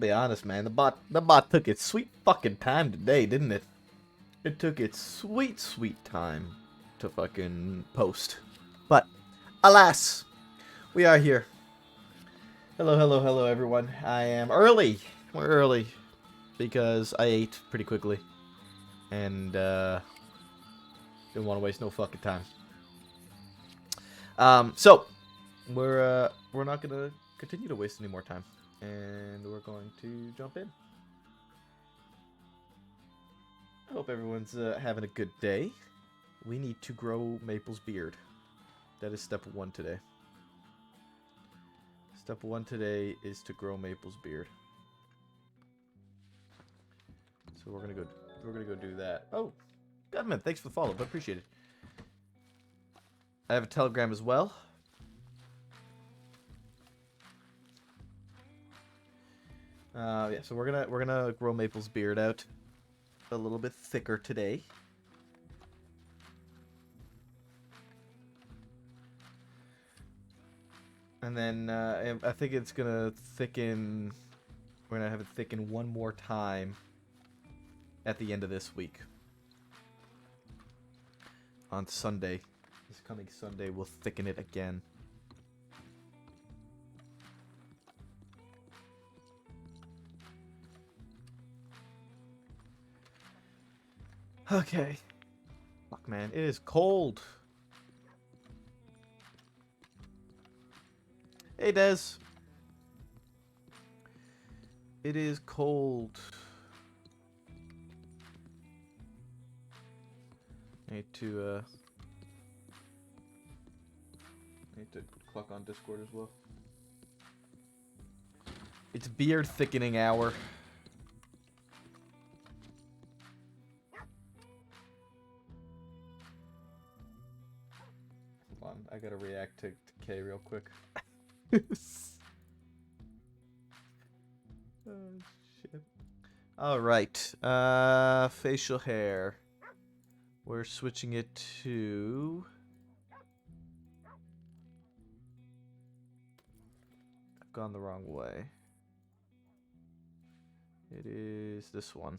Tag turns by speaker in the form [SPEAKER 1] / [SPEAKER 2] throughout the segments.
[SPEAKER 1] be honest, man. The bot took its sweet fucking time today, didn't it? It took its sweet, sweet time to fucking post. But, alas, we are here. Hello, hello, hello, everyone. I am early. We're early because I ate pretty quickly and didn't want to waste no fucking time. So we're not gonna continue to waste any more time, and we're going to jump in. I hope everyone's having a good day. We need to grow Maple's beard. That is step 1 today. Step 1 today is to grow Maple's beard. So we're gonna go do that. Oh, Godman, thanks for the follow, but appreciate it. I have a Telegram as well. Yeah, so we're gonna grow Maple's beard out a little bit thicker today. And then I think it's gonna thicken. We're gonna have it thicken one more time at the end of this week. On Sunday, this coming Sunday, we'll thicken it again. Okay. Fuck, man, it is cold. Hey, Des. It is cold. Need to clock on Discord as well. It's beard thickening hour. Hold on, I gotta react to K real quick. Oh, shit. Alright. Facial hair. We're switching it to... I've gone the wrong way. It is this one.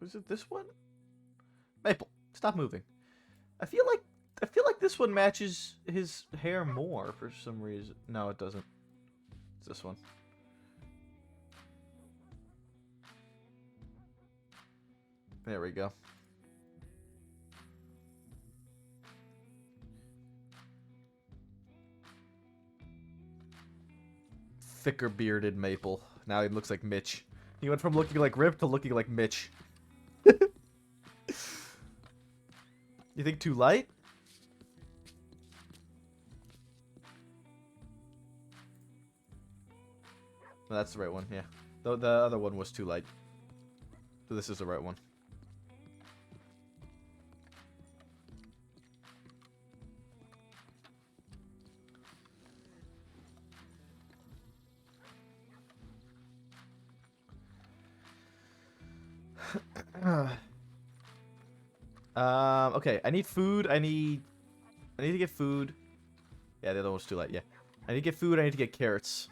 [SPEAKER 1] Was it this one? Maple, stop moving. I feel like this one matches his hair more for some reason. No, it doesn't. It's this one. There we go. Thicker bearded Maple. Now he looks like Mitch. He went from looking like Rip to looking like Mitch. You think too light? No, that's the right one, yeah. The other one was too light. So this is the right one. Okay, I need food. I need to get food. Yeah, the other one was too light, yeah. I need to get food, I need to get carrots.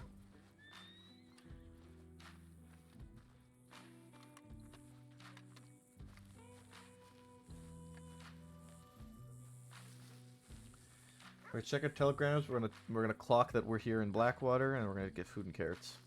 [SPEAKER 1] We're gonna check our telegrams. We're gonna clock that we're here in Blackwater, and we're gonna get food and carrots.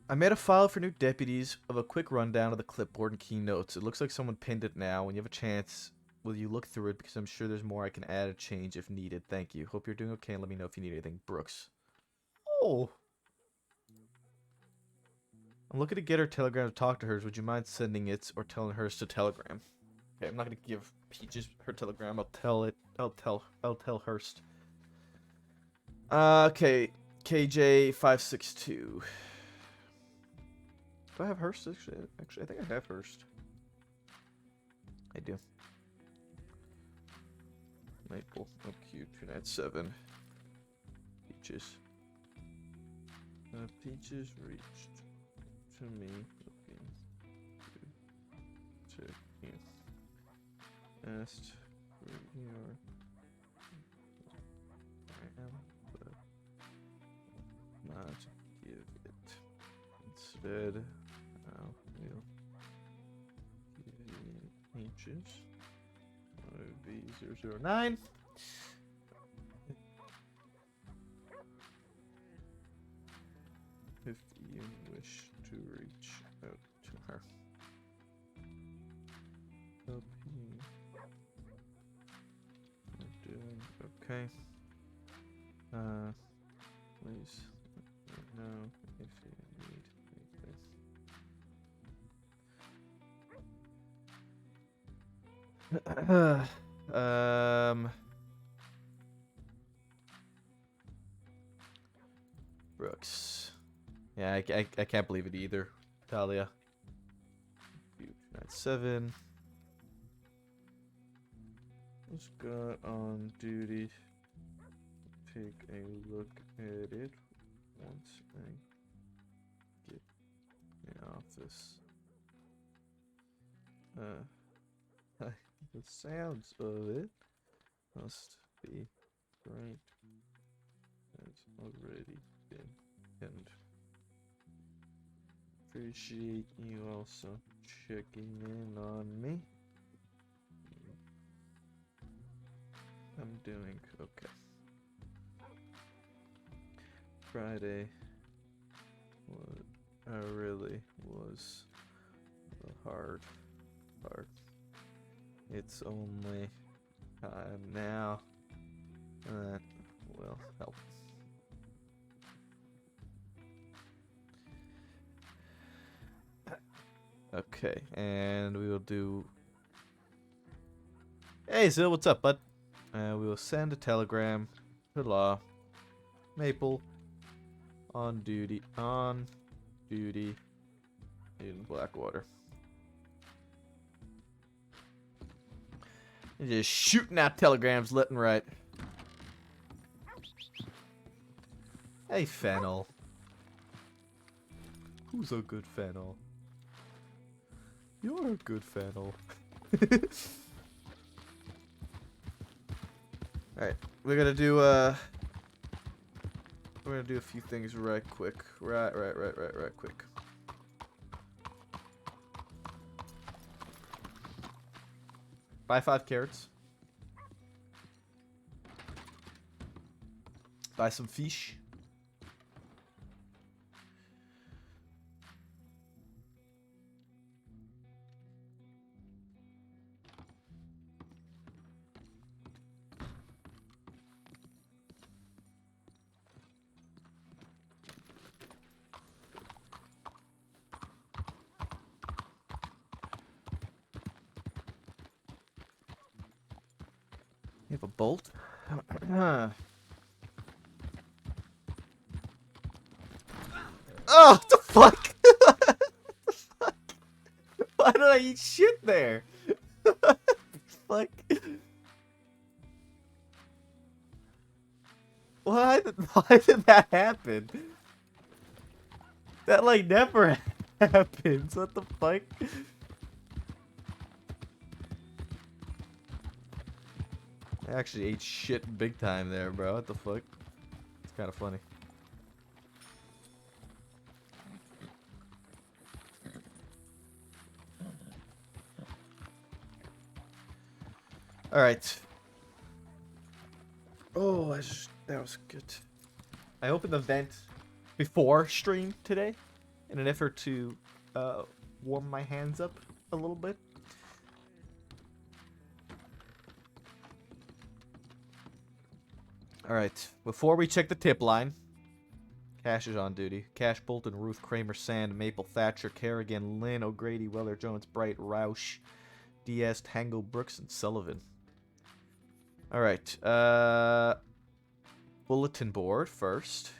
[SPEAKER 1] I made a file for new deputies of a quick rundown of the clipboard and keynotes. It looks like someone pinned it now. When you have a chance, will you look through it? Because I'm sure there's more I can add or change if needed. Thank you. Hope you're doing okay, and let me know if you need anything. Brooks. Oh. I'm looking to get her telegram to talk to hers. Would you mind sending it or telling hers to telegram? Okay, I'm not gonna give Peaches her telegram. I'll tell Hurst. Okay, KJ562. Do I have Hurst? Actually, I think I have Hurst. I do. Maple. OQ 297. Peaches. Peaches reached to me looking to you. Asked for your gram, but not give it. Instead, I will give you peaches. V009. If you wish to reach out to her. Help you. We're doing okay. Please let me know if you need anything. Brooks. Yeah, I can't believe it either. Talia. 97. Who's got on duty? Take a look at it once I get in the office. The sounds of it must be right. Has already been and appreciate you also checking in on me. I'm doing okay. Friday really was the hard part. It's only time now that will help. Okay, and we will do. Hey, Zil, what's up, bud? We will send a telegram to Law. Maple on duty in Blackwater. You're just shooting out telegrams left and right. Hey, Fennel. Who's a good Fennel? You're a good Fennel. Alright, we're gonna do a few things right quick. Right quick. Buy 5 carrots. Buy some fish. You have a bolt? Oh, what the fuck? What the fuck? Why did I eat shit there? What the fuck? Why did that happen? That like never happens. What the fuck? I actually ate shit big time there, bro. What the fuck? It's kind of funny. All right. Oh, that was good. I opened the vent before stream today in an effort to warm my hands up a little bit. Alright, before we check the tip line, Cash is on duty. Cash, Bolton, Ruth, Kramer, Sand, Maple, Thatcher, Kerrigan, Lynn, O'Grady, Weller, Jones, Bright, Roush, Diaz, Tango, Brooks, and Sullivan. Alright, bulletin board first.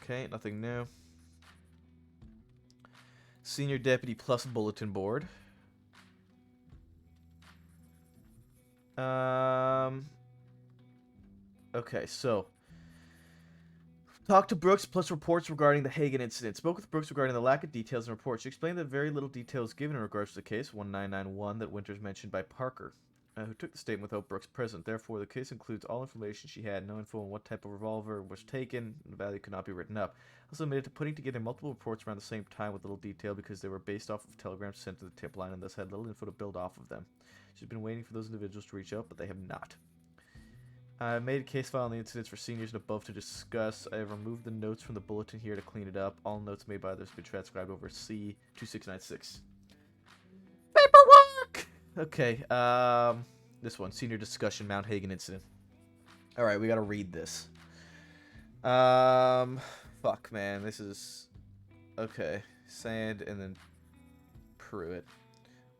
[SPEAKER 1] Okay, nothing new. Senior deputy plus bulletin board. Okay, so talk to Brooks plus reports regarding the Hagen incident. Spoke with Brooks regarding the lack of details in reports. She explained that very little detail was given in regards to the case 1991 that Winters mentioned by Parker, who took the statement without Brooks present. Therefore, the case includes all information she had. No info on what type of revolver was taken. The value could not be written up. Also admitted to putting together multiple reports around the same time with little detail because they were based off of telegrams sent to the tip line and thus had little info to build off of them. She's been waiting for those individuals to reach out, but they have not. I made a case file on the incidents for seniors and above to discuss. I have removed the notes from the bulletin here to clean it up. All notes made by others have been transcribed over C2696. Paperwork! Okay, this one. Senior discussion, Mount Hagen incident. Alright, we gotta read this. Fuck, man. This is... Okay. Sand and then Pruitt.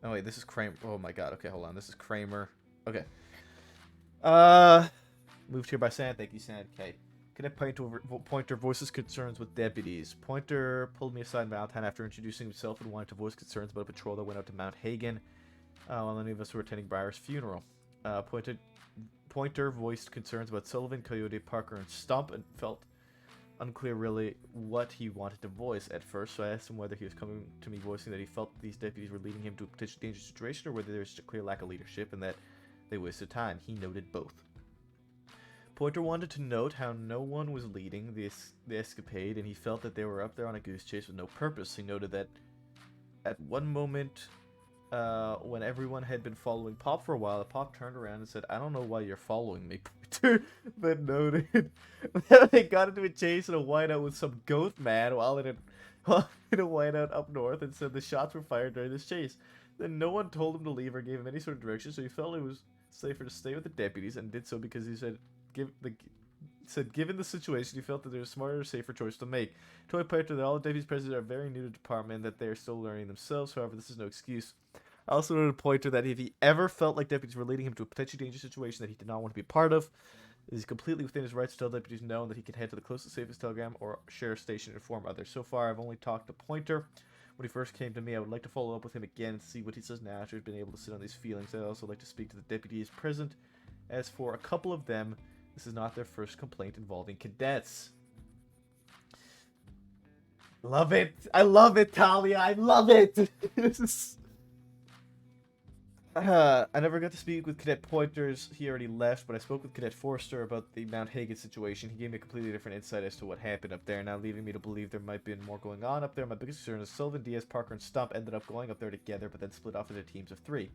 [SPEAKER 1] Oh, wait, this is Kramer. Oh, my God. Okay, hold on. This is Kramer. Okay. Moved here by Sand. Thank you, Sand. Okay. Cadet Pointer voices concerns with deputies. Pointer pulled me aside in Valentine after introducing himself and wanted to voice concerns about a patrol that went out to Mount Hagen while many of us were attending Breyer's funeral. Pointer voiced concerns about Sullivan, Coyote, Parker, and Stump and felt unclear really what he wanted to voice at first, so I asked him whether he was coming to me voicing that he felt these deputies were leading him to a potentially dangerous situation or whether there was just a clear lack of leadership and that they wasted time. He noted both. Pointer wanted to note how no one was leading the escapade, and he felt that they were up there on a goose chase with no purpose. He noted that at one moment, when everyone had been following Pop for a while, Pop turned around and said, "I don't know why you're following me." Pointer then noted that they got into a chase in a whiteout with some goat man while in a whiteout up north, and said the shots were fired during this chase. Then no one told him to leave or gave him any sort of direction, so he felt it was safer to stay with the deputies, and did so because he said, given the situation, he felt that there was a smarter, safer choice to make. Toy Pointer that all the deputies present are very new to the department, that they are still learning themselves. However, this is no excuse. I also noted Pointer that if he ever felt like deputies were leading him to a potentially dangerous situation that he did not want to be a part of, it is completely within his rights to tell deputies no, and that he can head to the closest, safest telegram or sheriff station and inform others. So far, I've only talked to Pointer when he first came to me. I would like to follow up with him again and see what he says now after he's been able to sit on these feelings. I'd also like to speak to the deputies present. As for a couple of them, this is not their first complaint involving cadets. Love it. I love it, Talia. I love it. This is... I never got to speak with Cadet Pointers. He already left, but I spoke with Cadet Forster about the Mount Hagen situation. He gave me a completely different insight as to what happened up there, now leaving me to believe there might be more going on up there. My biggest concern is Sullivan, Diaz, Parker, and Stump ended up going up there together, but then split off into teams of 3.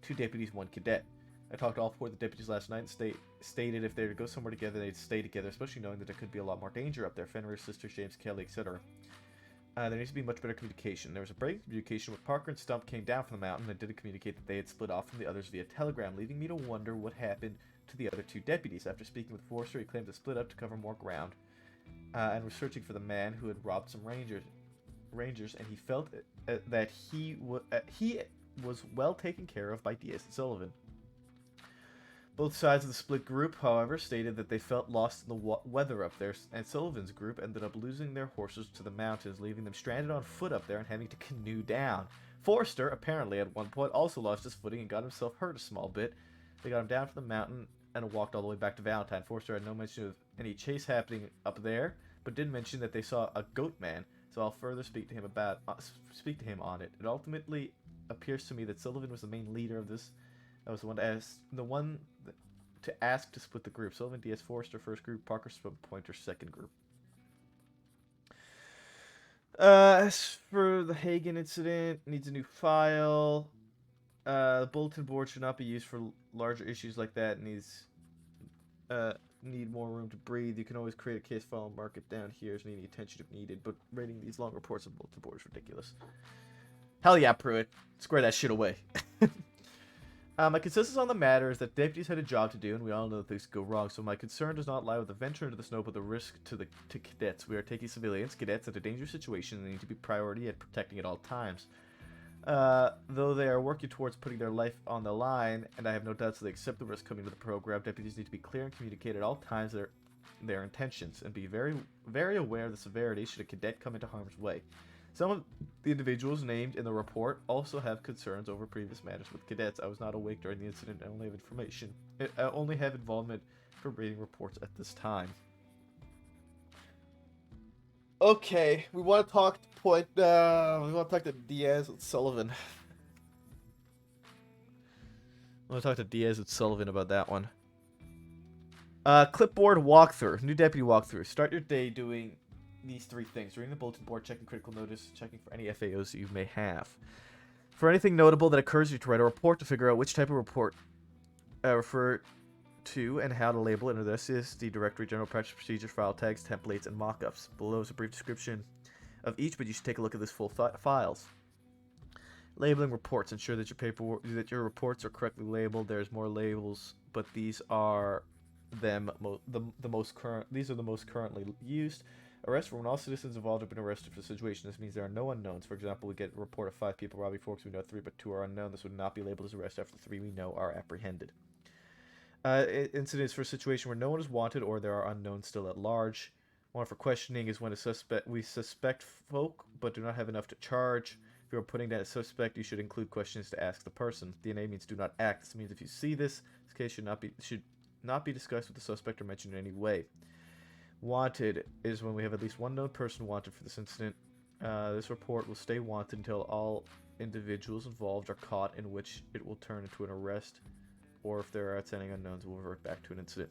[SPEAKER 1] 2 deputies, 1 cadet. I talked to all 4 of the deputies last night and stated if they were to go somewhere together, they'd stay together, especially knowing that there could be a lot more danger up there. Fenrir's sisters, James Kelly, etc. There needs to be much better communication. There was a break in communication when Parker and Stump came down from the mountain and didn't communicate that they had split off from the others via telegram, leaving me to wonder what happened to the other 2 deputies. After speaking with Forster, he claimed to split up to cover more ground and was searching for the man who had robbed some rangers, and he felt that he was well taken care of by Diaz and Sullivan. Both sides of the split group, however, stated that they felt lost in the weather up there, and Sullivan's group ended up losing their horses to the mountains, leaving them stranded on foot up there and having to canoe down. Forster, apparently at one point, also lost his footing and got himself hurt a small bit. They got him down from the mountain and walked all the way back to Valentine. Forster had no mention of any chase happening up there, but did mention that they saw a goat man, so I'll further speak to him on it. It ultimately appears to me that Sullivan was the main leader of this. That was the one to ask to split the group. Sullivan, Diaz, Forster, first group. Parker, Pointer, second group. As for the Hagen incident, needs a new file. The bulletin board should not be used for larger issues like that. Need more room to breathe. You can always create a case file and mark it down here as needing attention if needed, but rating these long reports on bulletin board is ridiculous. Hell yeah, Pruitt. Square that shit away. My consensus on the matter is that deputies had a job to do, and we all know that things go wrong, so my concern does not lie with the venture into the snow, but the risk to cadets. We are taking civilians, cadets, into a dangerous situation, and they need to be priority at protecting at all times. Though they are working towards putting their life on the line, and I have no doubts that they accept the risk coming to the program, deputies need to be clear and communicate at all times their intentions, and be very, very aware of the severity should a cadet come into harm's way. Some of the individuals named in the report also have concerns over previous matters with cadets. I was not awake during the incident and only have information. I only have involvement from reading reports at this time. Okay, we want to talk to we want to talk to Diaz and Sullivan. I want to talk to Diaz and Sullivan about that one. Clipboard walkthrough. New deputy walkthrough. Start your day doing these 3 things. Reading the bulletin board, checking critical notice, checking for any FAOs that you may have. For anything notable that occurs, you have to write a report to figure out which type of report refer to and how to label it. Under this is the directory, general practice procedures, file tags, templates, and mockups. Below is a brief description of each, but you should take a look at this full files. Labeling reports. Ensure that your reports are correctly labeled. There's more labels, but these are the most current. These are the most currently used. Arrest for when all citizens involved have been arrested for the situation. This means there are no unknowns. For example, we get a report of 5 people robbing Forks. We know 3, but 2 are unknown. This would not be labeled as arrest after 3 we know are apprehended. Incidents for a situation where no one is wanted or there are unknowns still at large. One for questioning is when we suspect folk but do not have enough to charge. If you are putting down a suspect, you should include questions to ask the person. DNA means do not act. This means if you see this case should not be discussed with the suspect or mentioned in any way. Wanted is when we have at least one known person wanted for this incident. This report will stay wanted until all individuals involved are caught, in which it will turn into an arrest, or if there are outstanding unknowns, we'll revert back to an incident.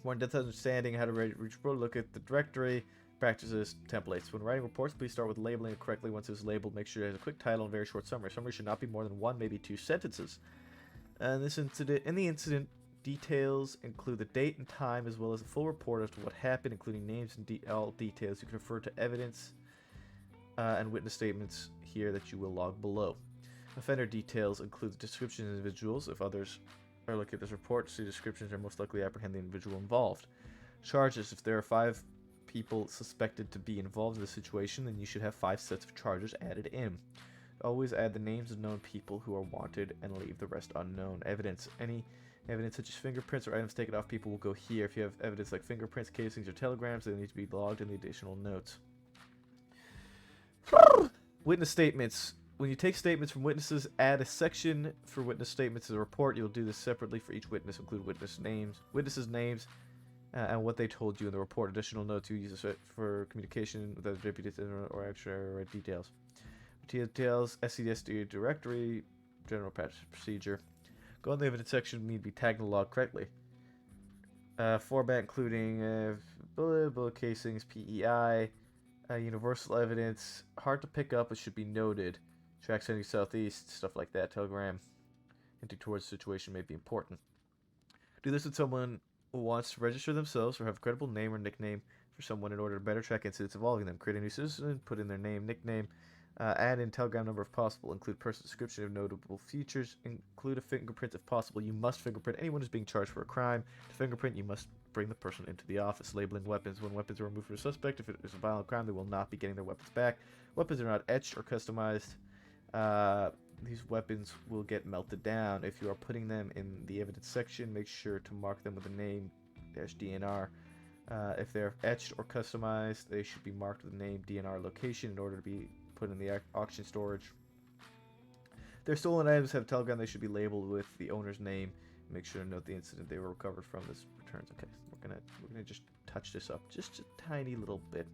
[SPEAKER 1] For in-depth understanding how to reach report, look at the directory, practices, templates. When writing reports, please start with labeling it correctly. Once it's labeled, make sure it has a quick title and very short summary. Summary should not be more than 1, maybe 2 sentences. In the incident, details include the date and time, as well as a full report as to what happened, including names and all details. You can refer to evidence and witness statements here that you will log below. Offender details include the description of individuals. If others are looking at this report, see descriptions are most likely to apprehend the individual involved. Charges. If there are 5 people suspected to be involved in the situation, then you should have 5 sets of charges added in. Always add the names of known people who are wanted and leave the rest unknown. Evidence. Any evidence such as fingerprints or items taken off people will go here. If you have evidence like fingerprints, casings, or telegrams, they need to be logged in the additional notes. Witness statements. When you take statements from witnesses, add a section for witness statements to the report. You'll do this separately for each witness. Include witnesses' names, and what they told you in the report. Additional notes you use for communication with other deputies or extra details. Details, SCSD directory, general practice procedure. Go in the evidence section, need to be tagged and logged correctly. Format including bullet casings, PEI, universal evidence. Hard to pick up, but should be noted. Track sending southeast, stuff like that. Telegram hinting towards the situation may be important. Do this with someone who wants to register themselves or have a credible name or nickname for someone in order to better track incidents involving them. Create a new citizen, put in their name, nickname, add in telegram number if possible, include person description of notable features, include a fingerprint if possible. You must fingerprint anyone who's being charged for a crime. To fingerprint, you must bring the person into the office. Labeling weapons. When weapons are removed from a suspect, if it is a violent crime, they will not be getting their weapons back. Weapons are not etched or customized. These weapons will get melted down. If you are putting them in the evidence section, make sure to mark them with a name -DNR. If they're etched or customized, they should be marked with the name, DNR, location in order to be put in the auction storage. If they're stolen items have a telegram, they should be labeled with the owner's name. Make sure to note the incident they were recovered from. This returns. Okay, we're gonna just touch this up just a tiny little bit.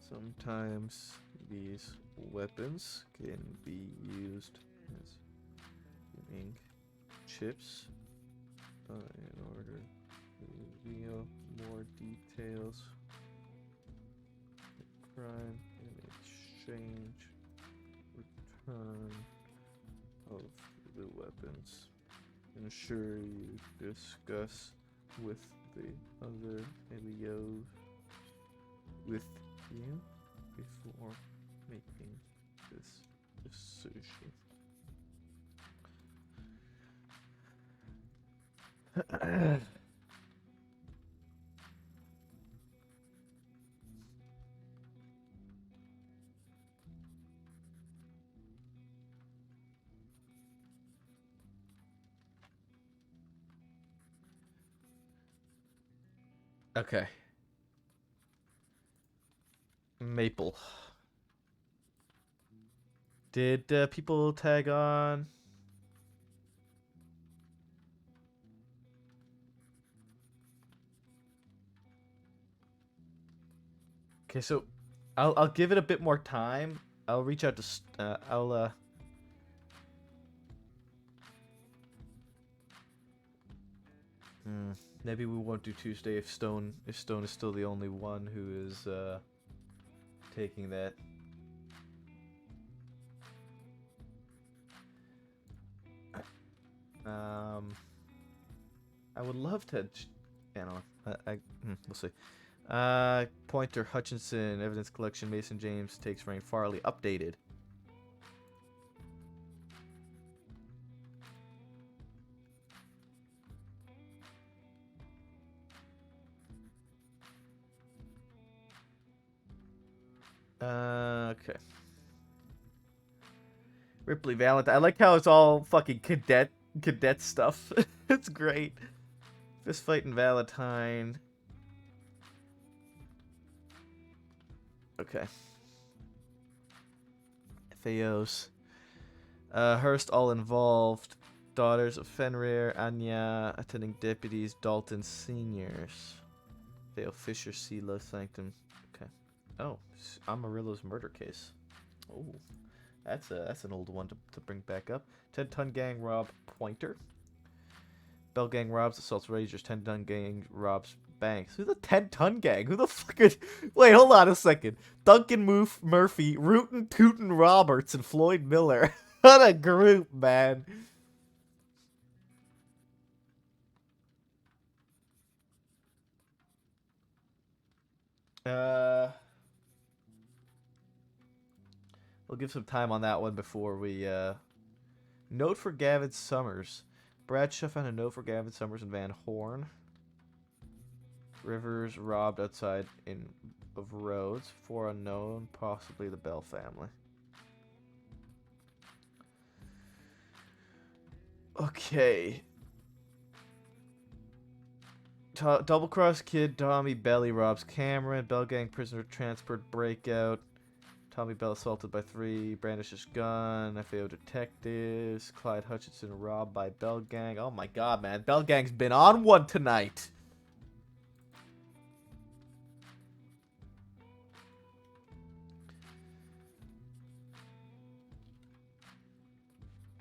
[SPEAKER 1] Sometimes these weapons can be used as ink chips in order to reveal more details of the crime in exchange return of the weapons. Ensure you discuss with the other LEOs with you before making this decision. Okay. Maple. Did people tag on? Okay, so I'll give it a bit more time. I'll reach out to maybe we won't do Tuesday if Stone is still the only one who is taking that. I would love to. I don't know. We'll see. Pointer Hutchinson evidence collection. Mason James takes reign. Farley updated. Okay. Ripley Valentine. I like how it's all fucking cadet stuff. It's great. Fist fight and Valentine. Okay. FAOs. Hurst all involved. Daughters of Fenrir, Anya, attending deputies, Dalton seniors. FAO Fisher, CeeLo, Sanctum. Okay. Oh, Amarillo's murder case. Oh, that's an old one to bring back up. 10-ton gang rob Pointer. Bell gang robs, assaults Rangers. 10-ton gang robs banks. Who's the 10-ton gang? Who the fuck is... Wait, hold on a second. Duncan Murphy, Rootin' Tootin' Roberts, and Floyd Miller. What a group, man. We'll give some time on that one before we, Note for Gavin Summers. Bradshaw found a note for Gavin Summers and Van Horn. Rivers robbed outside of Rhodes. 4 unknown, possibly the Bell family. Okay. Double Cross Kid, Tommy Belly robs Cameron. Bell Gang prisoner transferred breakout. Tommy Bell assaulted by 3. Brandishes gun. FAO detectives. Clyde Hutchinson robbed by Bell Gang. Oh my god, man. Bell Gang's been on one tonight.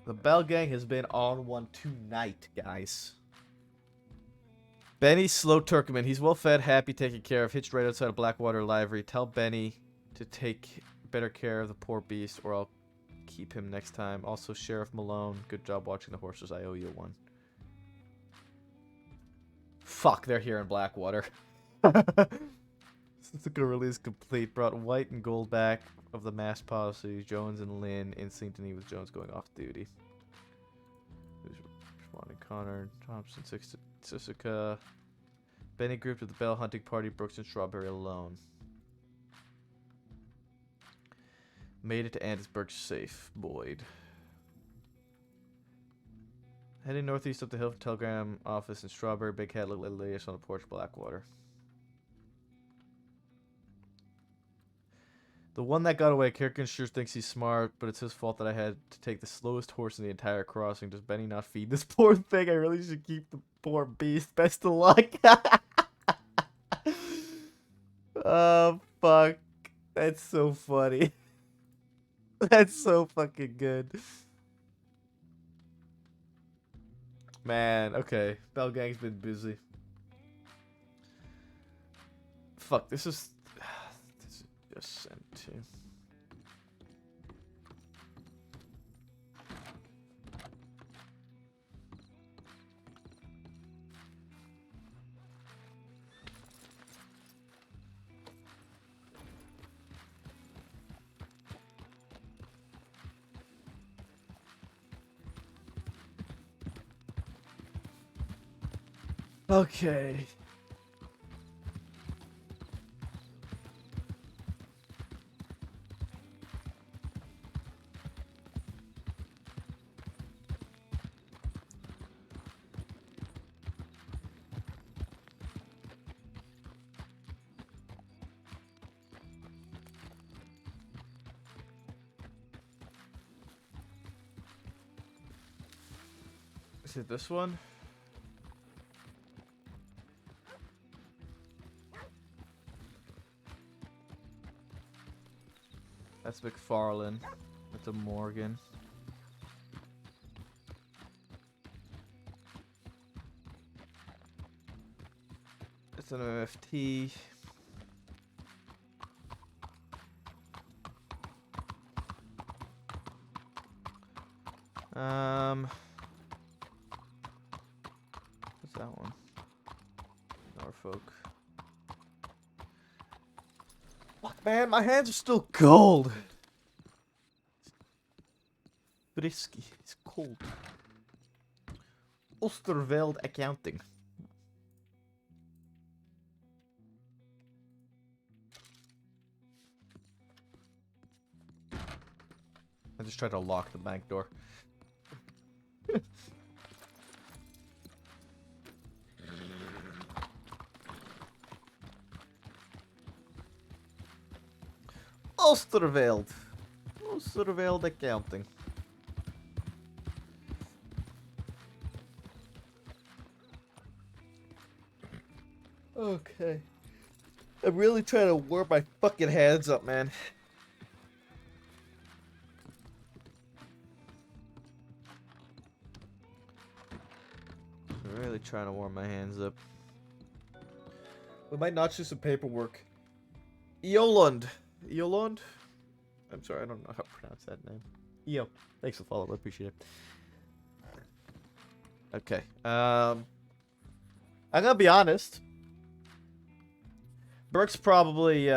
[SPEAKER 1] The Bell Gang has been on one tonight, guys. Benny Slow Turkman. He's well fed, happy, taken care of. Hitched right outside of Blackwater Livery. Tell Benny to take better care of the poor beast, or I'll keep him next time. Also, Sheriff Malone. Good job watching the horses. I owe you one. Fuck, they're here in Blackwater. Since the release complete, brought white and gold back of the mass policy. Jones and Lynn in synchrony with Jones going off duty. Who's responding? Connor Thompson, Sisika. Benny grouped with the Bell hunting party. Brooks and Strawberry alone. Made it to Andesburg safe. Boyd. Heading northeast up the hill from Telegram office in Strawberry. Big Cat looked like Elias on the porch. Blackwater. The one that got away, Kirkin sure thinks he's smart, but it's his fault that I had to take the slowest horse in the entire crossing. Does Benny not feed this poor thing? I really should keep the poor beast. Best of luck. Oh, fuck. That's so funny. That's so fucking good. Man, okay. Bell Gang's been busy. Fuck, this is just sent to. Okay. Is it this one? That's McFarlane. That's a Morgan. It's an MFT. What's that one? Norfolk. Fuck, man, my hands are still cold. Frisky. It's cold. Oosterveld Accounting. I just tried to lock the bank door. Oosterveld. Oosterveld Accounting. Okay. I'm really trying to warm my fucking hands up, man. I'm really trying to warm my hands up. We might notch through some paperwork. Eolund. Eolund? I'm sorry, I don't know how to pronounce that name. Eo. Thanks for following, I appreciate it. Okay. I'm gonna be honest. Brooks probably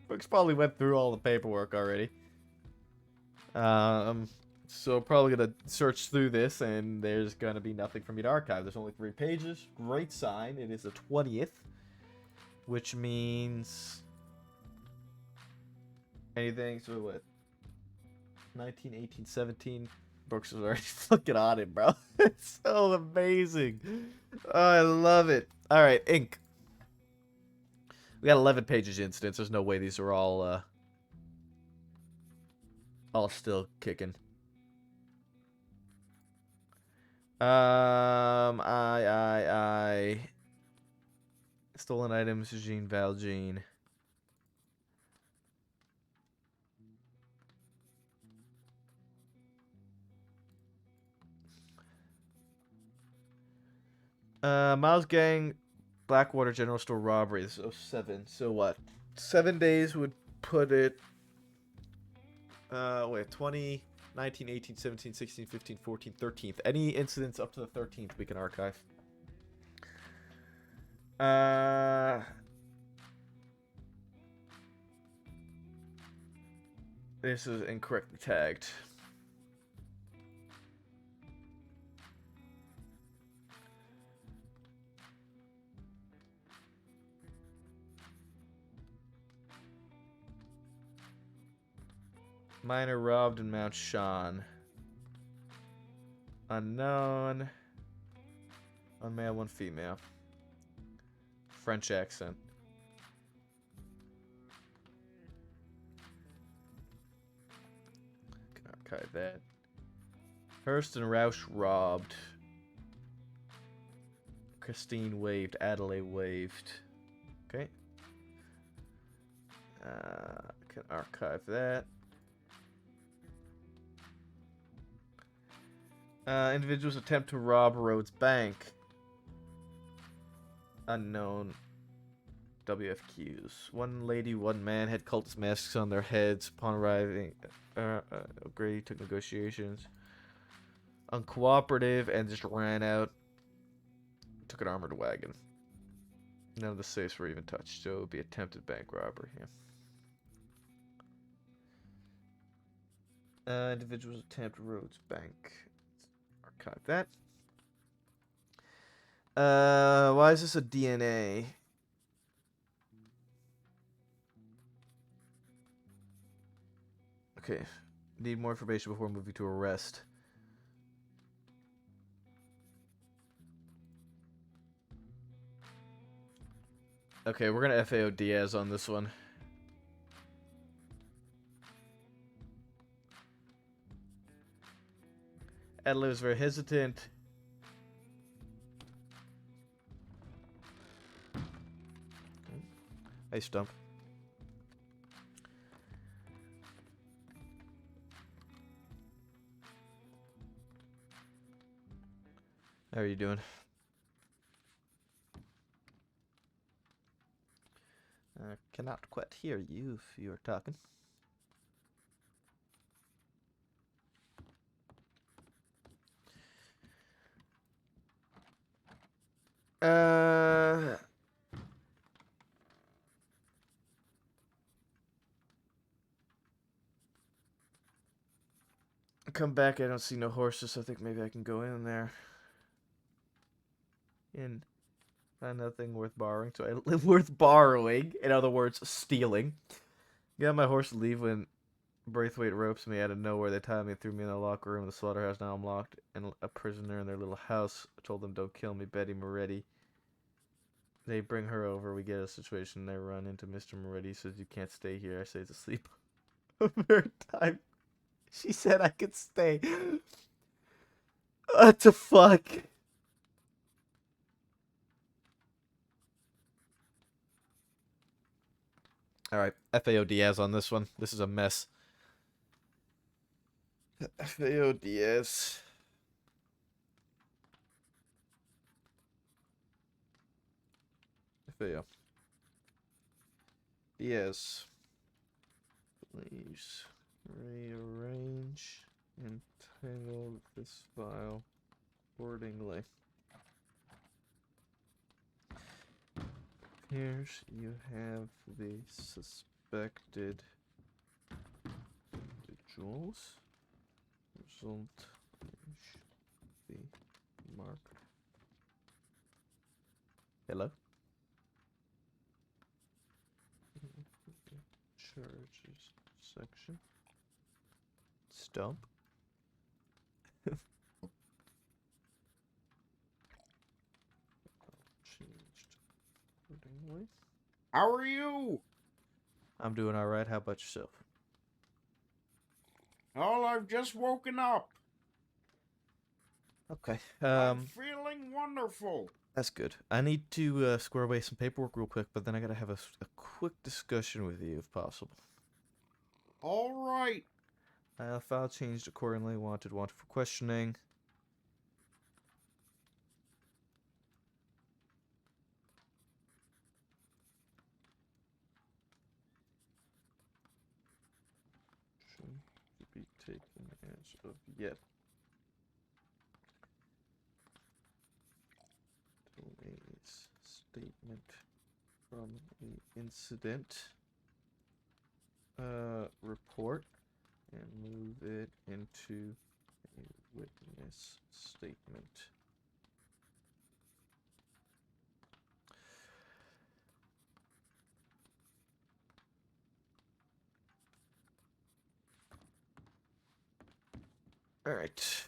[SPEAKER 1] went through all the paperwork already. So probably gonna search through this, and there's gonna be nothing for me to archive. There's only 3 pages. Great sign. It is the 20th, which means anything. So what? 19, 18, 17. Brooks was already fucking on it, bro. It's so amazing. Oh, I love it. All right, ink. We got 11 pages incidents. There's no way these are all still kicking. Stolen items, Jean Valjean. Miles Gang, Blackwater General Store robbery. This is 07. So what? 7 days would put it. Wait, 20, 19, 18, 17, 16, 15, 14, 13th. Any incidents up to the 13th we can archive. This is incorrectly tagged. Minor robbed in Mount Sean. Unknown. One male, one female. French accent. Can archive that. Hurst and Roush robbed. Christine waved. Adelaide waved. Okay. Can archive that. Individuals attempt to rob Rhodes Bank. Unknown. WFQs. One lady, one man had cultist masks on their heads upon arriving. Grady took negotiations. Uncooperative and just ran out. Took an armored wagon. None of the safes were even touched, so it would be attempted bank robbery. Yeah. Individuals attempt Rhodes Bank. Archive that. Why is this a DNA? Okay. Need more information before moving to arrest. Okay, we're gonna FAO Diaz on this one. Adelaide was very hesitant. Hey, Stump. How are you doing? Cannot quite hear you if you are talking. Come back, I don't see no horses, so I think maybe I can go in there. And find nothing worth borrowing, so I worth borrowing, in other words, stealing. Got my horse to leave when Braithwaite ropes me out of nowhere. They tied me and threw me in the locker room of the slaughterhouse. Now I'm locked and a prisoner in their little house. I told them don't kill me, Betty Moretti. They bring her over. We get a situation. They run into Mr. Moretti. He says, you can't stay here. I say he's asleep. Over time. She said I could stay. What the fuck? Alright, FAO Diaz on this one. This is a mess. FAO Diaz. FAO Diaz. Please rearrange and title this file accordingly. Here you have the suspected individuals. Result should be marked. Hello? Charges section. Stump. Changed accordingly.
[SPEAKER 2] How are you?
[SPEAKER 1] I'm doing alright. How about yourself?
[SPEAKER 2] Oh, I've just woken up.
[SPEAKER 1] Okay.
[SPEAKER 2] I'm feeling wonderful.
[SPEAKER 1] That's good. I need to square away some paperwork real quick, but then I gotta have a quick discussion with you if possible.
[SPEAKER 2] All right.
[SPEAKER 1] File changed accordingly. Wanted for questioning. Should be taken as of yet. Delays statement from the incident report and move it into a witness statement. All right.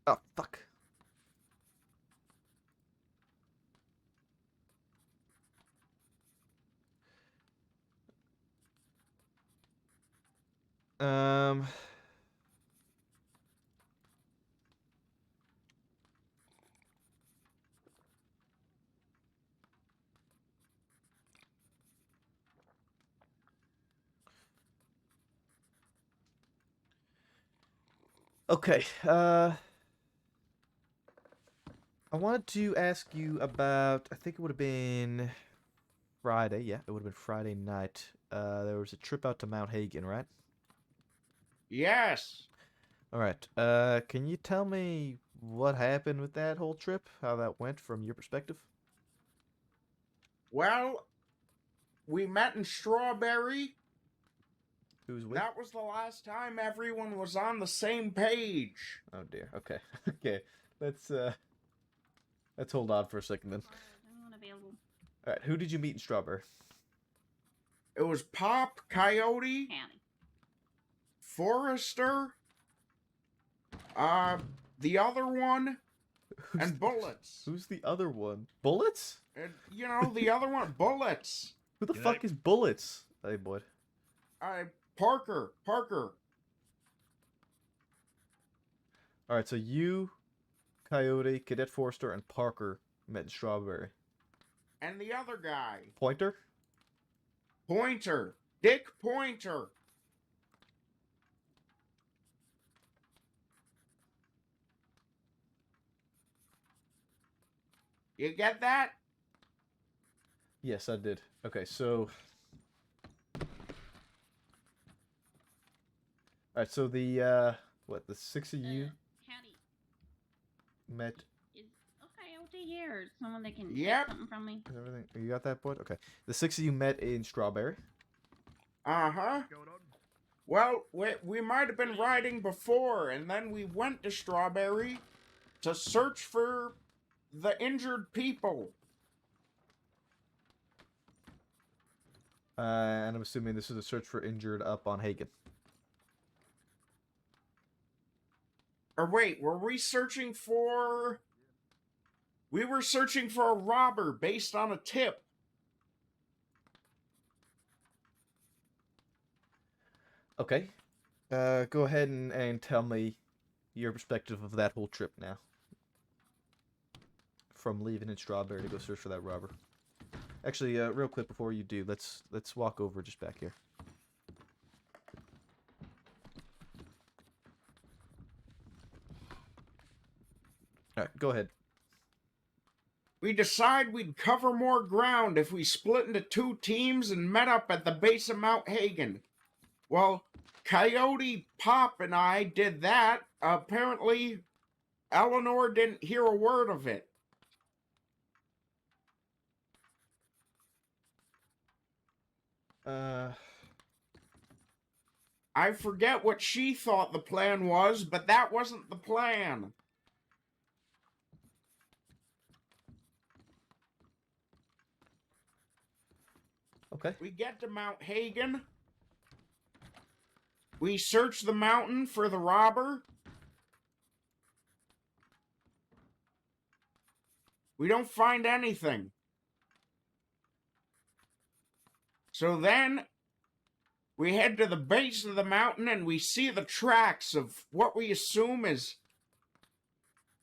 [SPEAKER 1] Oh, fuck. Um... Okay, I wanted to ask you about, I think it would have been Friday, yeah, it would have been Friday night. There was a trip out to Mount Hagen, right?
[SPEAKER 2] Yes.
[SPEAKER 1] Alright, can you tell me what happened with that whole trip? How that went from your perspective?
[SPEAKER 2] Well, we met in Strawberry.
[SPEAKER 1] Who's with?
[SPEAKER 2] That was the last time everyone was on the same page.
[SPEAKER 1] Oh dear, okay. Okay, let's hold on for a second then. Alright, who did you meet in Strawberry?
[SPEAKER 2] It was Pop, Coyote,
[SPEAKER 3] Annie.
[SPEAKER 2] Forrester, the other one, and Bullets.
[SPEAKER 1] Who's the other one? Bullets?
[SPEAKER 2] And, you know, the other one, Bullets.
[SPEAKER 1] Who the fuck is Bullets? Hey, boy.
[SPEAKER 2] Parker.
[SPEAKER 1] Alright, so you, Coyote, Cadet Forrester, and Parker met in Strawberry.
[SPEAKER 2] And the other guy,
[SPEAKER 1] Pointer?
[SPEAKER 2] Pointer. Dick Pointer. You get that?
[SPEAKER 1] Yes, I did. Okay, so... Alright, so the, what, the 6 of you
[SPEAKER 3] Howdy.
[SPEAKER 1] met...
[SPEAKER 3] Is Coyote here? Or someone that can
[SPEAKER 2] Yep.
[SPEAKER 3] take something from me?
[SPEAKER 1] Is everything... You got that, bud? Okay. The 6 of you met in Strawberry.
[SPEAKER 2] Uh-huh. Well, we might have been riding before, and then we went to Strawberry to search for the injured people.
[SPEAKER 1] And I'm assuming this is a search for injured up on Hagen.
[SPEAKER 2] Or wait, were we searching for... We were searching for a robber based on a tip.
[SPEAKER 1] Okay. Go ahead and tell me your perspective of that whole trip now. From leaving in Strawberry to go search for that robber. Actually, real quick before you do, let's walk over just back here. Alright, go ahead.
[SPEAKER 2] We decided we'd cover more ground if we split into 2 teams and met up at the base of Mount Hagen. Well, Coyote, Pop, and I did that. Apparently, Eleanor didn't hear a word of it. I forget what she thought the plan was, but that wasn't the plan.
[SPEAKER 1] Okay.
[SPEAKER 2] We get to Mount Hagen. We search the mountain for the robber. We don't find anything. So then, we head to the base of the mountain and we see the tracks of what we assume is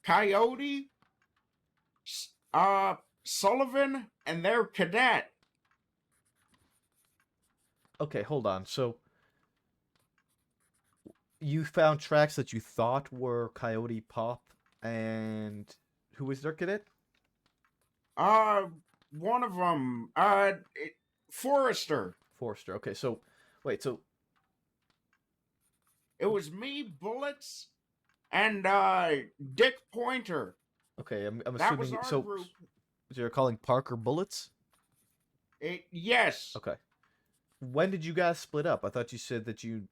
[SPEAKER 2] Coyote, Sullivan, and their cadet.
[SPEAKER 1] Okay, hold on. So, you found tracks that you thought were Coyote, Pop, and who was their cadet?
[SPEAKER 2] One of them, Forrester.
[SPEAKER 1] Forrester. Okay, so, wait, so...
[SPEAKER 2] It was me, Bullets, and, Dick Pointer.
[SPEAKER 1] Okay, I'm
[SPEAKER 2] That was
[SPEAKER 1] assuming...
[SPEAKER 2] our
[SPEAKER 1] So,
[SPEAKER 2] group.
[SPEAKER 1] you're calling Parker Bullets?
[SPEAKER 2] Yes.
[SPEAKER 1] Okay. When did you guys split up? I thought you said that you...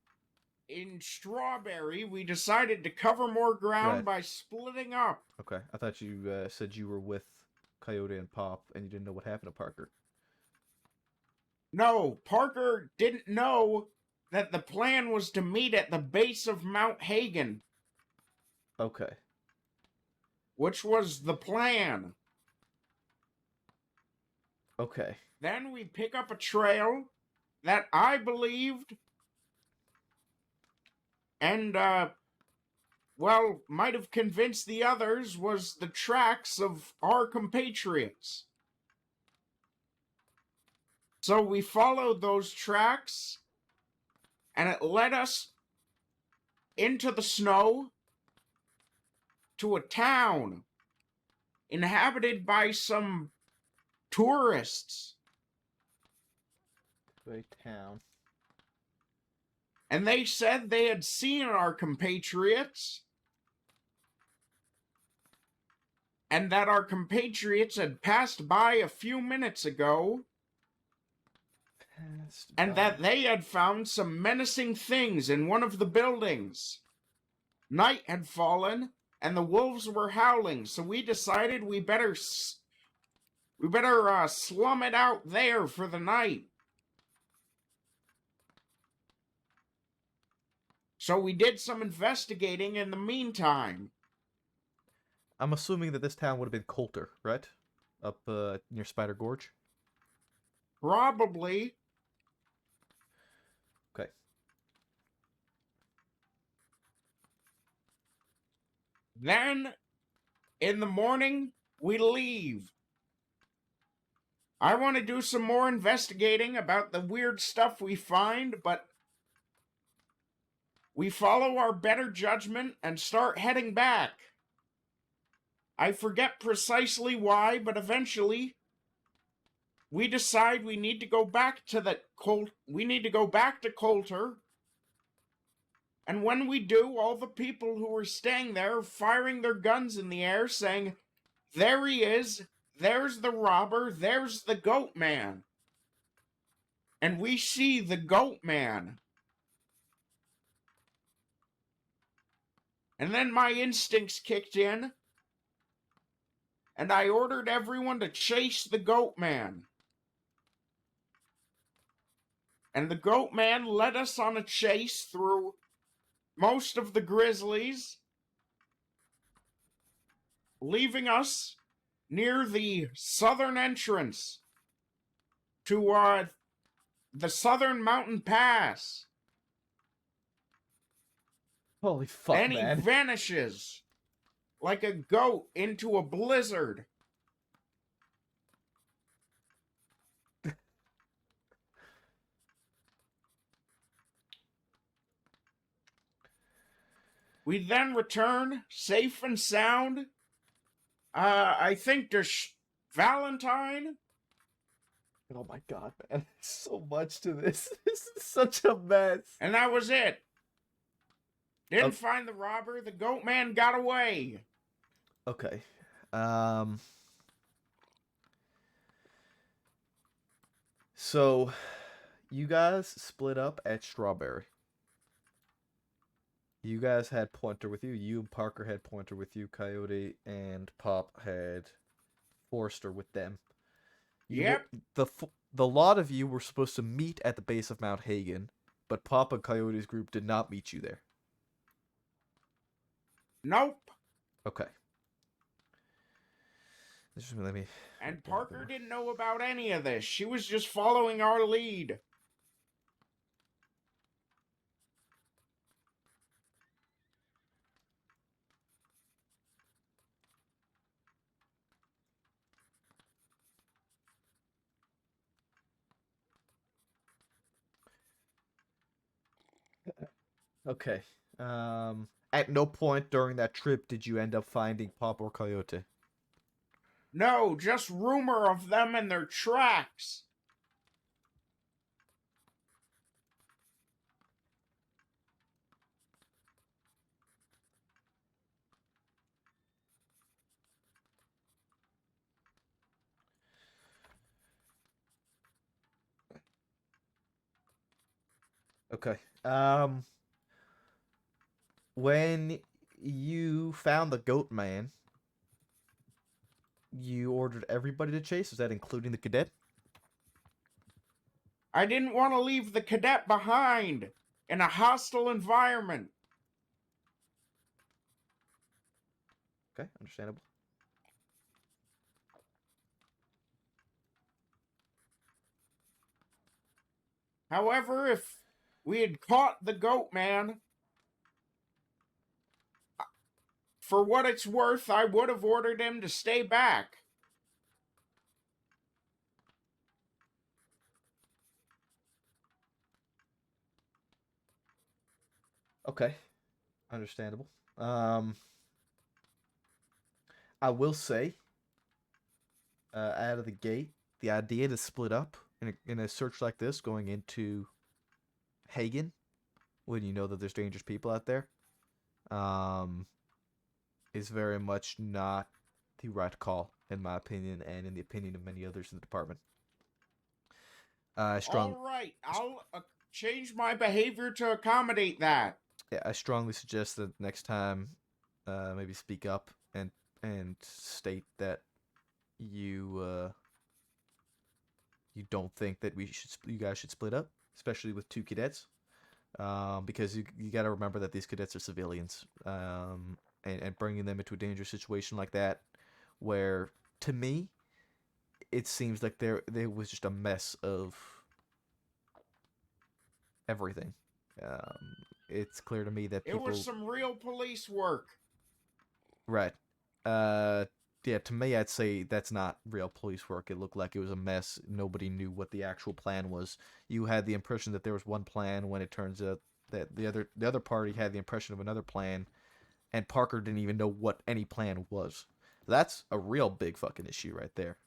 [SPEAKER 2] In Strawberry, we decided to cover more ground
[SPEAKER 1] Right.
[SPEAKER 2] by splitting up.
[SPEAKER 1] Okay, I thought you said you were with Coyote and Pop, and you didn't know what happened to Parker.
[SPEAKER 2] No, Parker didn't know that the plan was to meet at the base of Mount Hagen,
[SPEAKER 1] Okay.
[SPEAKER 2] which was the plan.
[SPEAKER 1] Okay.
[SPEAKER 2] Then we pick up a trail that I believed and, well, might have convinced the others was the tracks of our compatriots. So we followed those tracks, and it led us into the snow to a town inhabited by some tourists.
[SPEAKER 1] Great town.
[SPEAKER 2] And they said they had seen our compatriots, and that our compatriots had passed by a few minutes ago, and that they had found some menacing things in one of the buildings. Night had fallen, and the wolves were howling, so we decided we better slum it out there for the night. So we did some investigating in the meantime.
[SPEAKER 1] I'm assuming that this town would have been Coulter, right? Up near Spider Gorge.
[SPEAKER 2] Probably.
[SPEAKER 1] Okay.
[SPEAKER 2] Then, in the morning, we leave. I want to do some more investigating about the weird stuff we find, but we follow our better judgment and start heading back. I forget precisely why, but eventually we decide we need to go back to Coulter. And when we do, all the people who were staying there are firing their guns in the air, saying, "There he is, there's the robber, there's the goat man." And we see the goat man. And then my instincts kicked in, and I ordered everyone to chase the goat man. And the goat man led us on a chase through most of the grizzlies, leaving us near the southern entrance to the Southern Mountain Pass.
[SPEAKER 1] Holy fuck,
[SPEAKER 2] Then
[SPEAKER 1] man.
[SPEAKER 2] he vanishes like a goat into a blizzard. We then return safe and sound. I think to Valentine.
[SPEAKER 1] Oh my god, man. There's so much to this. This is such a mess.
[SPEAKER 2] And that was it. Didn't
[SPEAKER 1] Okay.
[SPEAKER 2] find the robber. The goat man got away.
[SPEAKER 1] Okay. So, you guys split up at Strawberry. You guys had Pointer with you. You and Parker had Pointer with you. Coyote and Pop had Forrester with them.
[SPEAKER 2] Yep.
[SPEAKER 1] The lot of you were supposed to meet at the base of Mount Hagen, but Pop and Coyote's group did not meet you there.
[SPEAKER 2] Nope.
[SPEAKER 1] Okay. Let me.
[SPEAKER 2] And Parker didn't know about any of this. She was just following our lead.
[SPEAKER 1] Okay. At no point during that trip did you end up finding Pop or Coyote.
[SPEAKER 2] No, just rumor of them and their tracks.
[SPEAKER 1] Okay. When you found the goat man, you ordered everybody to chase. Is that including the cadet?
[SPEAKER 2] I didn't want to leave the cadet behind in a hostile environment.
[SPEAKER 1] Okay, understandable.
[SPEAKER 2] However, if we had caught the goat man, for what it's worth, I would have ordered him to stay back.
[SPEAKER 1] Okay, understandable. I will say, out of the gate, the idea to split up in a search like this, going into Hagen, when you know that there's dangerous people out there, is very much not the right call, in my opinion, and in the opinion of many others in the department.
[SPEAKER 2] All right, I'll change my behavior to accommodate that.
[SPEAKER 1] Yeah, I strongly suggest that next time, maybe speak up and state that you you don't think that you guys should split up, especially with two cadets. Because you got to remember that these cadets are civilians, and bringing them into a dangerous situation like that, where to me, it seems like there was just a mess of everything. It's clear to me that
[SPEAKER 2] It was
[SPEAKER 1] people,
[SPEAKER 2] some real police work.
[SPEAKER 1] right? Yeah, to me, I'd say that's not real police work. It looked like it was a mess. Nobody knew what the actual plan was. You had the impression that there was one plan when it turns out that the other party had the impression of another plan, and Parker didn't even know what any plan was. That's a real big fucking issue right there.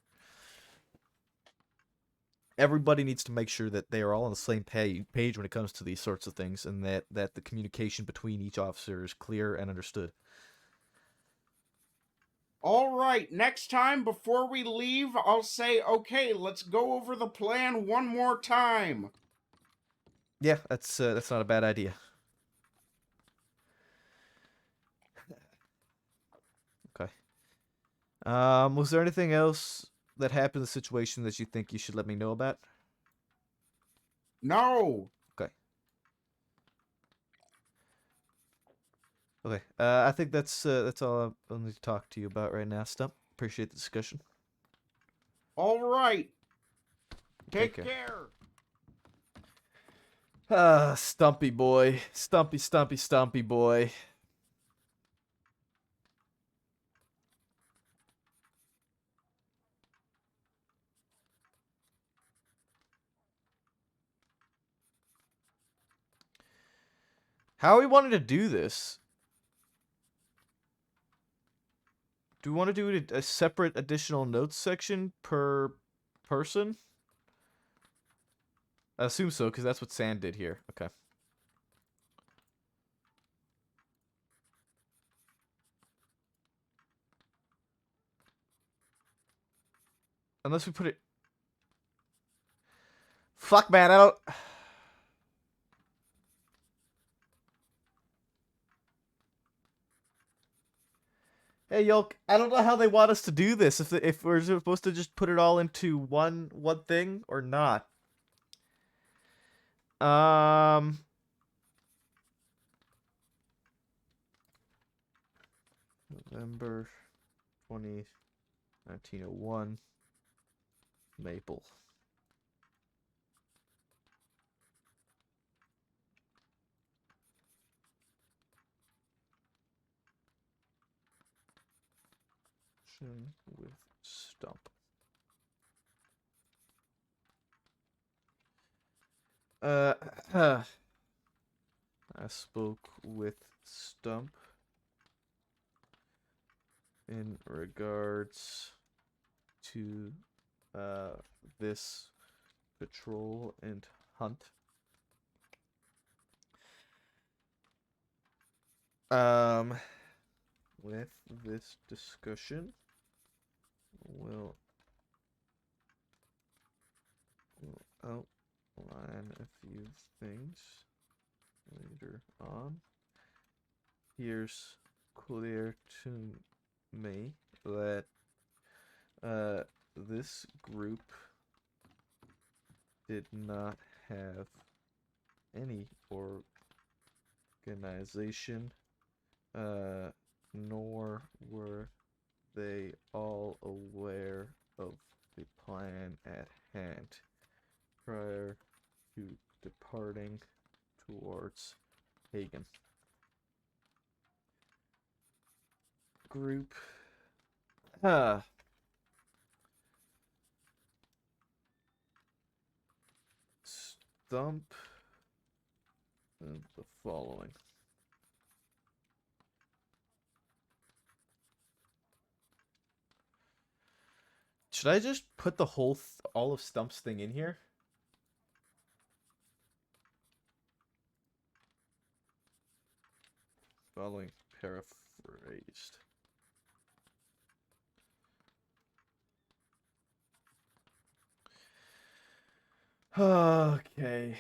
[SPEAKER 1] Everybody needs to make sure that they are all on the same page when it comes to these sorts of things, and that the communication between each officer is clear and understood.
[SPEAKER 2] All right, next time before we leave, I'll say, okay, let's go over the plan one more time.
[SPEAKER 1] Yeah, that's not a bad idea. Okay. Was there anything else that happened in the situation that you think you should let me know about?
[SPEAKER 2] No.
[SPEAKER 1] Okay. Okay. I think that's all I'll need to talk to you about right now, Stump. Appreciate the discussion.
[SPEAKER 2] All right.
[SPEAKER 1] Take
[SPEAKER 2] Take care.
[SPEAKER 1] Ah, Stumpy boy. Stumpy boy. How are we wanting to do this? Do we want to do a separate additional notes section per person? I assume so, because that's what Sand did here. Okay. Unless we put it... Fuck, man, I don't... Hey, Yolk, I don't know how they want us to do this. If we're supposed to just put it all into one thing or not. Um... November 20, 1901. Maple. With Stump. I spoke with Stump in regards to this patrol and hunt. With this discussion, we'll outline a few things later on. Here's clear to me that this group did not have any organization, nor were they all aware of the plan at hand prior to departing towards Hagen. Group Stump and the following. Should I just put the whole all of Stump's thing in here? Following paraphrased. Okay.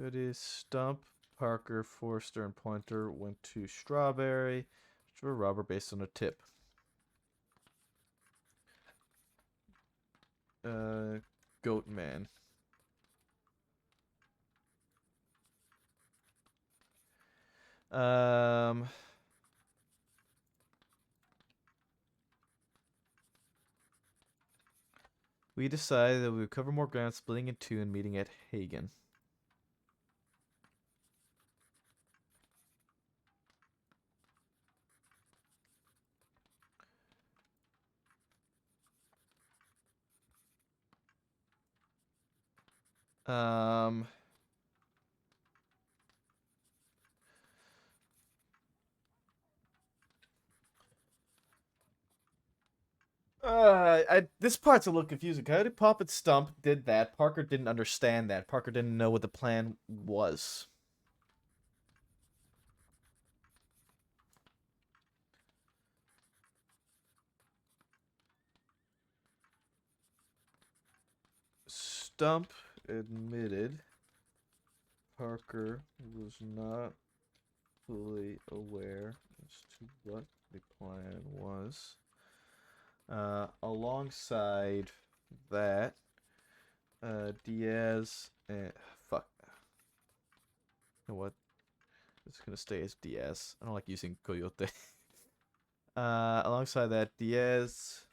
[SPEAKER 1] It is Stump, Parker, Forrester, and Pointer went to Strawberry. For a robber based on a tip. Goat man. Um. We decided that we would cover more ground, splitting in two and meeting at Hagen. Um. This part's a little confusing. Coyote Pop and Stump did that. Parker didn't understand that. Parker didn't know what the plan was. Stump admitted Parker was not fully aware as to what the plan was. Alongside that, Diaz and fuck. You know what? It's gonna stay as Diaz. I don't like using Coyote. Alongside that, Diaz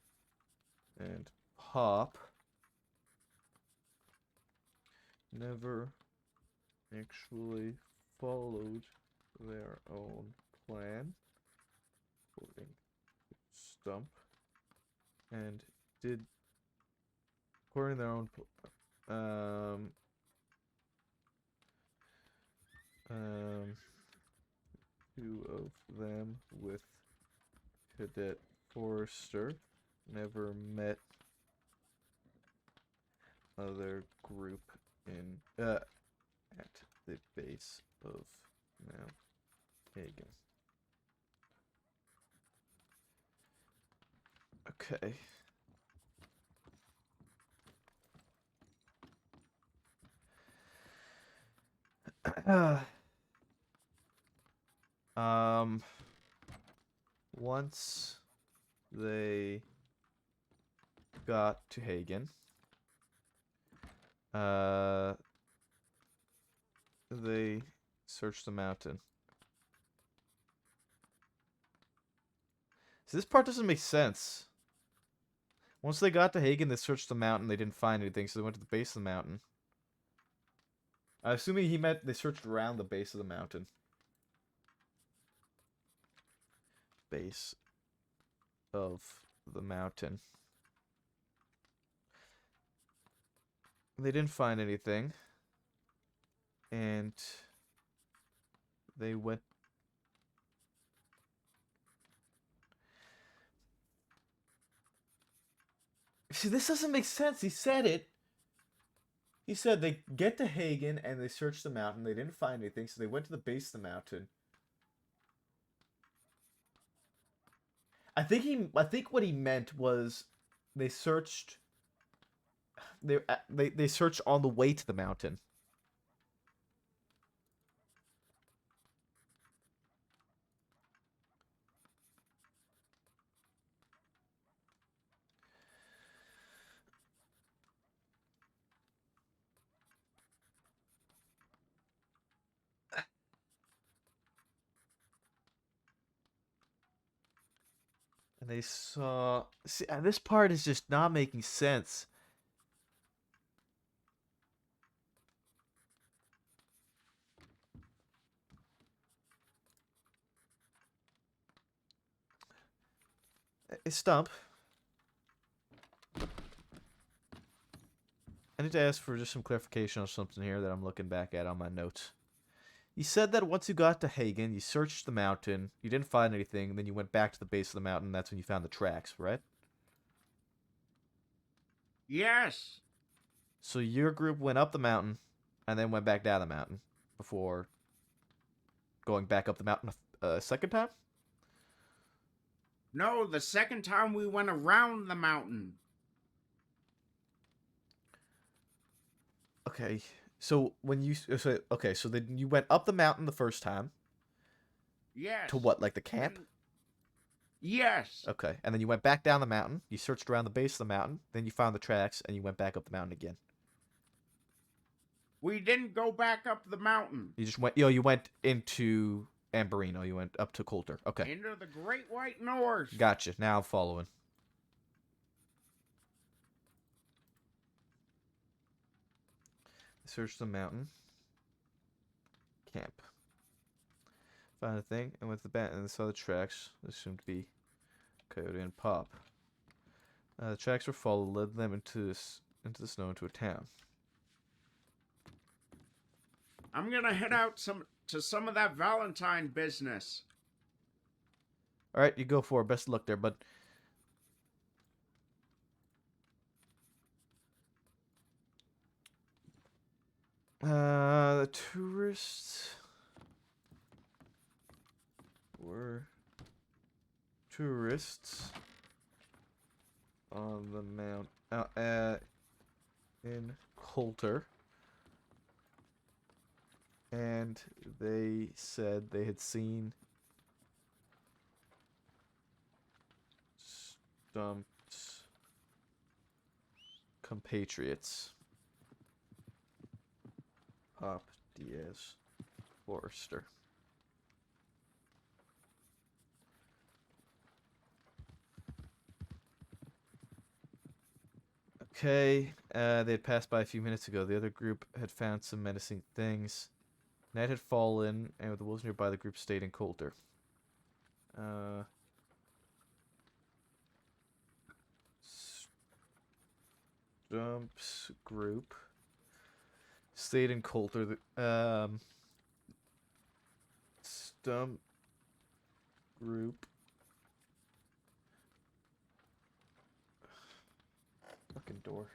[SPEAKER 1] and Pop never actually followed their own plan, quoting Stump, and did according to their own two of them with Cadet Forrester never met other group in at the base of Mount Hagen. Okay. Once they got to Hagen, they searched the mountain. So this part doesn't make sense. Once they got to Hagen, they searched the mountain. They didn't find anything, so they went to the base of the mountain. Assuming he meant they searched around the base of the mountain. Base of the mountain. They didn't find anything. And they went. See, this doesn't make sense. He said it. He said they get to Hagen and they searched the mountain. They didn't find anything, so they went to the base of the mountain. I think what he meant was they searched. They searched on the way to the mountain. And they saw. See, this part is just not making sense. Hey, Stump. I need to ask for just some clarification on something here that I'm looking back at on my notes. You said that once you got to Hagen, you searched the mountain, you didn't find anything, and then you went back to the base of the mountain, and that's when you found the tracks, right?
[SPEAKER 2] Yes.
[SPEAKER 1] So your group went up the mountain, and then went back down the mountain before going back up the mountain a second time?
[SPEAKER 2] No, the second time we went around the mountain.
[SPEAKER 1] Okay, so when you so then you went up the mountain the first time.
[SPEAKER 2] Yes.
[SPEAKER 1] To what, like the camp?
[SPEAKER 2] Yes.
[SPEAKER 1] Okay, and then you went back down the mountain. You searched around the base of the mountain. Then you found the tracks, and you went back up the mountain again.
[SPEAKER 2] We didn't go back up the mountain.
[SPEAKER 1] You just went. You went into Amberino. You went up to Coulter. Okay,
[SPEAKER 2] Into the Great White North.
[SPEAKER 1] gotcha. Now I'm following. Search the mountain. Camp. Found a thing, and with the bat and saw the tracks. They assumed to be Coyote and Pop. The tracks were followed, led them into the snow into a town.
[SPEAKER 2] I'm gonna head out to some of that Valentine business.
[SPEAKER 1] All right, you go for it. Best of luck there, bud. The tourists were on the mount in Coulter, and they said they had seen stumped compatriots. Pop, Diaz, Forrester. Okay, they had passed by a few minutes ago. The other group had found some menacing things. Night had fallen, and with the wolves nearby, the group stayed in Coulter. Stump's group stayed in Coulter. Stump group. Fucking door.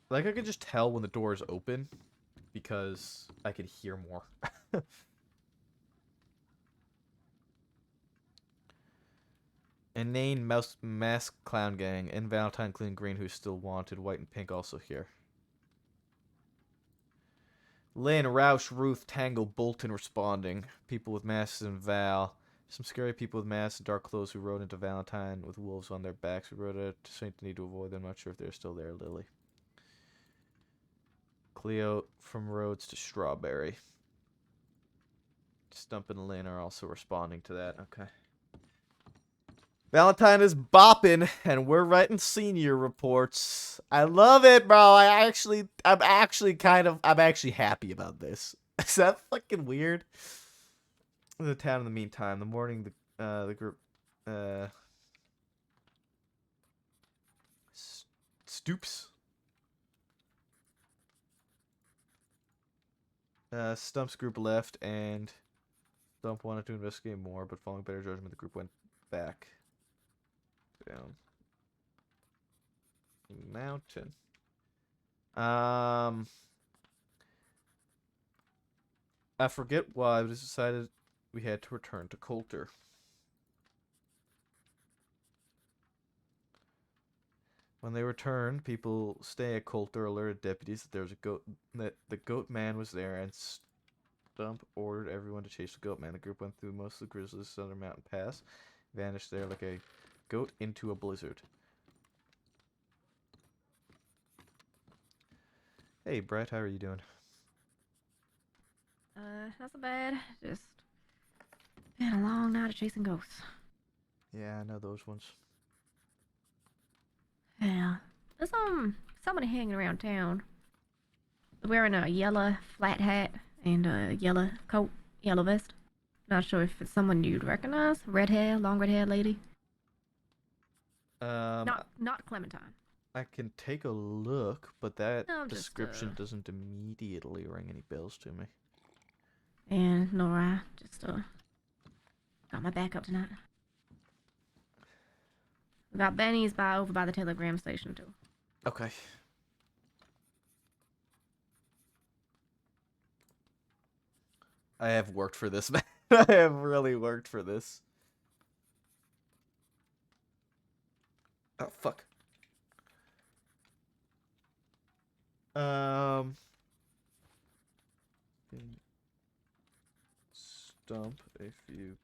[SPEAKER 1] Like, I could just tell when the door is open because I could hear more. Inane mask clown gang and Valentine Clean Green, who's still wanted. White and Pink also here. Lynn, Roush, Ruth, Tangle, Bolton responding. People with masks and Val. Some scary people with masks and dark clothes who rode into Valentine with wolves on their backs. We rode out to Saint Denis to avoid them. Not sure if they're still there. Lily. Cleo from Rhodes to Strawberry. Stump and Lynn are also responding to that. Okay. Valentine is bopping, and we're writing senior reports. I love it, bro. I'm actually happy about this. Is that fucking weird? In the town in the meantime, the morning, the group, Stoops. Stump's group left, and Stump wanted to investigate more, but following better judgment, the group went back. Down mountain. I forget why, but it's decided we had to return to Coulter. When they returned, people staying at Coulter alerted deputies that there was that the goat man was there, and Stump ordered everyone to chase the goat man. The group went through most of the grizzlies' southern mountain pass, vanished there like a goat into a blizzard. Hey, Brett, how are you doing?
[SPEAKER 4] Not so bad. Just been a long night of chasing ghosts.
[SPEAKER 1] Yeah, I know those ones.
[SPEAKER 4] Yeah. There's somebody hanging around town. Wearing a yellow flat hat and a yellow coat, yellow vest. Not sure if it's someone you'd recognize. Red hair, long red hair lady. Not Clementine.
[SPEAKER 1] I can take a look, but that
[SPEAKER 4] No,
[SPEAKER 1] description doesn't immediately ring any bells to me.
[SPEAKER 4] And Nora, just got my back up tonight. We got Benny's over by the telegram station too.
[SPEAKER 1] Okay. I have worked for this, man. I have really worked for this. Oh, fuck. Stump a few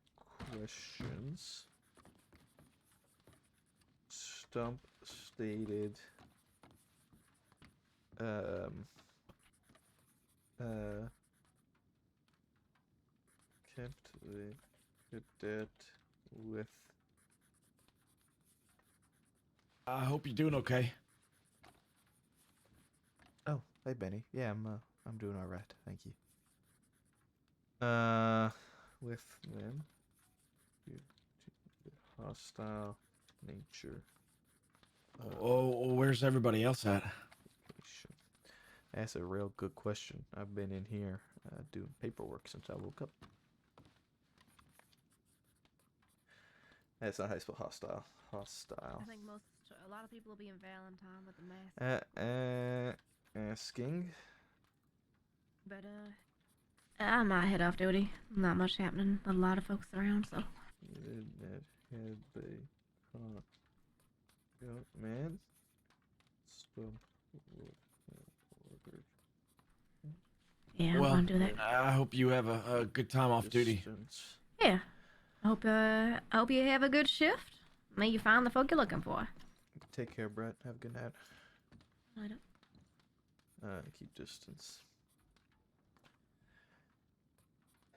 [SPEAKER 1] questions. Stump stated kept the cadet with.
[SPEAKER 5] I hope you're doing okay.
[SPEAKER 1] Oh, hey Benny. Yeah, I'm doing all right. Thank you. With them, due to the hostile nature
[SPEAKER 5] Oh, where's everybody else at?
[SPEAKER 1] application. That's a real good question. I've been in here doing paperwork since I woke up. That's not how you spell hostile. Hostile.
[SPEAKER 4] I think a lot of people will be in Valentine with the mask.
[SPEAKER 1] Asking.
[SPEAKER 4] But I might head off duty. Not much happening. A lot of folks around, so.
[SPEAKER 1] Did that had they caught goat man? Stump would have ordered
[SPEAKER 4] Yeah, I'm
[SPEAKER 5] Well,
[SPEAKER 4] gonna do that.
[SPEAKER 5] I hope you have a good time off duty.
[SPEAKER 1] distance.
[SPEAKER 4] Yeah. I hope you have a good shift. May you find the folk you're looking for.
[SPEAKER 1] Take care, Brett. Have a good night.
[SPEAKER 4] I don't.
[SPEAKER 1] Keep distance.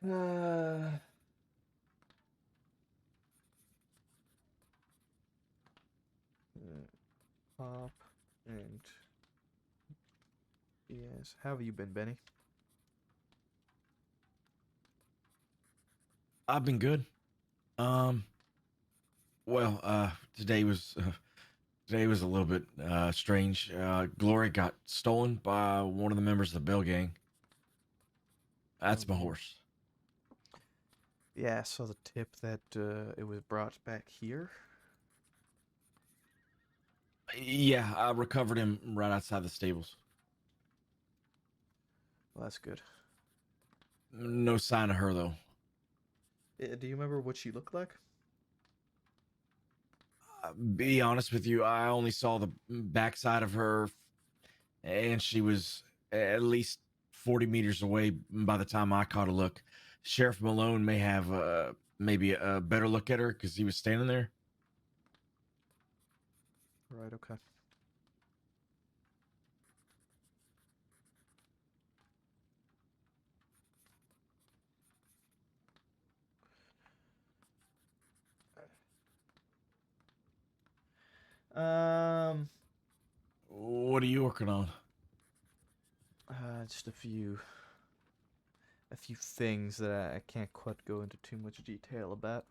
[SPEAKER 1] Uh, Pop and yes. How have you been, Benny?
[SPEAKER 5] I've been good. Well, today was a little bit strange. Glory got stolen by one of the members of the Bill gang. That's my horse.
[SPEAKER 1] Yeah, I saw the tip that it was brought back here.
[SPEAKER 5] Yeah, I recovered him right outside the stables.
[SPEAKER 1] Well, that's good.
[SPEAKER 5] No sign of her though.
[SPEAKER 1] Do you remember what she looked like?
[SPEAKER 5] Be honest with you, I only saw the backside of her, and she was at least 40 meters away by the time I caught a look. Sheriff Malone may have maybe a better look at her because he was standing there.
[SPEAKER 1] Right, okay.
[SPEAKER 5] What are you working on?
[SPEAKER 1] Just a few things that I can't quite go into too much detail about.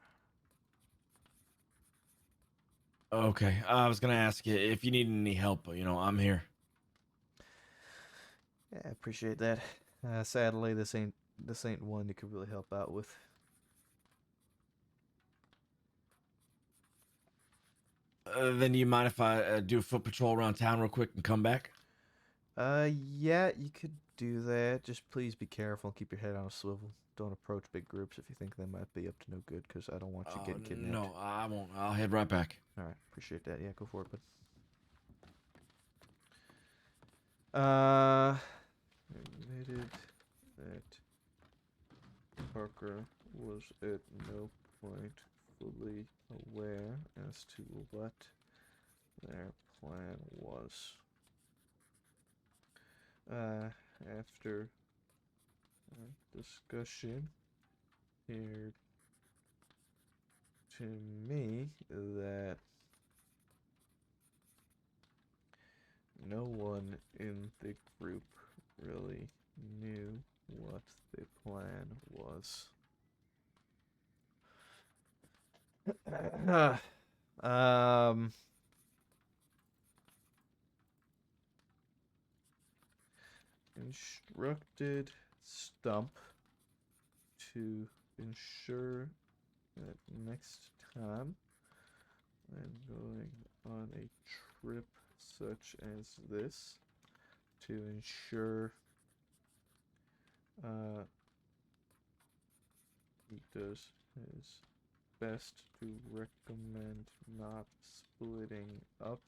[SPEAKER 5] Okay, I was gonna ask you if you need any help. I'm here.
[SPEAKER 1] Yeah, I appreciate that. Sadly, this ain't one you could really help out with.
[SPEAKER 5] Then do you mind if I do a foot patrol around town real quick and come back?
[SPEAKER 1] Yeah, you could do that. Just please be careful and keep your head on a swivel. Don't approach big groups if you think they might be up to no good, because I don't want you getting kidnapped.
[SPEAKER 5] No, I won't. I'll head right back.
[SPEAKER 1] All right, appreciate that. Yeah, go for it, bud. Admitted that Parker was at no point fully aware as to what their plan was. After discussion, appeared to me that no one in the group really knew what the plan was. Instructed Stump to ensure that next time when going on a trip such as this, to ensure he does his best to recommend not splitting up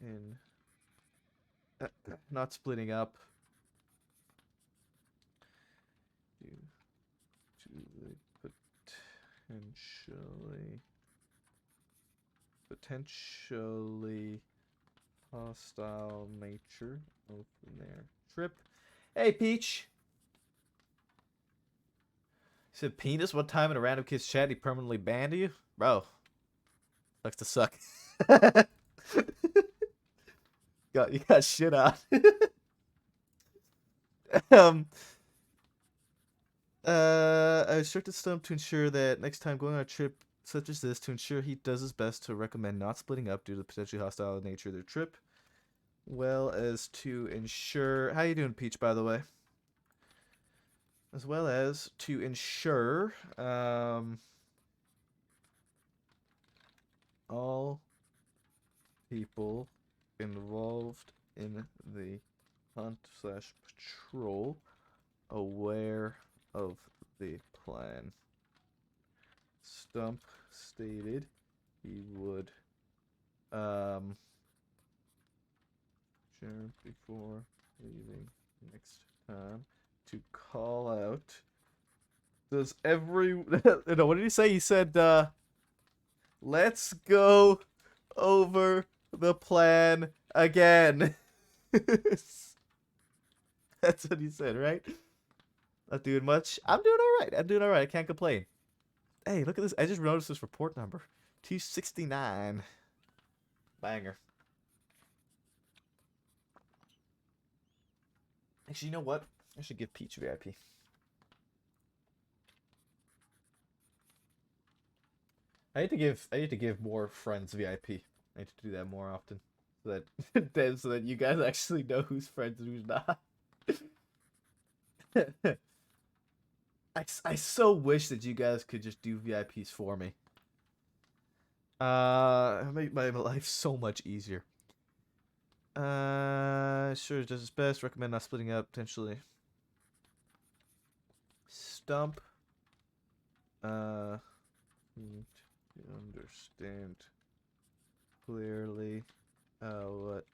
[SPEAKER 1] in not splitting up to the potentially hostile nature of their trip. Hey, Peach. He said penis one time in a random kid's chat. He permanently banned you, bro. Sucks to suck. You got shit on. I instructed Stump to ensure that next time going on a trip such as this, to ensure he does his best to recommend not splitting up due to the potentially hostile nature of their trip, well as to ensure. How you doing, Peach? By the way, as well as to ensure all people involved in the hunt/patrol aware of the plan. Stump stated he would sure before leaving next time to call out. Does every no, what did he say? He said let's go over the plan again. That's what he said, right? Not doing much. I'm doing all right. I can't complain. Hey, look at this. I just noticed this report number. 269. Banger. Actually, you know what? I should give Peach VIP. I need to give more friends VIP. I need to do that more often. So that you guys actually know who's friends and who's not. I so wish that you guys could just do VIPs for me. Make my life so much easier. Sure does its best. Recommend not splitting up potentially. Stump. Need to understand clearly what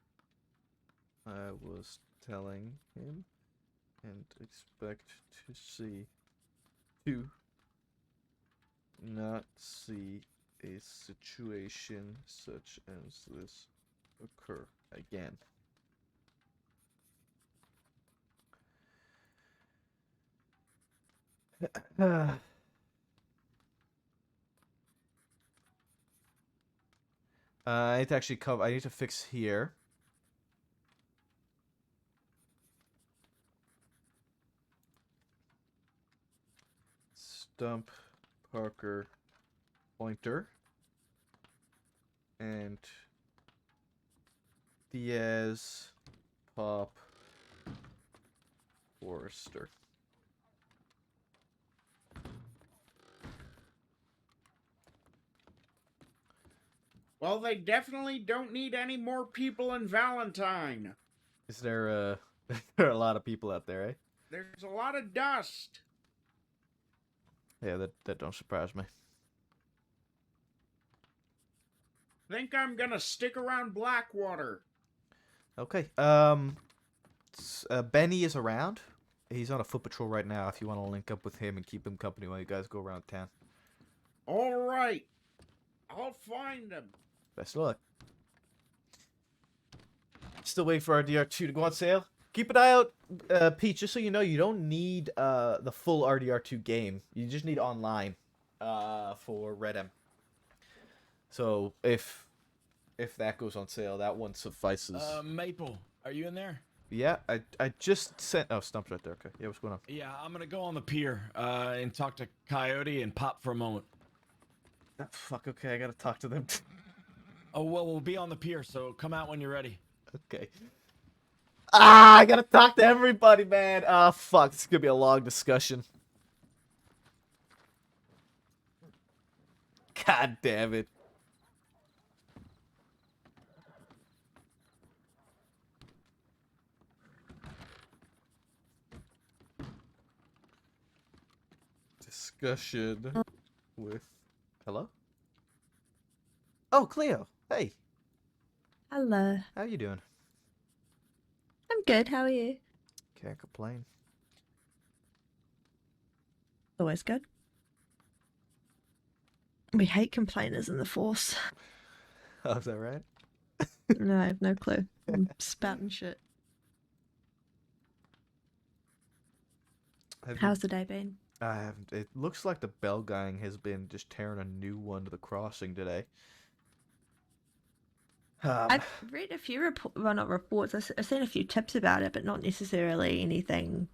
[SPEAKER 1] I was telling him and expect to not see a situation such as this occur again. I need to actually cover. I need to fix here. Stump, Parker, Pointer, and Diaz, Pop, Forrester.
[SPEAKER 2] Well, they definitely don't need any more people in Valentine.
[SPEAKER 1] Is there there are a lot of people out there, eh?
[SPEAKER 2] There's a lot of dust.
[SPEAKER 1] Yeah, that don't surprise me.
[SPEAKER 2] Think I'm gonna stick around Blackwater.
[SPEAKER 1] Okay. Benny is around. He's on a foot patrol right now. If you want to link up with him and keep him company while you guys go around town.
[SPEAKER 2] All right. I'll find him.
[SPEAKER 1] Best of luck. Still waiting for our DR2 to go on sale. Keep an eye out, Pete, just so you know, you don't need the full RDR2 game. You just need online for Redem. So if that goes on sale, that one suffices.
[SPEAKER 5] Maple, are you in there?
[SPEAKER 1] Yeah, I just sent... Oh, Stump's right there. Okay. Yeah, what's going on?
[SPEAKER 5] Yeah, I'm gonna go on the pier and talk to Coyote and Pop for a moment.
[SPEAKER 1] Oh, fuck, okay, I gotta talk to them.
[SPEAKER 5] Oh, well, we'll be on the pier, so come out when you're ready.
[SPEAKER 1] Okay. I gotta talk to everybody, man. Fuck, this is gonna be a long discussion. God damn it. Discussion with... Hello? Oh, Cleo. Hey,
[SPEAKER 6] Hello.
[SPEAKER 1] how you doing?
[SPEAKER 6] I'm good. How are you?
[SPEAKER 1] Can't complain.
[SPEAKER 6] Always good. We hate complainers in the force.
[SPEAKER 1] Oh, is that right?
[SPEAKER 6] No, I have no clue. I'm spouting shit. How's the day been?
[SPEAKER 1] I haven't. It looks like the Bell Gang has been just tearing a new one to the crossing today.
[SPEAKER 6] I've read a few well, not reports. I've seen a few tips about it, but not necessarily anything.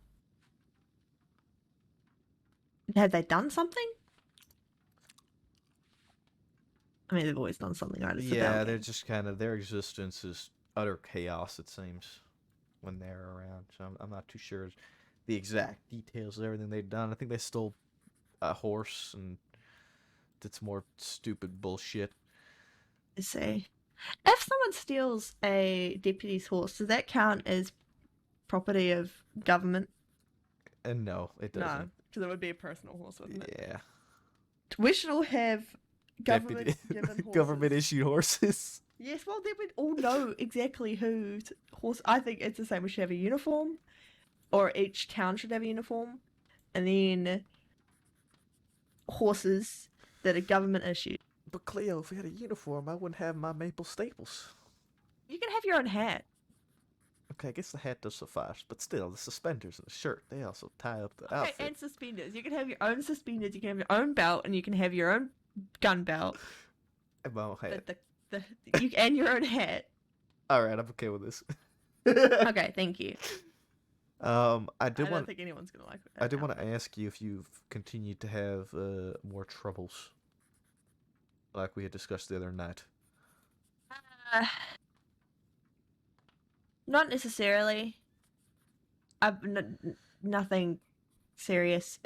[SPEAKER 6] Have they done something? I mean, they've always done something, right? It's the Bell
[SPEAKER 1] yeah, they're
[SPEAKER 6] Gang.
[SPEAKER 1] just kind of their existence is utter chaos. It seems when they're around. So I'm not too sure the exact details of everything they've done. I think they stole a horse and did some more stupid bullshit.
[SPEAKER 6] I see. If someone steals a deputy's horse, does that count as property of government?
[SPEAKER 1] And no, it
[SPEAKER 6] No,
[SPEAKER 1] doesn't.
[SPEAKER 6] because it would be a personal horse, wouldn't it?
[SPEAKER 1] Yeah.
[SPEAKER 6] We should all have government
[SPEAKER 1] Deputy-
[SPEAKER 6] given horses.
[SPEAKER 1] government issued horses.
[SPEAKER 6] Yes, well, then we'd all know exactly whose horse. I think it's the same. We should have a uniform, or each town should have a uniform, and then horses that are government issued.
[SPEAKER 1] But Cleo, if we had a uniform, I wouldn't have my maple staples.
[SPEAKER 6] You can have your own hat.
[SPEAKER 1] Okay, I guess the hat does suffice, but still, the suspenders and the shirt, they also tie up the
[SPEAKER 6] Okay,
[SPEAKER 1] outfit.
[SPEAKER 6] and suspenders. You can have your own suspenders. You can have your own belt, and you can have your own gun belt.
[SPEAKER 1] And my own hat.
[SPEAKER 6] And your own hat.
[SPEAKER 1] Alright, I'm okay with this.
[SPEAKER 6] Okay, thank you.
[SPEAKER 1] I
[SPEAKER 6] I
[SPEAKER 1] did
[SPEAKER 6] don't
[SPEAKER 1] want
[SPEAKER 6] think anyone's gonna like it.
[SPEAKER 1] I did want to ask you if you've continued to have more troubles, like we had discussed the other night.
[SPEAKER 6] Not necessarily. Nothing serious.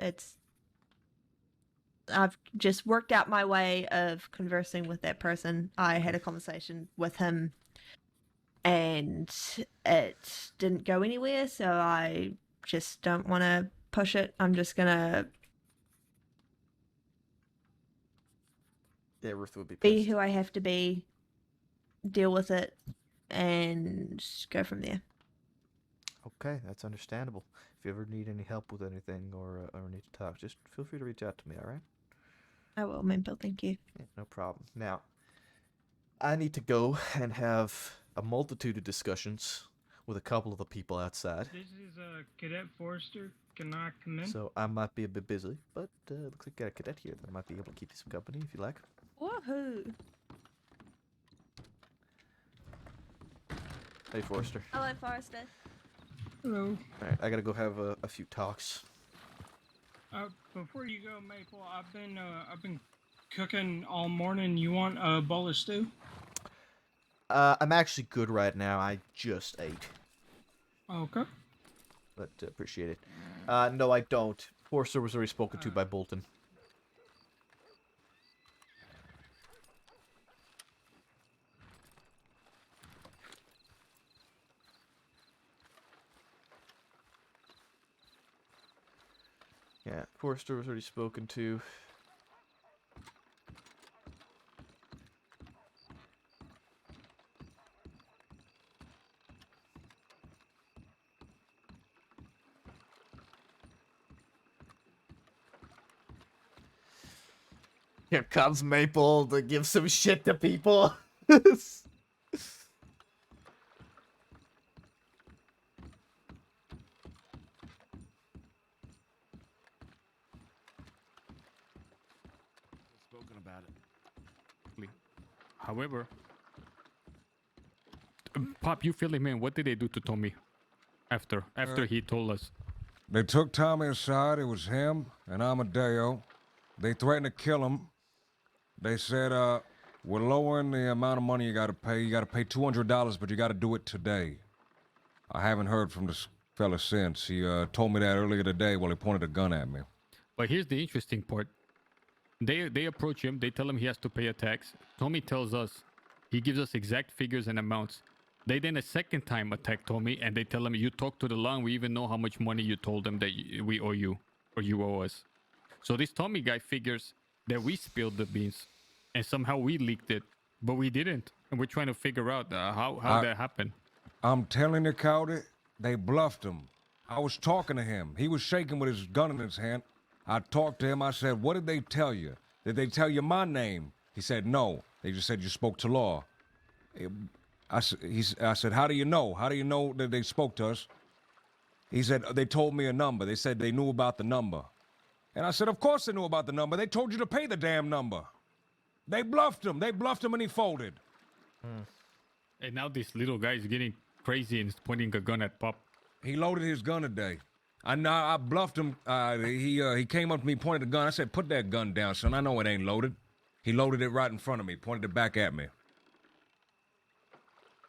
[SPEAKER 6] I've just worked out my way of conversing with that person. I had a conversation with him, and it didn't go anywhere. So I just don't want to push it. I'm just gonna
[SPEAKER 1] Yeah, Ruth would be
[SPEAKER 6] be
[SPEAKER 1] pissed.
[SPEAKER 6] who I have to be, deal with it, and go from there.
[SPEAKER 1] Okay, that's understandable. If you ever need any help with anything or need to talk, just feel free to reach out to me, alright?
[SPEAKER 6] I will, Maple. Thank you.
[SPEAKER 1] Yeah, no problem. Now, I need to go and have a multitude of discussions with a couple of the people outside.
[SPEAKER 7] This is Cadet Forrester. Can I come in?
[SPEAKER 1] So I might be a bit busy, but looks like I got a cadet here that might be able to keep you some company if you like.
[SPEAKER 6] Woohoo!
[SPEAKER 1] Hey, Forrester.
[SPEAKER 6] Hello, Forrester.
[SPEAKER 7] Hello.
[SPEAKER 1] Alright, I gotta go have a few talks.
[SPEAKER 7] Before you go, Maple, I've been cooking all morning. You want a bowl of stew?
[SPEAKER 1] I'm actually good right now. I just ate,
[SPEAKER 7] Okay.
[SPEAKER 1] but appreciate it. No, I don't. Forrester was already spoken to by Bolton. Yeah, Forrester was already spoken to. Here comes Maple to give some shit to people.
[SPEAKER 5] Spoken about it.
[SPEAKER 8] However, Pop, you fill him in. What did they do to Tommy after he told us?
[SPEAKER 9] They took Tommy aside. It was him and Amadeo. They threatened to kill him. They said, we're lowering the amount of money you gotta pay. You gotta pay $200, but you gotta do it today. I haven't heard from this fella since. He told me that earlier today while he pointed a gun at me.
[SPEAKER 8] But here's the interesting part. They approach him. They tell him he has to pay a tax. Tommy tells us, he gives us exact figures and amounts. They then a second time attack Tommy, and they tell him, you talk to the law, and we even know how much money you told them that we owe you, or you owe us. So this Tommy guy figures that we spilled the beans, and somehow we leaked it, but we didn't. And we're trying to figure out how that happened.
[SPEAKER 9] I'm telling you, Cowdy, they bluffed him. I was talking to him. He was shaking with his gun in his hand. I talked to him. I said, what did they tell you? Did they tell you my name? He said, no. They just said you spoke to Law. I said, how do you know? How do you know that they spoke to us? He said, they told me a number. They said they knew about the number. And I said, of course they knew about the number. They told you to pay the damn number. They bluffed him. They bluffed him and he folded.
[SPEAKER 8] And now this little guy is getting crazy and is pointing a gun at Pop.
[SPEAKER 9] He loaded his gun today. I bluffed him. He came up to me, pointed the gun. I said, put that gun down, son. I know it ain't loaded. He loaded it right in front of me, pointed it back at me.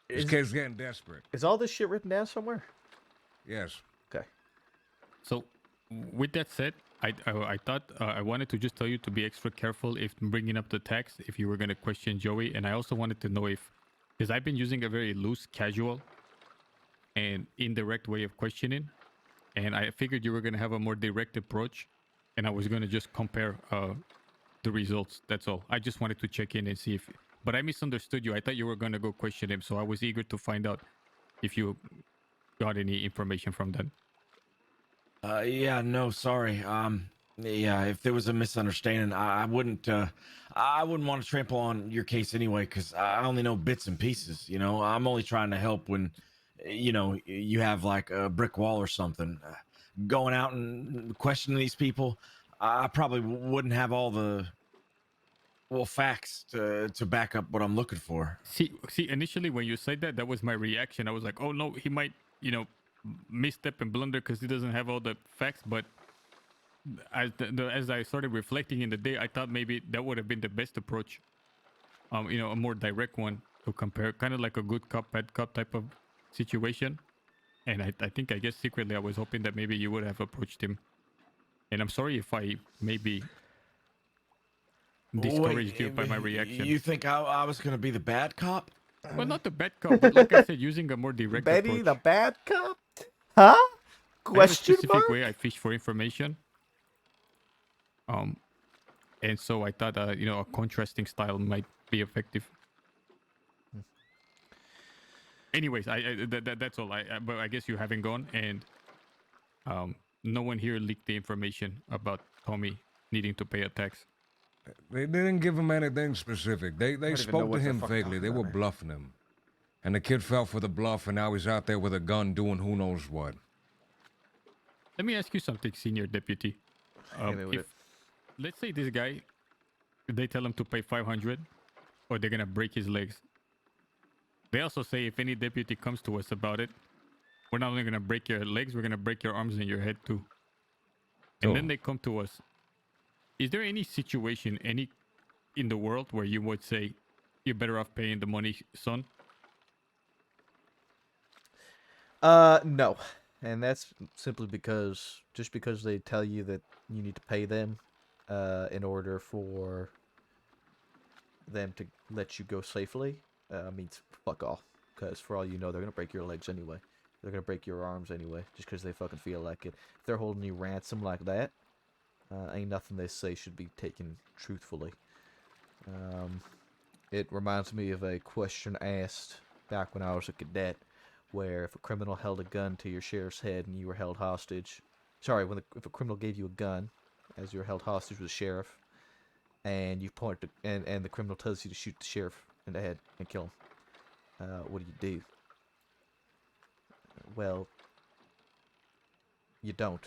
[SPEAKER 9] This kid's getting desperate.
[SPEAKER 1] Is all this shit written down somewhere?
[SPEAKER 9] Yes.
[SPEAKER 1] Okay.
[SPEAKER 8] So, with that said, I thought I wanted to just tell you to be extra careful if bringing up the tax if you were going to question Joey. And I also wanted to know if, because I've been using a very loose, casual, and indirect way of questioning. And I figured you were going to have a more direct approach. And I was going to just compare the results. That's all. I just wanted to check in and see if... But I misunderstood you. I thought you were going to go question him. So I was eager to find out if you got any information from them.
[SPEAKER 5] Yeah, no, sorry. Yeah, if there was a misunderstanding, I wouldn't want to trample on your case anyway, because I only know bits and pieces. You know, I'm only trying to help when, you know, you have like a brick wall or something. Going out and questioning these people, I probably wouldn't have all the facts to back up what I'm looking for.
[SPEAKER 8] See, initially when you said that was my reaction. I was like, oh no, he might, you know, misstep and blunder because he doesn't have all the facts. But as I started reflecting in the day, I thought maybe that would have been the best approach. You know, a more direct one to compare, kind of like a good cop, bad cop type of situation. And I think, I guess secretly I was hoping that maybe you would have approached him. And I'm sorry if I maybe discouraged you by my reaction.
[SPEAKER 5] You think I was going to be the bad cop?
[SPEAKER 8] Well, not the bad cop, but like I said, using a more direct
[SPEAKER 1] Betty,
[SPEAKER 8] approach.
[SPEAKER 1] the bad cop? Huh?
[SPEAKER 8] I have a
[SPEAKER 1] Question
[SPEAKER 8] specific
[SPEAKER 1] mark?
[SPEAKER 8] way I fish for information. And so I thought, you know, a contrasting style might be effective. Anyways, that's all. But I guess you haven't gone, and no one here leaked the information about Tommy needing to pay a tax.
[SPEAKER 9] They didn't give him anything specific. They
[SPEAKER 1] even know
[SPEAKER 9] spoke to
[SPEAKER 1] what the
[SPEAKER 9] him
[SPEAKER 1] fuck
[SPEAKER 9] vaguely. They
[SPEAKER 1] talking
[SPEAKER 9] were
[SPEAKER 1] about, man.
[SPEAKER 9] bluffing him. And the kid fell for the bluff, and now he's out there with a gun doing who knows what.
[SPEAKER 8] Let me ask you something, Senior Deputy.
[SPEAKER 1] Hit me with it.
[SPEAKER 8] Let's say this guy, they tell him to pay 500, or they're gonna break his legs. They also say if any deputy comes to us about it, we're not only gonna break your legs, we're gonna break your arms and your head too. And then they come to us. Is there any situation, any in the world where you would say you're better off paying the money, son?
[SPEAKER 1] No. And that's simply because, just because they tell you that you need to pay them, in order for them to let you go safely, means fuck off. Because for all you know, they're gonna break your legs anyway. They're gonna break your arms anyway, just because they fucking feel like it. If they're holding you ransom like that, ain't nothing they say should be taken truthfully. It reminds me of a question asked back when I was a cadet, where if a criminal held a gun to your sheriff's head and you were held hostage, sorry, if a criminal gave you a gun as you were held hostage with the sheriff, and you point to, and the criminal tells you to shoot the sheriff in the head and kill him, what do? Well, you don't,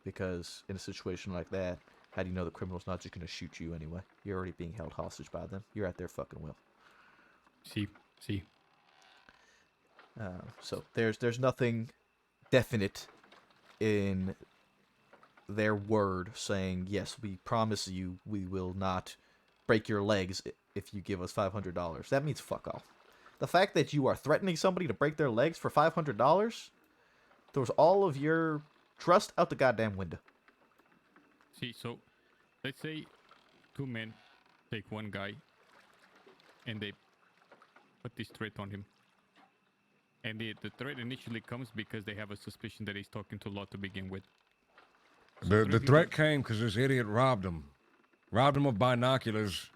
[SPEAKER 1] because in a situation like that, how do you know the criminal's not just going to shoot you anyway? You're already being held hostage by them. You're at their fucking will.
[SPEAKER 8] See.
[SPEAKER 1] So there's nothing definite in their word saying, yes, we promise you we will not break your legs if you give us $500. That means fuck off. The fact that you are threatening somebody to break their legs for $500 throws all of your trust out the goddamn window.
[SPEAKER 8] See, so let's say two men take one guy and they put this threat on him. And the threat initially comes because they have a suspicion that he's talking to law to begin with. So
[SPEAKER 9] The threat came because this idiot robbed him. Robbed him of binoculars,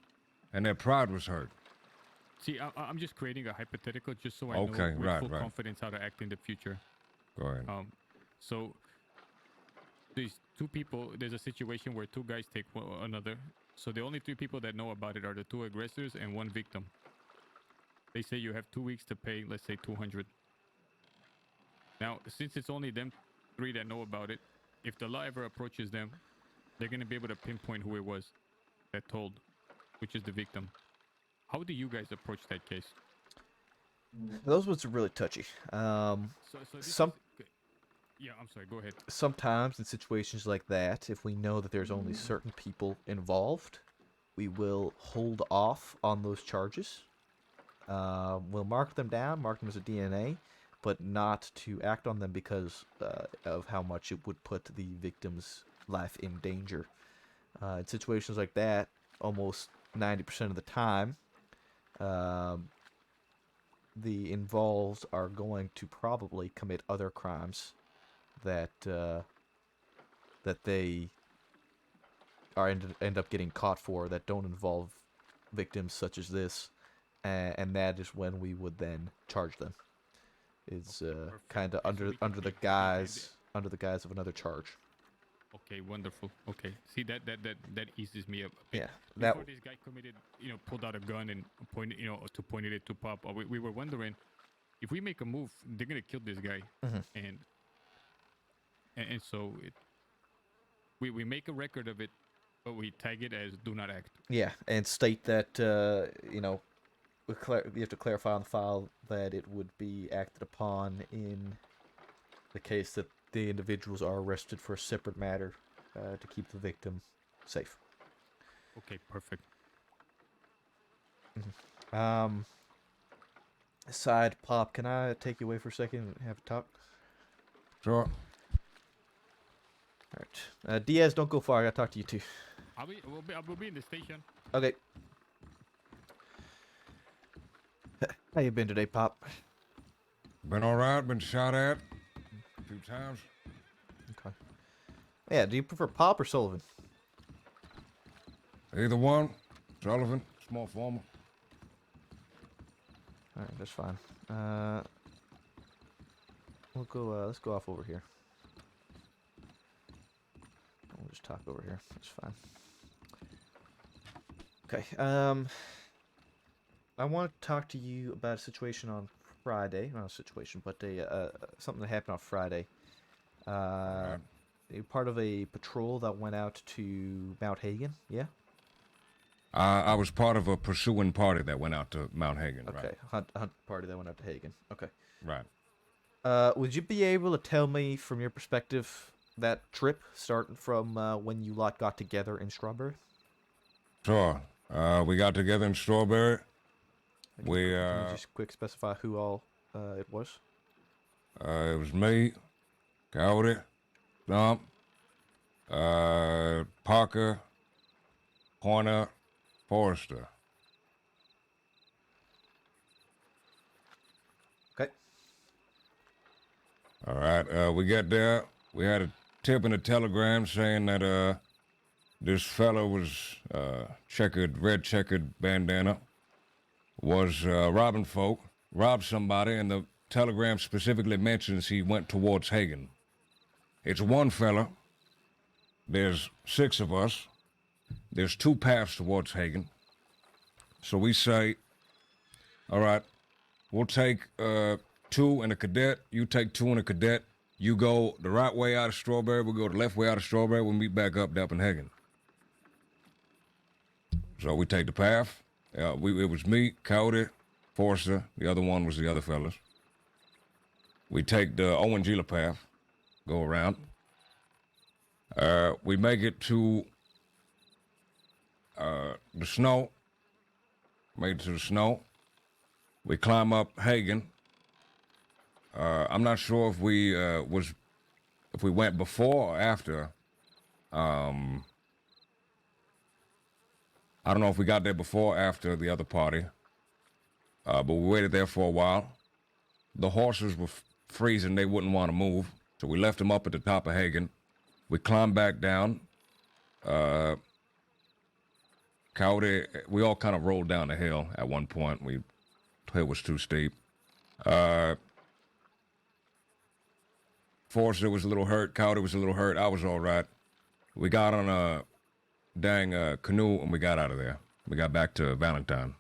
[SPEAKER 9] and their pride was hurt.
[SPEAKER 8] See, I'm just creating a hypothetical just so I
[SPEAKER 9] Okay,
[SPEAKER 8] know with
[SPEAKER 9] right,
[SPEAKER 8] full
[SPEAKER 9] right.
[SPEAKER 8] confidence how to act in the future.
[SPEAKER 9] Go ahead.
[SPEAKER 8] So these two people. There's a situation where two guys take another. So the only 3 people that know about it are the 2 aggressors and 1 victim. They say you have 2 weeks to pay, let's say 200. Now, since it's only them 3 that know about it, if the law ever approaches them, they're going to be able to pinpoint who it was that told, which is the victim. How do you guys approach that case?
[SPEAKER 1] Those ones are really touchy.
[SPEAKER 8] So this
[SPEAKER 1] Some
[SPEAKER 8] yeah, I'm sorry, go ahead.
[SPEAKER 1] sometimes in situations like that, if we know that there's only certain people involved, we will hold off on those charges. We'll mark them down, mark them as a DNA, but not to act on them because of how much it would put the victim's life in danger. In situations like that, almost 90% of the time, the involved are going to probably commit other crimes that that they are end up getting caught for that don't involve victims such as this, and that is when we would then charge them. It's kind of under the guise of another charge.
[SPEAKER 8] Okay, wonderful. Okay, see that eases me up. A bit.
[SPEAKER 1] Yeah, that
[SPEAKER 8] Before this guy committed, pulled out a gun and pointed it to Pop. We were wondering if we make a move, they're gonna kill this guy, and so we make a record of it, but we tag it as do not act.
[SPEAKER 1] yeah, and state that you have to clarify on the file that it would be acted upon in the case that the individuals are arrested for a separate matter to keep the victim safe.
[SPEAKER 8] Okay, perfect.
[SPEAKER 1] Aside, Pop, can I take you away for a second and have a talk?
[SPEAKER 9] Sure.
[SPEAKER 1] Alright. Diaz, don't go far. I gotta talk to you too.
[SPEAKER 8] We'll be in the station.
[SPEAKER 1] Okay. How you been today, Pop?
[SPEAKER 9] Been all right. Been shot at a few times.
[SPEAKER 1] Okay. Yeah, do you prefer Pop or Sullivan?
[SPEAKER 9] Either one. Sullivan, small formal.
[SPEAKER 1] Alright, that's fine. Let's go off over here. We'll just talk over here. That's fine. Okay, I want to talk to you about a situation on Friday. Not a situation, but something that happened on Friday. You're part of a patrol that went out to Mount Hagen, yeah?
[SPEAKER 9] I was part of a pursuing party that went out to Mount Hagen.
[SPEAKER 1] Okay, hunt party that went out to Hagen. Okay.
[SPEAKER 9] Right.
[SPEAKER 1] Would you be able to tell me from your perspective that trip, starting from when you lot got together in Strawberry?
[SPEAKER 9] Sure. We got together in Strawberry.
[SPEAKER 1] Can you just quick specify who all it was?
[SPEAKER 9] It was me, Coyote, Stump, Parker, Horner, Forrester.
[SPEAKER 1] Okay.
[SPEAKER 9] All right. We got there. We had a tip in the telegram saying that this fella was red checkered bandana, was robbing folk, robbed somebody, and the telegram specifically mentions he went towards Hagen. It's one fella. There's 6 of us. There's 2 paths towards Hagen. So we say, all right, we'll take 2 and a cadet. You take 2 and a cadet. You go the right way out of Strawberry. We'll go the left way out of Strawberry. We'll meet back up in Hagen. So we take the path. It was me, Coyote, Forrester. The other one was the other fellas. We take the Owen Gila path, go around. We make it to the snow. Made it to the snow. We climb up Hagen. I'm not sure if we went before or after. I don't know if we got there before or after the other party, but we waited there for a while. The horses were freezing. They wouldn't want to move, so we left them up at the top of Hagen. We climbed back down. Coyote, we all kind of rolled down the hill at one point. The hill was too steep. Forrester was a little hurt. Coyote was a little hurt. I was all right. We got on a dang canoe and we got out of there. We got back to Valentine.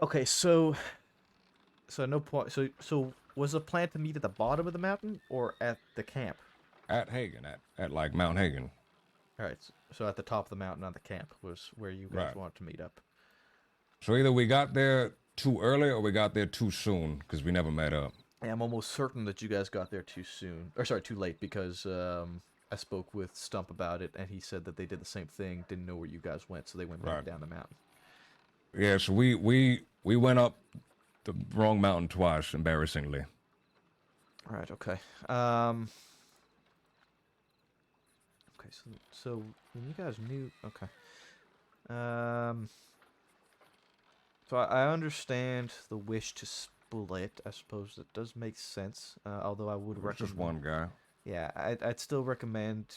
[SPEAKER 1] Okay, so no point. So was the plan to meet at the bottom of the mountain or at the camp?
[SPEAKER 9] At Hagen, at like Mount Hagen.
[SPEAKER 1] All right, so at the top of the mountain on the camp was where you guys
[SPEAKER 9] Right.
[SPEAKER 1] wanted to meet up.
[SPEAKER 9] So either we got there too early or we got there too soon because we never met up.
[SPEAKER 1] Yeah, I'm almost certain that you guys got there too soon, or sorry, too late, because I spoke with Stump about it, and he said that they did the same thing, didn't know where you guys went, so they went back
[SPEAKER 9] Right.
[SPEAKER 1] down the mountain.
[SPEAKER 9] Yeah, so we went up the wrong mountain twice, embarrassingly.
[SPEAKER 1] All right, okay. Okay, so when you guys knew, okay. So I understand the wish to split. I suppose that does make sense. Although I would
[SPEAKER 9] It's
[SPEAKER 1] recommend.
[SPEAKER 9] just one guy.
[SPEAKER 1] Yeah, I'd still recommend,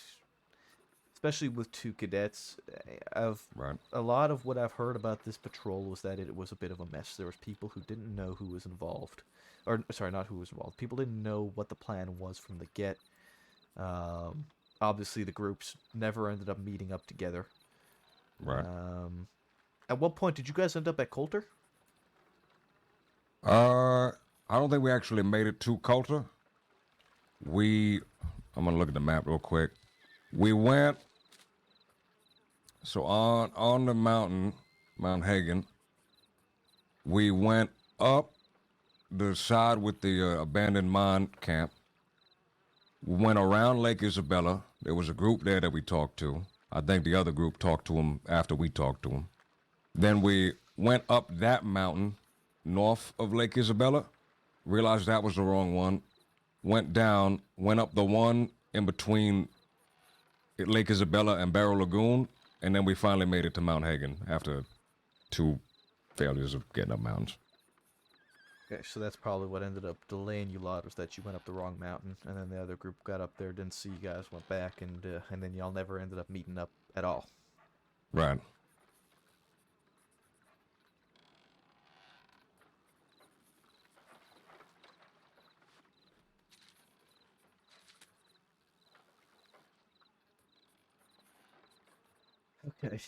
[SPEAKER 1] especially with two cadets.
[SPEAKER 9] Right.
[SPEAKER 1] A lot of what I've heard about this patrol was that it was a bit of a mess. There was people who didn't know who was involved, or sorry, not who was involved. People didn't know what the plan was from the get. Obviously, the groups never ended up meeting up together.
[SPEAKER 9] Right.
[SPEAKER 1] At what point did you guys end up at Coulter?
[SPEAKER 9] I don't think we actually made it to Coulter. I'm gonna look at the map real quick. We went so on the mountain, Mount Hagen. We went up the side with the abandoned mine camp. We went around Lake Isabella. There was a group there that we talked to. I think the other group talked to them after we talked to them. Then we went up that mountain north of Lake Isabella. Realized that was the wrong one. Went down, went up the one in between Lake Isabella and Barrow Lagoon, and then we finally made it to Mount Hagen after 2 failures of getting up mountains.
[SPEAKER 1] Okay, so that's probably what ended up delaying you lot, was that you went up the wrong mountain, and then the other group got up there, didn't see you guys, went back, and then y'all never ended up meeting up at all.
[SPEAKER 9] Right.
[SPEAKER 1] Okay.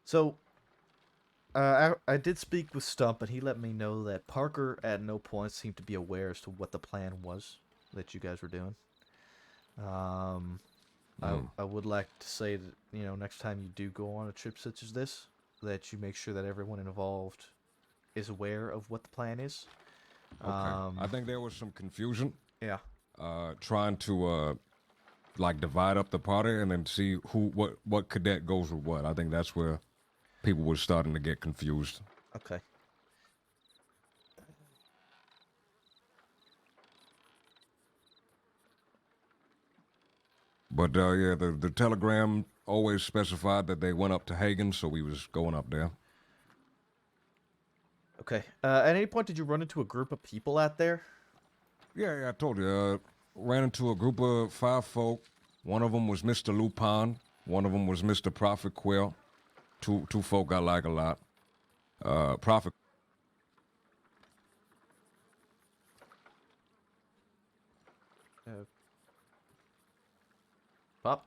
[SPEAKER 1] So, I did speak with Stump, and he let me know that Parker at no point seemed to be aware as to what the plan was that you guys were doing. I would like to say that, you know, next time you do go on a trip such as this, that you make sure that everyone involved is aware of what the plan is.
[SPEAKER 9] Okay. I think there was some confusion.
[SPEAKER 1] Yeah.
[SPEAKER 9] Trying to like divide up the party and then see what cadet goes with what. I think that's where people were starting to get confused.
[SPEAKER 1] Okay.
[SPEAKER 9] But yeah, the telegram always specified that they went up to Hagen, so we was going up there.
[SPEAKER 1] Okay. At any point, did you run into a group of people out there?
[SPEAKER 9] Yeah, I told you. Ran into a group of 5 folk. One of them was Mr. Lupin. One of them was Mr. Prophet Quill. Two folk I like a lot. Prophet.
[SPEAKER 1] Pop?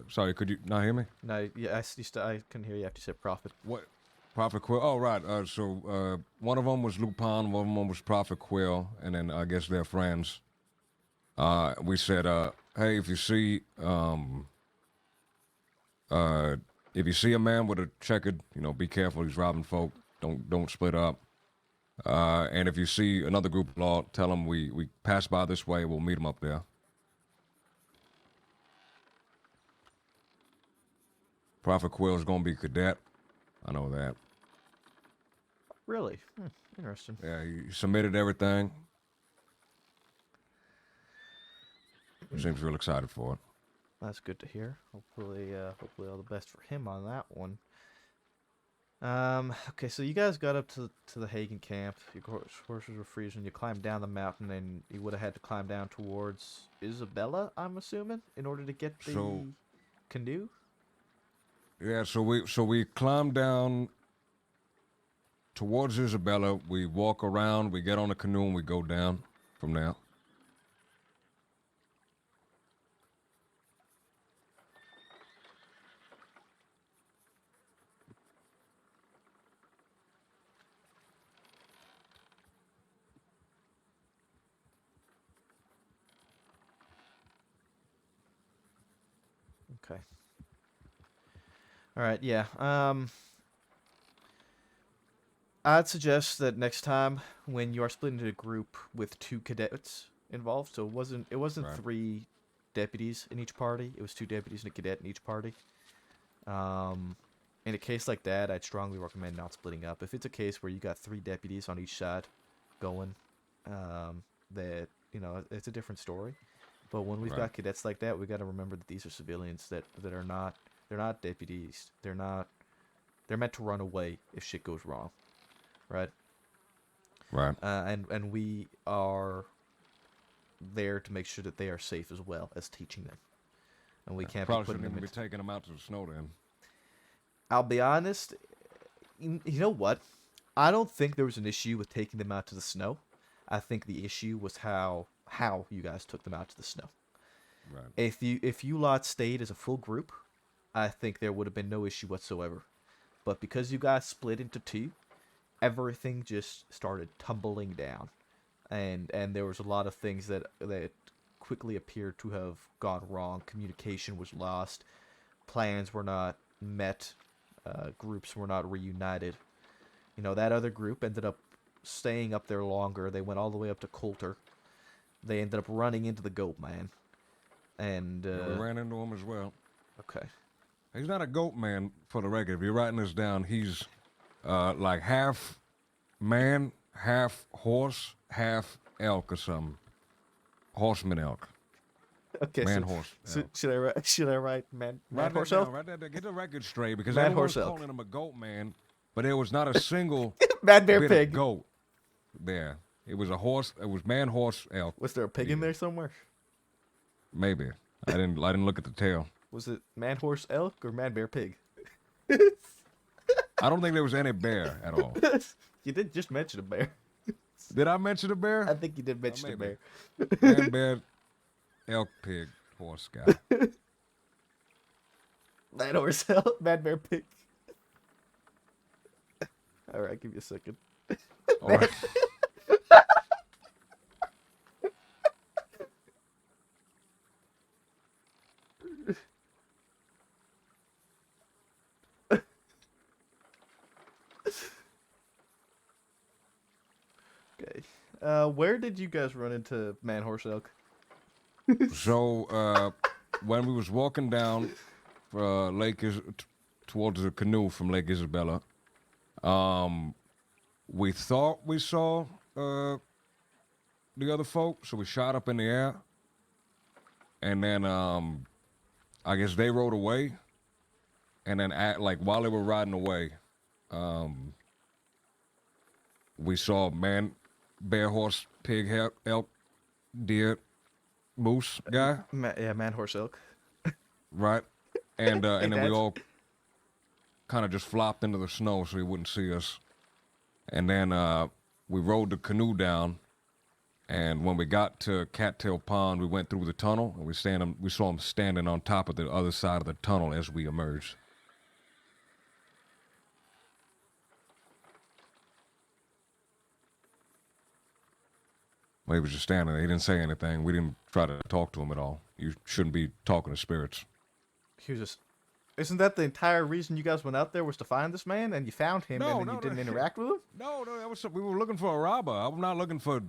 [SPEAKER 9] Sorry, could you not hear me?
[SPEAKER 1] No, yeah, I couldn't hear you after you said Prophet.
[SPEAKER 9] What? Prophet Quill. Oh, right. So one of them was Lupin, one of them was Prophet Quill, and then I guess they're friends. We said, hey, if you see a man with a checkered, be careful. He's robbing folk. Don't split up. And if you see another group of law, tell them we pass by this way. We'll meet them up there. Prophet Quill's gonna be cadet. I know that.
[SPEAKER 1] Really? Interesting.
[SPEAKER 9] Yeah, he submitted everything. He seems real excited for it.
[SPEAKER 1] That's good to hear. Hopefully all the best for him on that one. Okay, so you guys got up to the Hagen camp. Your horses were freezing. You climbed down the mountain, and you would have had to climb down towards Isabella, I'm assuming, in order to get the
[SPEAKER 9] So-
[SPEAKER 1] canoe.
[SPEAKER 9] Yeah, so we climb down towards Isabella. We walk around. We get on the canoe and we go down from there.
[SPEAKER 1] Okay. All right. Yeah. I'd suggest that next time when you are split into a group with 2 cadets involved, so it wasn't
[SPEAKER 9] Right.
[SPEAKER 1] 3 deputies in each party. It was 2 deputies and a cadet in each party. In a case like that, I'd strongly recommend not splitting up. If it's a case where you got 3 deputies on each side going, that it's a different story. But when we've
[SPEAKER 9] Right.
[SPEAKER 1] got cadets like that, we got to remember that these are civilians that are not deputies. They're meant to run away if shit goes wrong, right?
[SPEAKER 9] Right.
[SPEAKER 1] And we are there to make sure that they are safe as well as teaching them. And we can't be
[SPEAKER 9] Probably
[SPEAKER 1] putting
[SPEAKER 9] shouldn't
[SPEAKER 1] them
[SPEAKER 9] even
[SPEAKER 1] in.
[SPEAKER 9] be taking them out to the snow then.
[SPEAKER 1] I'll be honest. You know what? I don't think there was an issue with taking them out to the snow. I think the issue was how you guys took them out to the snow.
[SPEAKER 9] Right.
[SPEAKER 1] If you lot stayed as a full group, I think there would have been no issue whatsoever. But because you guys split into 2, everything just started tumbling down, and there was a lot of things that quickly appeared to have gone wrong. Communication was lost, plans were not met, groups were not reunited. That other group ended up staying up there longer. They went all the way up to Coulter. They ended up running into the goat man. And
[SPEAKER 9] Yeah, we ran into him as well.
[SPEAKER 1] okay.
[SPEAKER 9] He's not a goat man, for the record. If you're writing this down, he's like half man, half horse, half elk or something. Horseman elk.
[SPEAKER 1] Okay.
[SPEAKER 9] Man
[SPEAKER 1] so,
[SPEAKER 9] horse.
[SPEAKER 1] so
[SPEAKER 9] elk.
[SPEAKER 1] should I write man
[SPEAKER 9] Write that
[SPEAKER 1] horse
[SPEAKER 9] down,
[SPEAKER 1] elk?
[SPEAKER 9] write that down. Get the record straight, because
[SPEAKER 1] Man,
[SPEAKER 9] everyone
[SPEAKER 1] horse,
[SPEAKER 9] was
[SPEAKER 1] elk.
[SPEAKER 9] calling him a goat man, but there was not a single
[SPEAKER 1] Man bear
[SPEAKER 9] bit
[SPEAKER 1] pig.
[SPEAKER 9] of goat there. It was a horse. It was man, horse, elk.
[SPEAKER 1] Was there a pig in there somewhere?
[SPEAKER 9] Maybe. I didn't look at the tail.
[SPEAKER 1] Was it man horse elk or man bear pig?
[SPEAKER 9] I don't think there was any bear at all.
[SPEAKER 1] You did just mention a bear.
[SPEAKER 9] Did I mention a bear?
[SPEAKER 1] I think you did mention a
[SPEAKER 9] maybe.
[SPEAKER 1] bear.
[SPEAKER 9] Man, bear, elk, pig, horse guy.
[SPEAKER 1] Man horse elk, man bear pig. All right, give me a second.
[SPEAKER 9] All right.
[SPEAKER 1] Okay. Where did you guys run into man horse elk?
[SPEAKER 9] So when we was walking down towards the canoe from Lake Isabella, we thought we saw the other folk, so we shot up in the air, and then I guess they rode away, and then while they were riding away, we saw man, bear, horse, pig, elk, deer, moose guy,
[SPEAKER 1] Man horse elk.
[SPEAKER 9] right? And then we
[SPEAKER 1] that's-
[SPEAKER 9] all kind of just flopped into the snow so he wouldn't see us. And then we rode the canoe down, and when we got to Cattail Pond, we went through the tunnel, and we saw him standing on top of the other side of the tunnel as we emerged. Well, he was just standing there. He didn't say anything. We didn't try to talk to him at all. You shouldn't be talking to spirits.
[SPEAKER 1] He was just. Isn't that the entire reason you guys went out there was to find this man, and you found him, and then you didn't interact with him?
[SPEAKER 9] No, we were looking for a robber. I'm not looking for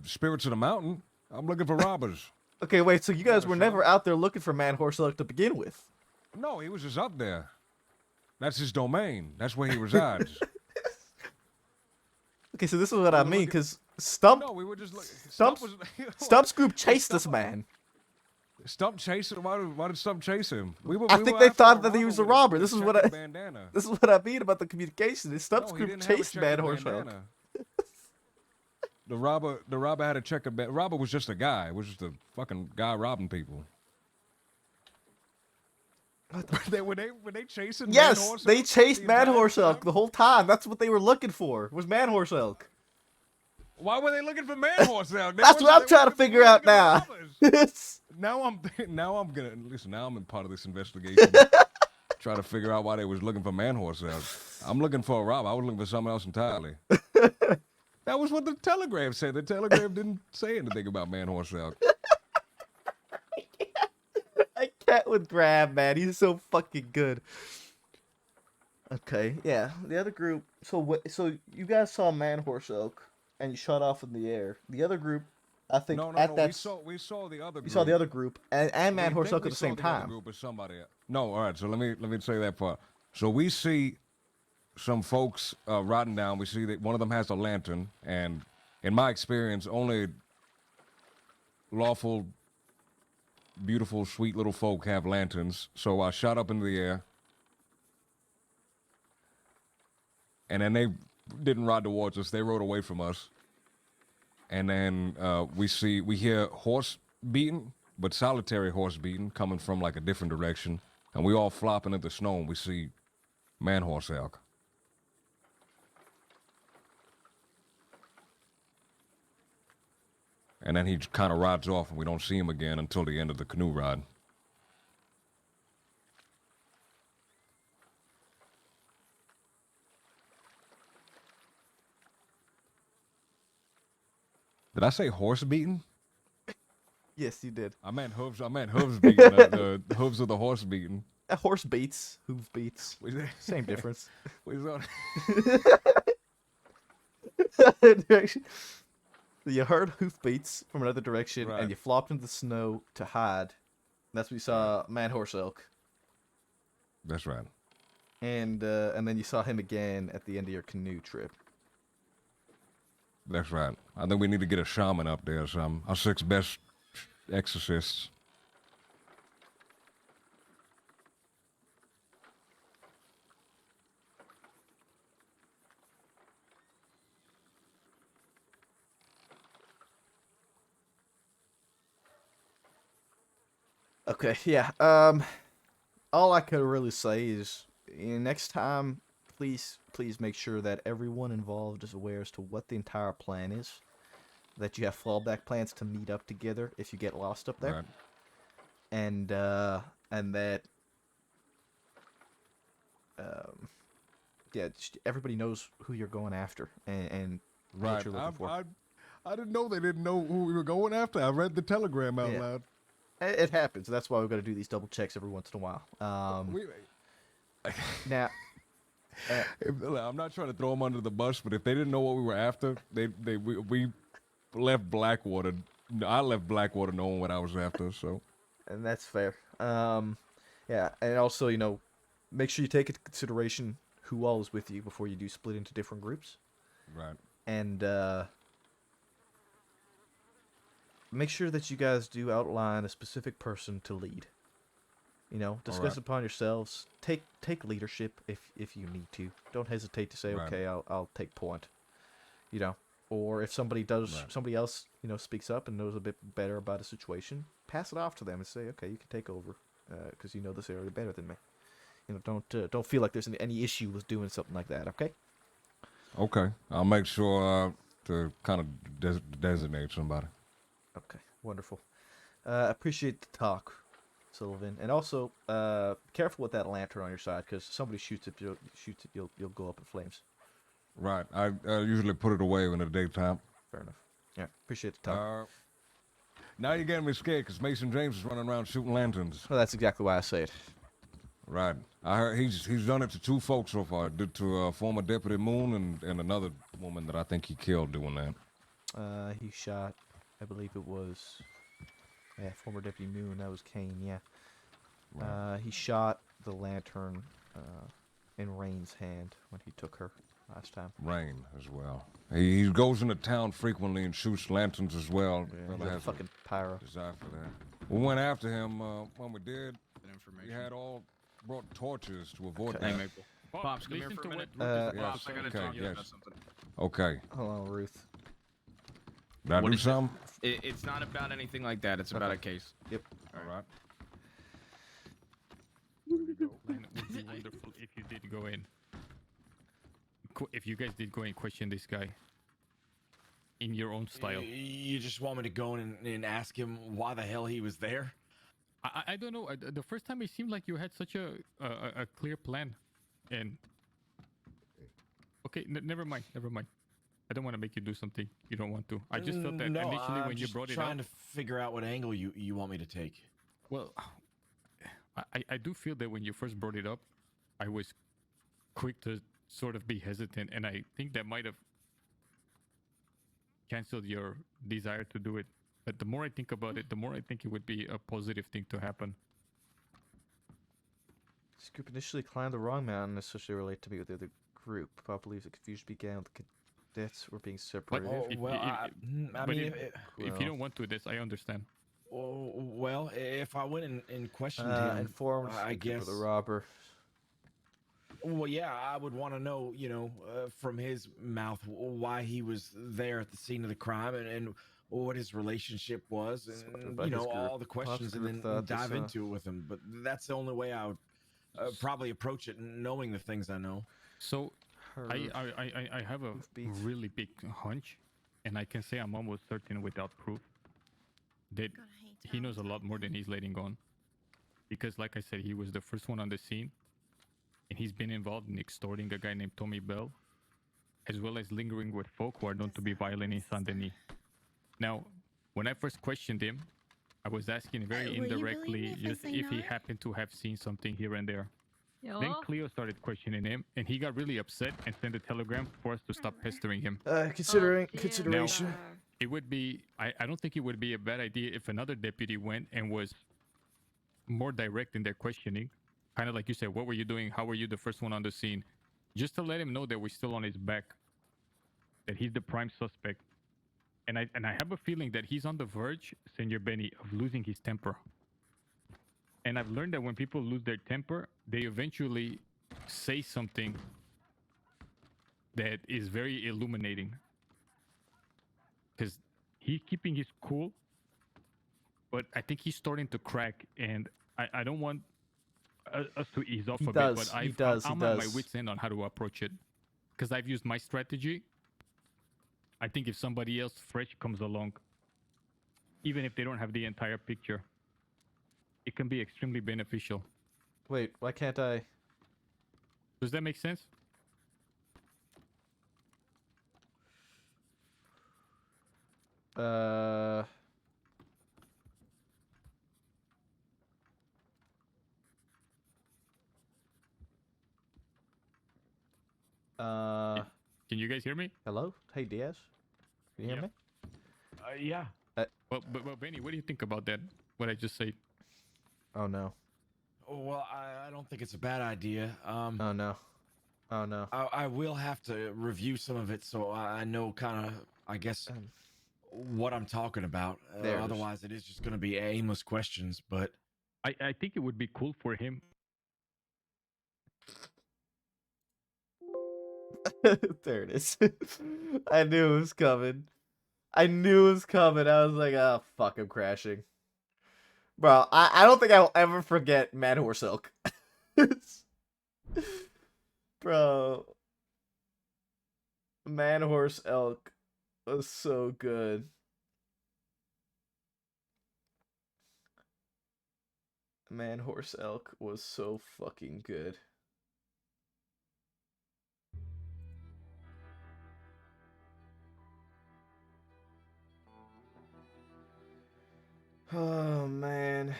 [SPEAKER 9] spirits of the mountain. I'm looking for robbers.
[SPEAKER 1] Okay, wait. So you guys were never out there looking for man horse elk to begin with?
[SPEAKER 9] No, he was just up there. That's his domain. That's where he resides.
[SPEAKER 1] Okay, so this is what I mean, because Stump
[SPEAKER 9] No, we were just looking.
[SPEAKER 1] Stump's group chased this man.
[SPEAKER 9] Stop chasing. Why did Stump chase him?
[SPEAKER 1] I think they thought that he was a robber. This is what I. This is what I mean about the communication. The Stump's group chased Mad Horse Elk.
[SPEAKER 9] The robber had a checkered bandana. Robber was just a guy. It was just a fucking guy robbing people. When they chasing Mad
[SPEAKER 1] Yes,
[SPEAKER 9] Horse
[SPEAKER 1] they
[SPEAKER 9] Elk
[SPEAKER 1] chased
[SPEAKER 9] the
[SPEAKER 1] Mad
[SPEAKER 9] entire
[SPEAKER 1] Horse Elk
[SPEAKER 9] time?
[SPEAKER 1] the whole time. That's what they were looking for. Was Mad Horse Elk.
[SPEAKER 9] Why were they looking for Mad Horse Elk?
[SPEAKER 1] That's what I'm trying to figure out now.
[SPEAKER 9] Now I'm gonna listen. Now I'm in part of this investigation. Try to figure out why they was looking for Man Horse Elk. I'm looking for a robber. I was looking for something else entirely. That was what the Telegram said. The Telegram didn't say anything about Man Horse Elk.
[SPEAKER 1] I can't with Grab, man. He's so fucking good. Okay, yeah. The other group. So you guys saw Man Horse Elk, and you shot off in the air. The other group, I think,
[SPEAKER 9] No. We saw the other group.
[SPEAKER 1] You saw the other group and Man Horse Elk at the same
[SPEAKER 9] We saw the other
[SPEAKER 1] time.
[SPEAKER 9] group with somebody else. No, all right. So let me say that part. So we see some folks riding down. We see that one of them has a lantern, and in my experience, only lawful, beautiful, sweet little folk have lanterns. So I shot up into the air, and then they didn't ride towards us. They rode away from us. And then we hear horse beating, but solitary horse beating coming from like a different direction. And we all flopping in the snow, and we see Man Horse Elk. And then he kind of rides off, and we don't see him again until the end of the canoe ride. Did I say horse beating?
[SPEAKER 1] Yes, you did.
[SPEAKER 9] I meant hooves. Beating. The hooves of the horse beating.
[SPEAKER 1] A horse beats. Hoof beats. Same difference. Direction. You heard hoof beats from another direction,
[SPEAKER 9] Right.
[SPEAKER 1] and you flopped into the snow to hide. That's what you saw Man Horse Elk.
[SPEAKER 9] That's right.
[SPEAKER 1] And then you saw him again at the end of your canoe trip.
[SPEAKER 9] That's right. I think we need to get a shaman up there or something. Our 6 best exorcists.
[SPEAKER 1] Okay, yeah. All I could really say is, next time, please make sure that everyone involved is aware as to what the entire plan is. That you have fallback plans to meet up together if you get lost up there.
[SPEAKER 9] Right.
[SPEAKER 1] And that, yeah, just everybody knows who you're going after and what
[SPEAKER 9] Right.
[SPEAKER 1] you're looking for.
[SPEAKER 9] I didn't know they didn't know who we were going after. I read the telegram out
[SPEAKER 1] Yeah.
[SPEAKER 9] loud.
[SPEAKER 1] It happens. That's why we've got to do these double checks every once in a while. Now,
[SPEAKER 9] I'm not trying to throw them under the bus, but if they didn't know what we were after, we left Blackwater. I left Blackwater knowing what I was after. So,
[SPEAKER 1] and that's fair. Yeah, and also, make sure you take into consideration who all is with you before you do split into different groups.
[SPEAKER 9] right.
[SPEAKER 1] And make sure that you guys do outline a specific person to lead. Discuss
[SPEAKER 9] right.
[SPEAKER 1] upon yourselves. Take leadership if you need to. Don't hesitate to say,
[SPEAKER 9] Right.
[SPEAKER 1] okay, I'll take point. Or if somebody
[SPEAKER 9] Right.
[SPEAKER 1] somebody else, speaks up and knows a bit better about a situation, pass it off to them and say, okay, you can take over, because you know this area better than me. Don't feel like there's any issue with doing something like that. Okay.
[SPEAKER 9] Okay. I'll make sure to kind of designate somebody.
[SPEAKER 1] Okay. Wonderful. Appreciate the talk, Sullivan, and also careful with that lantern on your side, because somebody shoots it, you'll go up in flames.
[SPEAKER 9] Right. I usually put it away in the daytime.
[SPEAKER 1] Fair enough. Yeah. Appreciate the talk.
[SPEAKER 9] Now you're getting me scared because Mason James is running around shooting lanterns.
[SPEAKER 1] Well, that's exactly why I say it.
[SPEAKER 9] Right. I heard he's done it to 2 folks so far. Did to a former Deputy Moon and another woman that I think he killed doing that.
[SPEAKER 1] He shot, I believe it was, former Deputy Moon. That was Kane. Yeah.
[SPEAKER 9] Right.
[SPEAKER 1] He shot the lantern in Rain's hand when he took her last time.
[SPEAKER 9] Rain as well. He goes into town frequently and shoots lanterns as well.
[SPEAKER 1] Yeah,
[SPEAKER 9] Brother
[SPEAKER 1] he's a
[SPEAKER 9] has
[SPEAKER 1] fucking pyro.
[SPEAKER 9] desire for that. We went after him. When we did, we
[SPEAKER 10] Information.
[SPEAKER 9] had all brought torches to avoid
[SPEAKER 1] Okay.
[SPEAKER 10] Hey,
[SPEAKER 9] that.
[SPEAKER 10] Maple.
[SPEAKER 8] Pops,
[SPEAKER 10] Pops, come here
[SPEAKER 8] listen
[SPEAKER 10] for a
[SPEAKER 8] to
[SPEAKER 10] minute.
[SPEAKER 8] what Ruth is
[SPEAKER 9] yes.
[SPEAKER 10] Pops, I gotta
[SPEAKER 9] Okay,
[SPEAKER 10] talk to you
[SPEAKER 9] yes.
[SPEAKER 10] about something.
[SPEAKER 9] Okay.
[SPEAKER 1] Hold on, Ruth.
[SPEAKER 9] Did I
[SPEAKER 10] What
[SPEAKER 9] do
[SPEAKER 10] is it?
[SPEAKER 9] something?
[SPEAKER 10] It's not about anything like that. It's about a case.
[SPEAKER 9] All right.
[SPEAKER 8] Man, it would be wonderful if you did go in. If you guys did go and question this guy in your own style.
[SPEAKER 5] You just want me to go in and ask him why the hell he was there?
[SPEAKER 8] I don't know. The first time it seemed like you had such a clear plan, and okay, never mind. I don't want to make you do something you don't want to. I just felt that
[SPEAKER 5] no,
[SPEAKER 8] initially
[SPEAKER 5] I'm
[SPEAKER 8] when you
[SPEAKER 5] just
[SPEAKER 8] brought it
[SPEAKER 5] trying
[SPEAKER 8] up.
[SPEAKER 5] to figure out what angle you want me to take.
[SPEAKER 8] Well, I do feel that when you first brought it up, I was quick to sort of be hesitant, and I think that might have canceled your desire to do it. But the more I think about it, the more I think it would be a positive thing to happen.
[SPEAKER 1] This group initially climbed the wrong mountain, especially related to me with the other group. Pop believes the confusion began with the cadets were being separated.
[SPEAKER 5] Oh,
[SPEAKER 8] If-
[SPEAKER 5] well,
[SPEAKER 8] if-
[SPEAKER 5] I
[SPEAKER 8] but
[SPEAKER 5] mean,
[SPEAKER 8] if you don't want to this, I understand.
[SPEAKER 5] well, if I went and questioned
[SPEAKER 1] Uh,
[SPEAKER 5] him,
[SPEAKER 1] informed
[SPEAKER 5] I
[SPEAKER 1] the group of
[SPEAKER 5] guess.
[SPEAKER 1] the robber.
[SPEAKER 5] Well, yeah, I would want to know, from his mouth why he was there at the scene of the crime and what his relationship was,
[SPEAKER 1] Spoken
[SPEAKER 5] and
[SPEAKER 1] by his group.
[SPEAKER 5] all the
[SPEAKER 1] Pop's
[SPEAKER 5] questions, and
[SPEAKER 1] group
[SPEAKER 5] then
[SPEAKER 1] thought this,
[SPEAKER 5] dive into it with him. But that's the only way I would probably approach it, knowing the things I know.
[SPEAKER 8] So
[SPEAKER 1] Her
[SPEAKER 8] I have a
[SPEAKER 1] Hoofbeat.
[SPEAKER 8] really big hunch, and I can say I'm almost certain without proof that he knows a lot more than he's letting on. Because like I said, he was the first one on the scene, and he's been involved in extorting a guy named Tommy Bell, as well as lingering with folk who are known to be violent in Saint Denis. Now, when I first questioned him, I was asking very
[SPEAKER 11] will you believe
[SPEAKER 8] indirectly
[SPEAKER 11] me if I
[SPEAKER 8] just
[SPEAKER 11] say
[SPEAKER 8] if he
[SPEAKER 11] not?
[SPEAKER 8] happened to have seen something here and there. Then
[SPEAKER 3] Yeah.
[SPEAKER 8] Cleo started questioning him, and he got really upset and sent a telegram for us to stop pestering him.
[SPEAKER 1] Consideration.
[SPEAKER 8] It would be, I don't think it would be a bad idea if another deputy went and was more direct in their questioning. Kind of like you said, what were you doing? How were you the first one on the scene? Just to let him know that we're still on his back, that he's the prime suspect. And I have a feeling that he's on the verge, Senor Benny, of losing his temper. And I've learned that when people lose their temper, they eventually say something that is very illuminating. Because he's keeping his cool, but I think he's starting to crack, and I don't want us to ease off
[SPEAKER 1] He
[SPEAKER 8] a
[SPEAKER 1] does,
[SPEAKER 8] bit, but
[SPEAKER 1] he does, he
[SPEAKER 8] I'm at my
[SPEAKER 1] does.
[SPEAKER 8] wit's end on how to approach it. Because I've used my strategy. I think if somebody else fresh comes along, even if they don't have the entire picture, it can be extremely beneficial.
[SPEAKER 1] Wait, why can't I?
[SPEAKER 8] Does that make sense?
[SPEAKER 1] Uh.
[SPEAKER 8] Can you guys hear me?
[SPEAKER 1] Hello? Hey, Diaz? Can you hear
[SPEAKER 8] Yeah.
[SPEAKER 1] me?
[SPEAKER 5] Yeah.
[SPEAKER 8] Well, Benny, what do you think about that? What I just said?
[SPEAKER 1] Oh, no.
[SPEAKER 5] Well, I don't think it's a bad idea.
[SPEAKER 1] Oh, no. Oh, no.
[SPEAKER 5] I will have to review some of it so I know kind of, I guess, what I'm talking about.
[SPEAKER 1] There it is.
[SPEAKER 5] Otherwise, it is just going to be aimless questions. But
[SPEAKER 8] I think it would be cool for him.
[SPEAKER 1] There it is. I knew it was coming. I was like, oh, fuck, I'm crashing. Bro, I don't think I will ever forget Man Horse Elk. Bro. Man Horse Elk was so good. Man Horse Elk was so fucking good. Oh, man.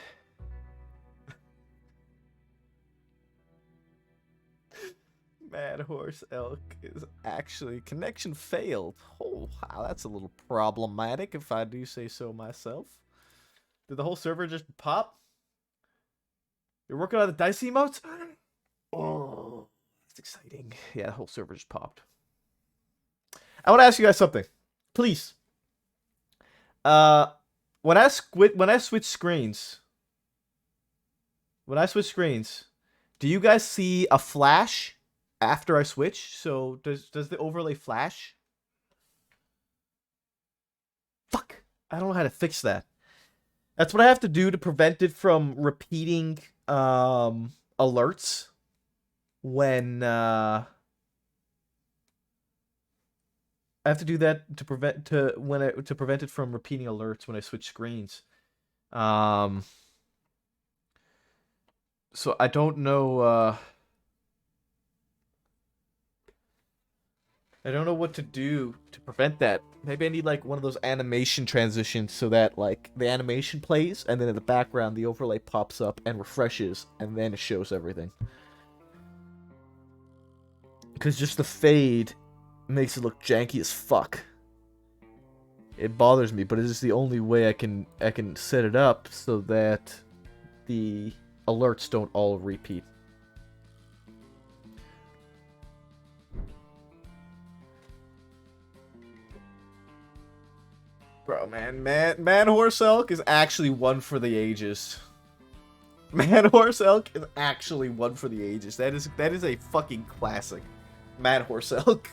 [SPEAKER 1] Mad Horse Elk is actually... Connection failed. Oh, wow, that's a little problematic if I do say so myself. Did the whole server just pop? You're working on the dice emotes? Oh, that's exciting. Yeah, the whole server just popped. I want to ask you guys something. Please. when I switch screens, do you guys see a flash after I switch? So does the overlay flash? Fuck. I don't know how to fix that. That's what I have to do to prevent it from repeating alerts when I have to do that to prevent it from repeating alerts when I switch screens. So I don't know what to do to prevent that. Maybe I need like one of those animation transitions so that like the animation plays and then in the background the overlay pops up and refreshes and then it shows everything. Because just the fade makes it look janky as fuck. It bothers me, but it is the only way I can set it up so that the alerts don't all repeat. Bro, man, horse elk is actually one for the ages. Man, horse elk is actually one for the ages. That is a fucking classic. Man, horse elk.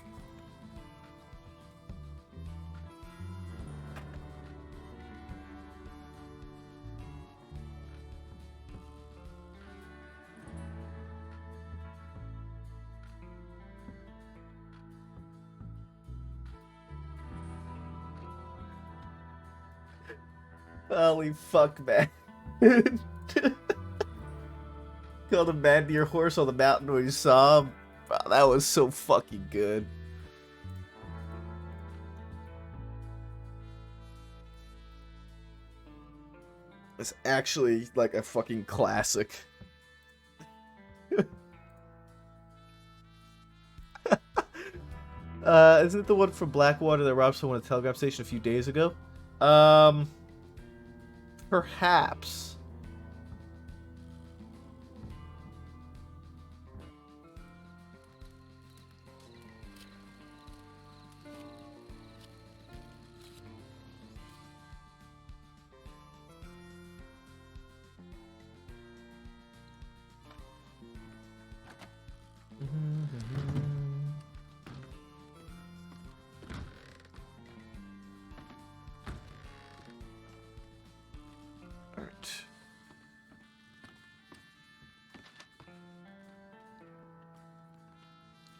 [SPEAKER 1] Holy fuck, man. Killed a man deer horse on the mountain when you saw him. Wow, that was so fucking good. It's actually like a fucking classic. Isn't it the one from Blackwater that robbed someone at a telegraph station a few days ago? Perhaps.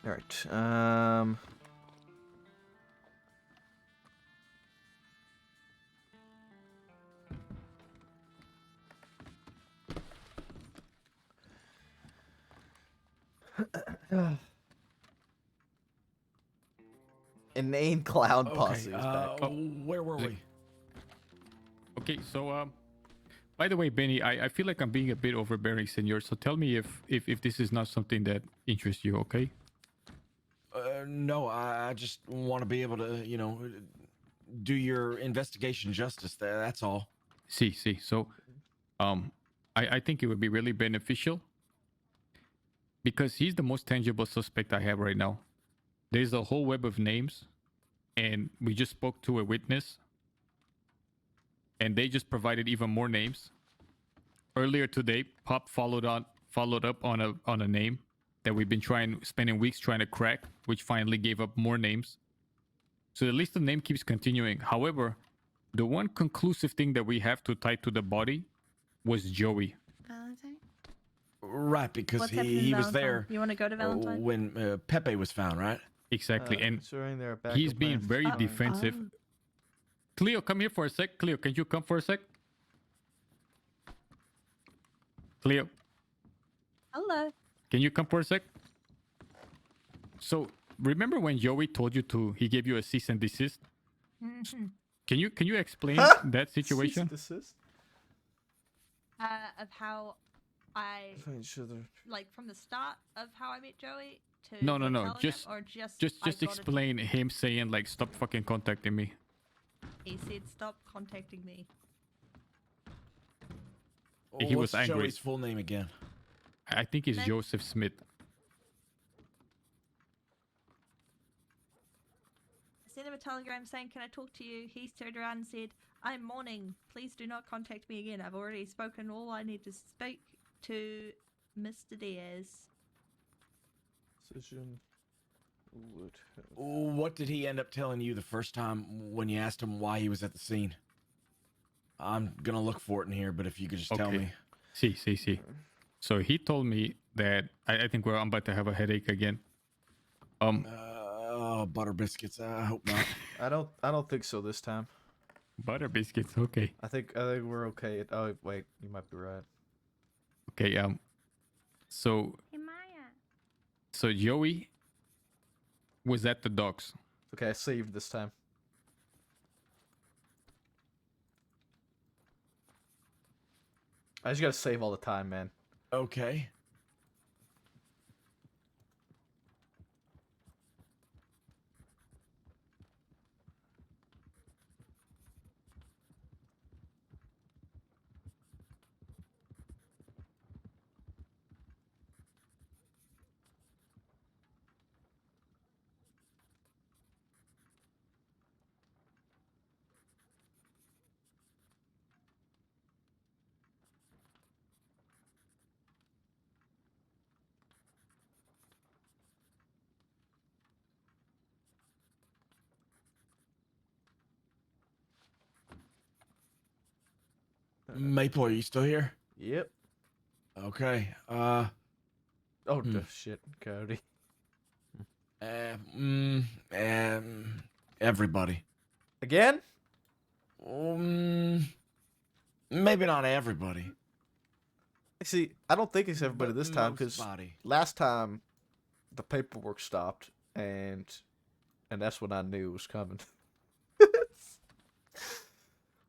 [SPEAKER 1] Alright, Inane clown posse is back.
[SPEAKER 5] Where were we?
[SPEAKER 8] Okay, so by the way, Benny, I feel like I'm being a bit overbearing, senor. So tell me if this is not something that interests you, okay?
[SPEAKER 5] No, I just want to be able to, do your investigation justice. That's all.
[SPEAKER 8] See. So, I think it would be really beneficial because he's the most tangible suspect I have right now. There's a whole web of names, and we just spoke to a witness, and they just provided even more names. Earlier today, Pop followed up on a name that we've been spending weeks trying to crack, which finally gave up more names. So the list of names keeps continuing. However, the one conclusive thing that we have to tie to the body was Joey.
[SPEAKER 6] Valentine?
[SPEAKER 5] Right, because
[SPEAKER 6] What's happening
[SPEAKER 5] he
[SPEAKER 6] to
[SPEAKER 5] was
[SPEAKER 6] Valentine?
[SPEAKER 5] there
[SPEAKER 6] You want to go to Valentine?
[SPEAKER 5] when Pepe was found, right?
[SPEAKER 8] Exactly, and
[SPEAKER 1] Ensuring their backup
[SPEAKER 8] he's being
[SPEAKER 1] plans
[SPEAKER 8] very
[SPEAKER 1] are-
[SPEAKER 8] defensive. Cleo, come here for a sec. Cleo, can you come for a sec? Cleo,
[SPEAKER 6] Hello.
[SPEAKER 8] can you come for a sec? So remember when Joey told you he gave you a cease and desist? Can you explain that situation?
[SPEAKER 1] Cease and desist?
[SPEAKER 6] Of how I
[SPEAKER 1] Find each other.
[SPEAKER 6] like from the start of how I met Joey to
[SPEAKER 8] No.
[SPEAKER 6] telling him,
[SPEAKER 8] Just
[SPEAKER 6] or just I
[SPEAKER 8] just
[SPEAKER 6] got it-
[SPEAKER 8] explain him saying like stop fucking contacting me.
[SPEAKER 6] He said stop contacting me.
[SPEAKER 8] He was
[SPEAKER 5] What's
[SPEAKER 8] angry.
[SPEAKER 5] Joey's full name again?
[SPEAKER 8] I think it's
[SPEAKER 6] Then-
[SPEAKER 8] Joseph Smith.
[SPEAKER 6] sent him a telegram saying, "Can I talk to you?" He's turned around and said, "I'm mourning. Please do not contact me again. I've already spoken all I need to speak to Mr. Diaz."
[SPEAKER 1] Decision would have...
[SPEAKER 5] What did he end up telling you the first time when you asked him why he was at the scene? I'm gonna look for it in here, but if you could just tell me.
[SPEAKER 8] See. So he told me that I think I'm about to have a headache again.
[SPEAKER 5] Butter biscuits. I hope not.
[SPEAKER 1] I don't think so this time.
[SPEAKER 8] Butter biscuits. Okay.
[SPEAKER 1] I think we're okay. Oh wait, you might be right.
[SPEAKER 8] Okay. So
[SPEAKER 3] Hey, Maya.
[SPEAKER 8] so Joey was at the docks.
[SPEAKER 1] Okay, I saved this time. I just gotta save all the time, man.
[SPEAKER 5] Okay. Maple, are you still here?
[SPEAKER 1] Yep.
[SPEAKER 5] Okay.
[SPEAKER 1] Shit, Cody.
[SPEAKER 5] Everybody.
[SPEAKER 1] Again?
[SPEAKER 5] Maybe not everybody.
[SPEAKER 1] See, I don't think it's everybody
[SPEAKER 5] but
[SPEAKER 1] this time because
[SPEAKER 5] mostbody.
[SPEAKER 1] last time the paperwork stopped and that's when I knew it was coming.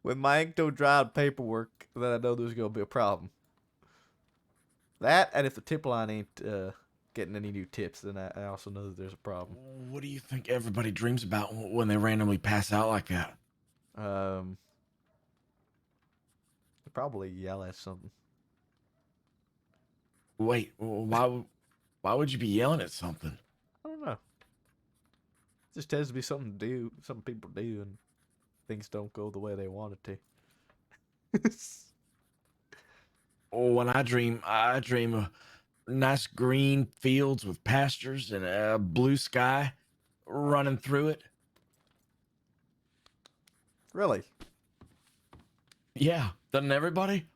[SPEAKER 1] When my ink don't dry on paperwork, then I know there's gonna be a problem. That, and if the tip line ain't getting any new tips, then I also know that there's a problem.
[SPEAKER 5] What do you think everybody dreams about when they randomly pass out like that?
[SPEAKER 1] They probably yell at something.
[SPEAKER 5] Wait, why would you be yelling at something?
[SPEAKER 1] I don't know. It just tends to be something to do, something people do, and things don't go the way they want it to.
[SPEAKER 5] When I dream of nice green fields with pastures and a blue sky running through it.
[SPEAKER 1] Really?
[SPEAKER 5] Yeah, doesn't everybody?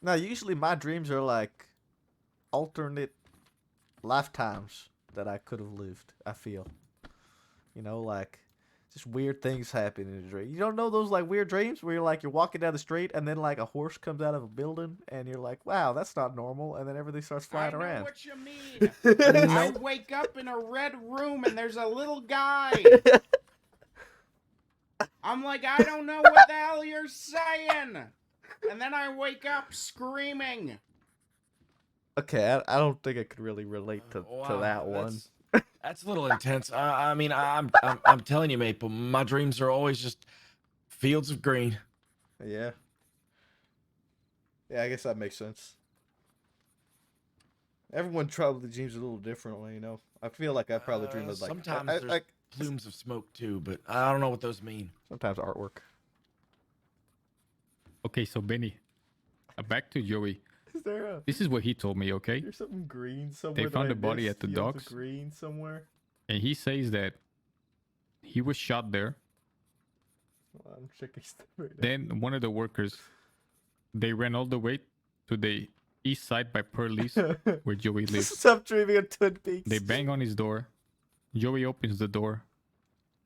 [SPEAKER 1] Now, usually my dreams are like alternate lifetimes that I could have lived, I feel. You know, like just weird things happen in a dream. You don't know those like weird dreams where you're walking down the street and then like a horse comes out of a building and you're like, wow, that's not normal, and then everything starts flying
[SPEAKER 2] I know
[SPEAKER 1] around.
[SPEAKER 2] what you mean. I wake up in a red room and there's a little guy. I'm like, I don't know what the hell you're saying. And then I wake up screaming.
[SPEAKER 1] Okay, I don't think I could really relate to that one.
[SPEAKER 5] That's a little intense. I mean, I'm telling you, Maple, my dreams are always just fields of green.
[SPEAKER 1] Yeah. Yeah, I guess that makes sense. Everyone probably dreams a little differently, you know. I feel like I probably dream of like
[SPEAKER 5] sometimes there's plumes of smoke too, but I don't know what those mean.
[SPEAKER 1] Sometimes artwork.
[SPEAKER 8] Okay, so Benny, back to Joey.
[SPEAKER 1] Is there a?
[SPEAKER 8] This is what he told me. Okay,
[SPEAKER 1] There's something green somewhere.
[SPEAKER 8] they found the body at the
[SPEAKER 1] Fields of
[SPEAKER 8] docks,
[SPEAKER 1] green somewhere.
[SPEAKER 8] and he says that he was shot there.
[SPEAKER 1] Well, I'm checking stuff right now.
[SPEAKER 8] Then one of the workers, they ran all the way to the east side by Pearlie's, where Joey lives.
[SPEAKER 1] Stop dreaming of Twin Peaks.
[SPEAKER 8] They bang on his door. Joey opens the door,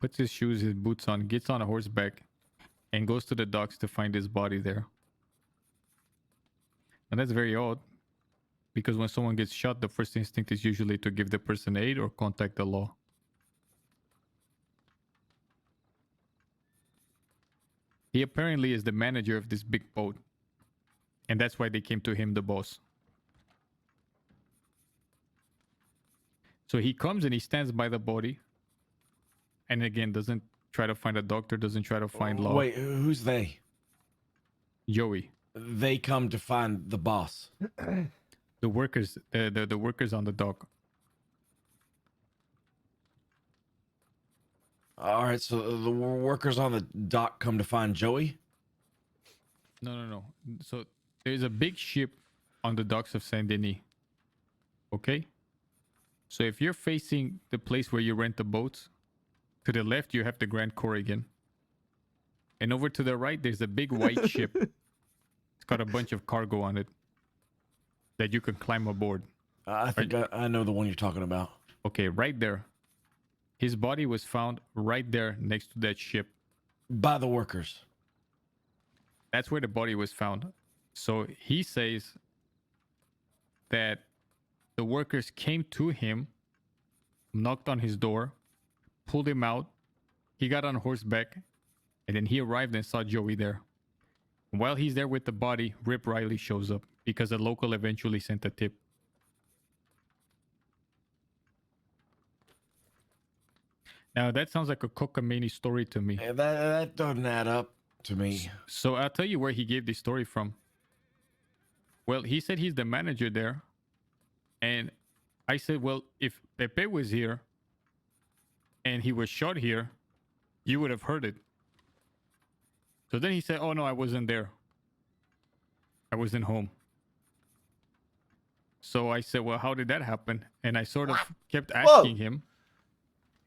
[SPEAKER 8] puts his shoes, his boots on, gets on a horseback, and goes to the docks to find his body there. And that's very odd, because when someone gets shot, the first instinct is usually to give the person aid or contact the law. He apparently is the manager of this big boat, and that's why they came to him, the boss. So he comes and he stands by the body, and again doesn't try to find a doctor, doesn't try to find law.
[SPEAKER 5] Wait, who's they?
[SPEAKER 8] Joey.
[SPEAKER 5] They come to find the boss.
[SPEAKER 8] The workers, the workers on the dock.
[SPEAKER 5] All right, so the workers on the dock come to find Joey.
[SPEAKER 8] No. So there's a big ship on the docks of Saint Denis. Okay? So if you're facing the place where you rent the boats, to the left you have the Grand Corrigan. And over to the right there's a big white ship. It's got a bunch of cargo on it that you can climb aboard.
[SPEAKER 5] I think I know the one you're talking about.
[SPEAKER 8] Okay, right there. His body was found right there next to that ship.
[SPEAKER 5] By the workers.
[SPEAKER 8] That's where the body was found. So he says that the workers came to him, knocked on his door, pulled him out. He got on horseback, and then he arrived and saw Joey there. While he's there with the body, Rip Riley shows up because a local eventually sent a tip. Now that sounds like a cockamamie story to me.
[SPEAKER 5] Yeah, that doesn't add up to me.
[SPEAKER 8] So I'll tell you where he gave this story from. Well, he said he's the manager there. And I said, well, if Pepe was here and he was shot here, you would have heard it. So then he said, oh no, I wasn't there. I wasn't home. So I said, well, how did that happen? And I sort of kept asking him.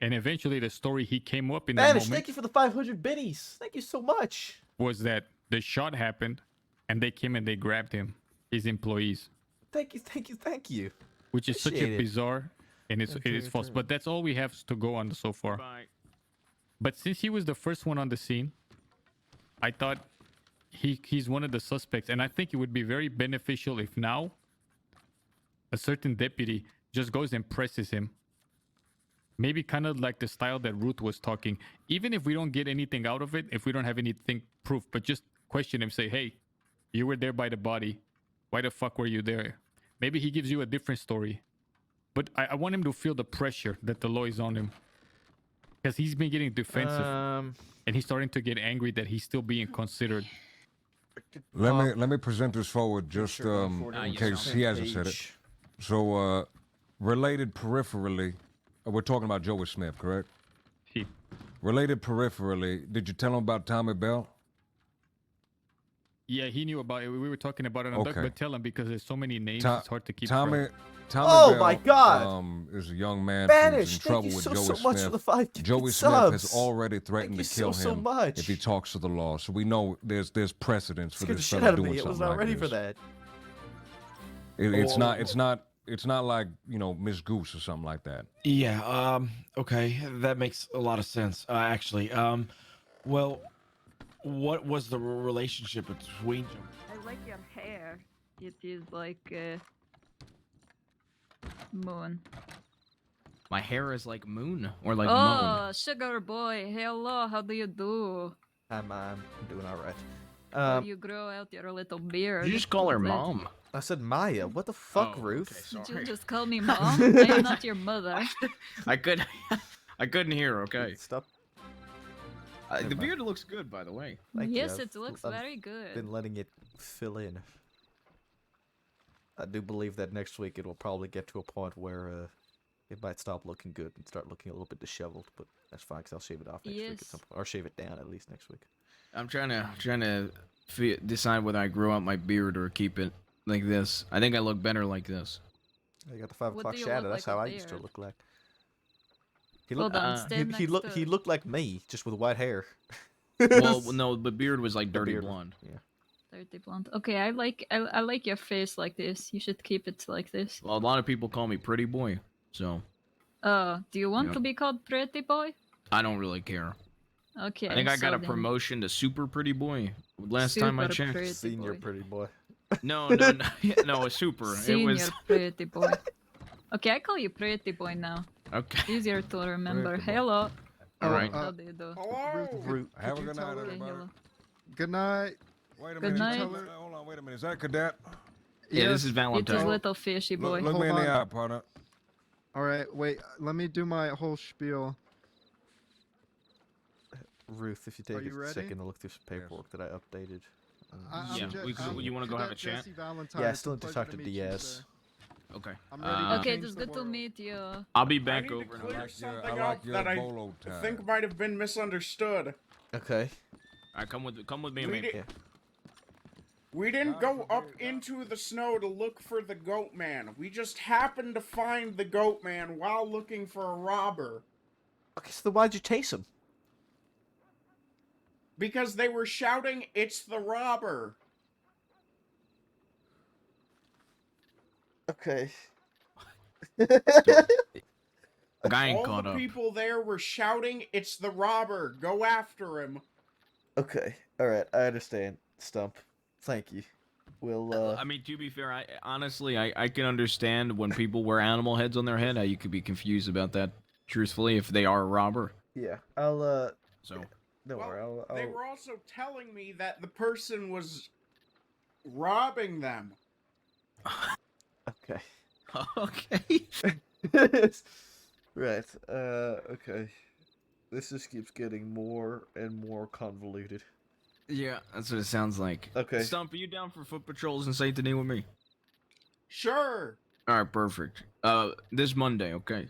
[SPEAKER 8] And eventually the story he came up in that
[SPEAKER 1] Vanish,
[SPEAKER 8] moment
[SPEAKER 1] thank you for the 500 biddies. Thank you so much.
[SPEAKER 8] was that the shot happened and they came and they grabbed him, his employees.
[SPEAKER 1] Thank you.
[SPEAKER 8] Which is such a
[SPEAKER 1] Appreciate it.
[SPEAKER 8] bizarre and it is false. But that's all we have to go on so far.
[SPEAKER 10] Bye.
[SPEAKER 8] But since he was the first one on the scene, I thought he's one of the suspects. And I think it would be very beneficial if now a certain deputy just goes and presses him. Maybe kind of like the style that Ruth was talking. Even if we don't get anything out of it, if we don't have anything proof, but just question him, say, hey, you were there by the body. Why the fuck were you there? Maybe he gives you a different story. But I want him to feel the pressure that the law is on him. Because he's been getting defensive. And he's starting to get angry that he's still being considered.
[SPEAKER 9] Let me present this forward just in case he hasn't said it. So, related peripherally, we're talking about Joey Smith, correct?
[SPEAKER 8] He.
[SPEAKER 9] Related peripherally, did you tell him about Tommy Bell?
[SPEAKER 8] Yeah, he knew about it. We were talking about it on Duck, but tell him because there's so many names, it's hard to keep
[SPEAKER 9] Tommy
[SPEAKER 1] Oh
[SPEAKER 9] Bell,
[SPEAKER 1] my God!
[SPEAKER 9] is a young man
[SPEAKER 1] Vanish,
[SPEAKER 9] who's in
[SPEAKER 1] thank
[SPEAKER 9] trouble
[SPEAKER 1] you
[SPEAKER 9] with
[SPEAKER 1] so
[SPEAKER 9] Joey
[SPEAKER 1] much
[SPEAKER 9] Smith.
[SPEAKER 1] for the 5
[SPEAKER 9] Joey
[SPEAKER 1] subs.
[SPEAKER 9] Smith has already threatened
[SPEAKER 1] Thank
[SPEAKER 9] to
[SPEAKER 1] you
[SPEAKER 9] kill
[SPEAKER 1] so
[SPEAKER 9] him
[SPEAKER 1] much.
[SPEAKER 9] if he talks to the law. So we know there's precedence for
[SPEAKER 1] Scared the
[SPEAKER 9] this
[SPEAKER 1] shit
[SPEAKER 9] fella
[SPEAKER 1] out of
[SPEAKER 9] doing
[SPEAKER 1] me. It
[SPEAKER 9] something
[SPEAKER 1] was not
[SPEAKER 9] like
[SPEAKER 1] ready
[SPEAKER 9] this.
[SPEAKER 1] for that.
[SPEAKER 9] It's not like, you know, Miss Goose or something like that.
[SPEAKER 5] Yeah, okay. That makes a lot of sense, actually. Well, what was the relationship between them?
[SPEAKER 11] I like your hair. It is like moon.
[SPEAKER 10] My hair is like moon or like
[SPEAKER 11] Oh,
[SPEAKER 10] moon.
[SPEAKER 11] sugar boy. Hello, how do you do?
[SPEAKER 1] I'm doing all right.
[SPEAKER 11] How you grow out your little beard?
[SPEAKER 10] You just call her
[SPEAKER 11] Is it-
[SPEAKER 10] mom.
[SPEAKER 1] I said Maya. What the fuck,
[SPEAKER 10] Oh,
[SPEAKER 1] Ruth?
[SPEAKER 10] okay,
[SPEAKER 11] Did
[SPEAKER 10] sorry.
[SPEAKER 11] you just call me mom? I am not your mother.
[SPEAKER 10] I couldn't hear. Okay.
[SPEAKER 1] Stop.
[SPEAKER 10] The beard looks good, by the way.
[SPEAKER 1] Thank you.
[SPEAKER 11] Yes,
[SPEAKER 1] I've-
[SPEAKER 11] it looks
[SPEAKER 1] I've
[SPEAKER 11] very good.
[SPEAKER 1] Been letting it fill in. I do believe that next week it will probably get to a point where it might stop looking good and start looking a little bit disheveled. But that's fine, because I'll shave it off next week at
[SPEAKER 11] Yes.
[SPEAKER 1] some point, or shave it down at least next week.
[SPEAKER 10] I'm trying to decide whether I grow out my beard or keep it like this. I think I look better like this.
[SPEAKER 1] I got the 5
[SPEAKER 11] What
[SPEAKER 1] o'clock
[SPEAKER 11] do you
[SPEAKER 1] shadow.
[SPEAKER 11] look
[SPEAKER 1] That's
[SPEAKER 11] like
[SPEAKER 1] how I
[SPEAKER 11] with
[SPEAKER 1] used to
[SPEAKER 11] beard?
[SPEAKER 1] look like. He
[SPEAKER 11] Hold
[SPEAKER 1] looked.
[SPEAKER 11] on, stand
[SPEAKER 1] He
[SPEAKER 11] next to-
[SPEAKER 1] looked like me, just with white hair.
[SPEAKER 10] Well, no, the beard was like
[SPEAKER 1] The
[SPEAKER 10] dirty
[SPEAKER 1] beard.
[SPEAKER 10] blonde.
[SPEAKER 1] Yeah.
[SPEAKER 11] Dirty blonde. Okay, I like your face like this. You should keep it like this.
[SPEAKER 10] Well, a lot of people call me pretty boy, so
[SPEAKER 11] Do you want
[SPEAKER 10] Yeah.
[SPEAKER 11] to be called pretty boy?
[SPEAKER 10] I don't really care.
[SPEAKER 11] Okay.
[SPEAKER 10] I think I got
[SPEAKER 11] so
[SPEAKER 10] a
[SPEAKER 11] then-
[SPEAKER 10] promotion to super pretty boy last time I
[SPEAKER 11] Super
[SPEAKER 10] checked.
[SPEAKER 11] pretty
[SPEAKER 1] Senior
[SPEAKER 11] boy.
[SPEAKER 1] pretty boy.
[SPEAKER 10] No, a super.
[SPEAKER 11] Senior
[SPEAKER 10] It was
[SPEAKER 11] pretty boy. Okay, I call you pretty boy now.
[SPEAKER 10] okay.
[SPEAKER 11] Easier to remember.
[SPEAKER 1] Pretty boy.
[SPEAKER 11] Hello.
[SPEAKER 10] All right.
[SPEAKER 11] How do you do?
[SPEAKER 1] Root.
[SPEAKER 9] Have a good night,
[SPEAKER 11] Okay,
[SPEAKER 9] everybody.
[SPEAKER 11] hello.
[SPEAKER 12] Good night.
[SPEAKER 9] Wait a
[SPEAKER 11] Good
[SPEAKER 9] minute.
[SPEAKER 11] night.
[SPEAKER 9] Hold on, wait a minute. Is that a cadet?
[SPEAKER 10] Yeah, this is
[SPEAKER 11] It is
[SPEAKER 10] Valentine.
[SPEAKER 11] little fishy boy.
[SPEAKER 9] Look me in
[SPEAKER 12] Hold
[SPEAKER 9] the
[SPEAKER 12] on.
[SPEAKER 9] eye, partner.
[SPEAKER 12] All right, wait. Let me do my whole spiel.
[SPEAKER 1] Ruth, if you
[SPEAKER 12] Are
[SPEAKER 1] take
[SPEAKER 12] you
[SPEAKER 1] a
[SPEAKER 12] ready?
[SPEAKER 1] second to look through some paperwork that I updated.
[SPEAKER 12] I'm
[SPEAKER 10] Yeah,
[SPEAKER 12] Je-
[SPEAKER 10] you
[SPEAKER 12] I'm
[SPEAKER 10] wanna go have a
[SPEAKER 12] Cadet
[SPEAKER 10] chat?
[SPEAKER 12] Jesse Valentine.
[SPEAKER 1] Yeah, I
[SPEAKER 12] It's a
[SPEAKER 1] still need to
[SPEAKER 12] pleasure
[SPEAKER 1] talk to
[SPEAKER 12] meet you,
[SPEAKER 1] Diaz.
[SPEAKER 12] sir.
[SPEAKER 10] Okay.
[SPEAKER 12] I'm ready to
[SPEAKER 11] Okay,
[SPEAKER 12] change
[SPEAKER 11] it was
[SPEAKER 12] the
[SPEAKER 11] good to
[SPEAKER 12] world.
[SPEAKER 11] meet you.
[SPEAKER 10] I'll be
[SPEAKER 2] I
[SPEAKER 10] back
[SPEAKER 2] need to
[SPEAKER 10] over. in a
[SPEAKER 2] clear
[SPEAKER 10] minute.
[SPEAKER 2] something
[SPEAKER 9] I like
[SPEAKER 2] up
[SPEAKER 9] your
[SPEAKER 2] that I
[SPEAKER 9] bolo tie.
[SPEAKER 2] think might have been misunderstood.
[SPEAKER 1] Okay.
[SPEAKER 10] All right, come with me,
[SPEAKER 2] We,
[SPEAKER 10] man.
[SPEAKER 2] di-
[SPEAKER 1] Yeah.
[SPEAKER 2] we didn't
[SPEAKER 9] God
[SPEAKER 2] go up
[SPEAKER 9] forbid, God.
[SPEAKER 2] into the snow to look for the goat man. We just happened to find the goat man while looking for a robber.
[SPEAKER 1] Okay, so then why'd you chase him?
[SPEAKER 2] Because they were shouting, "It's the robber!"
[SPEAKER 1] Okay.
[SPEAKER 10] Guy ain't
[SPEAKER 2] All
[SPEAKER 10] caught
[SPEAKER 2] the
[SPEAKER 10] up.
[SPEAKER 2] people there were shouting, "It's the robber! Go after him!"
[SPEAKER 1] Okay. All right. I understand. Stump. Thank you. We'll.
[SPEAKER 10] I mean, to be fair, I honestly I can understand when people wear animal heads on their head how you could be confused about that. Truthfully, if they are a robber.
[SPEAKER 1] Yeah. I'll.
[SPEAKER 10] So.
[SPEAKER 1] Don't worry. I'll.
[SPEAKER 2] They were also telling me that the person was robbing them.
[SPEAKER 1] Okay.
[SPEAKER 10] Okay.
[SPEAKER 1] Right. Okay. This just keeps getting more and more convoluted.
[SPEAKER 10] Yeah, that's what it sounds like.
[SPEAKER 1] Okay.
[SPEAKER 10] Stump, are you down for foot patrols in Saint Denis with me?
[SPEAKER 2] Sure.
[SPEAKER 10] All right, perfect. This Monday, okay?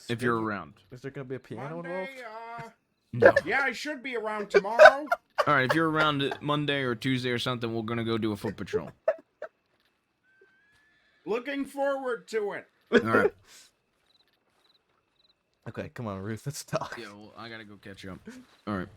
[SPEAKER 10] If you're around.
[SPEAKER 1] Is there gonna be a piano
[SPEAKER 2] Monday,
[SPEAKER 1] involved?
[SPEAKER 10] No.
[SPEAKER 2] yeah, I should be around tomorrow.
[SPEAKER 10] All right, if you're around Monday or Tuesday or something, we're gonna go do a foot patrol.
[SPEAKER 2] Looking forward to it.
[SPEAKER 10] All right.
[SPEAKER 1] Okay, come on, Ruth. Let's talk.
[SPEAKER 10] Yeah, well, I gotta go catch up. All right.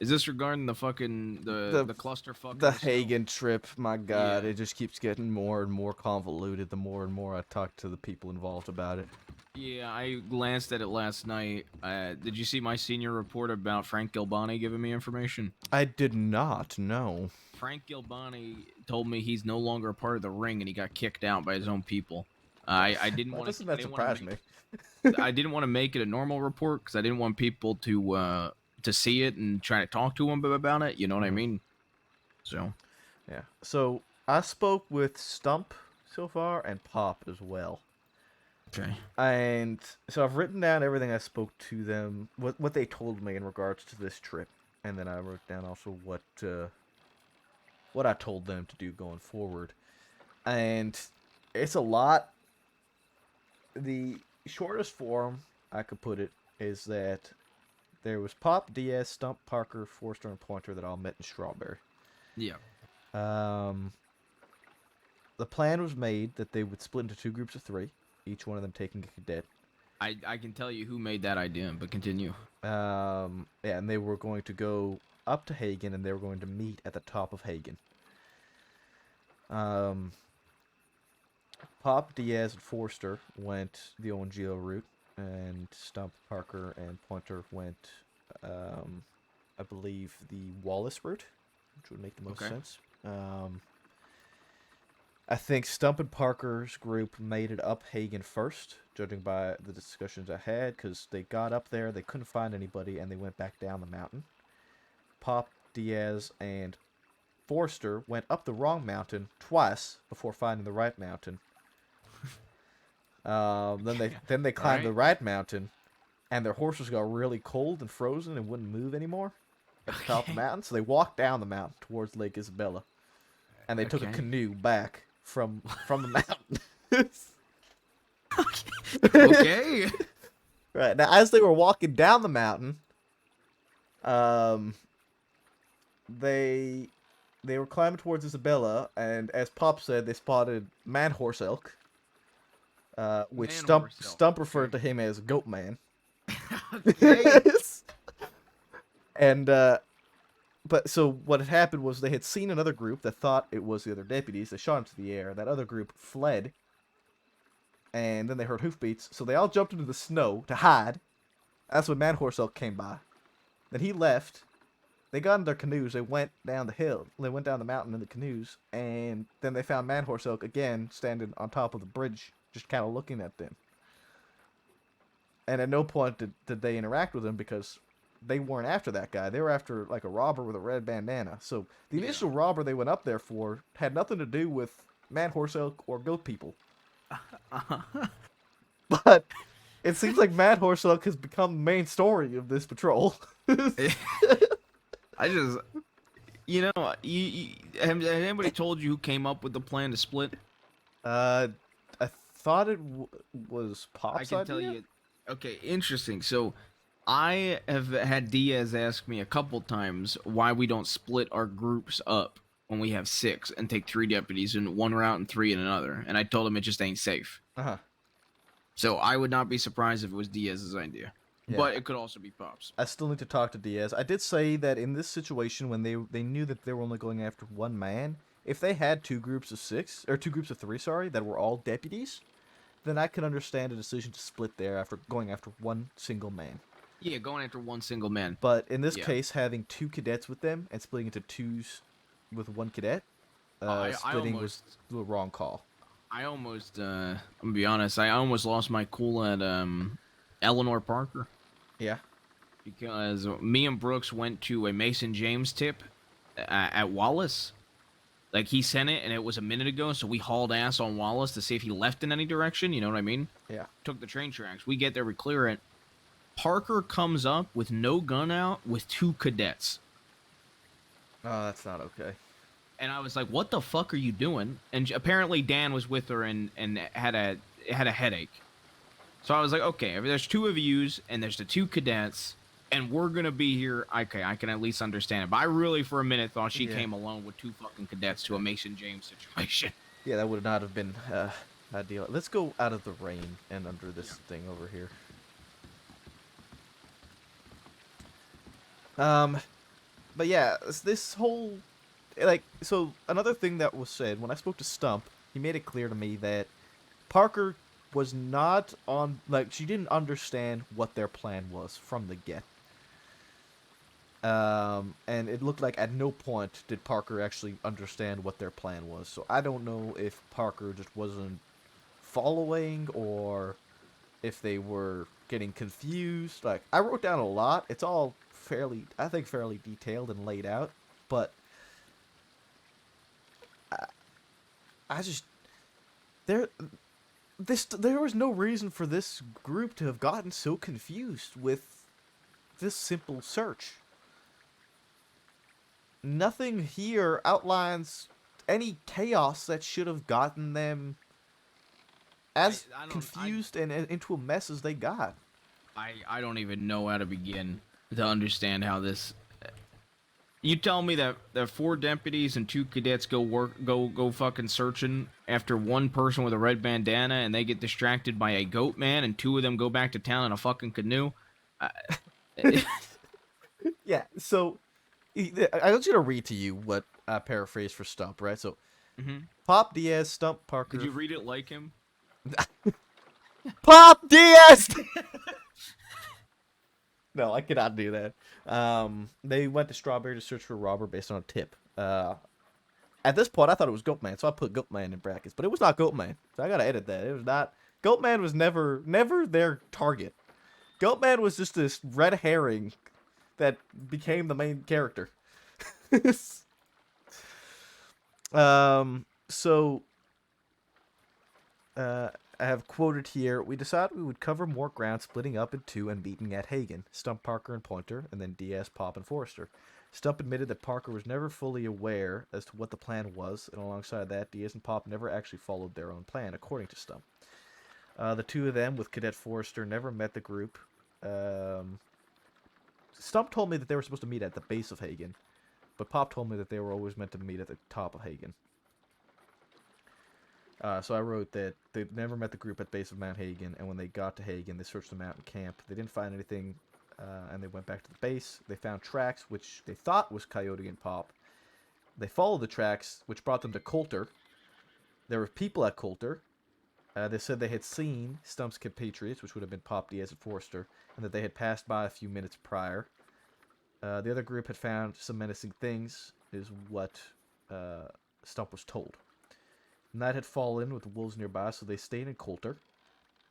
[SPEAKER 10] Is this regarding the fucking the clusterfuck?
[SPEAKER 1] The
[SPEAKER 10] in snow?
[SPEAKER 1] Hagen trip, my god,
[SPEAKER 10] Yeah.
[SPEAKER 1] it just keeps getting more and more convoluted the more and more I talk to the people involved about it.
[SPEAKER 10] Yeah, I glanced at it last night. Did you see my senior report about Frank Gilbani giving me information?
[SPEAKER 1] I did not know.
[SPEAKER 10] Frank Gilbani told me he's no longer a part of the ring and he got kicked out by his own people. I didn't
[SPEAKER 1] Why
[SPEAKER 10] want
[SPEAKER 1] doesn't that surprise me?
[SPEAKER 10] I didn't want to make it a normal report because I didn't want people to see it and try to talk to him about it. You know what I mean? So.
[SPEAKER 1] Yeah. So I spoke with Stump so far and Pop as well.
[SPEAKER 10] Okay.
[SPEAKER 1] And so I've written down everything I spoke to them, what they told me in regards to this trip, and then I wrote down also what I told them to do going forward. And it's a lot. The shortest form I could put it is that there was Pop, Diaz, Stump, Parker, Forster, and Pointer that all met in Strawberry.
[SPEAKER 10] Yeah.
[SPEAKER 1] The plan was made that they would split into 2 groups of 3, each one of them taking a cadet.
[SPEAKER 10] I can tell you who made that idea, but continue.
[SPEAKER 1] Yeah, and they were going to go up to Hagen, and they were going to meet at the top of Hagen. Pop, Diaz, and Forster went the ONGO route, and Stump, Parker, and Pointer went, I believe, the Wallace route, which would make the most sense. I think Stump and Parker's group made it up Hagen first, judging by the discussions I had, because they got up there, they couldn't find anybody, and they went back down the mountain. Pop, Diaz, and Forster went up the wrong mountain twice before finding the right mountain. Then they climbed the right mountain, and their horses got really cold and frozen and wouldn't move anymore at the top of the mountain. So they walked down the mountain towards Lake Isabella, and they took a canoe back from the mountain.
[SPEAKER 10] Okay.
[SPEAKER 1] Right now, as they were walking down the mountain, they were climbing towards Isabella, and as Pop said, they spotted man horse elk. Which Stump referred to him as Goat Man. And but so what had happened was they had seen another group that thought it was the other deputies. They shot into the air. That other group fled, and then they heard hoofbeats, so they all jumped into the snow to hide. That's when Man Horse Elk came by. Then he left. They got in their canoes. They went down the hill. They went down the mountain in the canoes, and then they found Man Horse Elk again standing on top of the bridge, just kind of looking at them. And at no point did they interact with him because they weren't after that guy. They were after like a robber with a red bandana. So the initial robber they went up there for had nothing to do with Man Horse Elk or goat people. But it seems like Man Horse Elk has become the main story of this patrol.
[SPEAKER 10] I just, you know, has anybody told you who came up with the plan to split?
[SPEAKER 1] I thought it was Pop's
[SPEAKER 10] I can
[SPEAKER 1] idea.
[SPEAKER 10] tell you. Okay, interesting. So, I have had Diaz ask me a couple times why we don't split our groups up when we have 6 and take 3 deputies in one route and 3 in another. And I told him it just ain't safe.
[SPEAKER 1] Uh-huh.
[SPEAKER 10] So I would not be surprised if it was Diaz's idea.
[SPEAKER 1] Yeah.
[SPEAKER 10] But it could also be Pop's.
[SPEAKER 1] I still need to talk to Diaz. I did say that in this situation, when they knew that they were only going after one man, if they had 2 groups of 6 or 2 groups of 3, sorry, that were all deputies, then I could understand a decision to split there after going after one single man.
[SPEAKER 10] Yeah, going after one single man.
[SPEAKER 1] But in this
[SPEAKER 10] Yeah.
[SPEAKER 1] case, having 2 cadets with them and splitting into 2s with 1 cadet,
[SPEAKER 10] I
[SPEAKER 1] splitting
[SPEAKER 10] almost-
[SPEAKER 1] was the wrong call.
[SPEAKER 10] I almost, I'm gonna be honest, I almost lost my cool at Eleanor Parker.
[SPEAKER 1] Yeah.
[SPEAKER 10] Because me and Brooks went to a Mason James tip at Wallace. Like, he sent it, and it was a minute ago, so we hauled ass on Wallace to see if he left in any direction, you know what I mean?
[SPEAKER 1] Yeah.
[SPEAKER 10] Took the train tracks. We get there, we clear it. Parker comes up with no gun out with 2 cadets.
[SPEAKER 1] Oh, that's not okay.
[SPEAKER 10] And I was like, what the fuck are you doing? And apparently Dan was with her and had a headache. So I was like, okay, if there's 2 of yous and there's the 2 cadets and we're going to be here, okay, I can at least understand it. But I really for a minute thought she
[SPEAKER 1] Yeah.
[SPEAKER 10] came alone with 2 fucking cadets to a Mason James situation.
[SPEAKER 1] Yeah, that would not have been ideal. Let's go out of the rain and under this thing over here. But yeah, this whole, like, so another thing that was said when I spoke to Stump, he made it clear to me that Parker was not on, like, she didn't understand what their plan was from the get. And it looked like at no point did Parker actually understand what their plan was. So I don't know if Parker just wasn't following or if they were getting confused. Like, I wrote down a lot. It's all fairly, I think, fairly detailed and laid out. But I just, there was no reason for this group to have gotten so confused with this simple search. Nothing here outlines any chaos that should have gotten them as confused and into a mess as they got.
[SPEAKER 10] I don't even know how to begin to understand how this. You tell me that 4 deputies and 2 cadets go fucking searching after one person with a red bandana, and they get distracted by a goat man, and 2 of them go back to town in a fucking canoe.
[SPEAKER 1] Yeah, so I want you to read to you what I paraphrased for Stump, right? So, Pop, Diaz, Stump, Parker.
[SPEAKER 10] Did you read it like him?
[SPEAKER 1] Pop, Diaz! No, I cannot do that. They went to Strawberry to search for a robber based on a tip. At this point, I thought it was Goatman, so I put Goatman in brackets. But it was not Goatman, so I gotta edit that. It was not. Goatman was never their target. Goatman was just this red herring that became the main character. So, I have quoted here, we decided we would cover more ground splitting up in 2 and meeting at Hagen. Stump, Parker, and Pointer, and then Diaz, Pop, and Forrester. Stump admitted that Parker was never fully aware as to what the plan was, and alongside that, Diaz and Pop never actually followed their own plan, according to Stump. The 2 of them, with Cadet Forrester, never met the group. Stump told me that they were supposed to meet at the base of Hagen, but Pop told me that they were always meant to meet at the top of Hagen. So I wrote that they never met the group at the base of Mount Hagen, and when they got to Hagen, they searched the mountain camp. They didn't find anything, and they went back to the base. They found tracks, which they thought was Coyote and Pop. They followed the tracks, which brought them to Coulter. There were people at Coulter. They said they had seen Stump's compatriots, which would have been Pop, Diaz, and Forrester, and that they had passed by a few minutes prior. The other group had found some menacing things, is what Stump was told. Night had fallen with the wolves nearby, so they stayed in Coulter.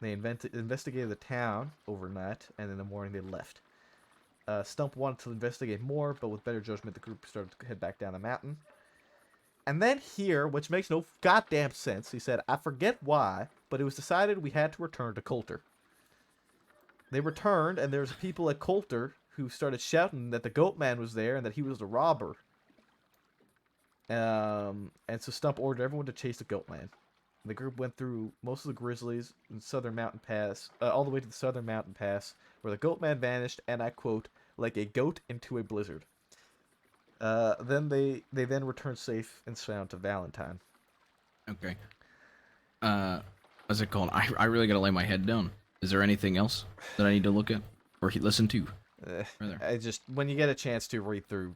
[SPEAKER 1] They investigated the town overnight, and in the morning they left. Stump wanted to investigate more, but with better judgment, the group started to head back down the mountain. And then here, which makes no goddamn sense, he said, I forget why, but it was decided we had to return to Coulter. They returned, and there was people at Coulter who started shouting that the Goatman was there and that he was the robber. And so Stump ordered everyone to chase the Goatman. The group went through most of the grizzlies in Southern Mountain Pass, all the way to the Southern Mountain Pass, where the goat man vanished, and I quote, like a goat into a blizzard. Then they then returned safe and sound to Valentine.
[SPEAKER 10] Okay. What's it called? I really gotta lay my head down. Is there anything else that I need to look at or listen to?
[SPEAKER 1] I just, when you get a chance to read through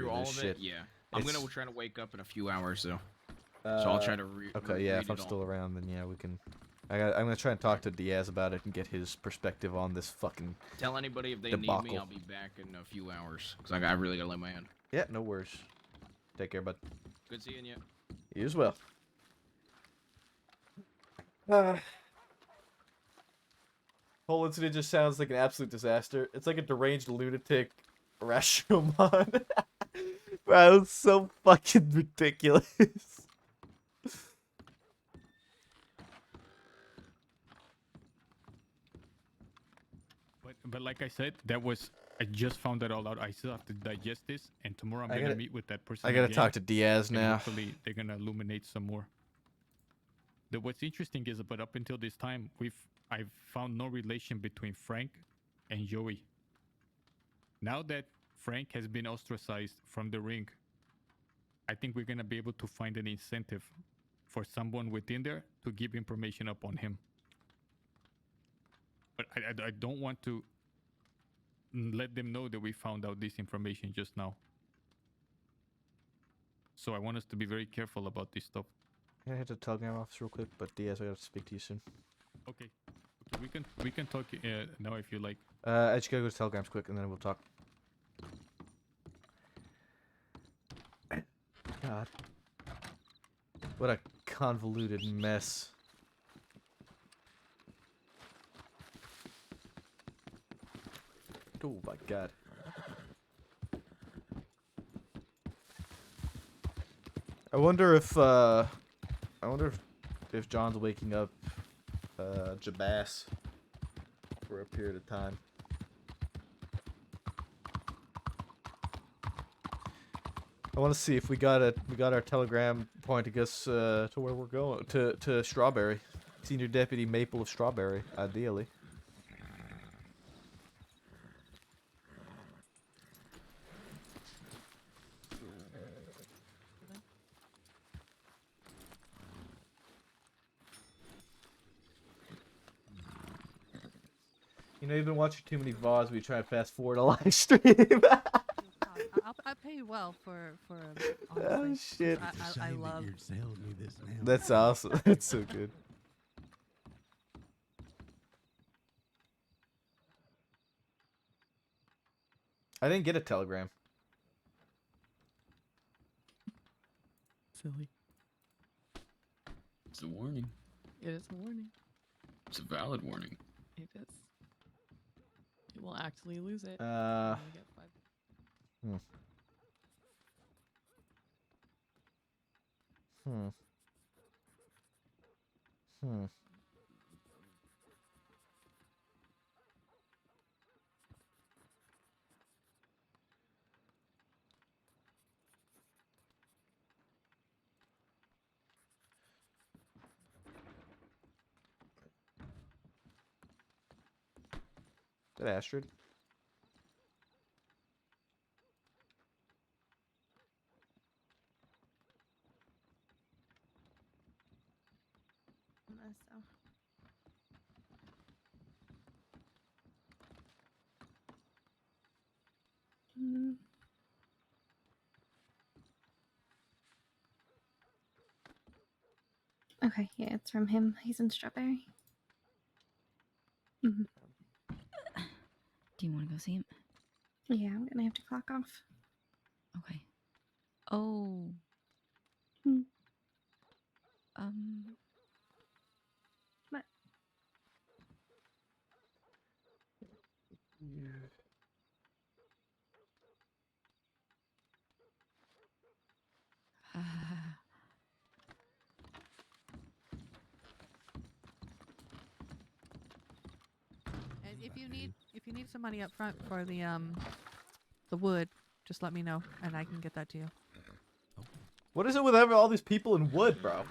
[SPEAKER 10] All
[SPEAKER 1] this
[SPEAKER 10] of
[SPEAKER 1] shit,
[SPEAKER 10] it. Yeah. I'm
[SPEAKER 1] it's-
[SPEAKER 10] gonna try to wake up in a few hours though. So I'll try to read.
[SPEAKER 1] Okay, yeah, if I'm still around, then yeah, we can. I'm gonna try and talk to Diaz about it and get his perspective on this fucking.
[SPEAKER 10] Tell anybody if they
[SPEAKER 1] debacle.
[SPEAKER 10] need me. I'll be back in a few hours because I really gotta lay my head.
[SPEAKER 1] Yeah, no worries. Take care, bud.
[SPEAKER 10] Good seeing you.
[SPEAKER 1] You as well. Whole incident just sounds like an absolute disaster. It's like a deranged lunatic Rashomon. Bro, it's so fucking ridiculous.
[SPEAKER 8] But like I said, I just found that all out. I still have to digest this, and tomorrow I'm
[SPEAKER 1] I
[SPEAKER 8] gonna
[SPEAKER 1] gotta-
[SPEAKER 8] meet with that person.
[SPEAKER 1] I gotta
[SPEAKER 8] again,
[SPEAKER 1] talk to Diaz
[SPEAKER 8] and
[SPEAKER 1] now.
[SPEAKER 8] Hopefully, they're gonna illuminate some more. What's interesting is, but up until this time, I've found no relation between Frank and Joey. Now that Frank has been ostracized from the ring, I think we're gonna be able to find an incentive for someone within there to give information up on him. But I don't want to let them know that we found out this information just now. So I want us to be very careful about this stuff.
[SPEAKER 1] I'm gonna hit the telegram office real quick, but Diaz, I gotta speak to you soon.
[SPEAKER 8] Okay, we can talk now if you like.
[SPEAKER 1] I just gotta go to telegrams quick, and then we'll talk. God, what a convoluted mess. Oh my God. I wonder if John's waking up Jabas for a period of time. I want to see if we got our telegram pointing us to where we're going, to Strawberry, Senior Deputy Maple of Strawberry, ideally. You know, you've been watching too many VODs where you try to fast forward a live stream.
[SPEAKER 13] I pay you well for
[SPEAKER 1] Oh
[SPEAKER 13] honestly.
[SPEAKER 1] shit.
[SPEAKER 13] I love.
[SPEAKER 1] That's awesome. That's so good. I didn't get a telegram.
[SPEAKER 13] Silly.
[SPEAKER 14] It's a warning.
[SPEAKER 13] It is a warning.
[SPEAKER 14] It's a valid warning.
[SPEAKER 13] It is. You will actually lose it.
[SPEAKER 1] Hmm. Hmm. Hmm. Is that Astrid?
[SPEAKER 4] So.
[SPEAKER 15] Okay, yeah, it's from him. He's in Strawberry.
[SPEAKER 16] Do you want to go see him?
[SPEAKER 15] Yeah, I'm gonna have to clock off.
[SPEAKER 16] Okay. Oh.
[SPEAKER 15] Hmm. What?
[SPEAKER 13] And if you need some money up front for the wood, just let me know and I can get that to you.
[SPEAKER 1] What is it with all these people in wood, bro?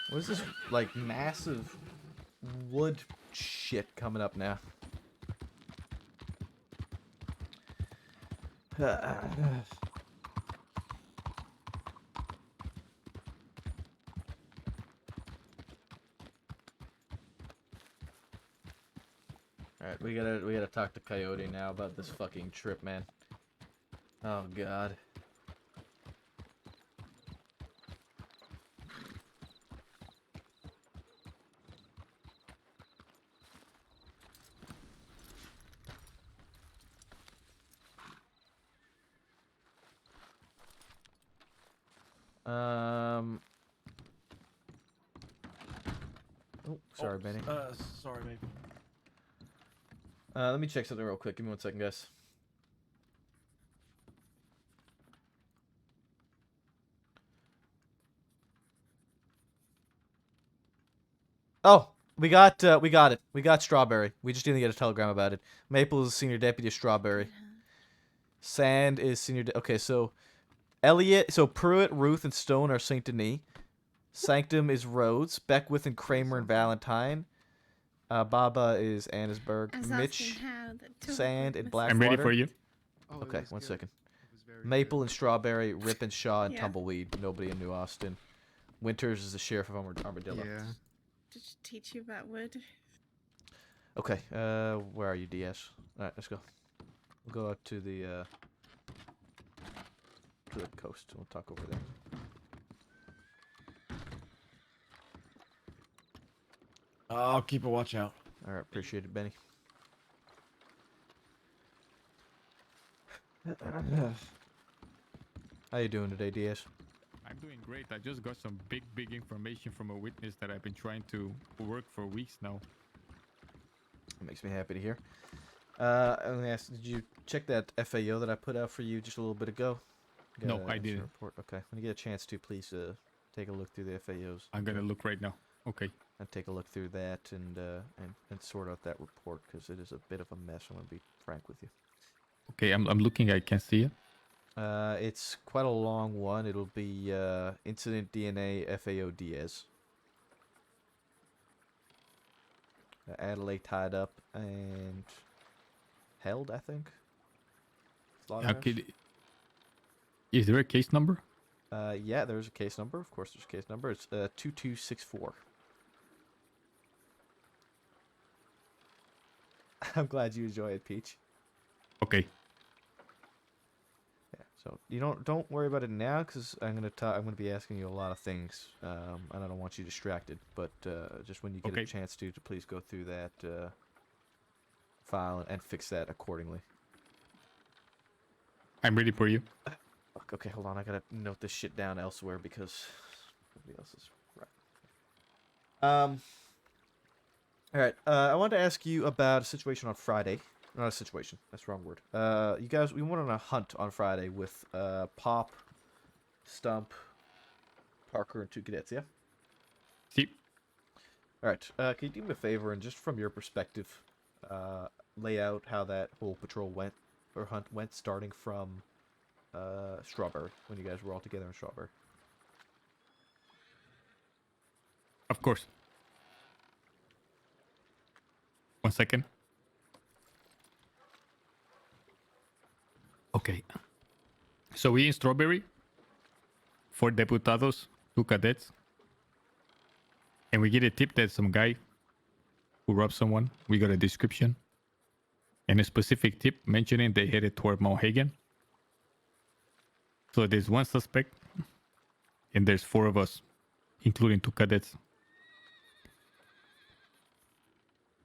[SPEAKER 1] What is this, like, massive wood shit coming up now? Alright, we gotta talk to Coyote now about this fucking trip, man. Oh god. Oh, sorry, Benny.
[SPEAKER 5] Sorry, maybe.
[SPEAKER 1] Let me check something real quick. Give me 1 second, guys. Oh, we got it. We got Strawberry. We just didn't get a telegram about it. Maple is senior deputy of Strawberry. Sand is senior. Okay, so Elliot, so Pruitt, Ruth, and Stone are Saint Denis. Sanctum is Rhodes. Beckwith and Kramer and Valentine. Baba is Annesburg. Mitch, Sand, and Blackwater.
[SPEAKER 8] I'm ready for you.
[SPEAKER 1] Okay, 1 second. Maple and Strawberry, Rip and Shaw, and Tumbleweed. Nobody in New Austin. Winters is the sheriff of Armadillo.
[SPEAKER 17] Yeah. Did she teach you about wood?
[SPEAKER 1] Okay, where are you, DS? Alright, let's go. We'll go out to the coast. We'll talk over there.
[SPEAKER 5] I'll keep a watch out.
[SPEAKER 1] Alright, appreciate it, Benny. How you doing today, DS?
[SPEAKER 8] I'm doing great. I just got some big information from a witness that I've been trying to work for weeks now.
[SPEAKER 1] It makes me happy to hear. Let me ask, did you check that FAO that I put out for you just a little bit ago?
[SPEAKER 8] No, I didn't.
[SPEAKER 1] Report. Okay, when you get a chance to, please take a look through the FAOs.
[SPEAKER 8] I'm gonna look right now. Okay.
[SPEAKER 1] And take a look through that and sort out that report because it is a bit of a mess. I'm gonna be frank with you.
[SPEAKER 8] Okay, I'm looking. I can see it.
[SPEAKER 1] It's quite a long one. It'll be incident DNA FAO Diaz. Adelaide tied up and held, I think.
[SPEAKER 8] Okay. Is there a case number?
[SPEAKER 1] Yeah, there's a case number. Of course, there's a case number. It's 2264. I'm glad you enjoy it, Peach.
[SPEAKER 8] Okay.
[SPEAKER 1] Yeah. So you don't worry about it now, because I'm gonna be asking you a lot of things, and I don't want you distracted. But just when you get a chance to please go through that file and fix that accordingly.
[SPEAKER 8] I'm ready for you.
[SPEAKER 1] Okay, hold on. I gotta note this shit down elsewhere because somebody else is right. All right. I wanted to ask you about a situation on Friday. Not a situation. That's the wrong word. You guys, we went on a hunt on Friday with Pop, Stump, Parker, and 2 cadets. Yeah.
[SPEAKER 8] See.
[SPEAKER 1] All right. Can you do me a favor and just from your perspective, lay out how that whole patrol went or hunt went, starting from Strawberry when you guys were all together in Strawberry.
[SPEAKER 8] Of course. 1 second. Okay. So we in Strawberry, 4 deputados, 2 cadets, and we get a tip that some guy who robbed someone. We got a description and a specific tip mentioning they headed toward Mount Hagen. So there's 1 suspect, and there's 4 of us, including 2 cadets.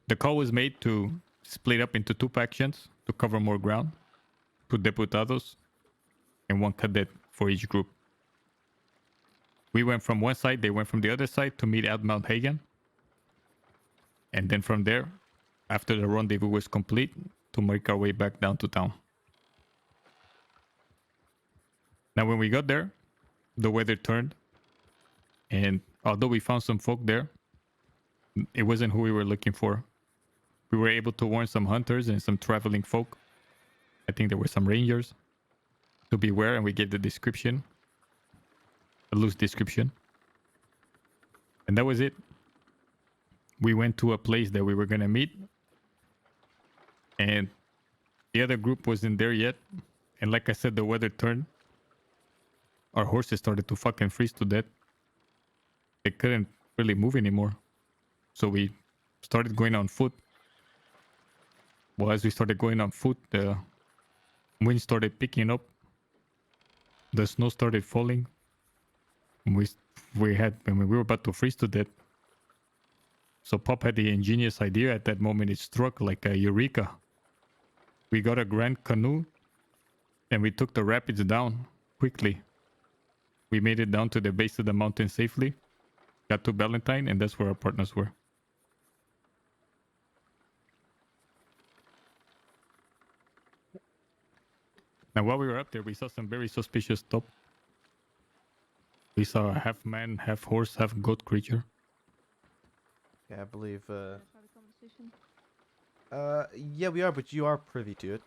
[SPEAKER 8] The call was made to split up into 2 factions to cover more ground, 2 deputados, and 1 cadet for each group. We went from one side, they went from the other side to meet at Mount Hagen. And then from there, after the rendezvous was complete, to make our way back down to town. Now when we got there, the weather turned, and although we found some folk there, it wasn't who we were looking for. We were able to warn some hunters and some traveling folk. I think there were some rangers to beware, and we gave the description, a loose description. And that was it. We went to a place that we were gonna meet, and the other group wasn't there yet. And like I said, the weather turned. Our horses started to fucking freeze to death. They couldn't really move anymore. So we started going on foot. Well, as we started going on foot, the wind started picking up. The snow started falling. We were about to freeze to death. So Pop had the ingenious idea at that moment. It struck like a eureka. We got a grand canoe and we took the rapids down quickly. We made it down to the base of the mountain safely. Got to Valentine, and that's where our partners were. Now, while we were up there, we saw some very suspicious stuff. We saw a half man, half horse, half goat creature.
[SPEAKER 1] Yeah, I believe. Yeah, we are, but you are privy to it.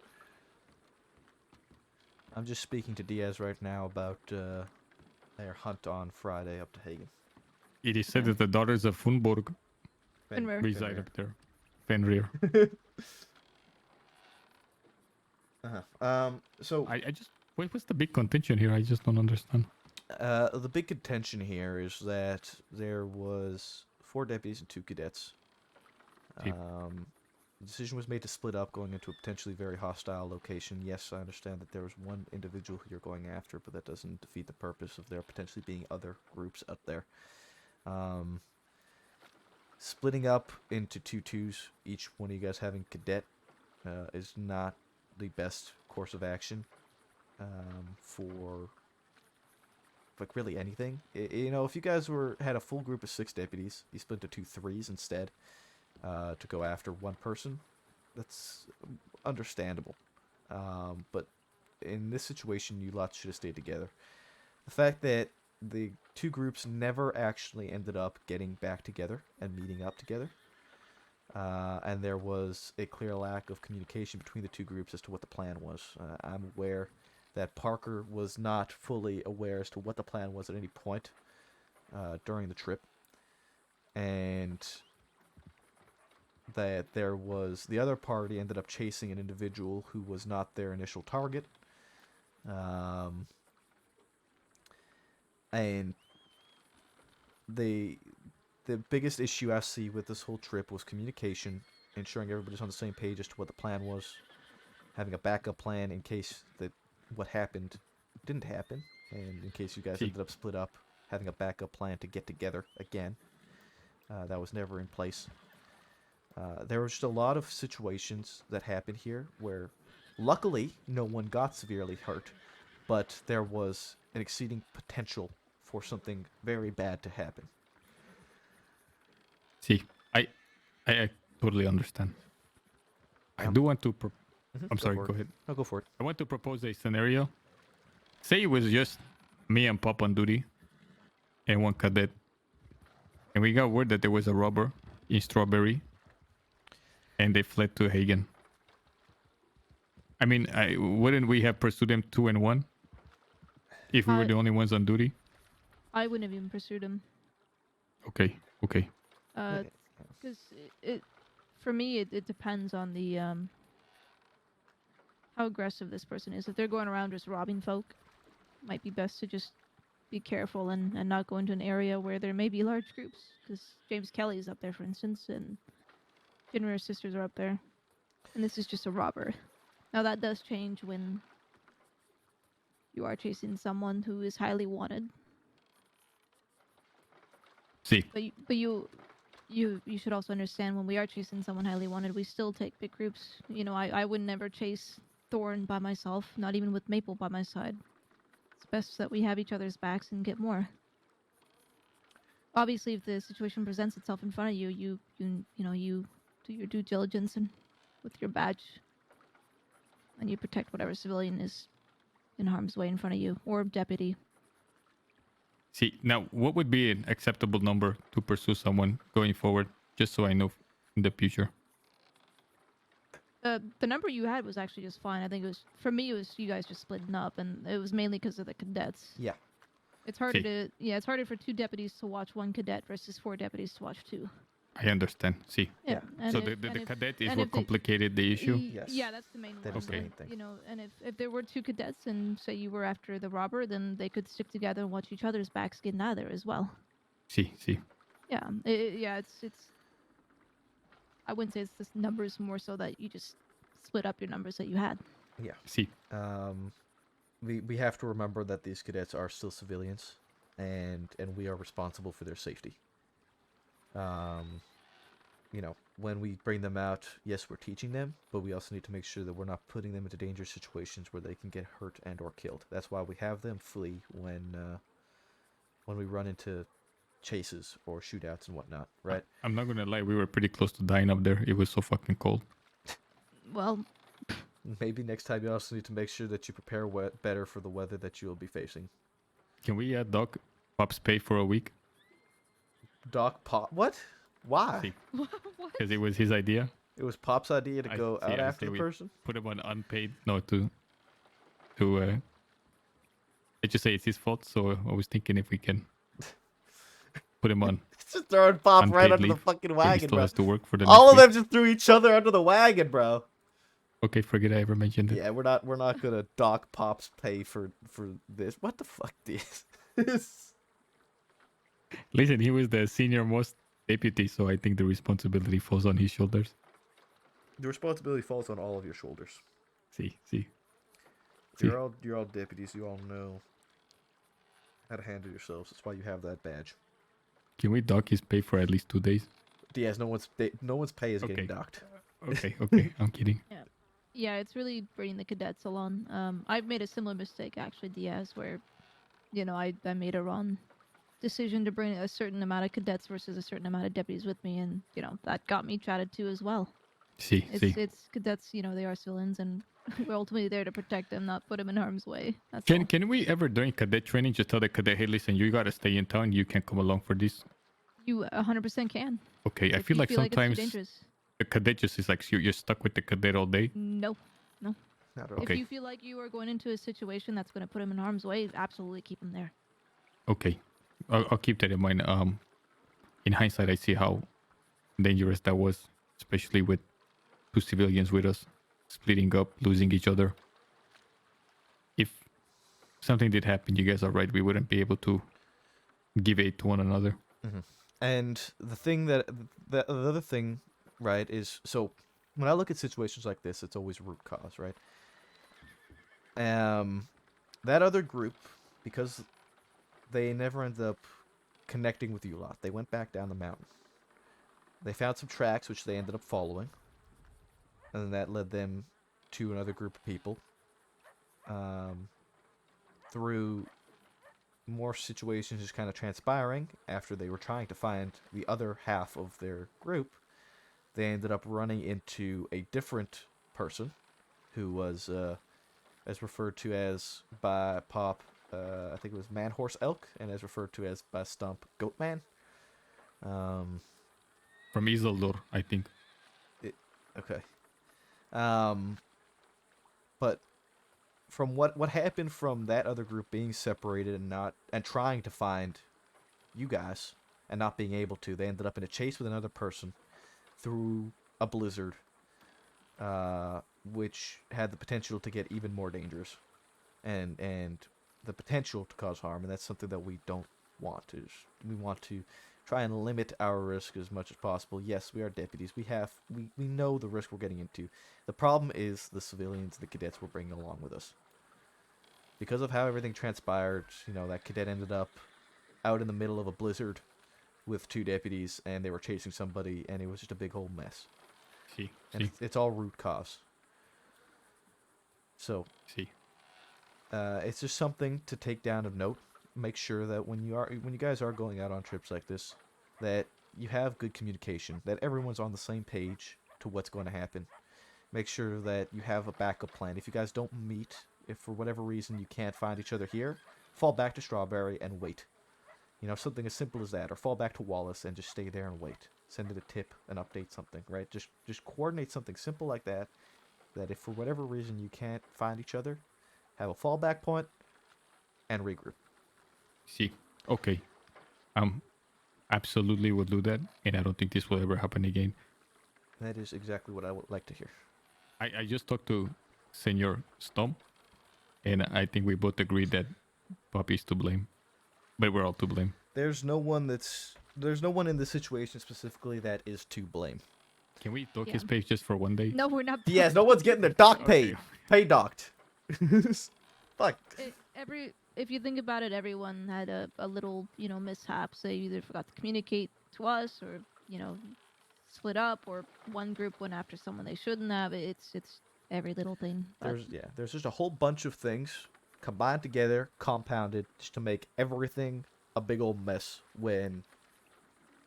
[SPEAKER 1] I'm just speaking to Diaz right now about their hunt on Friday up to Hagen.
[SPEAKER 8] It is said that the daughters of Funborg
[SPEAKER 11] Fenrir.
[SPEAKER 8] reside up there. Fenrir.
[SPEAKER 1] So
[SPEAKER 8] I just what's the big contention here? I just don't understand.
[SPEAKER 1] the big contention here is that there was 4 deputies and 2 cadets. The decision was made to split up going into a potentially very hostile location. Yes, I understand that there was one individual who you're going after, but that doesn't defeat the purpose of there potentially being other groups up there. Splitting up into 2 twos, each one of you guys having cadet, is not the best course of action for like really anything. You know, if you guys had a full group of 6 deputies, you split into 2 threes instead to go after one person, that's understandable. But in this situation, you lots should have stayed together. The fact that the 2 groups never actually ended up getting back together and meeting up together, and there was a clear lack of communication between the 2 groups as to what the plan was. I'm aware that Parker was not fully aware as to what the plan was at any point during the trip, and that there was the other party ended up chasing an individual who was not their initial target, and the biggest issue I see with this whole trip was communication, ensuring everybody's on the same page as to what the plan was, having a backup plan in case that what happened didn't happen, and in case you guys ended up split up, having a backup plan to get together again. That was never in place. There were just a lot of situations that happened here where, luckily, no one got severely hurt, but there was an exceeding potential for something very bad to happen.
[SPEAKER 8] See, I totally understand. I do want to... I'm sorry, go ahead.
[SPEAKER 1] No, go for it.
[SPEAKER 8] I want to propose a scenario. Say it was just me and Pop on duty and 1 cadet, and we got word that there was a robber in Strawberry, and they fled to Hagen. I mean, wouldn't we have pursued them 2 and 1 if we were the only ones on duty?
[SPEAKER 11] I wouldn't have even pursued him.
[SPEAKER 8] Okay.
[SPEAKER 11] Because for me, it depends on the how aggressive this person is. If they're going around just robbing folk, it might be best to just be careful and not go into an area where there may be large groups. Because James Kelly is up there, for instance, and Finrair's sisters are up there. And this is just a robber. Now that does change when you are chasing someone who is highly wanted.
[SPEAKER 8] See.
[SPEAKER 11] But you should also understand when we are chasing someone highly wanted, we still take big groups. You know, I would never chase Thorn by myself, not even with Maple by my side. It's best that we have each other's backs and get more. Obviously, if the situation presents itself in front of you, you do your due diligence and with your badge, and you protect whatever civilian is in harm's way in front of you, or deputy.
[SPEAKER 8] See, now, what would be an acceptable number to pursue someone going forward, just so I know in the future?
[SPEAKER 11] The number you had was actually just fine. I think it was, for me, it was you guys just splitting up, and it was mainly because of the cadets.
[SPEAKER 1] Yeah.
[SPEAKER 11] It's harder
[SPEAKER 8] See.
[SPEAKER 11] it's harder for 2 deputies to watch 1 cadet versus 4 deputies to watch 2.
[SPEAKER 8] I understand. See.
[SPEAKER 11] Yeah. and
[SPEAKER 8] So
[SPEAKER 11] if-
[SPEAKER 8] the
[SPEAKER 11] and if-
[SPEAKER 8] cadet is
[SPEAKER 11] and
[SPEAKER 8] what
[SPEAKER 11] if they-
[SPEAKER 8] complicated the issue.
[SPEAKER 11] Yeah, that's the main
[SPEAKER 1] That
[SPEAKER 11] one.
[SPEAKER 1] is the
[SPEAKER 8] Okay.
[SPEAKER 1] main thing.
[SPEAKER 11] You know, and if there were 2 cadets and say you were after the robber, then they could stick together and watch each other's backs get neither as well.
[SPEAKER 8] See.
[SPEAKER 11] Yeah. It's. I wouldn't say it's just numbers, more so that you just split up your numbers that you had.
[SPEAKER 1] Yeah.
[SPEAKER 8] See.
[SPEAKER 1] We have to remember that these cadets are still civilians, and we are responsible for their safety. You know, when we bring them out, yes, we're teaching them, but we also need to make sure that we're not putting them into dangerous situations where they can get hurt and or killed. That's why we have them flee when we run into chases or shootouts and whatnot, right?
[SPEAKER 8] I'm not gonna lie, we were pretty close to dying up there. It was so fucking cold.
[SPEAKER 11] Well,
[SPEAKER 1] Maybe next time you also need to make sure that you prepare better for the weather that you'll be facing.
[SPEAKER 8] Can we Doc Pop's pay for a week?
[SPEAKER 1] Doc Pop? What? Why?
[SPEAKER 8] Because it was his idea.
[SPEAKER 1] It was Pop's idea to go out
[SPEAKER 8] I
[SPEAKER 1] after
[SPEAKER 8] say
[SPEAKER 1] the
[SPEAKER 8] we
[SPEAKER 1] person?
[SPEAKER 8] Put him on unpaid. No, to. I just say it's his fault. So I was thinking if we can put him on.
[SPEAKER 1] Just throwing Pop right
[SPEAKER 8] unpaid
[SPEAKER 1] under the
[SPEAKER 8] leave,
[SPEAKER 1] fucking
[SPEAKER 8] so he
[SPEAKER 1] wagon,
[SPEAKER 8] still
[SPEAKER 1] bro.
[SPEAKER 8] has to work for the
[SPEAKER 1] All of
[SPEAKER 8] next
[SPEAKER 1] them just threw each other under the wagon, bro.
[SPEAKER 8] Okay, forget I ever mentioned it.
[SPEAKER 1] Yeah, we're not gonna dock Pop's pay for this. What the fuck, this?
[SPEAKER 8] Listen, he was the senior most deputy, so I think the responsibility falls on his shoulders.
[SPEAKER 1] The responsibility falls on all of your shoulders.
[SPEAKER 8] See.
[SPEAKER 1] You're all deputies. You all know how to handle yourselves. That's why you have that badge.
[SPEAKER 8] Can we dock his pay for at least 2 days?
[SPEAKER 1] Diaz, no one's pay is getting
[SPEAKER 8] Okay.
[SPEAKER 1] docked.
[SPEAKER 8] Okay, I'm kidding.
[SPEAKER 11] yeah, it's really bringing the cadets along. I've made a similar mistake actually, Diaz, where, you know, I made a wrong decision to bring a certain amount of cadets versus a certain amount of deputies with me, and you know that got me chatted to as well.
[SPEAKER 8] See.
[SPEAKER 11] It's cadets, you know, they are civilians, and we're ultimately there to protect them, not put them in harm's way. That's all.
[SPEAKER 8] Can we ever during cadet training just tell the cadet, hey, listen, you gotta stay in town. You can't come along for this.
[SPEAKER 11] You 100% can.
[SPEAKER 8] Okay, I
[SPEAKER 11] If
[SPEAKER 8] feel
[SPEAKER 11] you
[SPEAKER 8] like
[SPEAKER 11] feel like it's too
[SPEAKER 8] sometimes
[SPEAKER 11] dangerous.
[SPEAKER 8] the cadet just is like you're stuck with the cadet all day.
[SPEAKER 11] No.
[SPEAKER 1] Not at all.
[SPEAKER 11] If
[SPEAKER 8] Okay.
[SPEAKER 11] you feel like you are going into a situation that's going to put him in harm's way, absolutely keep him there.
[SPEAKER 8] Okay, I'll keep that in mind. In hindsight, I see how dangerous that was, especially with 2 civilians with us, splitting up, losing each other. If something did happen, you guys are right. We wouldn't be able to give aid to one another.
[SPEAKER 1] Mm-hmm. And the thing the other thing, right, is so when I look at situations like this, it's always root cause, right? That other group, because they never ended up connecting with you a lot. They went back down the mountain. They found some tracks which they ended up following, and that led them to another group of people. Through more situations just kind of transpiring after they were trying to find the other half of their group, they ended up running into a different person who was, as referred to as by Pop, I think it was Man Horse Elk, and as referred to as by Stump Goatman.
[SPEAKER 8] From Isildur, I think.
[SPEAKER 1] Okay. But from what happened from that other group being separated and trying to find you guys and not being able to, they ended up in a chase with another person through a blizzard, which had the potential to get even more dangerous, and the potential to cause harm, and that's something that we don't want. We want to try and limit our risk as much as possible. Yes, we are deputies. We know the risk we're getting into. The problem is the civilians, the cadets we're bringing along with us. Because of how everything transpired, you know, that cadet ended up out in the middle of a blizzard with 2 deputies, and they were chasing somebody, and it was just a big whole mess. And it's all root cause. So, it's just something to take down of note. Make sure that when you guys are going out on trips like this, that you have good communication, that everyone's on the same page to what's going to happen. Make sure that you have a backup plan. If you guys don't meet, if for whatever reason you can't find each other here, fall back to Strawberry and wait. You know, something as simple as that, or fall back to Wallace and just stay there and wait. Send it a tip, an update, something, right? Just coordinate something simple like that, that if for whatever reason you can't find each other, have a fallback point and regroup.
[SPEAKER 8] See, okay. Absolutely will do that, and I don't think this will ever happen again.
[SPEAKER 1] That is exactly what I would like to hear.
[SPEAKER 8] I just talked to Senor Stomp, and I think we both agree that Poppy's to blame, but we're all to blame.
[SPEAKER 1] There's no one in this situation specifically that is to blame.
[SPEAKER 8] Can we dock his page just for one day?
[SPEAKER 11] No, we're not.
[SPEAKER 1] Yes, no one's getting their dock paid. Pay docked. Fuck.
[SPEAKER 11] If you think about it, everyone had a little, mishaps. They either forgot to communicate to us, or split up, or one group went after someone they shouldn't have. It's every little thing. But
[SPEAKER 1] There's just a whole bunch of things combined together, compounded, just to make everything a big old mess when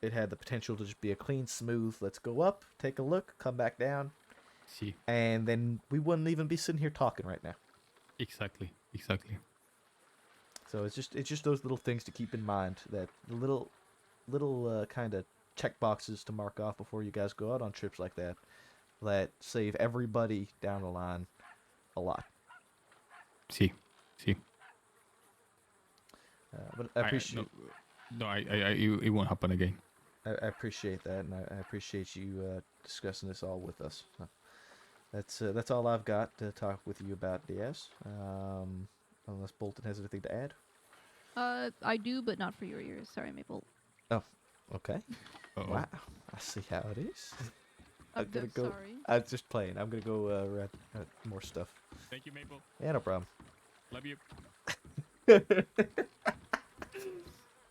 [SPEAKER 1] it had the potential to just be a clean, smooth, let's go up, take a look, come back down.
[SPEAKER 8] See.
[SPEAKER 1] And then we wouldn't even be sitting here talking right now.
[SPEAKER 8] Exactly.
[SPEAKER 1] So it's just those little things to keep in mind, that little kind of check boxes to mark off before you guys go out on trips like that save everybody down the line a lot.
[SPEAKER 8] See.
[SPEAKER 1] But I appreciate.
[SPEAKER 8] It won't happen again.
[SPEAKER 1] I appreciate that, and I appreciate you discussing this all with us. That's all I've got to talk with you about, Diaz. Unless Bolton has anything to add.
[SPEAKER 11] I do, but not for your ears. Sorry, Maple.
[SPEAKER 1] Oh, okay.
[SPEAKER 8] Uh-oh.
[SPEAKER 1] Wow, I see how it is.
[SPEAKER 11] I'm
[SPEAKER 1] gonna go.
[SPEAKER 11] sorry.
[SPEAKER 1] I'm just playing. I'm gonna go read more stuff.
[SPEAKER 8] Thank you, Maple.
[SPEAKER 1] Yeah, no problem.
[SPEAKER 8] Love you.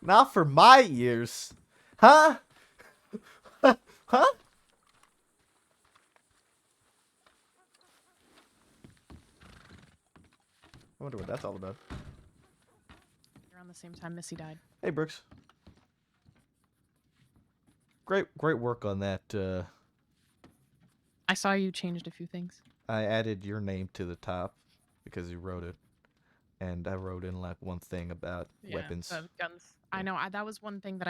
[SPEAKER 1] Not for my ears, huh? Huh? I wonder what that's all about.
[SPEAKER 18] Around the same time Missy died.
[SPEAKER 1] Hey, Brooks. Great work on that.
[SPEAKER 18] I saw you changed a few things.
[SPEAKER 1] I added your name to the top because you wrote it, and I wrote in like one thing about weapons.
[SPEAKER 18] Guns. I know. That was one thing that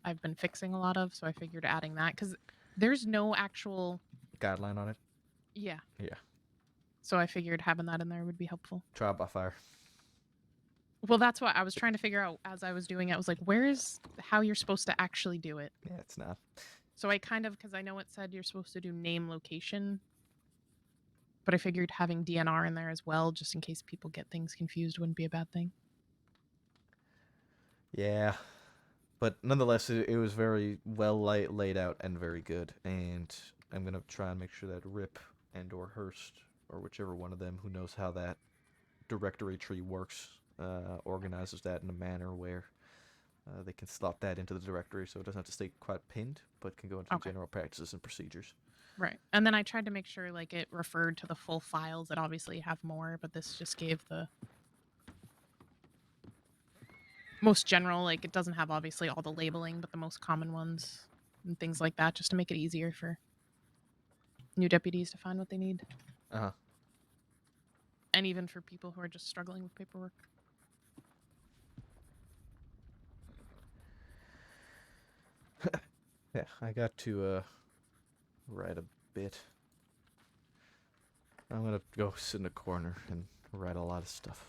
[SPEAKER 18] I've been fixing a lot of, so I figured adding that, because there's no actual
[SPEAKER 1] Guideline on it.
[SPEAKER 18] Yeah.
[SPEAKER 1] Yeah.
[SPEAKER 18] So I figured having that in there would be helpful.
[SPEAKER 1] Trial by fire.
[SPEAKER 18] Well, that's what I was trying to figure out as I was doing it. I was like, where is how you're supposed to actually do it?
[SPEAKER 1] Yeah, it's not.
[SPEAKER 18] So I because I know it said you're supposed to do name, location, but I figured having DNR in there as well, just in case people get things confused, wouldn't be a bad thing.
[SPEAKER 1] Yeah, but nonetheless, it was very well laid out and very good. And I'm gonna try and make sure that Rip and or Hurst, or whichever one of them who knows how that directory tree works, organizes that in a manner where they can slot that into the directory, so it doesn't have to stay quite pinned, but can go into general practices and procedures.
[SPEAKER 18] Right. And then I tried to make sure like it referred to the full files that obviously have more, but this just gave the most general, like it doesn't have obviously all the labeling, but the most common ones and things like that, just to make it easier for new deputies to find what they need.
[SPEAKER 1] Uh-huh.
[SPEAKER 18] And even for people who are just struggling with paperwork.
[SPEAKER 1] Yeah, I got to write a bit. I'm gonna go sit in a corner and write a lot of stuff.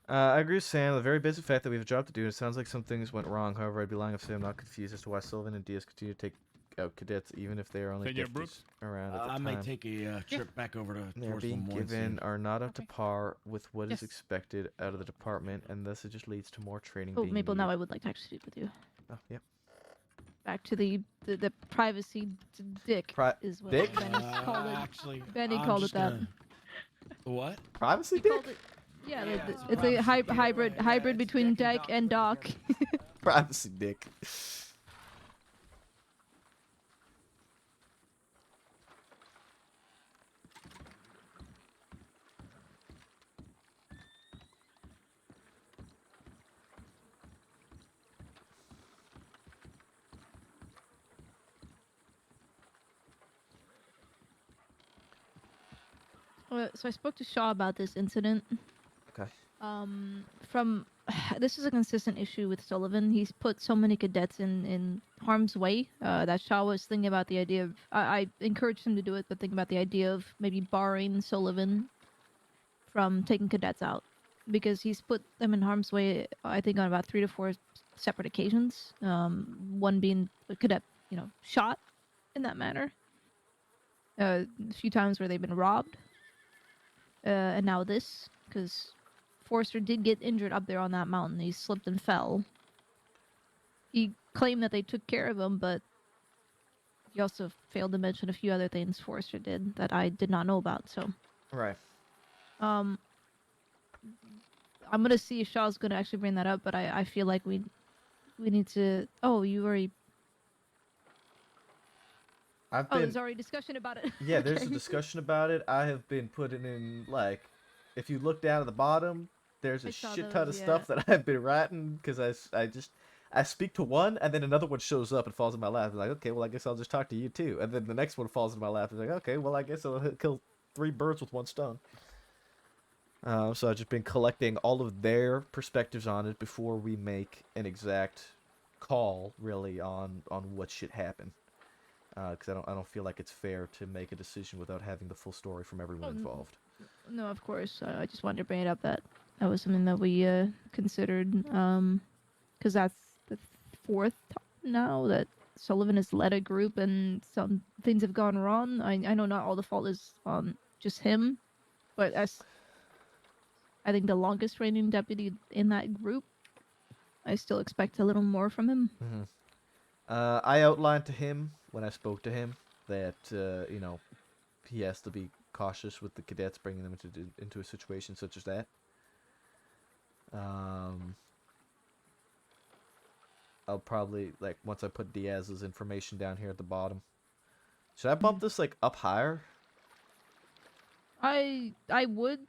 [SPEAKER 1] I agree with Sam. The very basic fact that we have a job to do. It sounds like some things went wrong. However, I'd be lying if I say I'm not confused as to why Sullivan and Diaz continue to take out cadets, even if they are only
[SPEAKER 8] Senor
[SPEAKER 1] 50s
[SPEAKER 8] Brooks?
[SPEAKER 1] around at the
[SPEAKER 5] I
[SPEAKER 1] time.
[SPEAKER 5] may take a trip back over to
[SPEAKER 1] They're
[SPEAKER 5] towards
[SPEAKER 1] being
[SPEAKER 5] Lemoyne
[SPEAKER 1] given
[SPEAKER 5] soon.
[SPEAKER 1] are not up to par with what is
[SPEAKER 18] Yes.
[SPEAKER 1] expected out of the department, and thus it just leads to more training
[SPEAKER 11] Oh,
[SPEAKER 1] being
[SPEAKER 11] Maple,
[SPEAKER 1] needed.
[SPEAKER 11] now I would like to actually speak with you.
[SPEAKER 1] Oh, yep.
[SPEAKER 11] Back to the privacy dick is what
[SPEAKER 1] dick?
[SPEAKER 11] Benny called it.
[SPEAKER 5] Actually,
[SPEAKER 11] Benny
[SPEAKER 5] I'm
[SPEAKER 11] called it
[SPEAKER 5] just
[SPEAKER 11] that.
[SPEAKER 5] gonna- What?
[SPEAKER 1] Privacy
[SPEAKER 11] He
[SPEAKER 1] dick?
[SPEAKER 11] called it- Yeah,
[SPEAKER 5] Yeah,
[SPEAKER 11] the-
[SPEAKER 5] it's a
[SPEAKER 11] it's a
[SPEAKER 5] privacy dick.
[SPEAKER 11] hybrid
[SPEAKER 5] it's
[SPEAKER 11] between
[SPEAKER 5] dick and
[SPEAKER 11] deck and dock.
[SPEAKER 1] Privacy dick.
[SPEAKER 11] So I spoke to Shaw about this incident.
[SPEAKER 1] Okay.
[SPEAKER 11] From this is a consistent issue with Sullivan. He's put so many cadets in harm's way that Shaw was thinking about the idea of. I encouraged him to do it, but thinking about the idea of maybe barring Sullivan from taking cadets out because he's put them in harm's way, I think, on about 3 to 4 separate occasions. One being a cadet, shot in that manner. A few times where they've been robbed. And now this, because Forrester did get injured up there on that mountain. He slipped and fell. He claimed that they took care of him, but he also failed to mention a few other things Forrester did that I did not know about. So,
[SPEAKER 1] Right.
[SPEAKER 11] I'm gonna see if Shaw's gonna actually bring that up, but I feel like we need to. Oh, you already. There's already discussion about it.
[SPEAKER 1] Yeah, there's a
[SPEAKER 11] Okay.
[SPEAKER 1] discussion about it. I have been putting in, like, if you look down at the bottom, there's
[SPEAKER 11] I
[SPEAKER 1] a
[SPEAKER 11] saw
[SPEAKER 1] shit ton of
[SPEAKER 11] those,
[SPEAKER 1] stuff that I've been writing because I speak to one and then another one shows up and falls in my lap. I'm like, okay, well, I guess I'll just talk to you too. And then the next one falls in my lap. It's like, okay, well, I guess I'll kill 3 birds with 1 stone. So I've just been collecting all of their perspectives on it before we make an exact call, really, on what should happen. Because I don't feel like it's fair to make a decision without having the full story from everyone involved.
[SPEAKER 11] No, of course. I just wanted to bring it up that was something that we considered. Because that's the 4th time now that Sullivan has led a group and some things have gone wrong. I know not all the fault is on just him, but as I think the longest reigning deputy in that group, I still expect a little more from him.
[SPEAKER 1] Mm-hmm. I outlined to him when I spoke to him that he has to be cautious with the cadets, bringing them into a situation such as that. I'll probably, like, once I put Diaz's information down here at the bottom. Should I bump this, like, up higher?
[SPEAKER 11] I would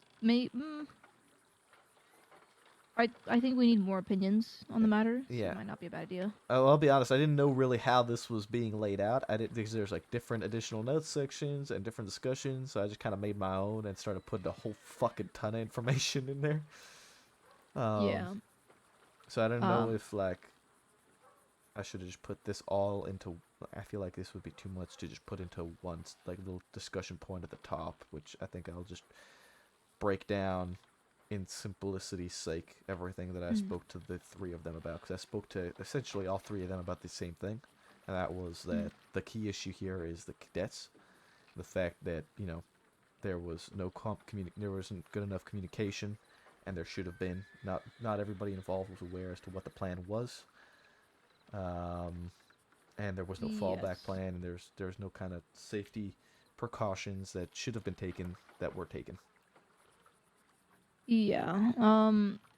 [SPEAKER 11] I think we need more opinions on the matter. So
[SPEAKER 1] Yeah.
[SPEAKER 11] it might not be a bad idea.
[SPEAKER 1] Oh, I'll be honest, I didn't know really how this was being laid out. I didn't, because there's, like, different additional notes sections and different discussions, so I just kind of made my own and started putting a whole fucking ton of information in there.
[SPEAKER 11] Yeah.
[SPEAKER 1] So I don't know if, like, I should have just put this all into... I feel like this would be too much to just put into one, like, little discussion point at the top, which I think I'll just break down in simplicity's sake everything that I spoke to the 3 of them about, because I spoke to essentially all 3 of them about the same thing, and that was that the key issue here is the cadets, the fact that there was there wasn't good enough communication, and there should have been. Not everybody involved was aware as to what the plan was, and there was no fallback plan, and there's no kind of safety precautions that should have been taken that were taken.
[SPEAKER 11] Yeah.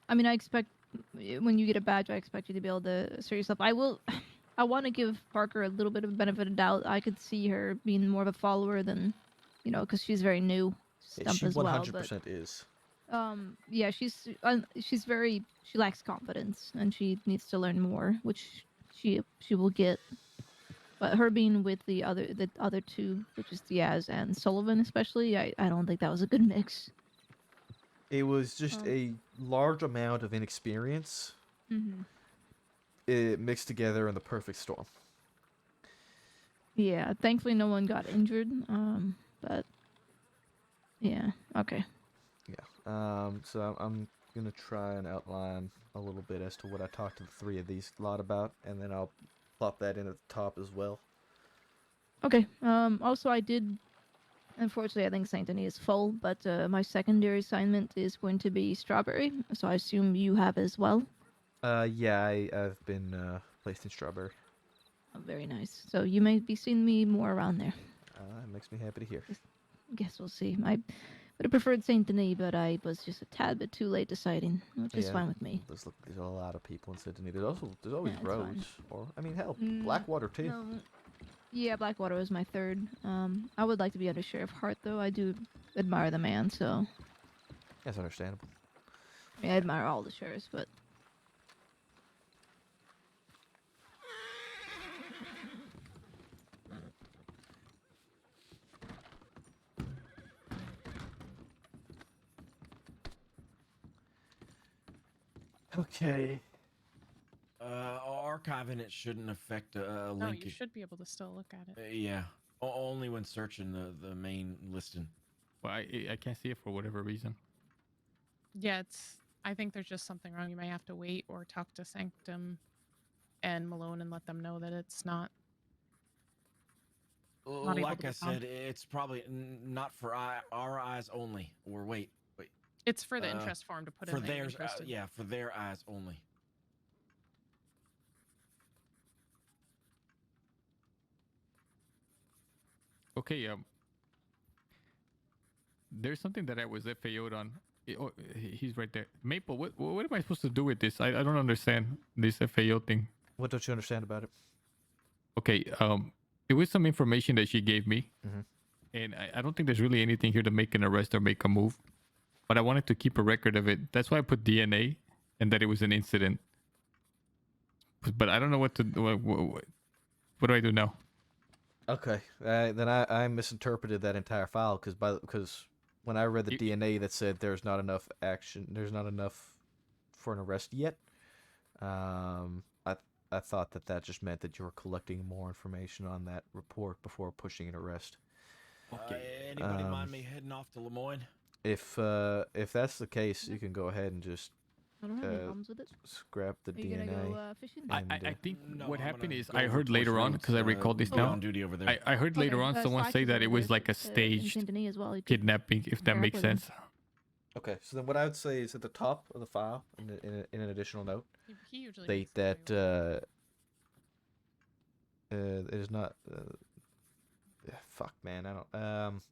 [SPEAKER 11] I mean, I expect when you get a badge, I expect you to be able to assert yourself. I want to give Parker a little bit of a benefit of doubt. I could see her being more of a follower than, because she's very new. Stump
[SPEAKER 1] She
[SPEAKER 11] as well,
[SPEAKER 1] 100% is.
[SPEAKER 11] Yeah, she's very, she lacks confidence and she needs to learn more, which she will get. But her being with the other 2, which is Diaz and Sullivan especially, I don't think that was a good mix.
[SPEAKER 1] It was just a large amount of inexperience mixed together in the perfect storm.
[SPEAKER 11] Yeah, thankfully no one got injured. But yeah, okay.
[SPEAKER 1] Yeah. So I'm gonna try and outline a little bit as to what I talked to the 3 of these lot about, and then I'll plop that in at the top as well.
[SPEAKER 11] Okay. Also, I did. Unfortunately, I think Saint Denis is full, but my secondary assignment is going to be Strawberry, so I assume you have as well.
[SPEAKER 1] Yeah, I've been placed in Strawberry.
[SPEAKER 11] Oh, very nice. So you may be seeing me more around there.
[SPEAKER 1] It makes me happy to hear.
[SPEAKER 11] Guess we'll see. I would have preferred Saint Denis, but I was just a tad bit too late deciding, which is fine with me.
[SPEAKER 1] There's a lot of people in Saint Denis. There's always
[SPEAKER 11] Yeah, it's
[SPEAKER 1] roads, or I mean, hell, Blackwater too.
[SPEAKER 11] No. Yeah, Blackwater was my 3rd. I would like to be under Sheriff Hart, though. I do admire the man, so...
[SPEAKER 1] That's understandable.
[SPEAKER 11] I mean, I admire all the sheriffs, but...
[SPEAKER 1] Okay.
[SPEAKER 5] Archiving it shouldn't affect
[SPEAKER 18] No,
[SPEAKER 5] link.
[SPEAKER 18] you should be able to still look at it.
[SPEAKER 5] Yeah, only when searching the main listing.
[SPEAKER 8] Well, I can't see it for whatever reason.
[SPEAKER 18] Yeah, it's. I think there's just something wrong. You might have to wait or talk to Sanctum and Malone and let them know that it's not. Not able
[SPEAKER 5] Like
[SPEAKER 18] to
[SPEAKER 5] I
[SPEAKER 18] be found.
[SPEAKER 5] said, it's probably not for our eyes only. Or wait.
[SPEAKER 18] It's for the interest form to put
[SPEAKER 5] for
[SPEAKER 18] in that you're
[SPEAKER 5] theirs.
[SPEAKER 18] interested.
[SPEAKER 5] Yeah, for their eyes only.
[SPEAKER 8] Okay, there's something that I was FAO'd on. Oh, he's right there. Maple, what am I supposed to do with this? I don't understand this FAO thing.
[SPEAKER 1] What don't you understand about it?
[SPEAKER 8] Okay, it was some information that she gave me,
[SPEAKER 1] Mhm.
[SPEAKER 8] and I don't think there's really anything here to make an arrest or make a move. But I wanted to keep a record of it. That's why I put DNA and that it was an incident. But I don't know what to do. What do I do now?
[SPEAKER 1] Okay, then I misinterpreted that entire file because when I read the DNA that said there's not enough action, there's not enough for an arrest yet. I thought that just meant that you were collecting more information on that report before pushing an arrest.
[SPEAKER 5] Okay. Anybody mind me heading off to Lemoyne?
[SPEAKER 1] If that's the case, you can go ahead and just
[SPEAKER 11] I don't have any problems with it.
[SPEAKER 1] scrap the
[SPEAKER 11] Are you
[SPEAKER 1] DNA.
[SPEAKER 11] gonna go fishing?
[SPEAKER 8] I think
[SPEAKER 5] No,
[SPEAKER 8] what
[SPEAKER 5] I'm
[SPEAKER 8] happened
[SPEAKER 5] gonna
[SPEAKER 8] is
[SPEAKER 5] go
[SPEAKER 8] I
[SPEAKER 5] over
[SPEAKER 8] heard
[SPEAKER 5] Forest
[SPEAKER 8] later on
[SPEAKER 5] Roads,
[SPEAKER 8] because I recalled this
[SPEAKER 5] go
[SPEAKER 8] now.
[SPEAKER 5] on duty over there.
[SPEAKER 8] I heard later on someone say that it was like a
[SPEAKER 11] in
[SPEAKER 8] staged
[SPEAKER 11] Saint Denis as well. You could
[SPEAKER 8] kidnapping, if that
[SPEAKER 11] pair up
[SPEAKER 8] makes
[SPEAKER 11] with him.
[SPEAKER 8] sense.
[SPEAKER 1] Okay, so then what I would say is at the top of the file, in an additional note,
[SPEAKER 18] He usually
[SPEAKER 1] state
[SPEAKER 18] makes
[SPEAKER 1] that it is not. Fuck, man, I don't.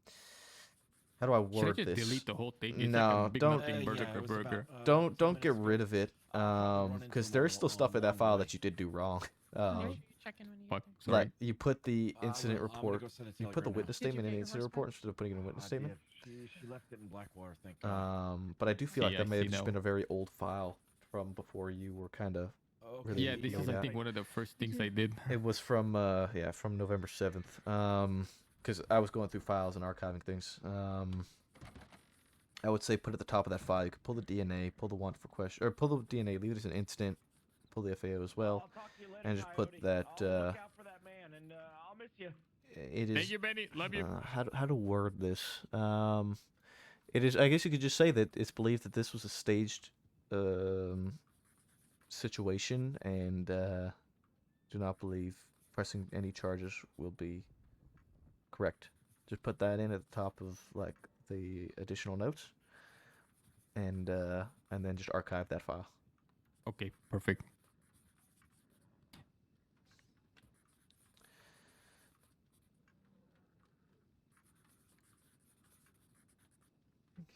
[SPEAKER 1] How do I
[SPEAKER 8] Should I
[SPEAKER 1] word
[SPEAKER 8] just
[SPEAKER 1] this?
[SPEAKER 8] delete the whole thing? It's
[SPEAKER 1] No,
[SPEAKER 8] like a big
[SPEAKER 1] don't.
[SPEAKER 8] nothing burger.
[SPEAKER 1] Don't get rid of it. Because there's still stuff in that file that you did do wrong.
[SPEAKER 18] Check in when you
[SPEAKER 8] Fuck,
[SPEAKER 18] get there.
[SPEAKER 8] sorry.
[SPEAKER 1] Like you put the incident
[SPEAKER 5] I'm gonna
[SPEAKER 1] report,
[SPEAKER 5] go send a
[SPEAKER 1] you put the
[SPEAKER 5] telegram
[SPEAKER 1] witness
[SPEAKER 18] now. Did you
[SPEAKER 1] statement in
[SPEAKER 18] get
[SPEAKER 1] the
[SPEAKER 18] your
[SPEAKER 1] incident
[SPEAKER 18] horse
[SPEAKER 1] report
[SPEAKER 18] back?
[SPEAKER 1] instead of putting it in a witness
[SPEAKER 5] I
[SPEAKER 1] statement.
[SPEAKER 5] did. She left it in Blackwater, thank
[SPEAKER 1] Uh,
[SPEAKER 5] God.
[SPEAKER 1] But I do feel like
[SPEAKER 8] See,
[SPEAKER 1] that
[SPEAKER 8] I
[SPEAKER 1] may have
[SPEAKER 8] see
[SPEAKER 1] just
[SPEAKER 8] now.
[SPEAKER 1] been a very old file from before you were kind of
[SPEAKER 5] Okay.
[SPEAKER 1] really.
[SPEAKER 8] Yeah, this is
[SPEAKER 1] made
[SPEAKER 8] I
[SPEAKER 1] out.
[SPEAKER 8] think one of the first things I did.
[SPEAKER 1] It was from from November 7th. Because I was going through files and archiving things. I would say put at the top of that file. You could pull the DNA, pull the want for question, or pull the DNA, leave it as an incident, pull the FAO as well, and just put that. It is.
[SPEAKER 8] Thank you, Benny. Love you.
[SPEAKER 1] How to word this? It is. I guess you could just say that it's believed that this was a staged situation, and do not believe pressing any charges will be correct. Just put that in at the top of like the additional notes, and then just archive that file.
[SPEAKER 8] Okay, perfect.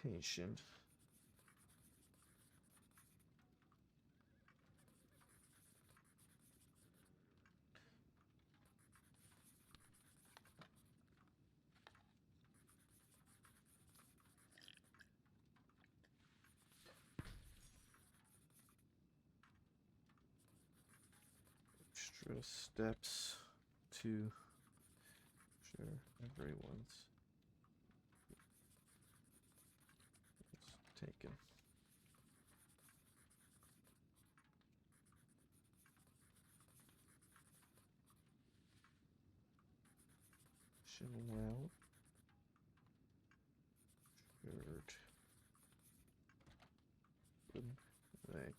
[SPEAKER 1] Vacation. Extra steps to sure everyone's is taken. Well, shirt. Like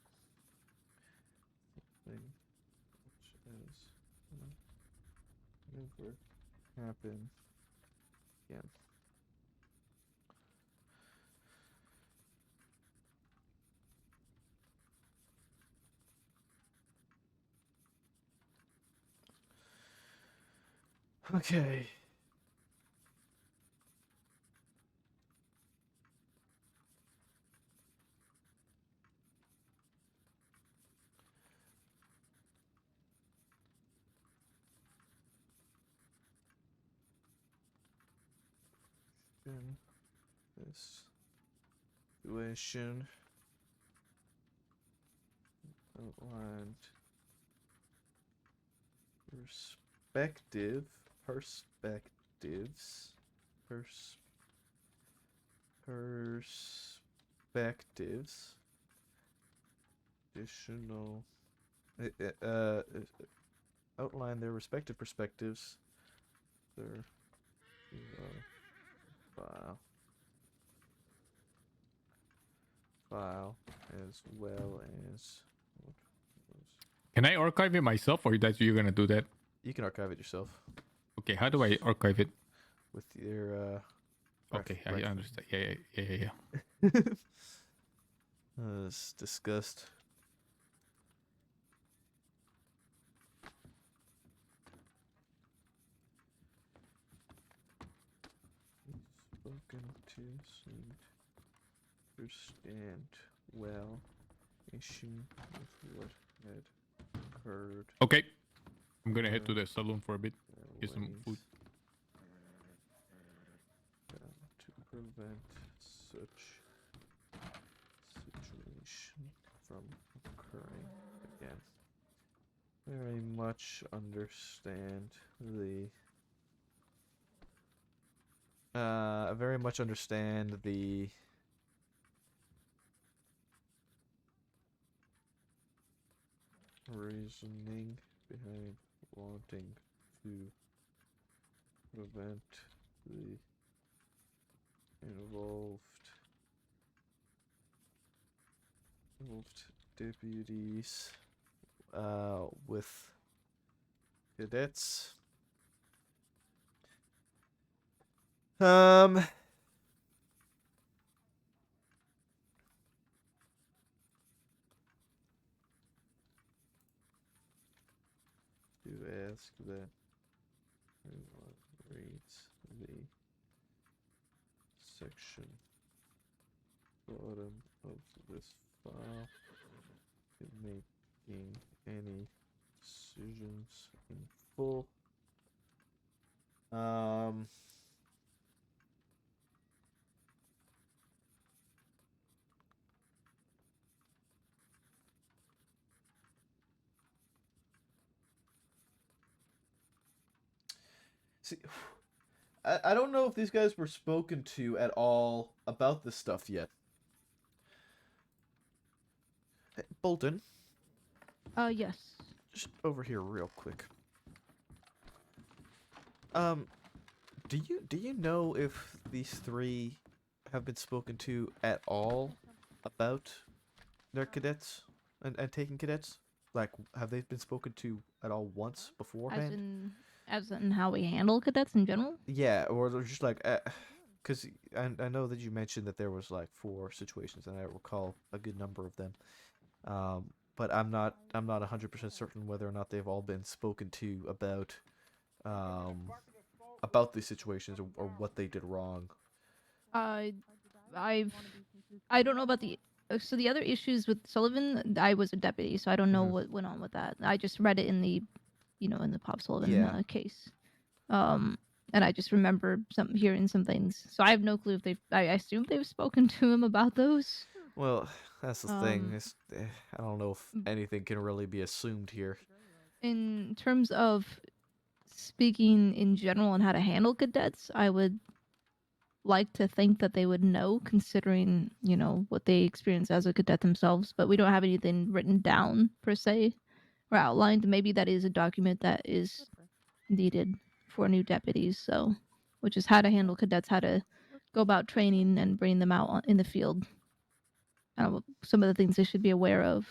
[SPEAKER 1] thing which is never happen again. Okay. In this situation outlined perspectives additional outline their respective perspectives their file file as well as.
[SPEAKER 8] Can I archive it myself, or that you're gonna do that?
[SPEAKER 1] You can archive it yourself
[SPEAKER 8] Okay, how do I archive it?
[SPEAKER 1] with your.
[SPEAKER 8] Okay, I understand. Yeah.
[SPEAKER 1] It's discussed. Spoken to seemed to understand well issue with what had occurred.
[SPEAKER 8] Okay, I'm gonna head to the saloon for a bit. Get some food.
[SPEAKER 1] To prevent such situation from occurring again. Very much understand the reasoning behind wanting to prevent the involved deputies with cadets. To ask that everyone reads the section bottom of this file in making any decisions in full. See, I don't know if these guys were spoken to at all about this stuff yet. Hey, Bolton,
[SPEAKER 11] Yes.
[SPEAKER 1] just over here real quick. Do you know if these three have been spoken to at all about their cadets and taking cadets? Like, have they been spoken to at all once beforehand?
[SPEAKER 11] As in how we handle cadets in general?
[SPEAKER 1] Yeah, or they're just like, because I know that you mentioned that there was like 4 situations, and I recall a good number of them. But I'm not 100% certain whether or not they've all been spoken to about these situations or what they did wrong.
[SPEAKER 11] I don't know about the so the other issues with Sullivan. I was a deputy, so I don't know what went on with that. I just read it in the, in the Pop Sullivan
[SPEAKER 1] Yeah.
[SPEAKER 11] case. And I just remember hearing some things. So I have no clue if they've. I assume they've spoken to him about those.
[SPEAKER 1] Well, that's the thing. I don't know if anything can really be assumed here.
[SPEAKER 11] In terms of speaking in general on how to handle cadets, I would like to think that they would know, considering what they experience as a cadet themselves. But we don't have anything written down per se or outlined. Maybe that is a document that is needed for new deputies. So, which is how to handle cadets, how to go about training and bringing them out in the field. Some of the things they should be aware of.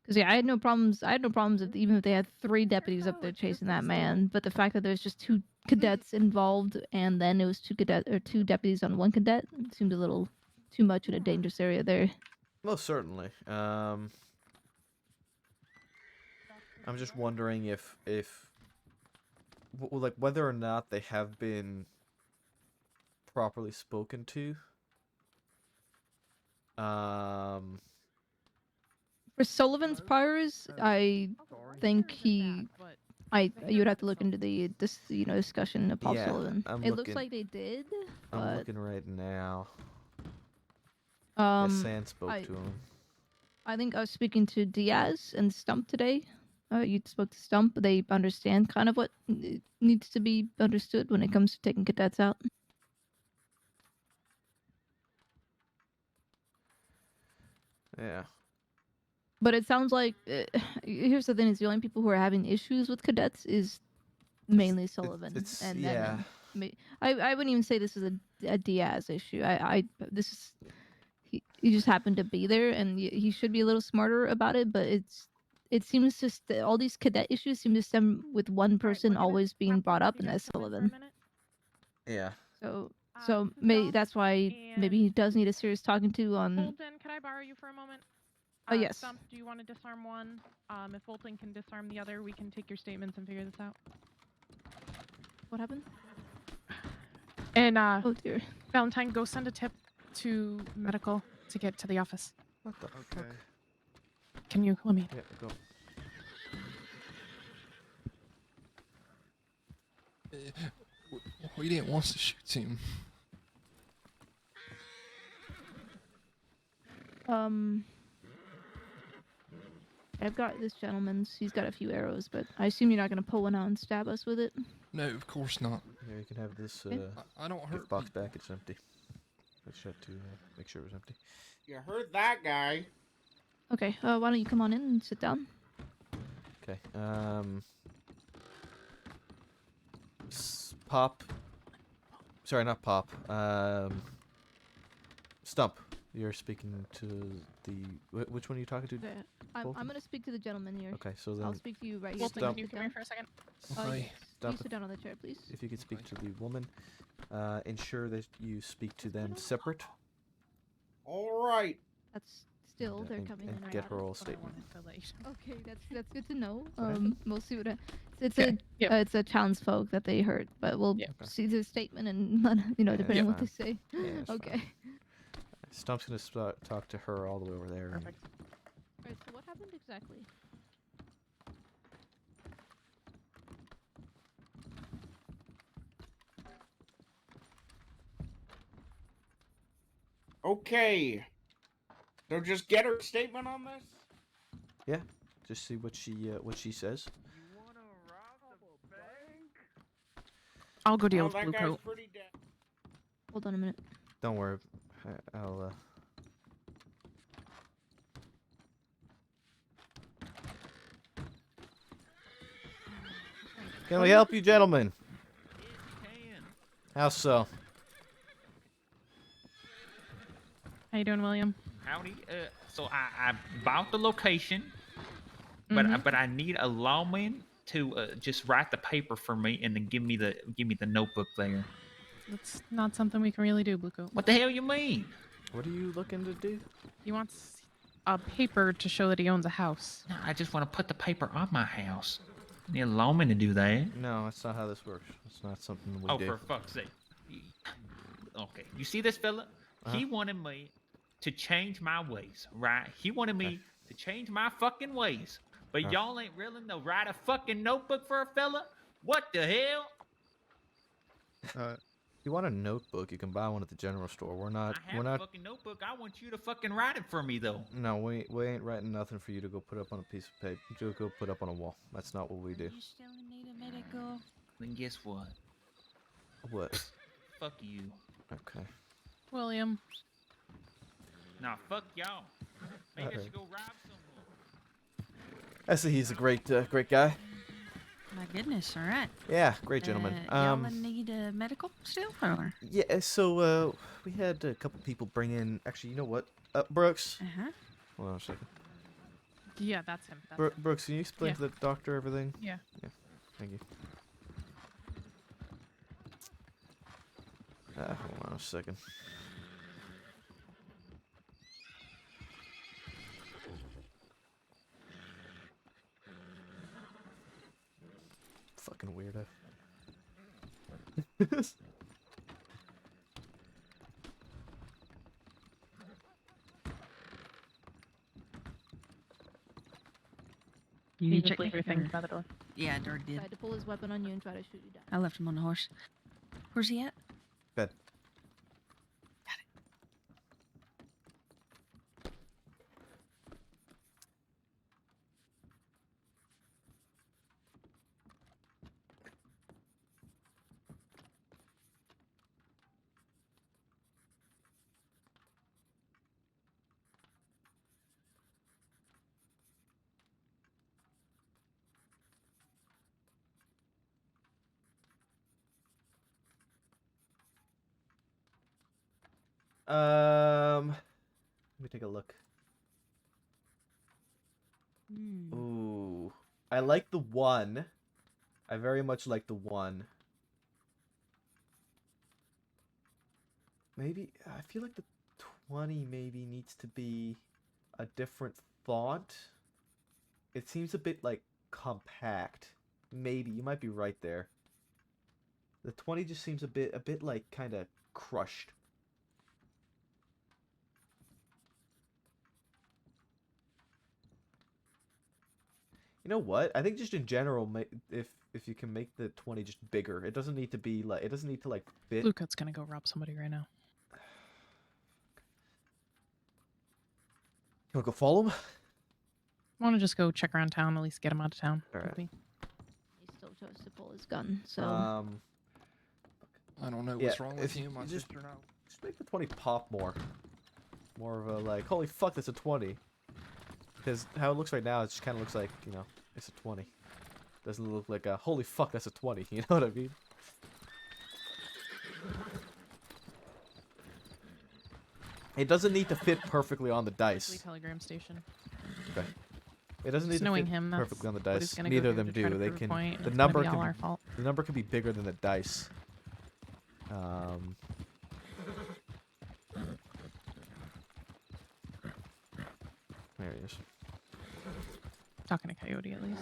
[SPEAKER 11] Because I had no problems. I had no problems even if they had 3 deputies up there chasing that man. But the fact that there's just 2 cadets involved, and then it was 2 deputies on 1 cadet, seemed a little too much in a dangerous area there.
[SPEAKER 1] Most certainly. I'm just wondering if like whether or not they have been properly spoken to.
[SPEAKER 11] For Sullivan's priors, I think you would have to look into the discussion of Paul
[SPEAKER 1] Yeah,
[SPEAKER 11] Sullivan.
[SPEAKER 1] I'm
[SPEAKER 11] It looks
[SPEAKER 1] looking-
[SPEAKER 11] like they did.
[SPEAKER 1] I'm
[SPEAKER 11] but,
[SPEAKER 1] looking right now.
[SPEAKER 11] Um,
[SPEAKER 1] San spoke
[SPEAKER 11] I-
[SPEAKER 1] to him.
[SPEAKER 11] I think I was speaking to Diaz and Stump today. You spoke to Stump. They understand kind of what needs to be understood when it comes to taking cadets out.
[SPEAKER 1] Yeah.
[SPEAKER 11] But it sounds like here's the thing: is the only people who are having issues with cadets is mainly Sullivan.
[SPEAKER 1] it's-
[SPEAKER 11] and
[SPEAKER 1] yeah.
[SPEAKER 11] then I wouldn't even say this is a Diaz issue. This is he just happened to be there, and he should be a little smarter about it. But it seems just that all these cadet issues seem to stem with one person always being brought up, and that's Sullivan.
[SPEAKER 1] Yeah.
[SPEAKER 11] So that's why maybe he does need a serious talking to on.
[SPEAKER 18] Fulton, can I borrow you for a moment?
[SPEAKER 11] Oh, yes.
[SPEAKER 18] Stump, do you want to disarm one? If Fulton can disarm the other, we can take your statements and figure this out.
[SPEAKER 11] What happened?
[SPEAKER 18] And
[SPEAKER 11] oh dear,
[SPEAKER 18] Valentine, go send a tip to medical to get to the office.
[SPEAKER 1] What the fuck?
[SPEAKER 18] Can you let me?
[SPEAKER 1] Yeah, go.
[SPEAKER 19] We didn't want to shoot him.
[SPEAKER 11] I've got this gentleman's. He's got a few arrows, but I assume you're not going to pull one out and stab us with it.
[SPEAKER 19] No, of course not.
[SPEAKER 1] Yeah, you can have this.
[SPEAKER 19] I don't hurt
[SPEAKER 1] box back. It's empty. I just had to make sure it was empty.
[SPEAKER 2] You heard that guy.
[SPEAKER 11] Okay, why don't you come on in and sit down?
[SPEAKER 1] Okay. Pop. Sorry, not Pop. Stump. You're speaking to the. Which one are you talking to?
[SPEAKER 11] Okay. I'm going to speak to the gentleman here.
[SPEAKER 1] Okay, so then.
[SPEAKER 11] I'll speak to you right here.
[SPEAKER 18] Fulton, can you come here for a second?
[SPEAKER 11] Yes. You sit down on the chair, please.
[SPEAKER 1] If you could speak to the woman, ensure that you speak to them separate.
[SPEAKER 2] All right.
[SPEAKER 11] That's still they're
[SPEAKER 1] and,
[SPEAKER 11] coming
[SPEAKER 1] and
[SPEAKER 11] in right
[SPEAKER 1] get
[SPEAKER 11] now.
[SPEAKER 1] her all statement.
[SPEAKER 11] Okay, that's good to know.
[SPEAKER 1] happened?
[SPEAKER 11] We'll see what it's a townsfolk that they heard, but we'll see the statement and depending on what they say.
[SPEAKER 1] Yeah, that's
[SPEAKER 11] okay.
[SPEAKER 1] Stump's gonna talk to her all the way over there.
[SPEAKER 11] Perfect. Alright, so what happened exactly?
[SPEAKER 2] Okay. So just get her statement on this.
[SPEAKER 1] Yeah, just see what she says.
[SPEAKER 18] I'll go deal
[SPEAKER 2] Well,
[SPEAKER 18] with
[SPEAKER 2] that
[SPEAKER 18] Blue
[SPEAKER 2] guy's
[SPEAKER 18] Coat.
[SPEAKER 2] pretty dead.
[SPEAKER 11] Hold on a minute.
[SPEAKER 1] Don't worry, I'll. Can we help you, gentlemen? How so?
[SPEAKER 18] How you doing, William?
[SPEAKER 20] Howdy. So I bought the location, but I need a lawman to just write the paper for me and then give me the notebook there.
[SPEAKER 18] That's not something we can really do, Blue Coat.
[SPEAKER 20] What the hell you mean?
[SPEAKER 1] What are you looking to do?
[SPEAKER 18] He wants a paper to show that he owns a house.
[SPEAKER 20] No, I just want to put the paper on my house. I need a lawman to do that.
[SPEAKER 1] No, that's not how this works. It's not something we
[SPEAKER 20] Oh,
[SPEAKER 1] do.
[SPEAKER 20] for fuck's sake. Okay, you see this fella? He wanted me to change my ways, right? He wanted me to change my fucking ways. But y'all ain't willing to write a fucking notebook for a fella? What the hell?
[SPEAKER 1] If you want a notebook, you can buy one at the general store. We're not.
[SPEAKER 20] I have a fucking notebook. I want you to fucking write it for me, though.
[SPEAKER 1] No, we ain't writing nothing for you to go put up on a piece of paper. To go put up on a wall. That's not what we do.
[SPEAKER 20] You still need a medical? Then guess what?
[SPEAKER 1] What?
[SPEAKER 20] Fuck you.
[SPEAKER 1] Okay.
[SPEAKER 18] William.
[SPEAKER 20] Nah, fuck y'all. Maybe I
[SPEAKER 1] Okay.
[SPEAKER 20] should go rob someone.
[SPEAKER 1] I see he's a great guy.
[SPEAKER 3] My goodness, all right.
[SPEAKER 1] Yeah, great gentleman.
[SPEAKER 3] Y'all need a medical still, or?
[SPEAKER 1] Yeah, so we had a couple people bring in. Actually, you know what? Brooks.
[SPEAKER 3] Uh-huh.
[SPEAKER 1] Hold on a second.
[SPEAKER 18] Yeah, that's him. That's him.
[SPEAKER 1] Brooks, can you explain
[SPEAKER 18] Yeah.
[SPEAKER 1] to the doctor everything?
[SPEAKER 18] Yeah.
[SPEAKER 1] Yeah. Thank you. Hold on a second. Fucking weirdo.
[SPEAKER 3] You
[SPEAKER 18] You
[SPEAKER 3] need
[SPEAKER 18] just
[SPEAKER 3] to
[SPEAKER 18] leave your things by the door.
[SPEAKER 3] Yeah, I already did.
[SPEAKER 11] Tried to pull his weapon on you and try to shoot you down.
[SPEAKER 3] I left him on the horse. Where's he at?
[SPEAKER 1] Bed. me take a look.
[SPEAKER 16] Hmm.
[SPEAKER 1] Ooh. I like the 1. I very much like the 1. Maybe, I feel like the 20 maybe needs to be a different font. It seems a bit, like, compact. Maybe, you might be right there. The 20 just seems a bit like, kind of crushed. You know what? I think just in general, if you can make the 20 just bigger, it doesn't need to be like, it doesn't need to like fit.
[SPEAKER 18] Blue Coat's gonna go rob somebody right now.
[SPEAKER 1] You wanna go follow him?
[SPEAKER 18] I want to just go check around town, at least get him out of town.
[SPEAKER 1] All right.
[SPEAKER 18] maybe.
[SPEAKER 4] He still chose to pull his gun, so.
[SPEAKER 19] I don't know
[SPEAKER 1] Yeah,
[SPEAKER 19] what's wrong with
[SPEAKER 1] if
[SPEAKER 19] you, my
[SPEAKER 1] you just-
[SPEAKER 19] sister now.
[SPEAKER 1] Just make the 20 pop more. More of a like, holy fuck, that's a 20. Because how it looks right now, it just kind of looks like, you know, it's a 20. Doesn't look like a, holy fuck, that's a 20. You know what I mean? It doesn't need to fit perfectly on the dice.
[SPEAKER 18] Telegram station.
[SPEAKER 1] Okay. It doesn't need
[SPEAKER 18] Just
[SPEAKER 1] to
[SPEAKER 18] knowing
[SPEAKER 1] fit
[SPEAKER 18] him, that's
[SPEAKER 1] perfectly on the
[SPEAKER 18] what he's
[SPEAKER 1] dice.
[SPEAKER 18] gonna go
[SPEAKER 1] Neither of
[SPEAKER 18] do
[SPEAKER 1] them
[SPEAKER 18] to try
[SPEAKER 1] do.
[SPEAKER 18] to
[SPEAKER 1] They
[SPEAKER 18] prove a
[SPEAKER 1] can.
[SPEAKER 18] point, and
[SPEAKER 1] The
[SPEAKER 18] it's gonna
[SPEAKER 1] number
[SPEAKER 18] be all
[SPEAKER 1] can
[SPEAKER 18] our fault.
[SPEAKER 1] The number can be bigger than the dice. There he is.
[SPEAKER 18] Talking to Coyote at least.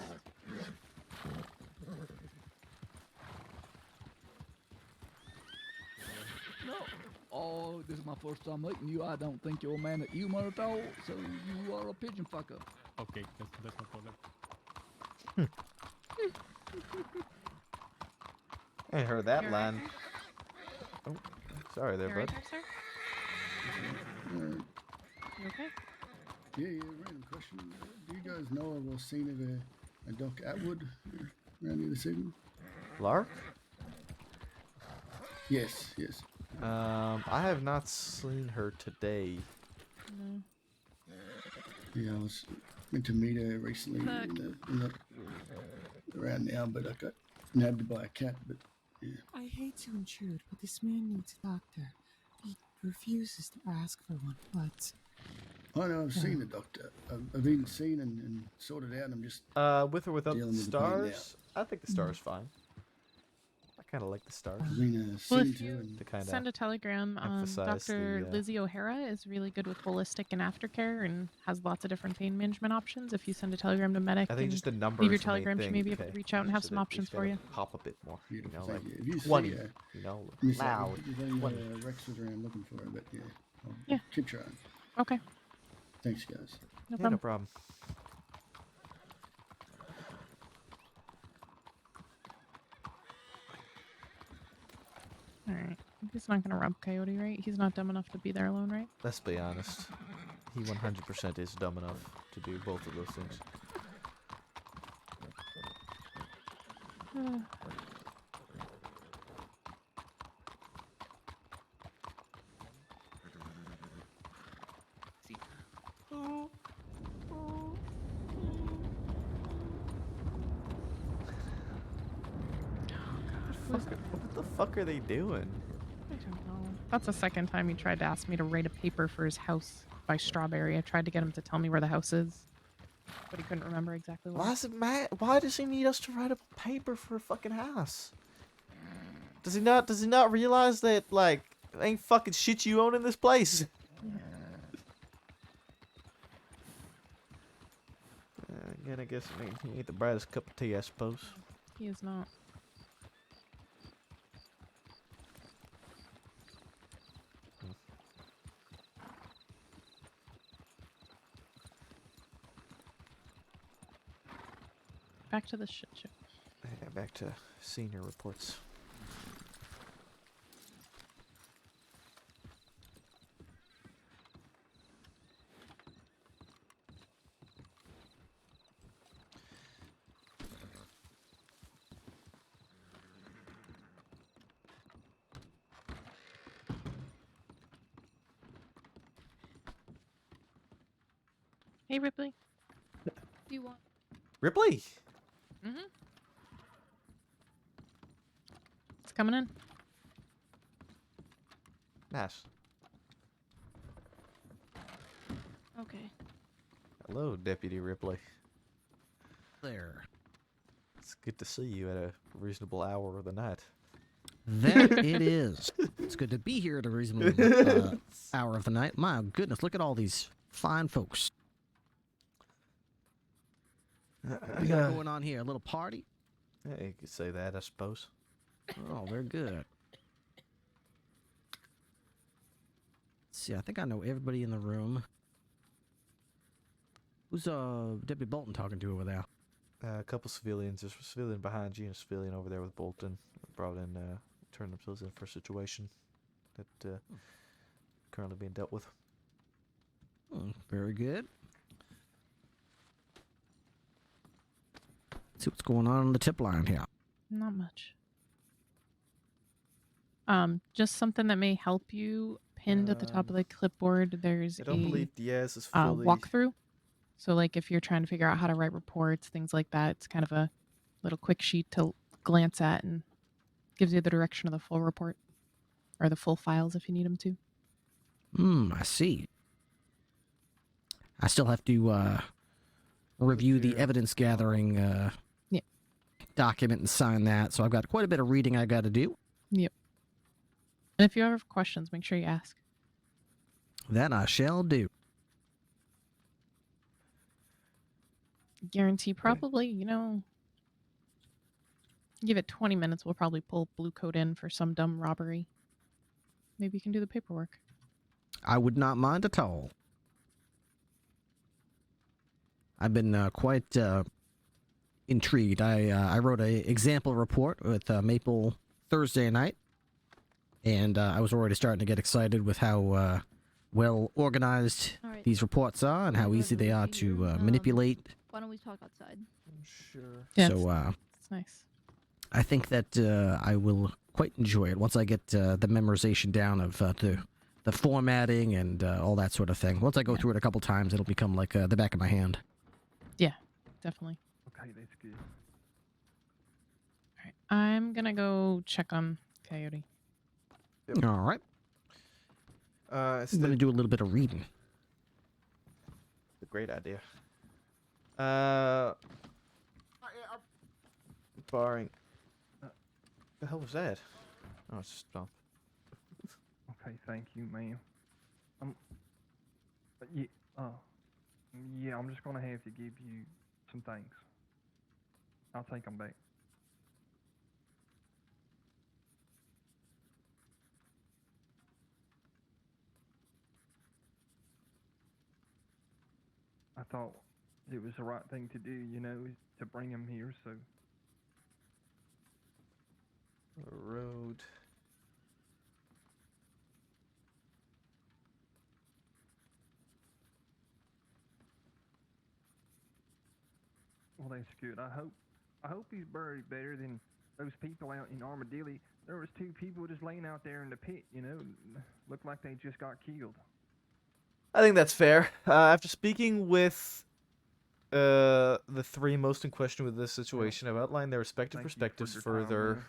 [SPEAKER 21] No. Oh, this is my first time meeting you. I don't think you're a man of humor at all, so you are a pigeon fucker.
[SPEAKER 8] Okay, that's no problem.
[SPEAKER 1] I ain't heard that line. Oh, sorry there,
[SPEAKER 18] You
[SPEAKER 1] bud.
[SPEAKER 18] alright there, sir? You okay?
[SPEAKER 22] Yeah, random question. Do you guys know of a scene of a Doc Atwood around here this evening?
[SPEAKER 1] Lark?
[SPEAKER 22] Yes, yes.
[SPEAKER 1] I have not seen her today.
[SPEAKER 18] No.
[SPEAKER 22] Yeah, I was meant to meet her recently around now, but I got nabbed by a cat. But yeah,
[SPEAKER 23] I hate to intrude, but this man needs a doctor. He refuses to ask for one, but...
[SPEAKER 22] I know I've seen the doctor. I've even seen and sorted out. I'm just
[SPEAKER 1] with or without
[SPEAKER 22] dealing
[SPEAKER 1] the
[SPEAKER 22] with the pain now.
[SPEAKER 1] stars? I think the star's fine. I kind of like the stars.
[SPEAKER 18] Well, if you
[SPEAKER 1] to kind
[SPEAKER 18] send a telegram,
[SPEAKER 1] emphasize
[SPEAKER 18] Dr.
[SPEAKER 1] the,
[SPEAKER 18] Lizzie O'Hara is really good with holistic and aftercare and has lots of different pain management options. If you send a telegram to Medic,
[SPEAKER 1] I think
[SPEAKER 18] and
[SPEAKER 1] just the number
[SPEAKER 18] leave your
[SPEAKER 1] is the main
[SPEAKER 18] telegram, she
[SPEAKER 1] thing.
[SPEAKER 18] may be able
[SPEAKER 1] Okay.
[SPEAKER 18] to reach out and have
[SPEAKER 1] So
[SPEAKER 18] some
[SPEAKER 1] that
[SPEAKER 18] options
[SPEAKER 1] it's
[SPEAKER 18] for
[SPEAKER 1] gotta
[SPEAKER 18] you.
[SPEAKER 1] Pop a bit more. You know,
[SPEAKER 22] Thank
[SPEAKER 1] like
[SPEAKER 22] you. If you see
[SPEAKER 1] 20.
[SPEAKER 22] her,
[SPEAKER 1] You know,
[SPEAKER 22] Miss
[SPEAKER 1] loud.
[SPEAKER 22] Atwood, then
[SPEAKER 1] 20.
[SPEAKER 22] Rex was around looking for her, but yeah, I'll
[SPEAKER 18] Yeah.
[SPEAKER 22] keep trying.
[SPEAKER 18] Okay.
[SPEAKER 22] Thanks, guys.
[SPEAKER 18] No
[SPEAKER 1] Yeah, no
[SPEAKER 18] problem.
[SPEAKER 1] problem.
[SPEAKER 18] Alright. He's not gonna rob Coyote, right? He's not dumb enough to be there alone, right?
[SPEAKER 1] Let's be honest. He 100% is dumb enough to do both of those things. What the fuck are they doing?
[SPEAKER 18] I don't know. That's the second time he tried to ask me to write a paper for his house by Strawberry. I tried to get him to tell me where the house is, but he couldn't remember exactly where.
[SPEAKER 1] Why is it mad? Why does he need us to write a paper for a fucking house? Does he not realize that, like, ain't fucking shit you own in this place? Again, I guess he ain't the brightest cup of tea, I suppose.
[SPEAKER 18] He is not. Back to the shit show.
[SPEAKER 1] Yeah, back to senior reports.
[SPEAKER 18] Hey, Ripley. Do you want?
[SPEAKER 1] Ripley!
[SPEAKER 18] Mm-hmm. It's coming in.
[SPEAKER 1] Nice.
[SPEAKER 11] Okay.
[SPEAKER 1] Hello, Deputy Ripley.
[SPEAKER 6] There.
[SPEAKER 1] It's good to see you at a reasonable hour of the night.
[SPEAKER 6] That it is. It's good to be here at a reasonable hour of the night. My goodness, look at all these fine folks. What we got going on here? A little party?
[SPEAKER 1] Yeah, you could say that, I suppose.
[SPEAKER 6] Oh, very good. Let's see, I think I know everybody in the room. Who's Deputy Bolton talking to over there?
[SPEAKER 1] A couple civilians. There's a civilian behind you and a civilian over there with Bolton. Brought in, turned themselves in for a situation that currently being dealt with.
[SPEAKER 6] Very good. Let's see what's going on the tip line here.
[SPEAKER 18] Not much. Just something that may help you. Pinned at the top of the clipboard, there's
[SPEAKER 1] I don't
[SPEAKER 18] a
[SPEAKER 1] believe Diaz is fully...
[SPEAKER 18] walkthrough. So, like, if you're trying to figure out how to write reports, things like that, it's kind of a little quick sheet to glance at and gives you the direction of the full report or the full files if you need them to.
[SPEAKER 6] I see. I still have to review the evidence gathering document and sign that, so I've got quite a bit of reading I got to do.
[SPEAKER 18] Yep. And if you ever have questions, make sure you ask.
[SPEAKER 6] That I shall do.
[SPEAKER 18] Guarantee probably, give it 20 minutes, we'll probably pull Blue Coat in for some dumb robbery. Maybe you can do the paperwork.
[SPEAKER 6] I would not mind at all. I've been quite intrigued. I wrote an example report with Maple Thursday night, and I was already starting to get excited with how well organized these reports are and how easy they are to manipulate.
[SPEAKER 11] Why don't we talk outside?
[SPEAKER 1] Sure.
[SPEAKER 18] Yeah,
[SPEAKER 6] So
[SPEAKER 18] it's nice.
[SPEAKER 6] I think that I will quite enjoy it once I get the memorization down of the formatting and all that sort of thing. Once I go through it a couple times, it'll become like the back of my hand.
[SPEAKER 18] Yeah, definitely.
[SPEAKER 7] Okay, that's good.
[SPEAKER 18] All right, I'm gonna go check on Coyote.
[SPEAKER 6] All right. I'm going to do a little bit of reading.
[SPEAKER 1] A great idea. Barring... the hell was that? Oh, it's just Stomp.
[SPEAKER 7] Okay, thank you, ma'am. Yeah, I'm just gonna have to give you some things. I'll take them back. I thought it was the right thing to do, to bring him here, so...
[SPEAKER 1] Road.
[SPEAKER 7] Well, that's good. I hope he's buried better than those people out in Armadillo. There was 2 people just laying out there in the pit, looked like they just got killed.
[SPEAKER 1] I think that's fair. After speaking with the 3 most in question with this situation, I've outlined their respective perspectives further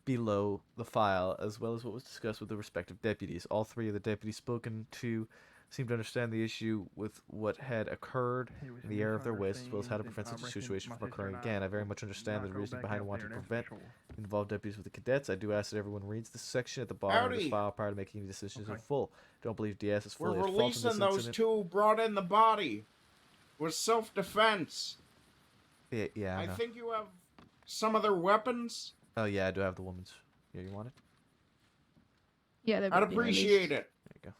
[SPEAKER 1] below the file, as well as what was discussed with the respective deputies. All 3 of the deputies spoken to seemed to understand the issue with what had occurred in the air of their wits, as well as how to prevent such a situation from occurring again. I very much understand the reason behind wanting to prevent involved deputies with the cadets. I do ask that everyone reads this section at the bottom of this file prior to making any decisions in full. Don't believe Diaz is fully
[SPEAKER 2] We're
[SPEAKER 1] at fault in this
[SPEAKER 2] releasing those
[SPEAKER 1] incident.
[SPEAKER 2] 2 brought in the body. Was self-defense.
[SPEAKER 1] Yeah, I
[SPEAKER 2] I
[SPEAKER 1] know.
[SPEAKER 2] think you have some of their weapons.
[SPEAKER 1] Oh yeah, I do have the woman's. Yeah, you want it?
[SPEAKER 11] Yeah,
[SPEAKER 2] I'd appreciate it.
[SPEAKER 1] There you go.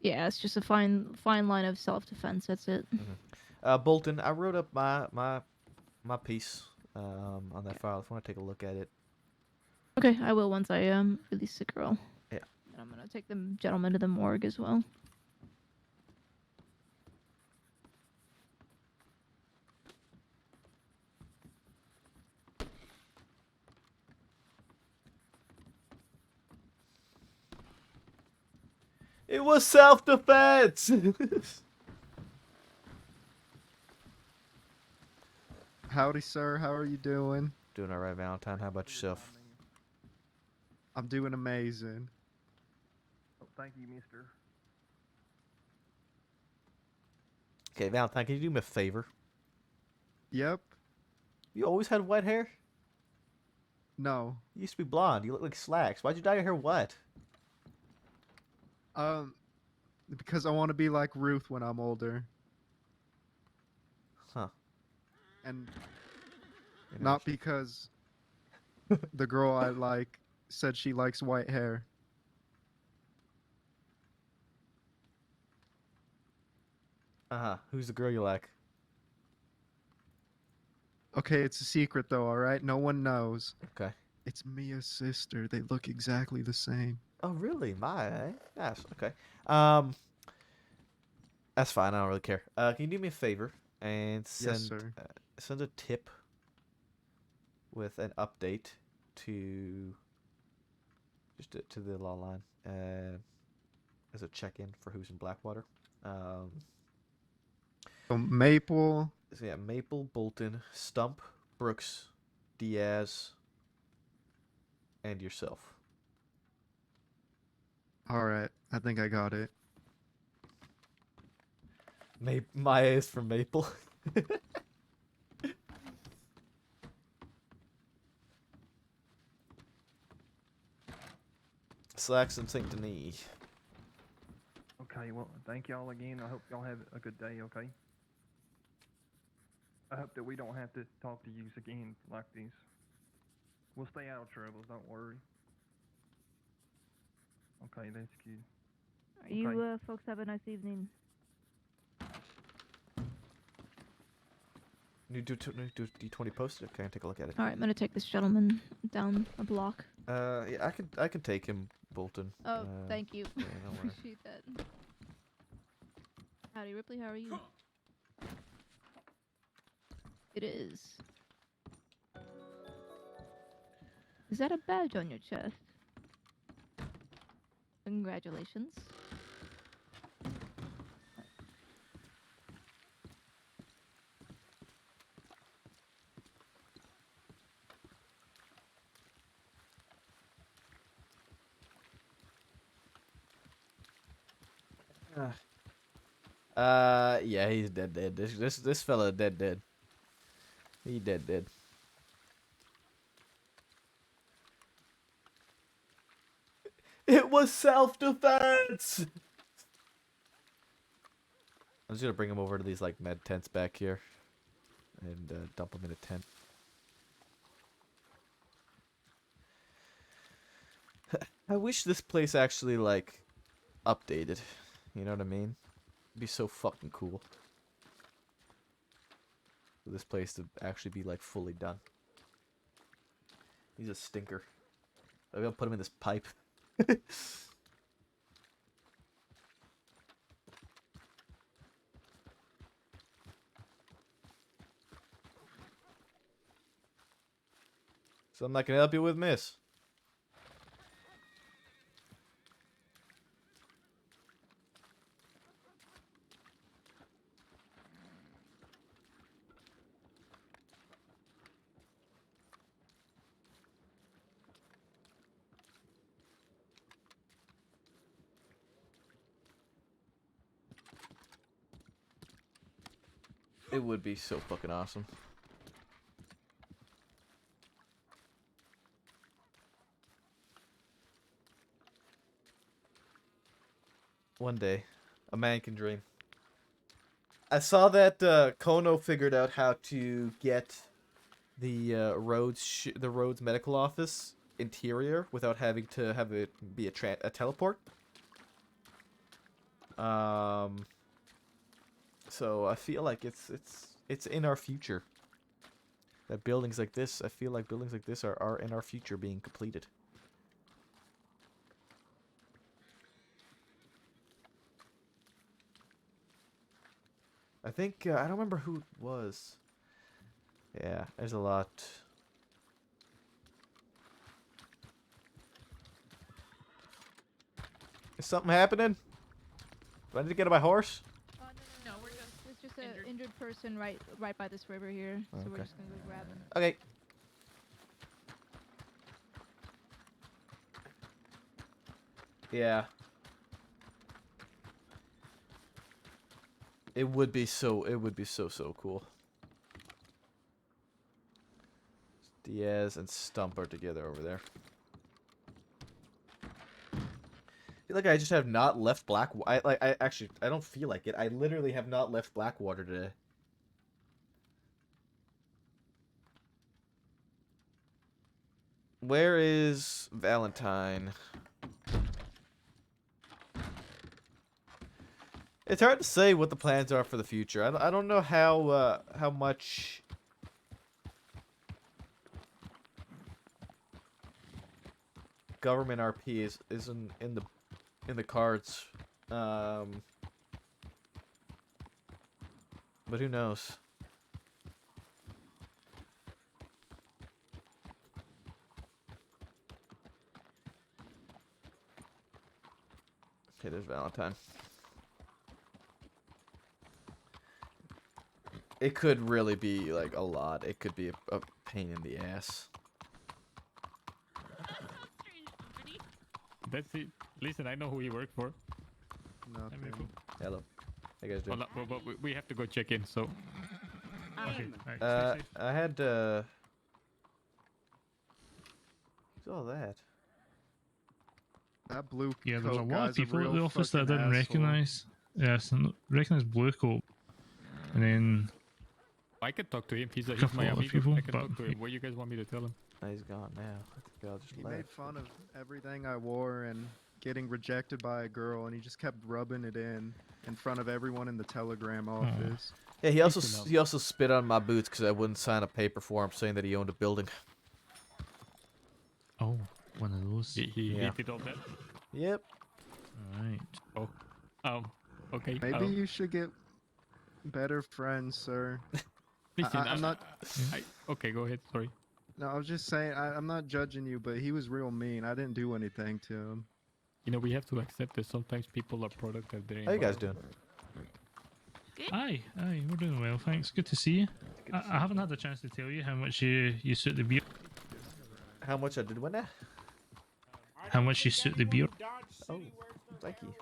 [SPEAKER 11] Yeah, it's just a fine line of self-defense. That's it.
[SPEAKER 1] Bolton, I wrote up my piece on that file. If you want to take a look at it.
[SPEAKER 11] Okay, I will once I release the girl.
[SPEAKER 1] Yeah.
[SPEAKER 11] And I'm gonna take the gentleman to the morgue as well.
[SPEAKER 1] It was self-defense.
[SPEAKER 12] Howdy, sir. How are you doing?
[SPEAKER 1] Doing all right, Valentine. How about yourself?
[SPEAKER 9] I'm doing amazing.
[SPEAKER 7] Oh, thank you, mister.
[SPEAKER 1] Okay, Valentine, can you do me a favor?
[SPEAKER 9] Yep.
[SPEAKER 1] You always had white hair?
[SPEAKER 9] No.
[SPEAKER 1] You used to be blonde. You look like Slacks. Why'd you dye your hair white?
[SPEAKER 9] Because I want to be like Ruth when I'm older.
[SPEAKER 1] Huh.
[SPEAKER 9] And
[SPEAKER 1] You know,
[SPEAKER 9] not because the girl I like said she likes white hair.
[SPEAKER 1] Uh-huh. Who's the girl you like?
[SPEAKER 9] Okay, it's a secret though, alright? No one knows.
[SPEAKER 1] Okay.
[SPEAKER 9] It's Mia's sister. They look exactly the same.
[SPEAKER 1] Oh, really? My, eh? Yes, okay. That's fine. I don't really care. Can you do me a favor and send
[SPEAKER 9] sir.
[SPEAKER 1] Send a tip with an update to to the law line as a check-in for who's in Blackwater.
[SPEAKER 9] So Maple.
[SPEAKER 1] So yeah, Maple, Bolton, Stump, Brooks, Diaz, and yourself.
[SPEAKER 9] Alright, I think I got it.
[SPEAKER 1] Maya is from Maple. Slacks and St. Denis.
[SPEAKER 7] Okay, well, thank y'all again. I hope y'all have a good day, okay? I hope that we don't have to talk to you again like this. We'll stay out of trouble, don't worry. Okay, that's good.
[SPEAKER 11] You folks have a nice evening.
[SPEAKER 1] You do D20 posted? Okay, take a look at it.
[SPEAKER 11] All right, I'm gonna take this gentleman down a block.
[SPEAKER 1] Yeah, I can take him, Bolton.
[SPEAKER 11] Oh, thank you.
[SPEAKER 1] Yeah, no worries.
[SPEAKER 11] Appreciate that. Howdy, Ripley. How are you? It is. Is that a badge on your chest? Congratulations.
[SPEAKER 1] Yeah, he's dead. This fella dead. He dead. It was self-defense. I'm just gonna bring him over to these like med tents back here, and dump him in a tent. I wish this place actually like updated. You know what I mean? It'd be so fucking cool. For this place to actually be like fully done. He's a stinker. I'm gonna put him in this pipe. Something I can help you with, miss? It would be so fucking awesome. One day, a man can dream. I saw that Kono figured out how to get the Rhodes medical office interior without having to have it be a teleport. So I feel like it's in our future. That buildings like this, I feel like buildings like this are in our future being completed. I think, I don't remember who it was. Yeah, there's a lot. Is something happening? Do I need to get on my horse?
[SPEAKER 11] No, we're just. It's just an injured person right by this river here. So we're
[SPEAKER 1] Okay.
[SPEAKER 11] just gonna go grab him.
[SPEAKER 1] Okay. Yeah. It would be so cool. Diaz and Stump are together over there. I feel like I just have not left I don't feel like it. I literally have not left Blackwater today. Where is Valentine? It's hard to say what the plans are for the future. I don't know how much government RP is in the cards. But who knows? Okay, there's Valentine. It could really be like a lot. It could be a pain in the ass.
[SPEAKER 8] That's it. Listen, I know who you work for.
[SPEAKER 9] Nothing.
[SPEAKER 1] Hello. Hey guys doing?
[SPEAKER 8] But we have to go check in, so. Okay. Alright, stay safe.
[SPEAKER 1] I had what's all that?
[SPEAKER 9] That blue
[SPEAKER 10] Yeah, there's a
[SPEAKER 9] coat
[SPEAKER 10] lot of
[SPEAKER 9] guy's a
[SPEAKER 10] people at
[SPEAKER 9] real
[SPEAKER 10] the office that I
[SPEAKER 9] fucking
[SPEAKER 10] didn't
[SPEAKER 9] asshole.
[SPEAKER 10] recognise. Yes, I recognise Blue Coat. And then
[SPEAKER 8] I could talk to him. He's my
[SPEAKER 10] couple other
[SPEAKER 8] amigo.
[SPEAKER 10] people,
[SPEAKER 8] I can
[SPEAKER 10] but-
[SPEAKER 8] talk to him. What do you guys want me to tell him?
[SPEAKER 1] He's gone now. I think I'll just
[SPEAKER 9] He
[SPEAKER 1] left.
[SPEAKER 9] made fun of everything I wore and getting rejected by a girl, and he just kept rubbing it in front of everyone in the telegram office.
[SPEAKER 1] Yeah, he also spit on my boots because I wouldn't sign a paper for him saying that he owned a building.
[SPEAKER 10] oh, one of those.
[SPEAKER 8] He
[SPEAKER 1] Yeah.
[SPEAKER 8] did all that.
[SPEAKER 1] Yep.
[SPEAKER 10] Alright.
[SPEAKER 8] Oh. Okay.
[SPEAKER 9] Maybe you should get better friends, sir.
[SPEAKER 8] Listen,
[SPEAKER 9] I'm not.
[SPEAKER 8] Okay, go ahead. Sorry.
[SPEAKER 9] No, I was just saying. I'm not judging you, but he was real mean. I didn't do anything to him.
[SPEAKER 8] You know, we have to accept that sometimes people are product of their
[SPEAKER 1] How you guys doing?
[SPEAKER 10] Aye, we're doing well, thanks. Good to see you. I haven't had a chance to tell you how much you suit the beer.
[SPEAKER 1] How much I did win that?
[SPEAKER 10] How much you suit the beer.
[SPEAKER 1] Oh, thank you.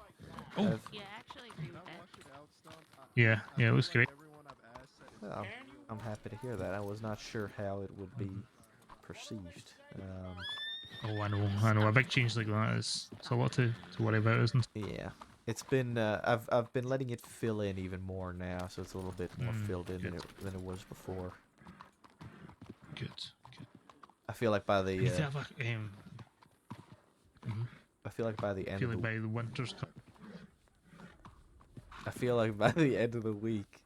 [SPEAKER 10] Oh.
[SPEAKER 1] I've-
[SPEAKER 3] Yeah, I actually agree with that.
[SPEAKER 10] Yeah, it looks great.
[SPEAKER 1] Well, I'm happy to hear that. I was not sure how it would be perceived.
[SPEAKER 10] Oh, I know. A big change like that is it's a lot to worry about, isn't it?
[SPEAKER 1] Yeah, it's been. I've been letting it fill in even more now, so it's a little bit more filled in than it was before.
[SPEAKER 10] Good.
[SPEAKER 1] I feel like by the.
[SPEAKER 10] I need to have a,
[SPEAKER 1] I feel like by the end.
[SPEAKER 10] feel
[SPEAKER 1] of
[SPEAKER 10] like
[SPEAKER 1] the,
[SPEAKER 10] by the winter's come.
[SPEAKER 1] I feel like by the end of the week,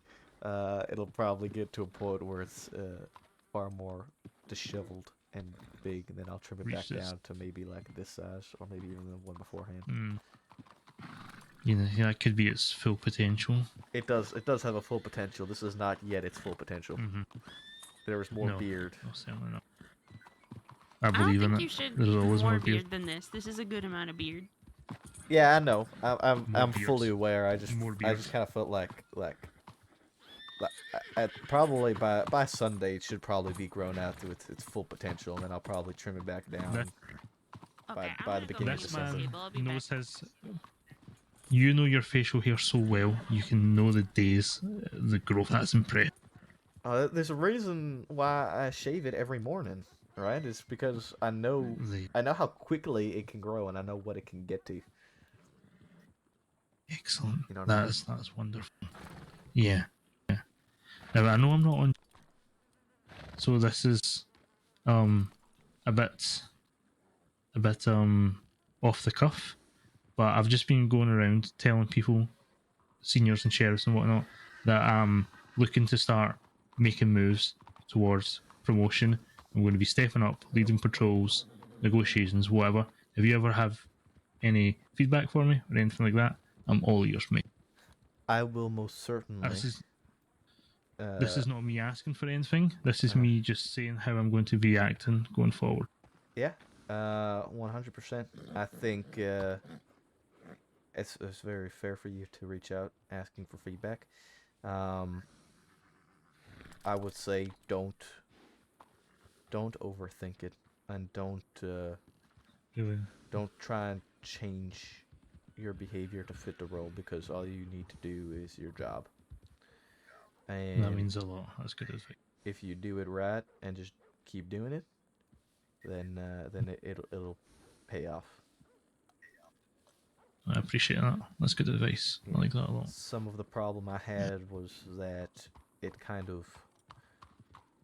[SPEAKER 1] it'll probably get to a point where it's far more disheveled and big, and then I'll trim it back
[SPEAKER 10] Reach this.
[SPEAKER 1] down to maybe like this size, or maybe even the one beforehand.
[SPEAKER 10] You know, yeah, it could be its full potential.
[SPEAKER 1] It does have a full potential. This is not yet its full potential. There is more
[SPEAKER 10] No,
[SPEAKER 1] beard.
[SPEAKER 10] no, certainly not.
[SPEAKER 3] I
[SPEAKER 10] I
[SPEAKER 3] don't
[SPEAKER 10] believe in
[SPEAKER 3] think
[SPEAKER 10] it.
[SPEAKER 3] you should
[SPEAKER 10] There's
[SPEAKER 3] eat
[SPEAKER 10] always
[SPEAKER 3] more
[SPEAKER 10] more
[SPEAKER 3] beard
[SPEAKER 10] beard.
[SPEAKER 3] than this. This is a good amount of beard.
[SPEAKER 1] Yeah, I know. I'm
[SPEAKER 10] beards.
[SPEAKER 1] fully aware. I just kind of felt like probably by Sunday it should probably be grown out to its full potential, and then I'll probably trim it back down
[SPEAKER 10] That-
[SPEAKER 1] by the beginning of
[SPEAKER 10] This
[SPEAKER 1] December.
[SPEAKER 10] man knows his. You know your facial hair so well. You can know the days, the growth. That's impressive.
[SPEAKER 1] There's a reason why I shave it every morning, right? It's because I know how quickly it can grow, and I know what it can get to.
[SPEAKER 10] Excellent.
[SPEAKER 1] You know what I mean?
[SPEAKER 10] That's wonderful. Yeah. Now I know I'm not on. So this is, a bit off the cuff, but I've just been going around telling people, seniors and sheriffs and whatnot, that I'm looking to start making moves towards promotion. I'm going to be stepping up, leading patrols, negotiations, whatever. If you ever have any feedback for me or anything like that, I'm all ears, mate.
[SPEAKER 1] I will most certainly.
[SPEAKER 10] This is not me asking for anything. This is me just saying how I'm going to be acting going forward.
[SPEAKER 1] Yeah, 100%. I think it's very fair for you to reach out asking for feedback. I would say don't overthink it, and don't
[SPEAKER 10] Really?
[SPEAKER 1] don't try and change your behavior to fit the role because all you need to do is your job. And
[SPEAKER 10] That means a lot. That's good advice.
[SPEAKER 1] if you do it right and just keep doing it, then it'll pay off.
[SPEAKER 10] I appreciate that. That's good advice. I like that a lot.
[SPEAKER 1] Some of the problem I had was that it kind of,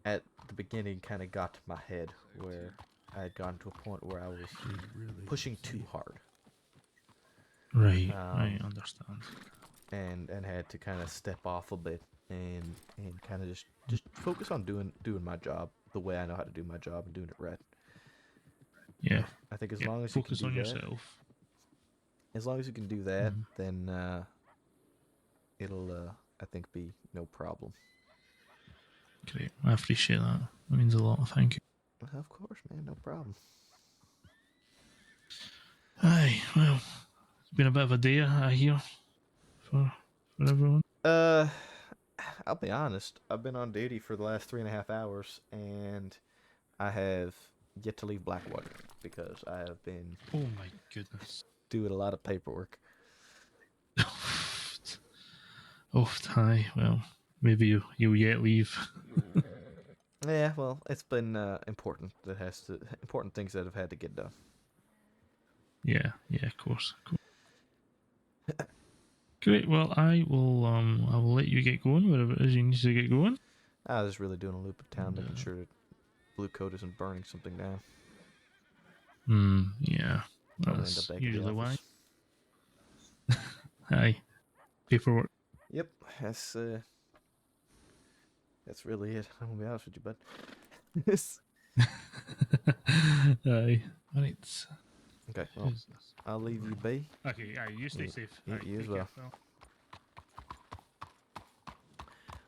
[SPEAKER 1] at the beginning, kind of got to my head where I had gotten to a point where I was pushing too hard.
[SPEAKER 10] Right, I understand.
[SPEAKER 1] And had to kind of step off a bit and kind of just focus on doing my job the way I know how to do my job and doing it right.
[SPEAKER 10] Yeah.
[SPEAKER 1] I think as
[SPEAKER 10] Yeah,
[SPEAKER 1] long as you
[SPEAKER 10] focus
[SPEAKER 1] can
[SPEAKER 10] on
[SPEAKER 1] do that,
[SPEAKER 10] yourself.
[SPEAKER 1] as long as you can do that, then it'll I think be no problem.
[SPEAKER 10] Great. I appreciate that. That means a lot. Thank you.
[SPEAKER 1] Of course, man, no problem.
[SPEAKER 10] Aye, well, it's been a bit of a day, I hear, for everyone.
[SPEAKER 1] I'll be honest. I've been on duty for the last 3.5 hours, and I have yet to leave Blackwater because I have been
[SPEAKER 10] Oh my goodness.
[SPEAKER 1] doing a lot of paperwork.
[SPEAKER 10] Oh, aye, well, maybe you'll yet leave.
[SPEAKER 1] Yeah, well, it's been important things that have had to get done.
[SPEAKER 10] Yeah, of course. Great. Well, I will let you get going wherever it is you need to get going.
[SPEAKER 1] I was just really doing a loop of town, making sure that Blue Coat isn't burning something down.
[SPEAKER 10] Yeah.
[SPEAKER 1] Probably end
[SPEAKER 10] That's
[SPEAKER 1] up back at the
[SPEAKER 10] usually why.
[SPEAKER 1] office.
[SPEAKER 10] Aye. Paperwork.
[SPEAKER 1] Yep, that's really it. I'm gonna be honest with you, bud.
[SPEAKER 10] Aye. Right.
[SPEAKER 1] Okay, well, I'll leave you be.
[SPEAKER 10] Okay, aye, you stay safe.
[SPEAKER 1] Yeah,
[SPEAKER 10] Aye,
[SPEAKER 1] you as
[SPEAKER 10] take care.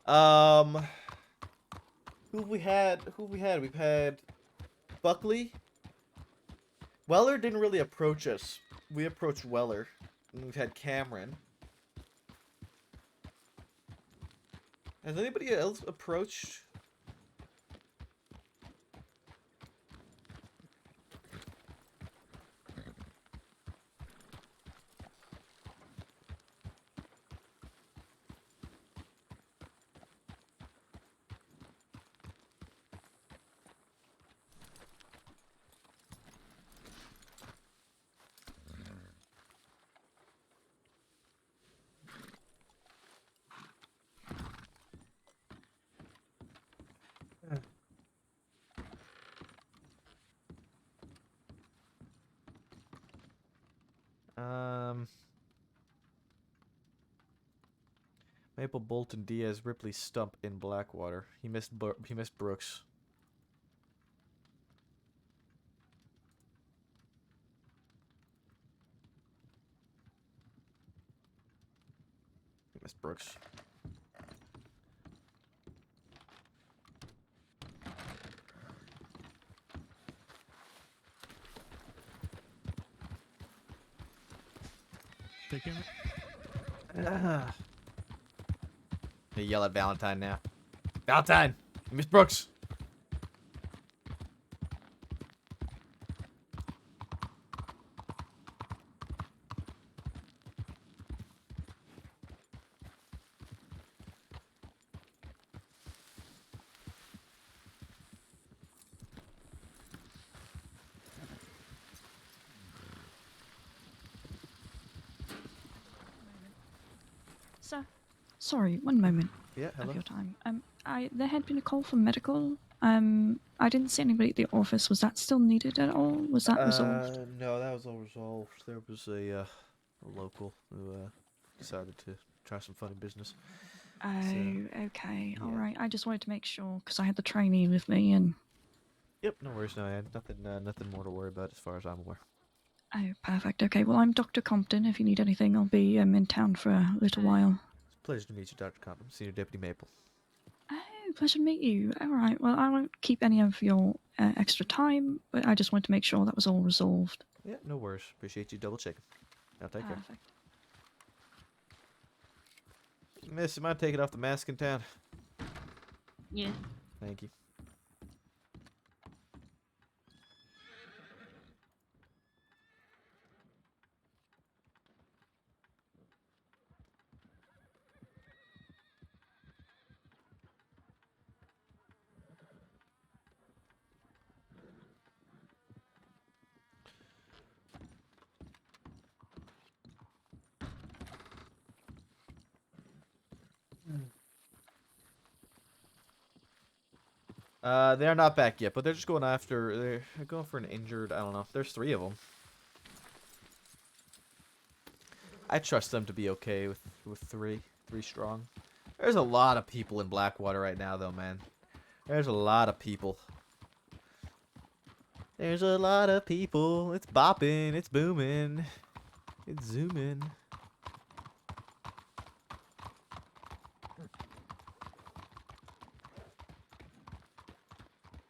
[SPEAKER 1] well. Who we had? We've had Buckley. Weller didn't really approach us. We approached Weller. And we've had Cameron. Has anybody else approached? Maple, Bolton, Diaz, Ripley, Stump in Blackwater. He missed Brooks. He missed Brooks.
[SPEAKER 10] Take care.
[SPEAKER 1] They yell at Valentine now. Valentine! You missed Brooks!
[SPEAKER 12] Sir, sorry, one moment.
[SPEAKER 1] Yeah, hello.
[SPEAKER 12] Of your time. There had been a call from medical. I didn't see anybody at the office. Was that still needed at all? Was that resolved?
[SPEAKER 1] No, that was all resolved. There was a local who decided to try some funny business.
[SPEAKER 12] Oh, okay.
[SPEAKER 1] yeah.
[SPEAKER 12] All right. I just wanted to make sure because I had the trainee with me and.
[SPEAKER 1] Yep, no worries. No, nothing more to worry about as far as I'm aware.
[SPEAKER 12] Oh, perfect. Okay. Well, I'm Dr. Compton. If you need anything, I'll be in town for a little while.
[SPEAKER 1] It's a pleasure to meet you, Dr. Compton, Senior Deputy Maple.
[SPEAKER 12] Oh, pleasure to meet you. All right. Well, I won't keep any of your extra time, but I just wanted to make sure that was all resolved.
[SPEAKER 1] Yeah, no worries. Appreciate you double checking. Now take care.
[SPEAKER 12] Perfect.
[SPEAKER 1] Miss, you mind taking off the mask in town?
[SPEAKER 3] Yeah.
[SPEAKER 1] Thank you. They're not back yet, but they're just going after. They're going for an injured. I don't know. There's 3 of them. I trust them to be okay with 3 strong. There's a lot of people in Blackwater right now, though, man. There's a lot of people. There's a lot of people. It's bopping. It's booming. It's zooming.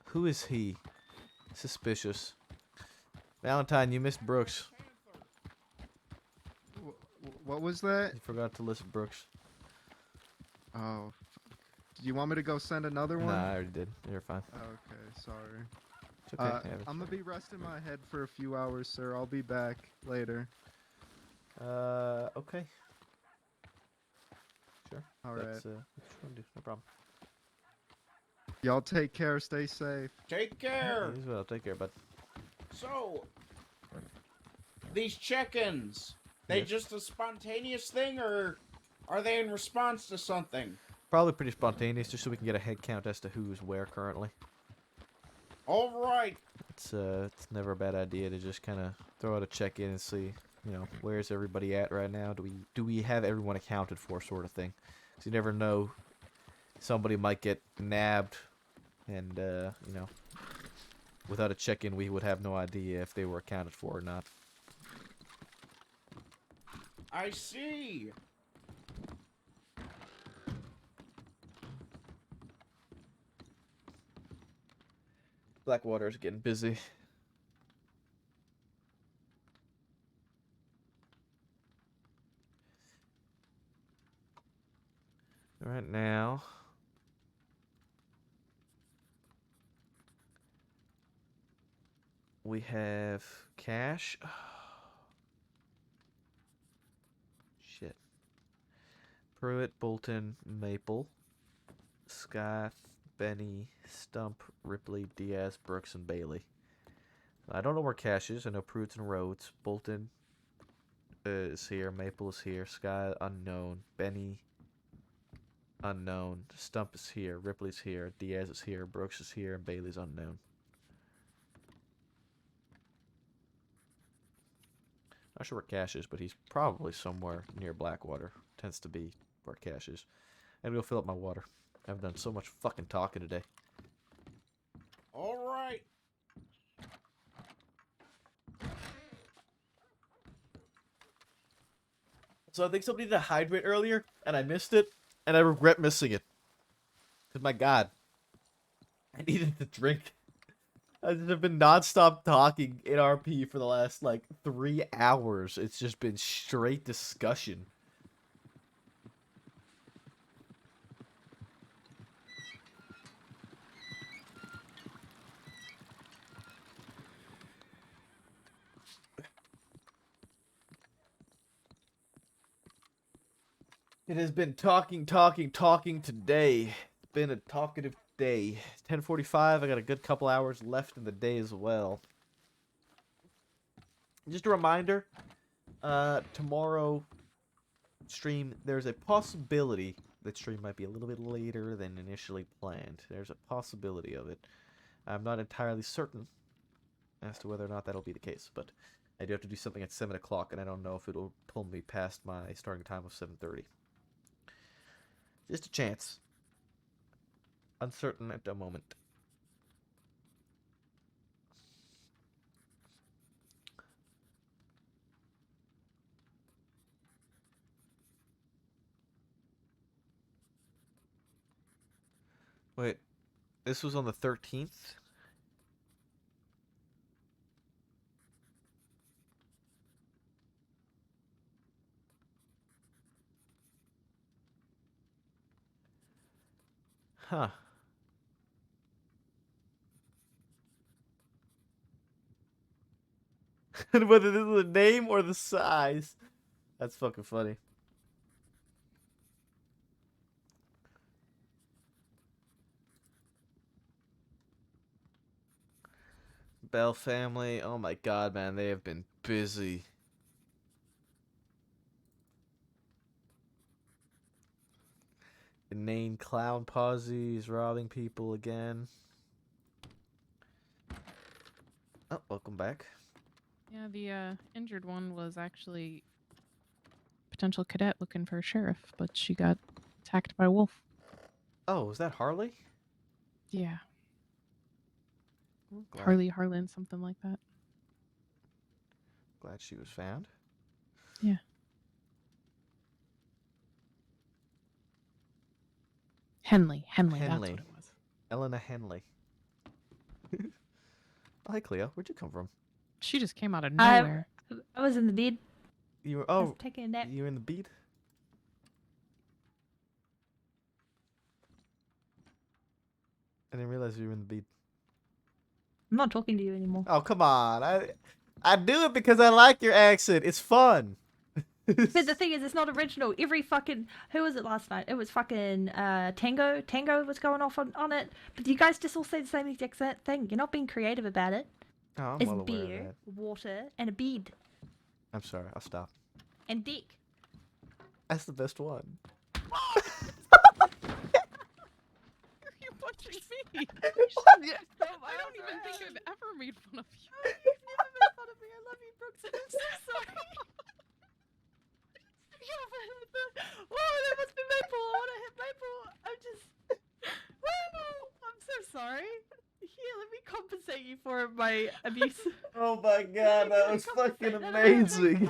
[SPEAKER 1] Who is he? Suspicious. Valentine, you missed Brooks.
[SPEAKER 9] What was that?
[SPEAKER 1] You forgot to list Brooks.
[SPEAKER 9] Oh. Do you want me to go send another one?
[SPEAKER 1] Nah, I already did. You're fine.
[SPEAKER 9] Okay, sorry.
[SPEAKER 1] It's okay.
[SPEAKER 9] I'm gonna be resting my head for a few hours, sir. I'll be back later.
[SPEAKER 1] Okay. Sure.
[SPEAKER 9] All
[SPEAKER 1] That's,
[SPEAKER 9] right.
[SPEAKER 1] what you want to do. No problem.
[SPEAKER 9] Y'all take care. Stay safe.
[SPEAKER 2] Take care.
[SPEAKER 1] You as well. Take care, bud.
[SPEAKER 2] So, these check-ins, they
[SPEAKER 1] Yes.
[SPEAKER 2] just a spontaneous thing, or are they in response to something?
[SPEAKER 1] Probably pretty spontaneous, just so we can get a head count as to who's where currently.
[SPEAKER 2] All right.
[SPEAKER 1] It's never a bad idea to just kind of throw out a check-in and see, you know, where's everybody at right now? Do we have everyone accounted for, sort of thing? 'Cause you never know, somebody might get nabbed, and you know, without a check-in, we would have no idea if they were accounted for or not.
[SPEAKER 2] I see.
[SPEAKER 1] Blackwater's getting busy. Right now, we have Cash. Shit. Pruitt, Bolton, Maple, Scott, Benny, Stump, Ripley, Diaz, Brooks, and Bailey. I don't know where Cash is. I know Pruitt's and Rhodes. Bolton is here. Maple is here. Scott, unknown. Benny, unknown. Stump is here. Ripley's here. Diaz is here. Brooks is here. And Bailey's unknown. Not sure where Cash is, but he's probably somewhere near Blackwater. Tends to be where Cash is. I gotta go fill up my water. I've done so much fucking talking today.
[SPEAKER 2] All right.
[SPEAKER 1] So I think somebody did a hydrate earlier, and I missed it, and I regret missing it. Because, my God, I needed to drink. I've just been nonstop talking in RP for the last, like, 3 hours. It's just been straight discussion. It has been talking today. It's been a talkative day. 10:45. I got a good couple hours left in the day as well. Just a reminder, tomorrow stream, there's a possibility that stream might be a little bit later than initially planned. There's a possibility of it. I'm not entirely certain as to whether or not that'll be the case, but I do have to do something at 7 o'clock, and I don't know if it'll pull me past my starting time of 7:30. Just a chance. Uncertain at the moment. Wait, this was on the 13th? Huh. Whether this is the name or the size. That's fucking funny. Bell family. Oh my god, man. They have been busy. Inane clown posse is robbing people again. Oh, welcome back.
[SPEAKER 18] Yeah, the injured one was actually potential cadet looking for a sheriff, but she got attacked by a wolf.
[SPEAKER 1] Oh, is that Harley?
[SPEAKER 18] Yeah.
[SPEAKER 1] Glad,
[SPEAKER 18] Harley Harlan, something like that.
[SPEAKER 1] glad she was found.
[SPEAKER 18] Yeah. Henley, that's what it was.
[SPEAKER 1] Elena Henley. Hi, Cleo. Where'd you come from?
[SPEAKER 18] She just came out of nowhere.
[SPEAKER 13] I was in the bed.
[SPEAKER 1] You were
[SPEAKER 13] I was taking a nap.
[SPEAKER 1] you were in the beat. I didn't realize you were in the beat.
[SPEAKER 13] I'm not talking to you anymore.
[SPEAKER 1] Oh, come on. I do it because I like your accent. It's fun.
[SPEAKER 13] But the thing is, it's not original. Every fucking... Who was it last night? It was fucking Tango. Tango was going off on it. But you guys just all say the same exact thing. You're not being creative about it.
[SPEAKER 1] Oh, I'm
[SPEAKER 13] It's
[SPEAKER 1] well aware of
[SPEAKER 13] beer,
[SPEAKER 1] that.
[SPEAKER 13] water, and a bed.
[SPEAKER 1] I'm sorry. I'll stop.
[SPEAKER 13] And dick.
[SPEAKER 1] That's the best one.
[SPEAKER 18] You punching me?
[SPEAKER 13] Yes,
[SPEAKER 18] I don't even think I've ever made fun of you.
[SPEAKER 13] You've never made fun of me. I love you, Brooks. I'm so sorry. Whoa, that must be Maple. I want to hit Maple. I'm just... Whoa, I'm so sorry. Here, let me compensate you for my abuse.
[SPEAKER 1] Oh my god, that was fucking amazing.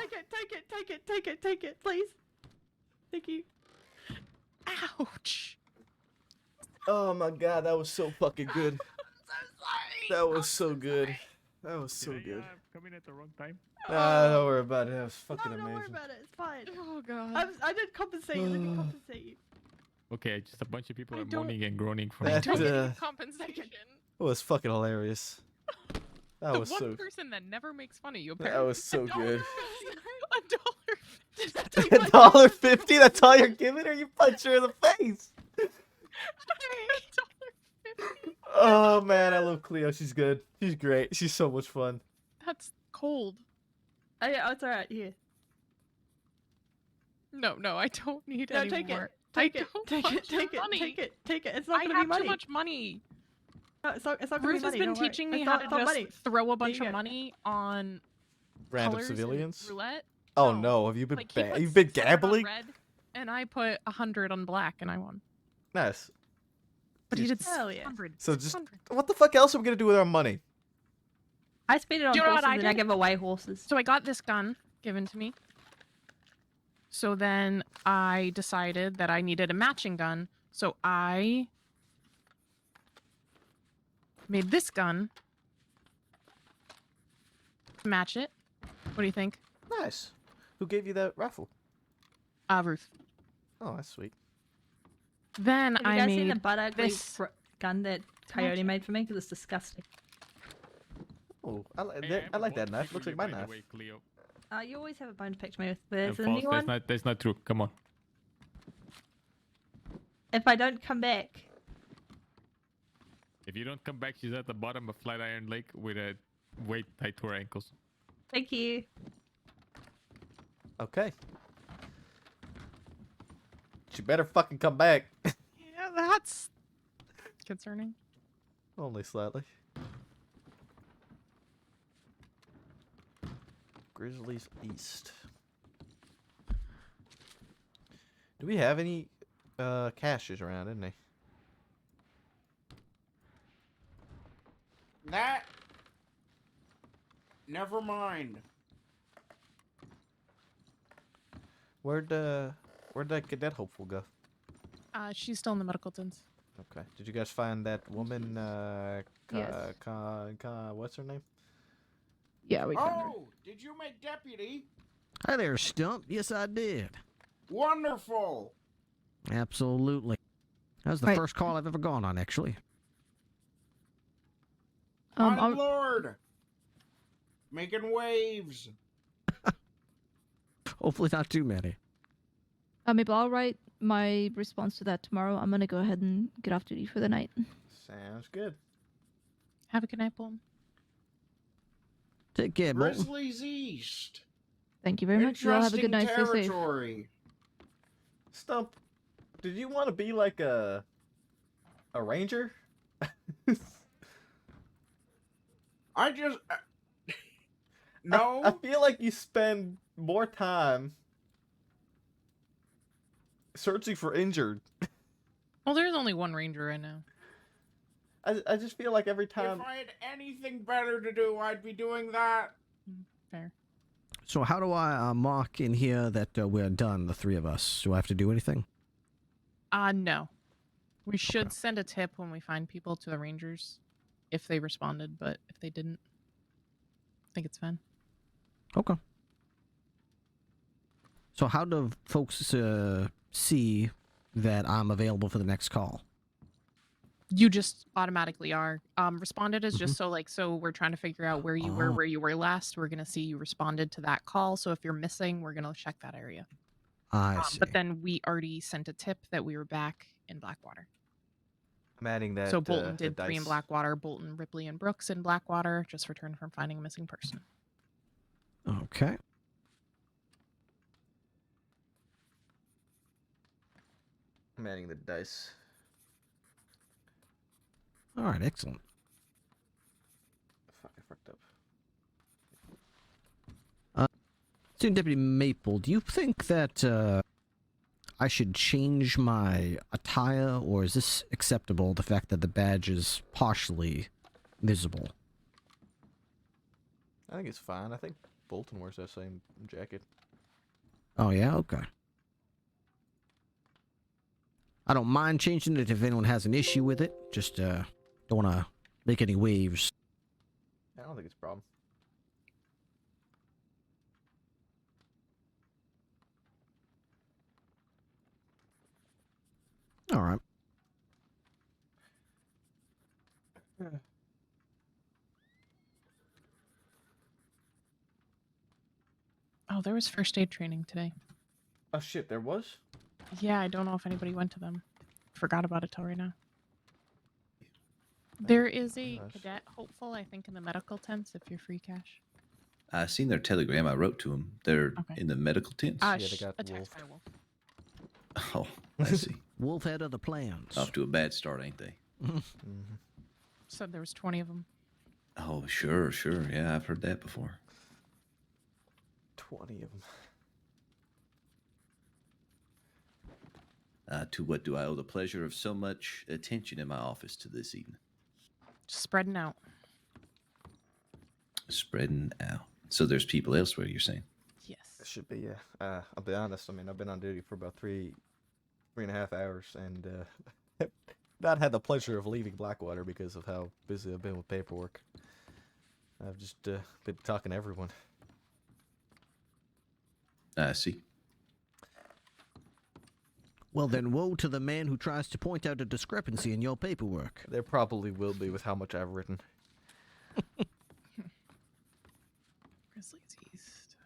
[SPEAKER 13] Take it, please. Thank you.
[SPEAKER 18] Ouch.
[SPEAKER 1] Oh my god, that was so fucking good.
[SPEAKER 13] I'm so sorry.
[SPEAKER 1] That was so good. That was so good.
[SPEAKER 8] Coming at the wrong time.
[SPEAKER 1] Don't worry about it. That was fucking
[SPEAKER 13] No, don't worry
[SPEAKER 1] amazing.
[SPEAKER 13] about it. It's fine.
[SPEAKER 18] Oh god.
[SPEAKER 13] I did compensate you. Let me compensate you.
[SPEAKER 8] Okay, just a bunch of people
[SPEAKER 18] I
[SPEAKER 8] are
[SPEAKER 18] don't-
[SPEAKER 8] moaning and groaning from
[SPEAKER 1] That,
[SPEAKER 18] Don't
[SPEAKER 1] uh,
[SPEAKER 18] get compensation.
[SPEAKER 1] It was fucking hilarious. That
[SPEAKER 18] The
[SPEAKER 1] was
[SPEAKER 18] one
[SPEAKER 1] so.
[SPEAKER 18] person that never makes fun of you.
[SPEAKER 1] That
[SPEAKER 18] Apparently.
[SPEAKER 1] was so good.
[SPEAKER 18] $1.50.
[SPEAKER 1] $1.50? That's all you're giving her? You punch her in the face. Oh man, I love Cleo. She's good. She's great. She's so much fun.
[SPEAKER 18] That's cold.
[SPEAKER 13] Oh, yeah, it's alright. Here.
[SPEAKER 18] No, I don't need
[SPEAKER 13] No,
[SPEAKER 18] any
[SPEAKER 13] take
[SPEAKER 18] more.
[SPEAKER 13] it. Take
[SPEAKER 18] I
[SPEAKER 13] it.
[SPEAKER 18] don't
[SPEAKER 13] Take
[SPEAKER 18] want
[SPEAKER 13] it. Take
[SPEAKER 18] your
[SPEAKER 13] it.
[SPEAKER 18] money.
[SPEAKER 13] Take it. Take it. It's not
[SPEAKER 18] I
[SPEAKER 13] gonna be
[SPEAKER 18] have
[SPEAKER 13] money.
[SPEAKER 18] too much money.
[SPEAKER 13] No, it's not gonna
[SPEAKER 18] Ruth
[SPEAKER 13] be
[SPEAKER 18] has
[SPEAKER 13] money.
[SPEAKER 18] been
[SPEAKER 13] don't worry.
[SPEAKER 18] teaching me
[SPEAKER 13] It's
[SPEAKER 18] how
[SPEAKER 13] not-
[SPEAKER 18] to
[SPEAKER 13] it's not
[SPEAKER 18] just
[SPEAKER 13] money.
[SPEAKER 18] throw a
[SPEAKER 13] There
[SPEAKER 18] bunch
[SPEAKER 13] you
[SPEAKER 18] of
[SPEAKER 13] go.
[SPEAKER 18] money on
[SPEAKER 1] Random
[SPEAKER 18] colors and
[SPEAKER 1] civilians.
[SPEAKER 18] roulette.
[SPEAKER 1] Oh no, have you been
[SPEAKER 18] Like, he put
[SPEAKER 1] you've been
[SPEAKER 18] 600 on
[SPEAKER 1] gambling?
[SPEAKER 18] red, and I put 100 on black, and I won.
[SPEAKER 1] Nice.
[SPEAKER 18] But he did
[SPEAKER 13] Hell yeah.
[SPEAKER 18] 600.
[SPEAKER 1] So just
[SPEAKER 18] 600.
[SPEAKER 1] what the fuck else are we gonna do with our money?
[SPEAKER 13] I spend it on
[SPEAKER 18] Do you know what
[SPEAKER 13] horses
[SPEAKER 18] I
[SPEAKER 13] and I
[SPEAKER 18] did?
[SPEAKER 13] give away horses.
[SPEAKER 18] So I got this gun given to me. So then I decided that I needed a matching gun. So I made this gun to match it. What do you think?
[SPEAKER 1] Nice. Who gave you that rifle?
[SPEAKER 18] Ruth.
[SPEAKER 1] Oh, that's sweet.
[SPEAKER 18] Then
[SPEAKER 13] Have you
[SPEAKER 18] I
[SPEAKER 13] guys
[SPEAKER 18] made
[SPEAKER 13] seen the butt ugly
[SPEAKER 18] this.
[SPEAKER 13] gun that Coyote made for me? Because it's disgusting.
[SPEAKER 1] Oh, I like that knife. Looks like my knife.
[SPEAKER 8] Cleo.
[SPEAKER 13] You always have a bone to pick me with. There's a
[SPEAKER 8] False.
[SPEAKER 13] new one.
[SPEAKER 8] That's not true. Come on.
[SPEAKER 13] If I don't come back,
[SPEAKER 8] If you don't come back, she's at the bottom of Flatiron Lake with a weight tied to her ankles.
[SPEAKER 13] thank you.
[SPEAKER 1] Okay. She better fucking come back.
[SPEAKER 18] Yeah, that's concerning.
[SPEAKER 1] Only slightly. Grizzlies East. Do we have any caches around, isn't they?
[SPEAKER 2] That. Never mind.
[SPEAKER 1] Where'd that cadet hopeful go?
[SPEAKER 18] She's still in the medical tents.
[SPEAKER 1] Okay. Did you guys find that woman?
[SPEAKER 18] Yes.
[SPEAKER 1] What's her name?
[SPEAKER 18] Yeah, we
[SPEAKER 2] Oh, did you make deputy?
[SPEAKER 6] Hi there, Stump. Yes, I did.
[SPEAKER 2] Wonderful.
[SPEAKER 6] Absolutely. That was the
[SPEAKER 11] Right.
[SPEAKER 6] first call I've ever gone on, actually.
[SPEAKER 2] My lord. Making waves.
[SPEAKER 6] Hopefully not too many.
[SPEAKER 11] Maybe I'll write my response to that tomorrow. I'm gonna go ahead and get off duty for the night.
[SPEAKER 1] Sounds good.
[SPEAKER 18] Have a good night, Bolton.
[SPEAKER 6] Take care, Bolton.
[SPEAKER 2] Grizzlies East.
[SPEAKER 11] Thank you very much. You all have a good night. Stay safe.
[SPEAKER 2] Territory.
[SPEAKER 1] Stump, did you want to be like a ranger?
[SPEAKER 2] I just No.
[SPEAKER 1] I feel like you spend more time searching for injured.
[SPEAKER 18] Well, there's only one ranger right now.
[SPEAKER 1] I just feel like every time.
[SPEAKER 2] If I had anything better to do, I'd be doing that.
[SPEAKER 18] Fair.
[SPEAKER 6] So how do I mark in here that we're done, the three of us? Do I have to do anything?
[SPEAKER 18] No. We should send a tip when we find people to the rangers if they responded, but if they didn't, I think it's fine.
[SPEAKER 6] Okay. So how do folks see that I'm available for the next call?
[SPEAKER 18] You just automatically are. Responded is just so we're trying to figure out where you were last. We're gonna see you responded to that call. So if you're missing, we're gonna check that area.
[SPEAKER 6] I see.
[SPEAKER 18] But then we already sent a tip that we were back in Blackwater.
[SPEAKER 1] I'm adding that.
[SPEAKER 18] So Bolton did
[SPEAKER 1] the
[SPEAKER 18] 3 in
[SPEAKER 1] dice.
[SPEAKER 18] Blackwater, Bolton, Ripley, and Brooks in Blackwater just returned from finding a missing person.
[SPEAKER 6] Okay.
[SPEAKER 1] I'm adding the dice.
[SPEAKER 6] All right, excellent.
[SPEAKER 1] Fuck, I fucked up.
[SPEAKER 6] Student Deputy Maple, do you think that I should change my attire, or is this acceptable, the fact that the badge is partially visible?
[SPEAKER 1] I think it's fine. I think Bolton wears that same jacket.
[SPEAKER 6] Oh, yeah? Okay. I don't mind changing it if anyone has an issue with it. Just don't want to make any waves.
[SPEAKER 1] I don't think it's a problem.
[SPEAKER 6] All right.
[SPEAKER 18] Oh, there was first aid training today.
[SPEAKER 1] Oh shit, there was?
[SPEAKER 18] Yeah, I don't know if anybody went to them. Forgot about it till right now. There is a cadet hopeful, I think, in the medical tents if you're free cash.
[SPEAKER 14] I seen their telegram. I wrote to them. They're in the medical tents.
[SPEAKER 18] Attacked by a wolf.
[SPEAKER 14] Oh, I see.
[SPEAKER 6] Wolf had other plans.
[SPEAKER 14] Off to a bad start, ain't they?
[SPEAKER 18] Said there was 20 of them.
[SPEAKER 14] Oh, sure. Yeah, I've heard that before.
[SPEAKER 1] 20 of them.
[SPEAKER 14] To what do I owe the pleasure of so much attention in my office to this evening?
[SPEAKER 18] Spreading out.
[SPEAKER 14] Spreading out. So there's people elsewhere, you're saying?
[SPEAKER 18] Yes.
[SPEAKER 1] It should be, yeah. I'll be honest. I mean, I've been on duty for about three and a half hours, and not had the pleasure of leaving Blackwater because of how busy I've been with paperwork. I've just been talking to everyone.
[SPEAKER 14] I see.
[SPEAKER 6] Well, then woe to the man who tries to point out a discrepancy in your paperwork.
[SPEAKER 1] There probably will be with how much I've written.
[SPEAKER 18] Grizzlies East.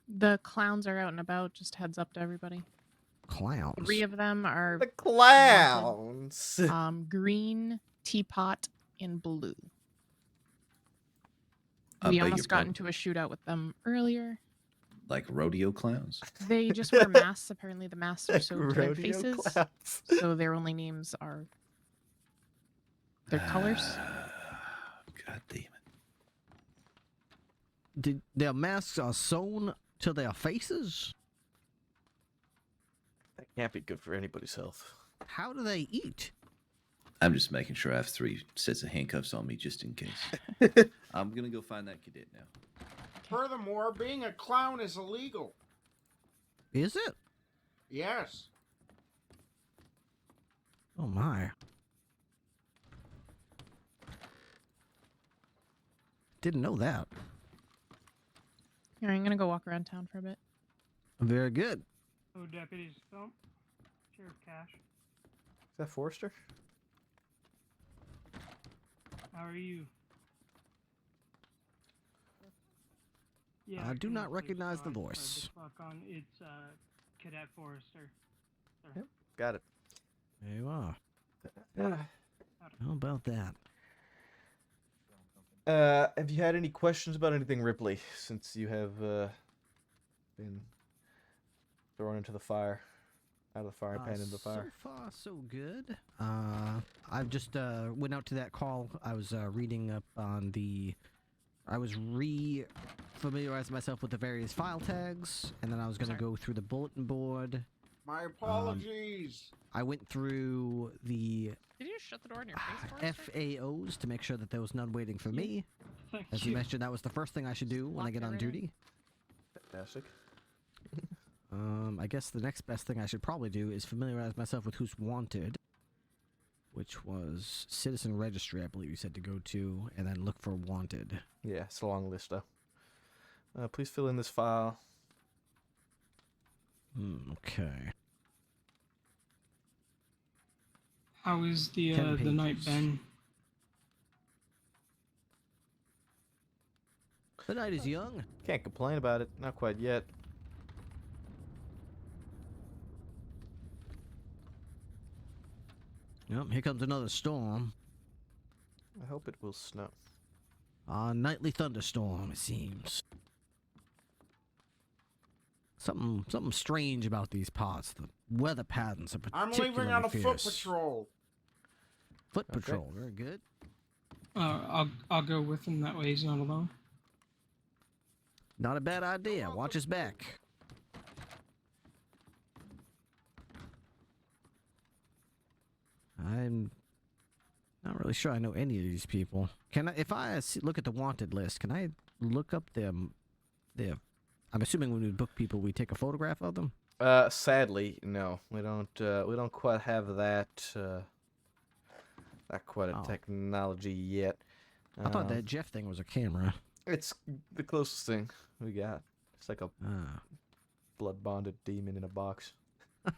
[SPEAKER 18] The clowns are out and about. Just heads up to everybody.
[SPEAKER 6] Clowns?
[SPEAKER 18] 3 of them are
[SPEAKER 1] the clowns.
[SPEAKER 18] Green, teapot, and blue.
[SPEAKER 14] I
[SPEAKER 18] We
[SPEAKER 14] beg
[SPEAKER 18] almost
[SPEAKER 14] your
[SPEAKER 18] got
[SPEAKER 14] pardon?
[SPEAKER 18] into a shootout with them earlier.
[SPEAKER 14] Like rodeo clowns?
[SPEAKER 18] They just wear masks. Apparently, the masks are so to their
[SPEAKER 1] Rodeo
[SPEAKER 18] faces,
[SPEAKER 1] clowns.
[SPEAKER 18] so their only names are their colors.
[SPEAKER 14] God damn it.
[SPEAKER 6] Did their masks are sewn to their faces?
[SPEAKER 1] That can't be good for anybody's health.
[SPEAKER 6] How do they eat?
[SPEAKER 14] I'm just making sure I have 3 sets of handcuffs on me just in case. I'm going to go find that cadet now.
[SPEAKER 2] Furthermore, being a clown is illegal.
[SPEAKER 6] Is it?
[SPEAKER 2] Yes.
[SPEAKER 6] Oh my. Didn't know that.
[SPEAKER 18] Here, I'm gonna go walk around town for a bit.
[SPEAKER 6] Very good.
[SPEAKER 15] Oh, Deputy Stump. Sheriff Cash.
[SPEAKER 1] Is that Forrester?
[SPEAKER 15] How are you? Yeah,
[SPEAKER 6] I do
[SPEAKER 15] can
[SPEAKER 6] not
[SPEAKER 15] you please
[SPEAKER 6] recognize the
[SPEAKER 15] go ahead and
[SPEAKER 6] voice.
[SPEAKER 15] start the clock on? It's Cadet Forrester. Sir.
[SPEAKER 1] Yep, got it.
[SPEAKER 6] There you are. How about that?
[SPEAKER 1] Have you had any questions about anything, Ripley, since you have been thrown into the fire, out of the frying pan into the fire?
[SPEAKER 6] So far, so good. I've just went out to that call. I was reading up on the. I was re-familiarizing myself with the various file tags, and then I was going to go through the bulletin board.
[SPEAKER 2] My apologies.
[SPEAKER 6] I went through the
[SPEAKER 18] Did you just shut the door in your face, Forrester?
[SPEAKER 6] FAOs to make sure that there was none waiting for me.
[SPEAKER 15] Thank
[SPEAKER 6] As you
[SPEAKER 15] you.
[SPEAKER 6] mentioned, that was the first thing I should do when I get on duty.
[SPEAKER 1] Fantastic.
[SPEAKER 6] I guess the next best thing I should probably do is familiarize myself with who's wanted, which was Citizen Registry, I believe you said to go to, and then look for wanted.
[SPEAKER 1] Yeah, it's a long list, though. Please fill in this file.
[SPEAKER 6] Okay.
[SPEAKER 15] How is the
[SPEAKER 6] 10
[SPEAKER 15] night
[SPEAKER 6] pages.
[SPEAKER 15] been?
[SPEAKER 6] The night is young.
[SPEAKER 1] Can't complain about it. Not quite yet.
[SPEAKER 6] Yep, here comes another storm.
[SPEAKER 1] I hope it will snow.
[SPEAKER 6] A nightly thunderstorm, it seems. Something strange about these parts. The weather patterns are
[SPEAKER 2] I'm
[SPEAKER 6] particularly
[SPEAKER 2] leaving on a foot
[SPEAKER 6] fierce.
[SPEAKER 2] patrol.
[SPEAKER 6] Foot
[SPEAKER 1] Okay.
[SPEAKER 6] patrol, very good.
[SPEAKER 15] I'll go with him. That way he's not alone.
[SPEAKER 6] Not a bad idea. Watch his back. I'm not really sure I know any of these people. Can I, if I look at the wanted list, can I look up their? I'm assuming when we book people, we take a photograph of them.
[SPEAKER 1] Sadly, no, we don't quite have that. Not quite a
[SPEAKER 6] Oh.
[SPEAKER 1] technology yet.
[SPEAKER 6] I thought that Jeff thing was a camera.
[SPEAKER 1] It's the closest thing we got. It's like a
[SPEAKER 6] Ah.
[SPEAKER 1] blood bonded demon in a box.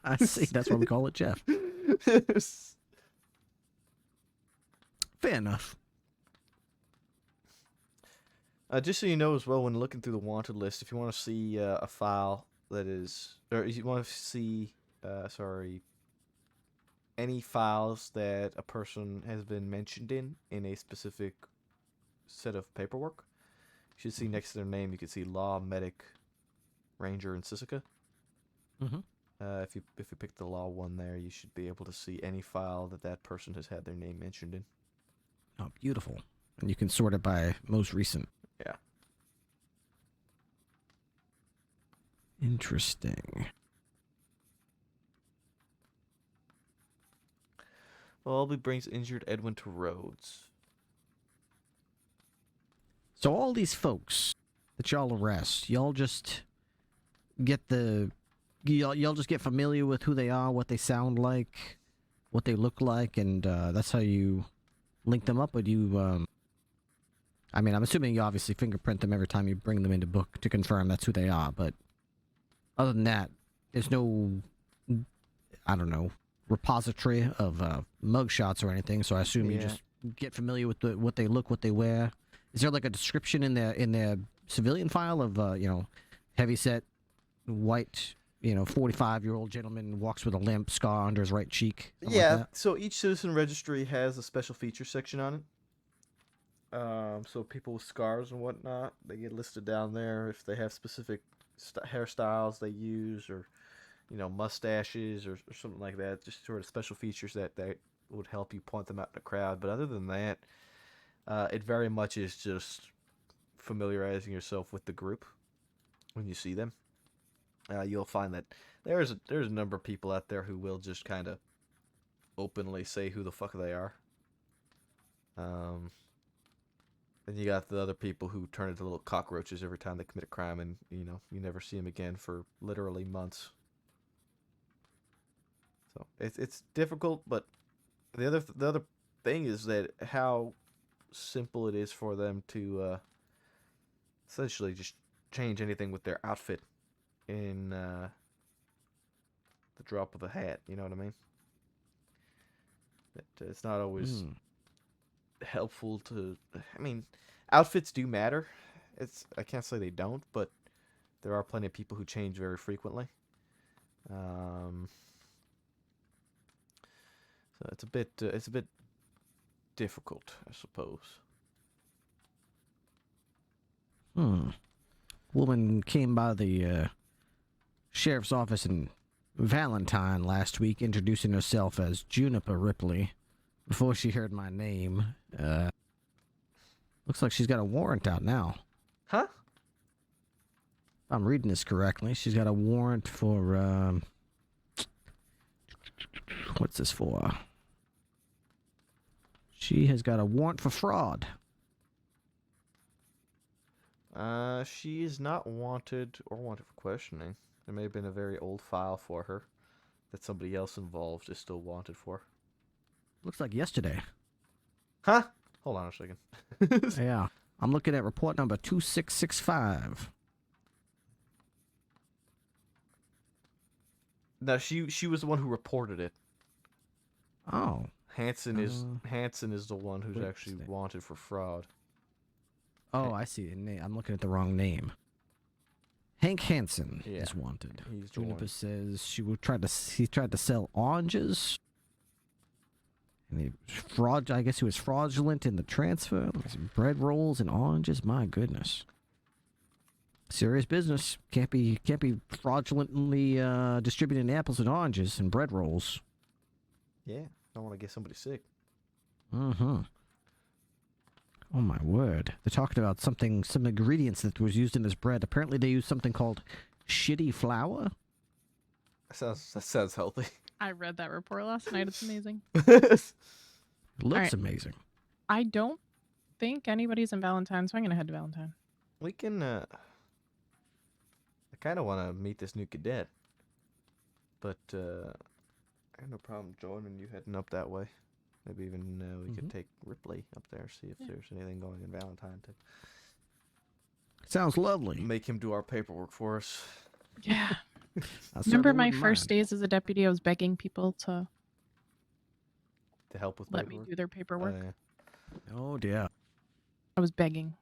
[SPEAKER 6] I see. That's why we call it Jeff. Fair enough.
[SPEAKER 1] Just so you know as well, when looking through the wanted list, if you want to see a file that is, or if you want to see, any files that a person has been mentioned in a specific set of paperwork, you should see next to their name, you can see Law, Medic, Ranger, and Sisica.
[SPEAKER 6] Mhm.
[SPEAKER 1] If you pick the Law one there, you should be able to see any file that that person has had their name mentioned in.
[SPEAKER 6] Oh, beautiful. And you can sort it by most recent.
[SPEAKER 1] Yeah.
[SPEAKER 6] Interesting.
[SPEAKER 1] Well, Albie brings injured Edwin to Rhodes.
[SPEAKER 6] So all these folks that y'all arrest, y'all just get y'all just get familiar with who they are, what they sound like, what they look like, and that's how you link them up. Or do you? I mean, I'm assuming you obviously fingerprint them every time you bring them into book to confirm that's who they are. But other than that, there's no, I don't know, repository of mugshots or anything. So I assume you
[SPEAKER 1] Yeah.
[SPEAKER 6] just get familiar with what they look, what they wear. Is there like a description in their civilian file of heavy set, white, 45-year-old gentleman walks with a limp, scar under his right cheek? something like
[SPEAKER 1] Yeah,
[SPEAKER 6] that?
[SPEAKER 1] so each citizen registry has a special feature section on it. So people with scars and whatnot, they get listed down there if they have specific hairstyles they use, or mustaches or something like that. Just sort of special features that would help you point them out in the crowd. But other than that, it very much is just familiarizing yourself with the group when you see them. You'll find that there's a number of people out there who will just kind of openly say who the fuck they are. Then you got the other people who turn into little cockroaches every time they commit a crime, and you never see them again for literally months. So it's difficult, but the other thing is that how simple it is for them to essentially just change anything with their outfit in the drop of a hat. You know what I mean? It's not always helpful to. I mean, outfits do matter. I can't say they don't, but there are plenty of people who change very frequently. So it's a bit difficult, I suppose.
[SPEAKER 6] Woman came by the sheriff's office in Valentine last week, introducing herself as Juniper Ripley. Before she heard my name, looks like she's got a warrant out now.
[SPEAKER 1] Huh?
[SPEAKER 6] If I'm reading this correctly, she's got a warrant for, what's this for? She has got a warrant for fraud.
[SPEAKER 1] She is not wanted or wanted for questioning. There may have been a very old file for her that somebody else involved is still wanted for.
[SPEAKER 6] Looks like yesterday.
[SPEAKER 1] Huh? Hold on a second.
[SPEAKER 6] Yeah. I'm looking at report number 2665.
[SPEAKER 1] No, she was the one who reported it.
[SPEAKER 6] Oh.
[SPEAKER 1] Hanson is the one who's actually wanted for fraud.
[SPEAKER 6] Oh, I see. I'm looking at the wrong name. Hank Hansen
[SPEAKER 1] Yeah,
[SPEAKER 6] is wanted.
[SPEAKER 1] he's the
[SPEAKER 6] Juniper
[SPEAKER 1] one.
[SPEAKER 6] says he tried to sell oranges. And I guess he was fraudulent in the transfer. Some bread rolls and oranges. My goodness. Serious business. Can't be fraudulently distributing apples and oranges and bread rolls.
[SPEAKER 1] Yeah, don't want to get somebody sick.
[SPEAKER 6] Mm-hmm. Oh my word. They're talking about some ingredients that was used in this bread. Apparently they used something called shitty flour.
[SPEAKER 1] That sounds healthy.
[SPEAKER 18] I read that report last night. It's amazing.
[SPEAKER 6] Looks
[SPEAKER 18] Alright.
[SPEAKER 6] amazing.
[SPEAKER 18] I don't think anybody's in Valentine, so I'm gonna head to Valentine.
[SPEAKER 1] We can, I kind of want to meet this new cadet. But, I have no problem joining you heading up that way. Maybe even we could take Ripley up there, see if there's anything going in Valentine to
[SPEAKER 6] Sounds lovely.
[SPEAKER 1] make him do our paperwork for us.
[SPEAKER 18] Yeah.
[SPEAKER 6] I
[SPEAKER 18] Remember
[SPEAKER 6] certainly
[SPEAKER 18] my
[SPEAKER 6] wouldn't
[SPEAKER 18] first
[SPEAKER 6] mind.
[SPEAKER 18] days as a deputy, I was begging people to
[SPEAKER 1] help with
[SPEAKER 18] let me
[SPEAKER 1] paperwork?
[SPEAKER 18] do their paperwork.
[SPEAKER 6] Oh dear.
[SPEAKER 18] I was begging.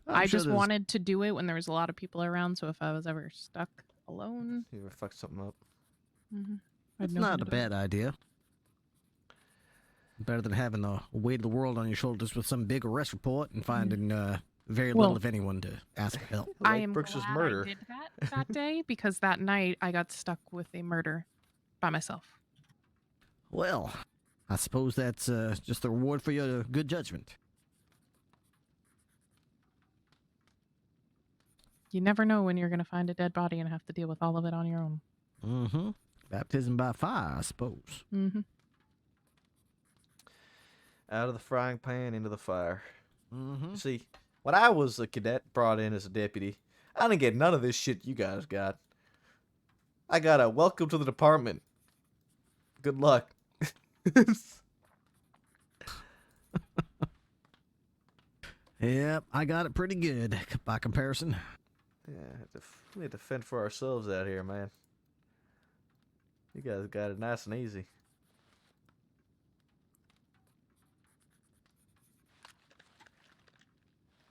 [SPEAKER 18] I
[SPEAKER 6] sure
[SPEAKER 18] just
[SPEAKER 6] there's-
[SPEAKER 18] wanted to do it when there was a lot of people around, so if I was ever stuck alone,
[SPEAKER 1] You ever fuck something up?
[SPEAKER 18] I'd
[SPEAKER 6] It's
[SPEAKER 18] know
[SPEAKER 6] not
[SPEAKER 18] how
[SPEAKER 6] a
[SPEAKER 18] to do it.
[SPEAKER 6] bad idea. Better than having the weight of the world on your shoulders with some big arrest report and finding very little,
[SPEAKER 18] Well-
[SPEAKER 6] if anyone, to ask for help.
[SPEAKER 18] I am glad I did that day because that night I got stuck with a murder by myself.
[SPEAKER 6] Well, I suppose that's just the reward for your good judgment.
[SPEAKER 18] You never know when you're going to find a dead body and have to deal with all of it on your own.
[SPEAKER 6] Mm-hmm. Baptism by fire, I suppose.
[SPEAKER 18] Mm-hmm.
[SPEAKER 1] Out of the frying pan into the fire.
[SPEAKER 6] Mm-hmm.
[SPEAKER 1] See, when I was a cadet brought in as a deputy, I didn't get none of this shit you guys got. I got a welcome to the department. Good luck.
[SPEAKER 6] Yep, I got it pretty good by comparison.
[SPEAKER 1] Yeah, we had to fend for ourselves out here, man. You guys got it nice and easy.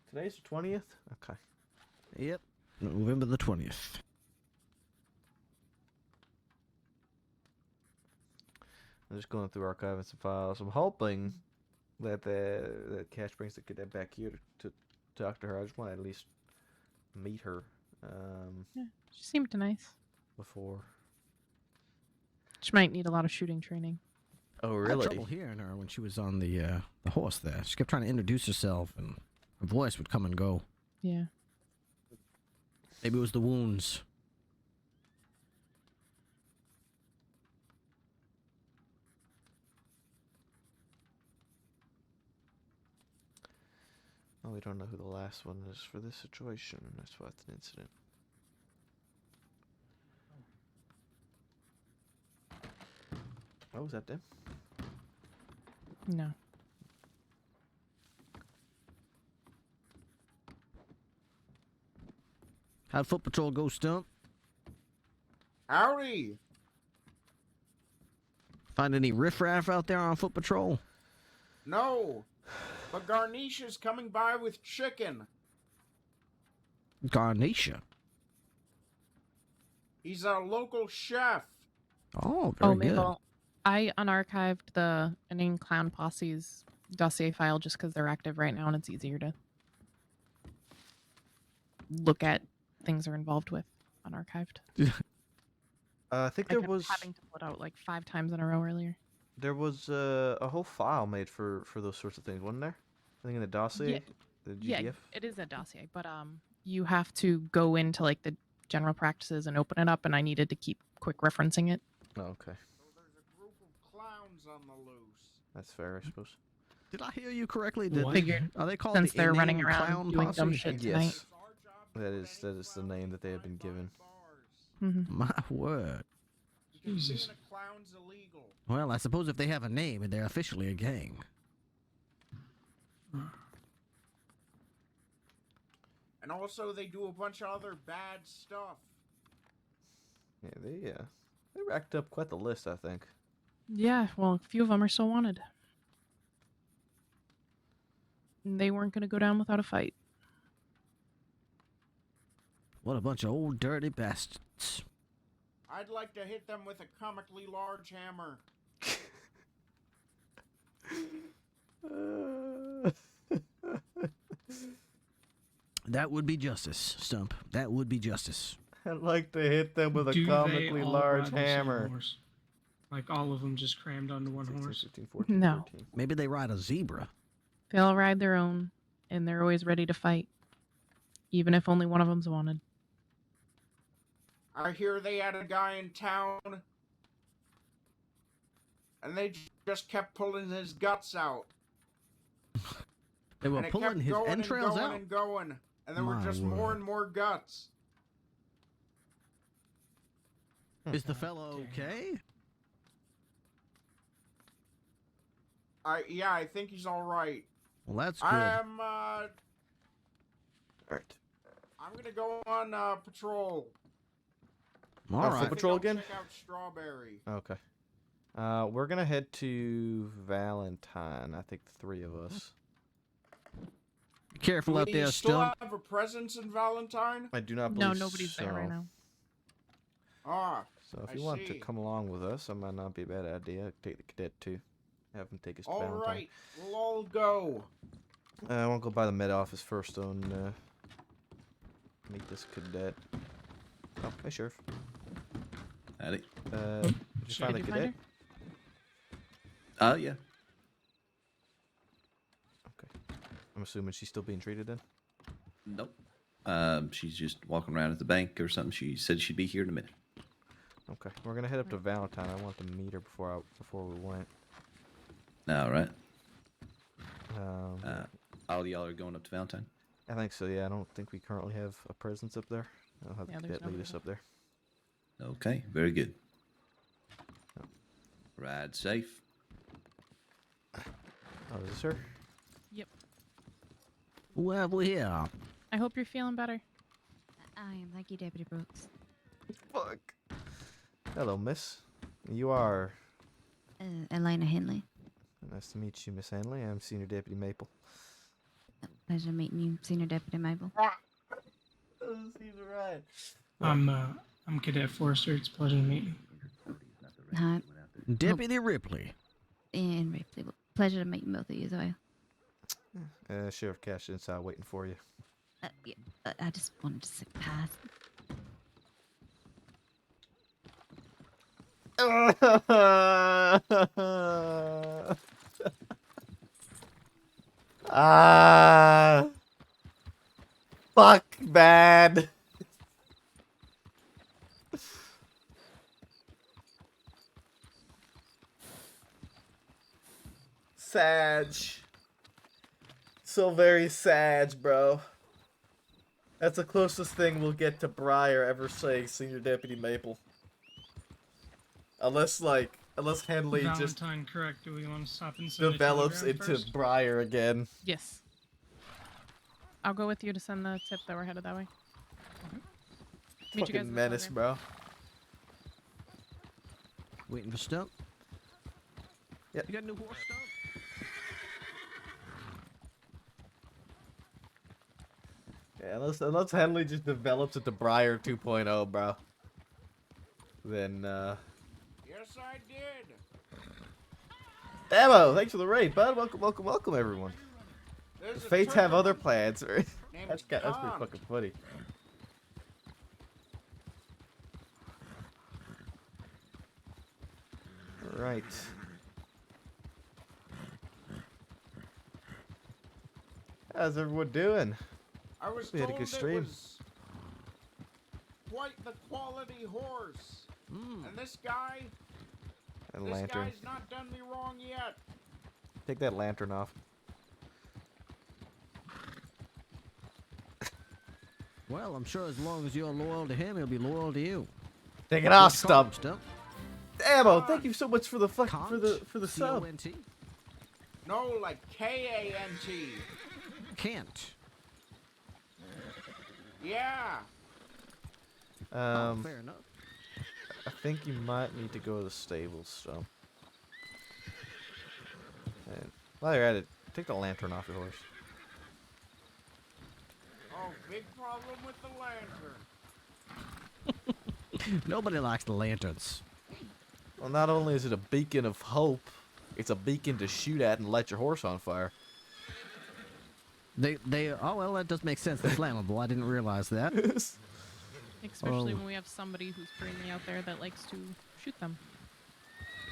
[SPEAKER 1] Today's the 20th? Okay.
[SPEAKER 6] Yep, November the 20th.
[SPEAKER 1] I'm just going through archiving some files. I'm hoping that that Cash brings the cadet back here to talk to her. I just want to at least meet her
[SPEAKER 18] Yeah, she seemed nice.
[SPEAKER 1] before.
[SPEAKER 18] She might need a lot of shooting training.
[SPEAKER 1] Oh,
[SPEAKER 6] I had
[SPEAKER 1] really?
[SPEAKER 6] trouble hearing her when she was on the horse there. She kept trying to introduce herself, and her voice would come and go.
[SPEAKER 18] Yeah.
[SPEAKER 6] Maybe it was the wounds.
[SPEAKER 1] Oh, we don't know who the last one is for this situation. That's why it's an incident. Oh, was that them?
[SPEAKER 18] No.
[SPEAKER 6] How'd foot patrol go, Stump?
[SPEAKER 2] Howdy.
[SPEAKER 6] Find any riffraff out there on foot patrol?
[SPEAKER 2] No, but Garnish is coming by with chicken.
[SPEAKER 6] Garnisha.
[SPEAKER 2] He's a local chef.
[SPEAKER 6] Oh, very good.
[SPEAKER 18] Mabel, I unarchived the Inane Clown Posse's dossier file just because they're active right now and it's easier to look at things they're involved with unarchived.
[SPEAKER 1] I think
[SPEAKER 18] I
[SPEAKER 1] there
[SPEAKER 18] kept
[SPEAKER 1] was
[SPEAKER 18] having to pull it out like 5 times in a row earlier.
[SPEAKER 1] a whole file made for those sorts of things, wasn't there? I think in the dossier, the GDF.
[SPEAKER 18] Yeah, it is a dossier, but you have to go into like the general practices and open it up, and I needed to keep quick referencing it.
[SPEAKER 1] Oh, okay.
[SPEAKER 2] There's a group of clowns on the loose.
[SPEAKER 1] That's fair, I suppose.
[SPEAKER 6] Did I hear you correctly?
[SPEAKER 18] Figured
[SPEAKER 6] Are they called
[SPEAKER 18] since
[SPEAKER 6] the
[SPEAKER 18] they're
[SPEAKER 6] Inane
[SPEAKER 18] running around
[SPEAKER 6] Clown
[SPEAKER 18] doing
[SPEAKER 6] Posse?
[SPEAKER 18] dumb shit tonight.
[SPEAKER 1] Yes. That is the name that they have been given.
[SPEAKER 6] My word.
[SPEAKER 2] Jesus. A clown's illegal.
[SPEAKER 6] Well, I suppose if they have a name and they're officially a gang.
[SPEAKER 2] And also, they do a bunch of other bad stuff.
[SPEAKER 1] Yeah, they racked up quite the list, I think.
[SPEAKER 18] Yeah, well, a few of them are still wanted. And they weren't going to go down without a fight.
[SPEAKER 6] What a bunch of old dirty bastards.
[SPEAKER 2] I'd like to hit them with a comically large hammer.
[SPEAKER 6] That would be justice, Stump. That would be justice.
[SPEAKER 1] I'd like to hit them with a
[SPEAKER 15] Do they
[SPEAKER 1] comically
[SPEAKER 15] all
[SPEAKER 1] large
[SPEAKER 15] ride the same
[SPEAKER 1] hammer.
[SPEAKER 15] horse? Like all of them just crammed onto one horse?
[SPEAKER 1] 15, 14,
[SPEAKER 18] No.
[SPEAKER 1] 13.
[SPEAKER 6] Maybe they ride a zebra.
[SPEAKER 18] They all ride their own, and they're always ready to fight, even if only one of them's wanted.
[SPEAKER 2] I hear they had a guy in town, and they just kept pulling his guts out.
[SPEAKER 6] They were
[SPEAKER 2] And it
[SPEAKER 6] pulling
[SPEAKER 2] kept
[SPEAKER 6] his
[SPEAKER 2] going
[SPEAKER 6] entrails
[SPEAKER 2] and going
[SPEAKER 6] out.
[SPEAKER 2] and going, and there were
[SPEAKER 6] My
[SPEAKER 2] just more
[SPEAKER 6] word.
[SPEAKER 2] and more guts.
[SPEAKER 6] Is the fellow okay?
[SPEAKER 2] Yeah, I think he's all right.
[SPEAKER 6] Well, that's good.
[SPEAKER 2] I'm
[SPEAKER 1] Alright.
[SPEAKER 2] I'm gonna go on patrol.
[SPEAKER 6] All
[SPEAKER 1] Full
[SPEAKER 6] right.
[SPEAKER 2] I think
[SPEAKER 1] patrol
[SPEAKER 2] I'll
[SPEAKER 1] again?
[SPEAKER 2] Check out Strawberry.
[SPEAKER 1] Okay. We're gonna head to Valentine. I think 3 of us.
[SPEAKER 6] Be careful
[SPEAKER 2] Do
[SPEAKER 6] out
[SPEAKER 2] we
[SPEAKER 6] there,
[SPEAKER 2] still
[SPEAKER 6] Stump.
[SPEAKER 2] have a presence in Valentine?
[SPEAKER 1] I do not
[SPEAKER 18] No,
[SPEAKER 1] believe
[SPEAKER 18] nobody's there right
[SPEAKER 1] so.
[SPEAKER 18] now.
[SPEAKER 2] Ah,
[SPEAKER 1] So if
[SPEAKER 2] I
[SPEAKER 1] you want to
[SPEAKER 2] see.
[SPEAKER 1] come along with us, that might not be a bad idea. Take the cadet too. Have him take us to
[SPEAKER 2] all
[SPEAKER 1] Valentine.
[SPEAKER 2] right, we'll all go.
[SPEAKER 1] I want to go by the med office first though and meet this cadet. Oh, hey Sheriff.
[SPEAKER 14] Howdy.
[SPEAKER 1] Did you find the
[SPEAKER 18] Did you find
[SPEAKER 1] cadet?
[SPEAKER 18] her?
[SPEAKER 14] Yeah.
[SPEAKER 1] I'm assuming she's still being treated then.
[SPEAKER 14] Nope. She's just walking around at the bank or something. She said she'd be here in a minute.
[SPEAKER 1] Okay, we're gonna head up to Valentine. I want to meet her before we went.
[SPEAKER 14] All right.
[SPEAKER 1] Um,
[SPEAKER 14] All y'all are going up to Valentine?
[SPEAKER 1] I think so. Yeah, I don't think we currently have a presence up there. I'll have
[SPEAKER 18] Yeah,
[SPEAKER 1] the
[SPEAKER 18] there's
[SPEAKER 1] cadet lead
[SPEAKER 18] nobody
[SPEAKER 1] us
[SPEAKER 18] there.
[SPEAKER 1] up there.
[SPEAKER 14] Okay, very good. Ride safe.
[SPEAKER 1] Oh, is this her?
[SPEAKER 18] Yep.
[SPEAKER 6] Well, yeah.
[SPEAKER 18] I hope you're feeling better.
[SPEAKER 16] I am. Thank you, Deputy Brooks.
[SPEAKER 1] Fuck. Hello, miss. You are.
[SPEAKER 16] Elena Henley.
[SPEAKER 1] Nice to meet you, Miss Hanley. I'm Senior Deputy Maple.
[SPEAKER 16] Pleasure meeting you, Senior Deputy Mabel.
[SPEAKER 1] He's right.
[SPEAKER 15] I'm Cadet Forrester. It's a pleasure to meet you.
[SPEAKER 16] Hi.
[SPEAKER 6] Deputy Ripley.
[SPEAKER 16] And Ripley. Well, pleasure to meet both of you as well.
[SPEAKER 1] Sheriff Cash inside waiting for you.
[SPEAKER 16] Yeah, I just wanted to say pass.
[SPEAKER 1] Fuck, bad. Sag. So very sad, bro. That's the closest thing we'll get to Briar ever saying Senior Deputy Maple. Unless Henley just
[SPEAKER 15] Valentine, correct. Do we want to stop and send a
[SPEAKER 1] develops
[SPEAKER 15] telegram
[SPEAKER 1] into
[SPEAKER 15] first?
[SPEAKER 1] Briar again.
[SPEAKER 18] Yes. I'll go with you to send the tip that we're headed that way. Meet you guys
[SPEAKER 1] Fucking
[SPEAKER 18] in the
[SPEAKER 1] menace,
[SPEAKER 18] telegram.
[SPEAKER 6] bro. Waiting for Stump.
[SPEAKER 1] Yep.
[SPEAKER 6] You got a new horse, Stump?
[SPEAKER 1] Yeah, unless Henley just develops into Briar 2.0, bro. Then,
[SPEAKER 2] Yes, I did.
[SPEAKER 1] Damo, thanks for the raid, bud. Welcome, welcome, welcome, everyone.
[SPEAKER 2] There's
[SPEAKER 1] The
[SPEAKER 2] a
[SPEAKER 1] Fates have other
[SPEAKER 2] tournament
[SPEAKER 1] plans.
[SPEAKER 2] named
[SPEAKER 1] That's pretty
[SPEAKER 2] Kant.
[SPEAKER 1] fucking funny. Right. How's everyone doing?
[SPEAKER 2] I was
[SPEAKER 1] We had a
[SPEAKER 2] told
[SPEAKER 1] good stream.
[SPEAKER 2] it was quite the quality horse. And this guy,
[SPEAKER 1] And
[SPEAKER 2] this
[SPEAKER 1] lantern.
[SPEAKER 2] guy's not done me wrong yet.
[SPEAKER 1] Take that lantern off.
[SPEAKER 6] Well, I'm sure as long as you're loyal to him, he'll be loyal to you.
[SPEAKER 1] Take it off,
[SPEAKER 6] What's called,
[SPEAKER 1] Stump. Damo, thank you so much for the sub.
[SPEAKER 6] C-O-N-T?
[SPEAKER 2] No, like K-A-N-T.
[SPEAKER 6] Can't.
[SPEAKER 2] Yeah.
[SPEAKER 6] Fair enough.
[SPEAKER 1] I think you might need to go to the stables, Stump. And while you're at it, take the lantern off your horse.
[SPEAKER 2] Oh, big problem with the lantern.
[SPEAKER 6] Nobody likes the lanterns.
[SPEAKER 1] Well, not only is it a beacon of hope, it's a beacon to shoot at and light your horse on fire.
[SPEAKER 6] Oh, well, that does make sense. They're flammable. I didn't realize that.
[SPEAKER 18] Especially
[SPEAKER 6] Oh.
[SPEAKER 18] when we have somebody who's currently out there that likes to shoot them.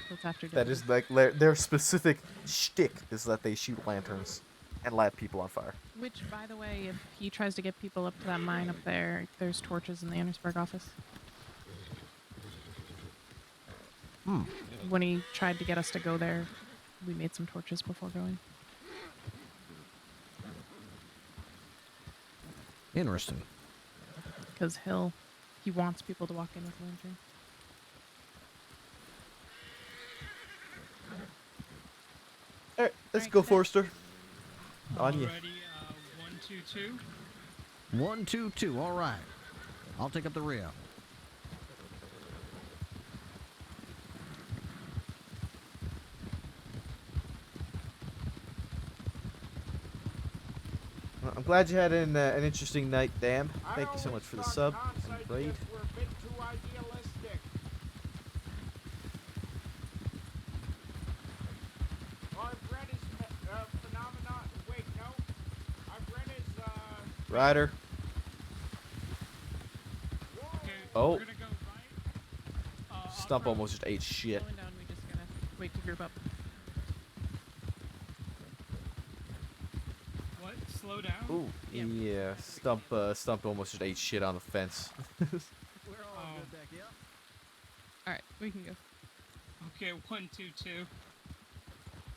[SPEAKER 18] So it's after
[SPEAKER 1] That is like their specific shtick is that they shoot lanterns and light people on fire.
[SPEAKER 18] Which, by the way, if he tries to get people up to that mine up there, there's torches in the Annisburg office. When he tried to get us to go there, we made some torches before going.
[SPEAKER 6] Interesting.
[SPEAKER 18] Because he wants people to walk in with a lantern.
[SPEAKER 1] Alright, let's go, Forster. On you.
[SPEAKER 15] Already, 122.
[SPEAKER 6] 1, 2, 2. All right. I'll take up the rear.
[SPEAKER 1] Well, I'm glad you had an interesting night, Dan. Thank you so much for the sub and raid.
[SPEAKER 2] We're a bit too idealistic. Oh, I've read his phenomenon. Wait, no. I've read his,
[SPEAKER 1] Ryder. Oh. Stump almost just ate shit.
[SPEAKER 18] Slowing down, we just gotta wait to group up.
[SPEAKER 15] What? Slow down?
[SPEAKER 1] Ooh, yeah. Stump almost just ate shit on the fence.
[SPEAKER 18] Alright, we can go.
[SPEAKER 15] Okay, 122.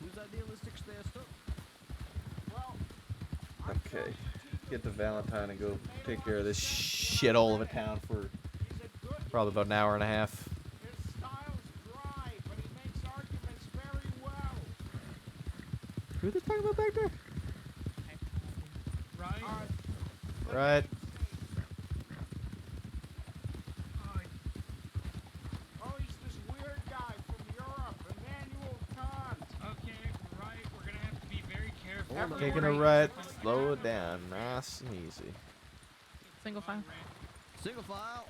[SPEAKER 6] Who's idealistic there, Stump?
[SPEAKER 1] Okay. Get the Valentine and go take care of this shithole of a town for probably about an hour and a half.
[SPEAKER 2] His style's dry, but he makes arguments very well.
[SPEAKER 1] Who are they talking about back there?
[SPEAKER 15] Right?
[SPEAKER 1] Right.
[SPEAKER 2] Oh, he's this weird guy from Europe, Immanuel Kant.
[SPEAKER 15] Okay, right. We're gonna have to be very careful.
[SPEAKER 1] Taking a right. Slow it down. Nice and easy.
[SPEAKER 18] Single file.
[SPEAKER 6] Single file.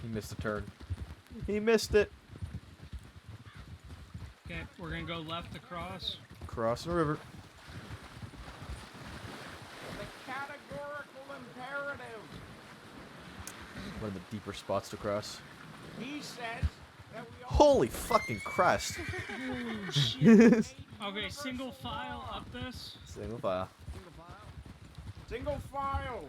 [SPEAKER 1] He missed a turn. He missed it.
[SPEAKER 15] Okay, we're gonna go left across.
[SPEAKER 1] Crossing the river.
[SPEAKER 2] The categorical imperative.
[SPEAKER 1] One of the deeper spots to cross.
[SPEAKER 2] He says that we all
[SPEAKER 1] Holy fucking Christ.
[SPEAKER 15] Oh, shit. Okay, single file up this.
[SPEAKER 1] Single file.
[SPEAKER 2] single file.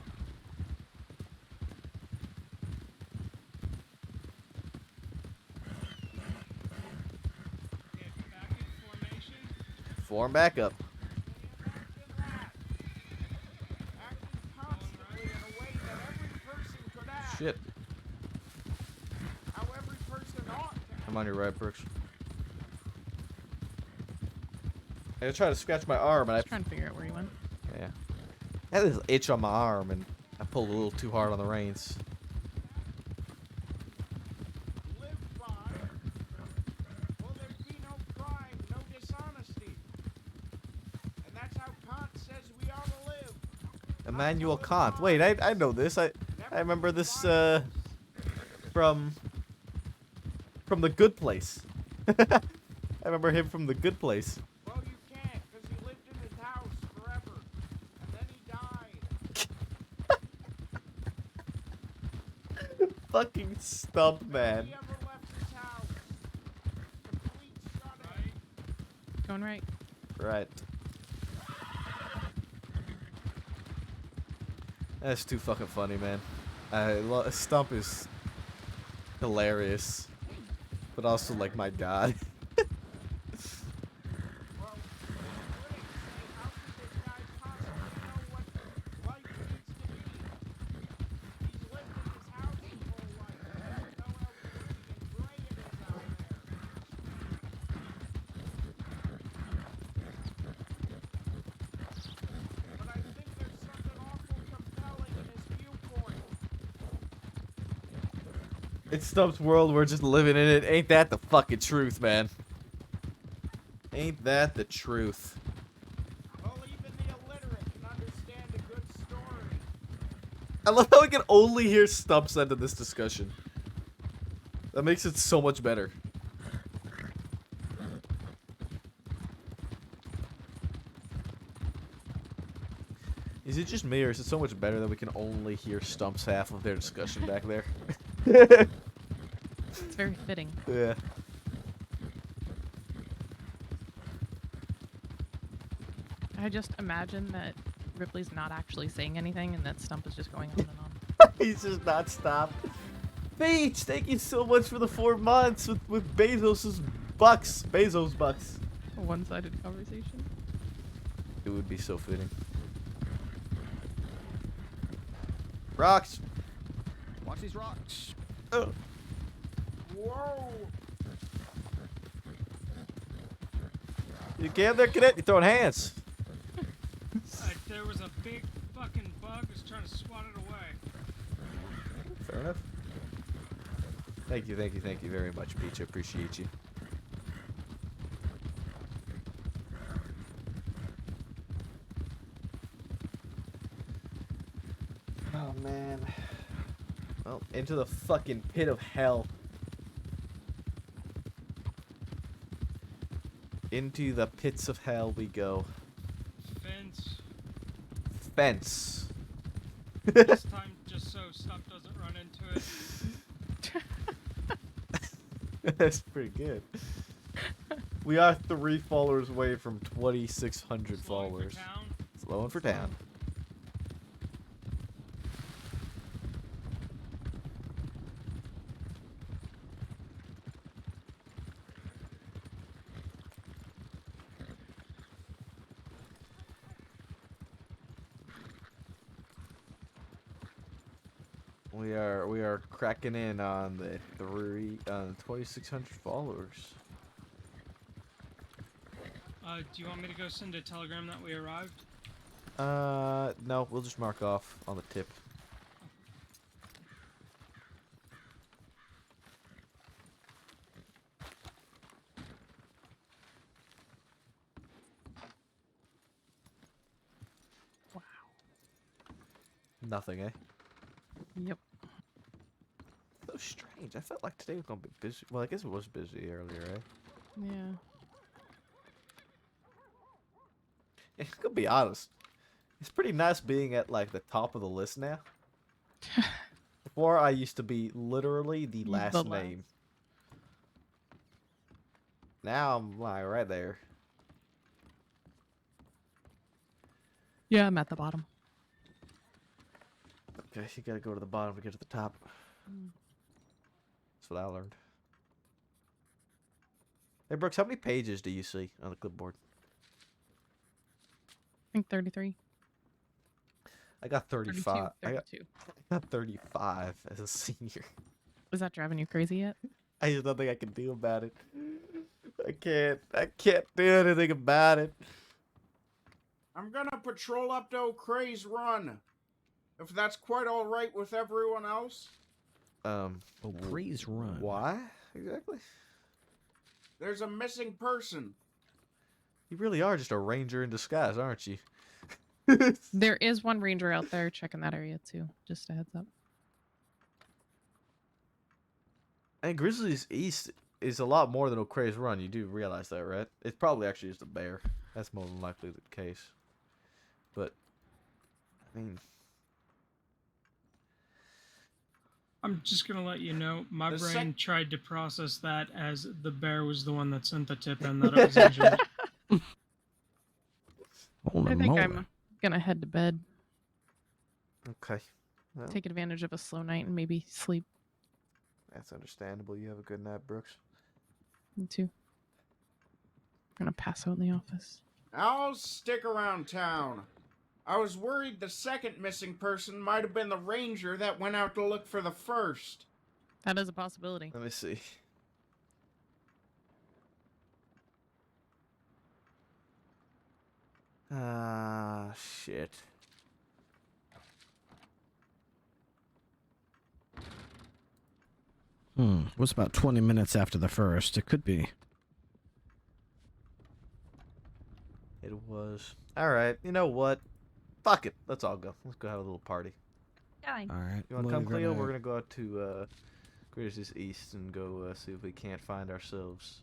[SPEAKER 1] Form back up. Shit.
[SPEAKER 2] How every person ought to.
[SPEAKER 1] I'm on your right, Brooks. I tried to scratch my arm and I
[SPEAKER 18] Trying to figure out where you went.
[SPEAKER 1] Yeah. I had this itch on my arm and I pulled a little too hard on the reins.
[SPEAKER 2] Will there be no crime, no dishonesty? And that's how Kant says we ought to live.
[SPEAKER 1] Immanuel Kant. Wait, I know this. I remember this from The Good Place. I remember him from The Good Place.
[SPEAKER 2] Well, you can't, because he lived in his house forever. And then he died.
[SPEAKER 1] Fucking stump, man.
[SPEAKER 2] He ever left his house. Complete shut-in.
[SPEAKER 18] Going right.
[SPEAKER 1] Right. That's too fucking funny, man. Stump is hilarious, but also like, my god. It's Stump's world, we're just living in it. Ain't that the fucking truth, man? Ain't that the truth?
[SPEAKER 2] Well, even the illiterate can understand a good story.
[SPEAKER 1] I love how we can only hear Stump's end of this discussion. That makes it so much better. Is it just me, or is it so much better that we can only hear Stump's half of their discussion back there?
[SPEAKER 18] It's very fitting.
[SPEAKER 1] Yeah.
[SPEAKER 18] I just imagine that Ripley's not actually saying anything and that Stump is just going on and on.
[SPEAKER 1] He's just not stopped. Beach, thank you so much for the 4 months with Bezos' bucks. Bezos bucks.
[SPEAKER 18] A one-sided conversation.
[SPEAKER 1] It would be so fitting. Rocks.
[SPEAKER 6] Watch these rocks.
[SPEAKER 1] Oh.
[SPEAKER 2] Whoa!
[SPEAKER 1] You get there, cadet? You're throwing hands.
[SPEAKER 15] There was a big fucking bug. I was trying to swat it away.
[SPEAKER 1] Fair enough. Thank you very much, Peach. I appreciate you. Oh, man. Well, into the fucking pit of hell. Into the pits of hell we go.
[SPEAKER 15] Fence.
[SPEAKER 1] Fence.
[SPEAKER 15] This time, just so Stump doesn't run into it.
[SPEAKER 1] That's pretty good. We are 3 followers away from 2,600 followers. Slowing for town. We are cracking in on the 2,600 followers.
[SPEAKER 15] Do you want me to go send a telegram that we arrived?
[SPEAKER 1] No, we'll just mark off on the tip.
[SPEAKER 18] Wow.
[SPEAKER 1] Nothing, eh?
[SPEAKER 18] Yep.
[SPEAKER 1] So strange. I felt like today was gonna be busy. Well, I guess it was busy earlier, eh?
[SPEAKER 18] Yeah.
[SPEAKER 1] I'm gonna be honest. It's pretty nice being at like the top of the list now. Before, I used to be literally the last name. Now I'm like right there.
[SPEAKER 18] Yeah, I'm at the bottom.
[SPEAKER 1] Okay, you gotta go to the bottom to get to the top. That's what I learned. Hey, Brooks, how many pages do you see on the clipboard?
[SPEAKER 18] I think 33.
[SPEAKER 1] I got 35.
[SPEAKER 18] 32.
[SPEAKER 1] I got 35 as a senior.
[SPEAKER 18] Is that driving you crazy yet?
[SPEAKER 1] I just don't think I can do about it. I can't do anything about it.
[SPEAKER 2] I'm gonna patrol up to O'Cray's Run. If that's quite alright with everyone else.
[SPEAKER 6] O'Cray's Run.
[SPEAKER 1] Why? Exactly?
[SPEAKER 2] There's a missing person.
[SPEAKER 1] You really are just a ranger in disguise, aren't you?
[SPEAKER 18] There is one ranger out there checking that area too. Just a heads up.
[SPEAKER 1] And Grizzlies East is a lot more than O'Crae's Run. You do realize that, right? It's probably actually just a bear. That's more than likely the case. But, I mean...
[SPEAKER 15] I'm just gonna let you know, my brain tried to process that as the bear was the one that sent the tip and that it was injured.
[SPEAKER 18] I think I'm gonna head to bed.
[SPEAKER 1] Okay. Well,
[SPEAKER 18] Take advantage of a slow night and maybe sleep.
[SPEAKER 1] that's understandable. You have a good night, Brooks.
[SPEAKER 18] Me too. I'm gonna pass out in the office.
[SPEAKER 2] I'll stick around town. I was worried the second missing person might have been the ranger that went out to look for the first.
[SPEAKER 18] That is a possibility.
[SPEAKER 1] Let me see. Ah, shit.
[SPEAKER 6] Was about 20 minutes after the first. It could be.
[SPEAKER 1] It was. Alright, you know what? Fuck it. Let's all go. Let's go have a little party.
[SPEAKER 13] Going.
[SPEAKER 6] All right.
[SPEAKER 1] You want to
[SPEAKER 6] well,
[SPEAKER 1] come, Cleo?
[SPEAKER 6] gonna-
[SPEAKER 1] We're going to go out to Grizzlies East and go see if we can't find ourselves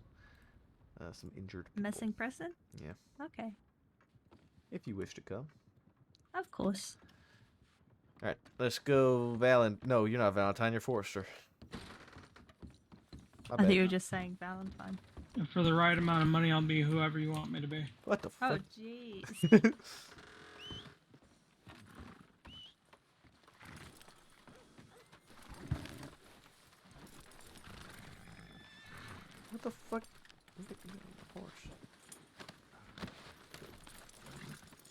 [SPEAKER 1] some injured people.
[SPEAKER 13] Missing person?
[SPEAKER 1] Yeah.
[SPEAKER 13] Okay.
[SPEAKER 1] If you wish to come.
[SPEAKER 13] Of course.
[SPEAKER 1] Alright, let's go No, you're not Valentine, you're Forrester. My
[SPEAKER 13] I think
[SPEAKER 1] bad.
[SPEAKER 13] you were just saying Valentine.
[SPEAKER 15] And for the right amount of money, I'll be whoever you want me to be.
[SPEAKER 1] What the
[SPEAKER 13] Oh,
[SPEAKER 1] fuck?
[SPEAKER 13] jeez.
[SPEAKER 1] What the fuck? Look at the horse.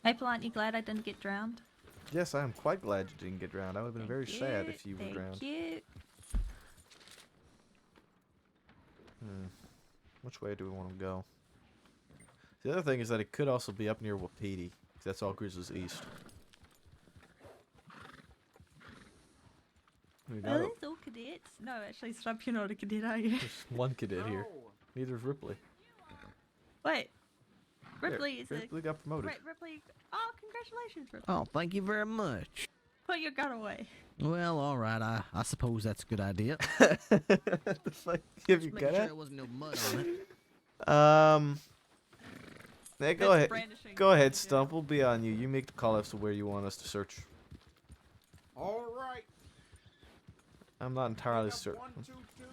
[SPEAKER 13] Maple, aren't you glad I didn't get drowned?
[SPEAKER 1] Yes, I am quite glad you didn't get drowned. I would have been very sad if you were drowned.
[SPEAKER 13] Thank you.
[SPEAKER 1] Which way do we want to go? The other thing is that it could also be up near Wapiti. 'Cause that's all Grizzlies East. I mean,
[SPEAKER 13] Are these all cadets? No, actually, stop, you're not a cadet, are you?
[SPEAKER 1] There's one cadet here. Neither is Ripley.
[SPEAKER 13] Wait. Ripley is
[SPEAKER 1] Ripley got promoted.
[SPEAKER 13] Right, Ripley. Oh, congratulations, Ripley.
[SPEAKER 6] Oh, thank you very much.
[SPEAKER 13] Put your gun away.
[SPEAKER 6] Well, all right. I suppose that's a good idea.
[SPEAKER 1] What the fuck? Have you
[SPEAKER 6] Just
[SPEAKER 1] got
[SPEAKER 6] making sure
[SPEAKER 1] it?
[SPEAKER 6] there wasn't no mud on it.
[SPEAKER 1] Yeah, go ahead. Go ahead, Stump. We'll be on you. You make the call as to where you want us to search.
[SPEAKER 2] All right.
[SPEAKER 1] I'm not entirely certain.
[SPEAKER 2] 1, 2, 2.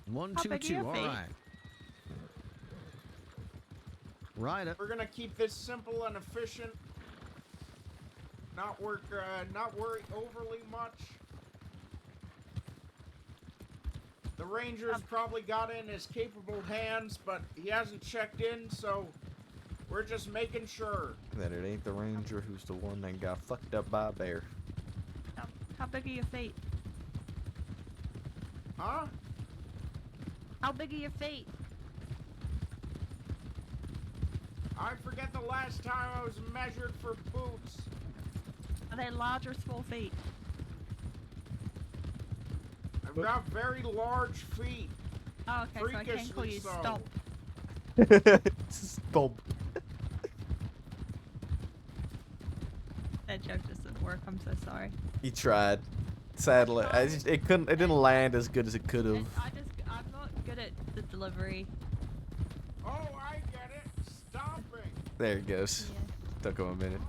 [SPEAKER 6] 1,
[SPEAKER 13] How
[SPEAKER 6] 2,
[SPEAKER 13] big are
[SPEAKER 6] 2.
[SPEAKER 13] your
[SPEAKER 6] All
[SPEAKER 13] feet?
[SPEAKER 6] right. Right up.
[SPEAKER 2] We're gonna keep this simple and efficient. Not worry overly much. The ranger's probably got it in his capable hands, but he hasn't checked in, so we're just making sure.
[SPEAKER 1] That it ain't the ranger who's the one that got fucked up by a bear.
[SPEAKER 13] How big are your feet?
[SPEAKER 2] Huh?
[SPEAKER 13] How big are your feet?
[SPEAKER 2] I forget the last time I was measured for boots.
[SPEAKER 13] Are they large or small feet?
[SPEAKER 2] I've got very large feet.
[SPEAKER 13] Oh, okay, so I can't call you
[SPEAKER 2] Freakishly so.
[SPEAKER 13] Stomp.
[SPEAKER 1] Stomp.
[SPEAKER 13] That joke just didn't work. I'm so sorry.
[SPEAKER 1] He tried. Sadly, it couldn't. It didn't land as good as it could have.
[SPEAKER 13] I'm not good at the delivery.
[SPEAKER 2] Oh, I get it. Stomping.
[SPEAKER 1] There it goes. Took him a minute.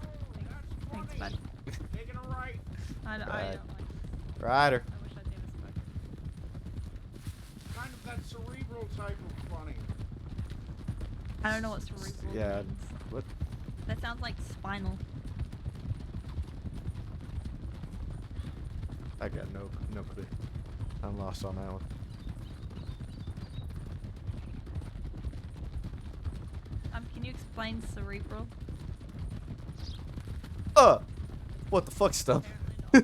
[SPEAKER 13] Thanks, bud.
[SPEAKER 2] Taking a right.
[SPEAKER 13] I don't
[SPEAKER 1] Right.
[SPEAKER 13] like.
[SPEAKER 1] Ryder.
[SPEAKER 13] I wish I'd never spoken.
[SPEAKER 2] Kind of that cerebral type of funny.
[SPEAKER 13] I don't know what cerebral
[SPEAKER 1] Yeah.
[SPEAKER 13] means.
[SPEAKER 1] What?
[SPEAKER 13] That sounds like spinal.
[SPEAKER 1] I got no clue. I'm lost on that one.
[SPEAKER 13] Can you explain cerebral?
[SPEAKER 1] What the fuck, Stump?
[SPEAKER 2] Like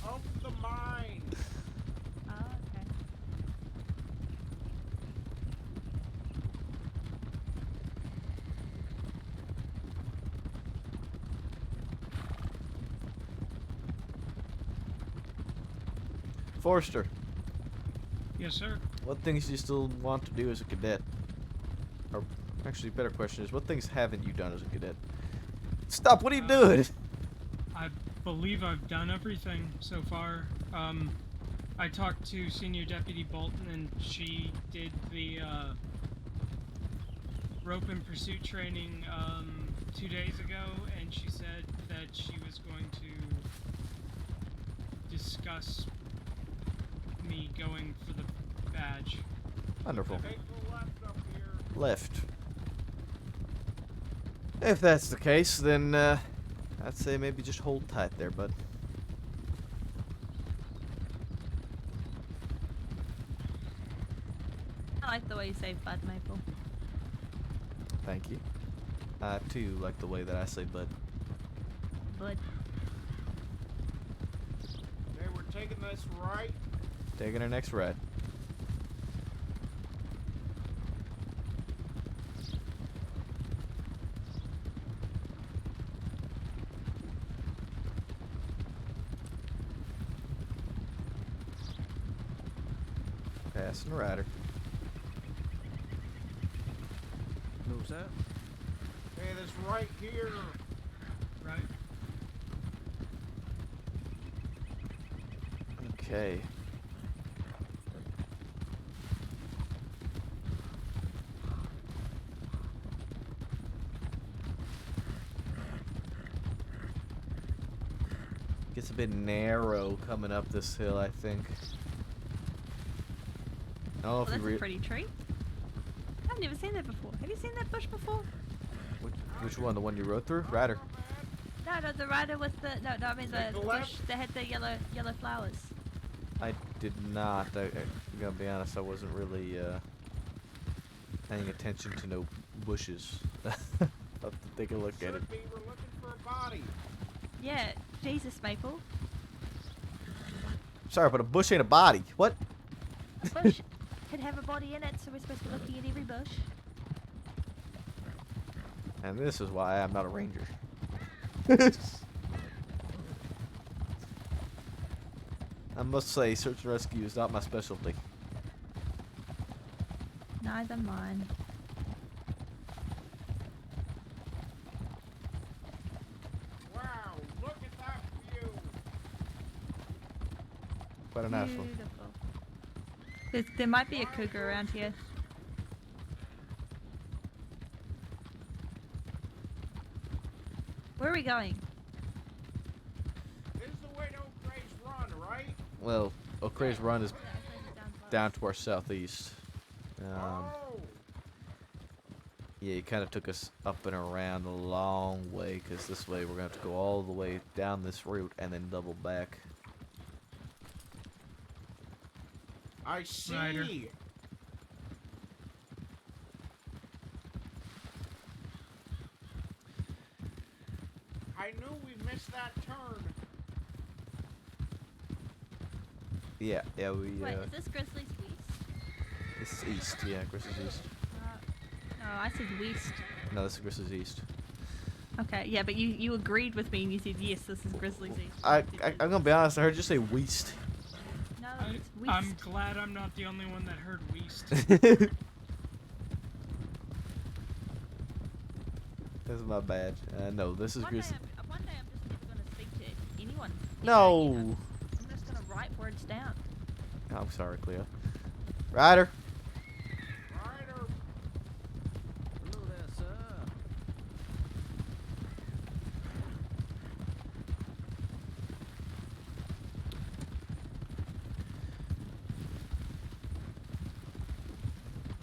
[SPEAKER 2] of the mind.
[SPEAKER 13] Oh, okay.
[SPEAKER 1] Forrester,
[SPEAKER 15] Yes, sir.
[SPEAKER 1] what things do you still want to do as a cadet? Or Actually, better question is, what things haven't you done as a cadet? Stop! What are you doing?
[SPEAKER 15] I believe I've done everything so far. I talked to Senior Deputy Bolton, and she did the rope and pursuit training 2 days ago, and she said that she was going to discuss me going for the badge.
[SPEAKER 1] Wonderful. Left. If that's the case, then I'd say maybe just hold tight there, bud.
[SPEAKER 13] I like the way you say bud, Maple.
[SPEAKER 1] Thank you. I too like the way that I say bud.
[SPEAKER 13] Bud.
[SPEAKER 2] Okay, we're taking this right.
[SPEAKER 1] Taking our next ride. Passing the rider.
[SPEAKER 6] Who's that?
[SPEAKER 2] Okay, this right here.
[SPEAKER 15] Right.
[SPEAKER 1] Okay. Gets a bit narrow coming up this hill, I think. I don't know
[SPEAKER 13] Oh,
[SPEAKER 1] if
[SPEAKER 13] that's
[SPEAKER 1] you
[SPEAKER 13] a pretty tree. I've never seen that before. Have you seen that bush before?
[SPEAKER 1] which one? The one you rode through? Rider.
[SPEAKER 13] No, the rider with the I mean the bush that had the yellow flowers.
[SPEAKER 1] I did not. I'm gonna be honest. I wasn't really paying attention to no bushes. I'll have to take a look at it.
[SPEAKER 2] Should be, we're looking for a body.
[SPEAKER 13] Yeah, Jesus, Maple.
[SPEAKER 1] Sorry, but a bush ain't a body. What?
[SPEAKER 13] A bush could have a body in it, so we're supposed to be looking at every bush.
[SPEAKER 1] And this is why I'm not a ranger. I must say, search and rescue is not my specialty.
[SPEAKER 13] Neither mine.
[SPEAKER 2] Wow, look at that view.
[SPEAKER 1] Quite a nice one.
[SPEAKER 13] Beautiful. There might be a cougar around here. Where are we going?
[SPEAKER 2] This is the way to Oak Ray's Run, right?
[SPEAKER 1] Well, O'Cray's Run is down to our southeast. Yeah, it kind of took us up and around a long way, because this way we're going to have to go all the way down this route and then double back.
[SPEAKER 2] I see.
[SPEAKER 15] Ryder. I knew we missed that turn.
[SPEAKER 1] Yeah, we,
[SPEAKER 13] Wait, is this Grizzly's West?
[SPEAKER 1] this is east, yeah, Grizzly's east.
[SPEAKER 13] No, I said west.
[SPEAKER 1] No, this is Grizzly's east.
[SPEAKER 13] Okay, yeah, but you agreed with me and you said yes, this is Grizzly's east.
[SPEAKER 1] I'm gonna be honest, I heard you say west.
[SPEAKER 13] No, it's west.
[SPEAKER 15] I'm glad I'm not the only one that heard Weast.
[SPEAKER 1] This is my bad. No, this is Grizzly.
[SPEAKER 13] One day I'm just never gonna speak to anyone.
[SPEAKER 1] No!
[SPEAKER 13] I'm just gonna write words down.
[SPEAKER 1] Oh, I'm sorry, Cleo. Ryder!
[SPEAKER 2] Ryder!
[SPEAKER 6] Hello there, sir.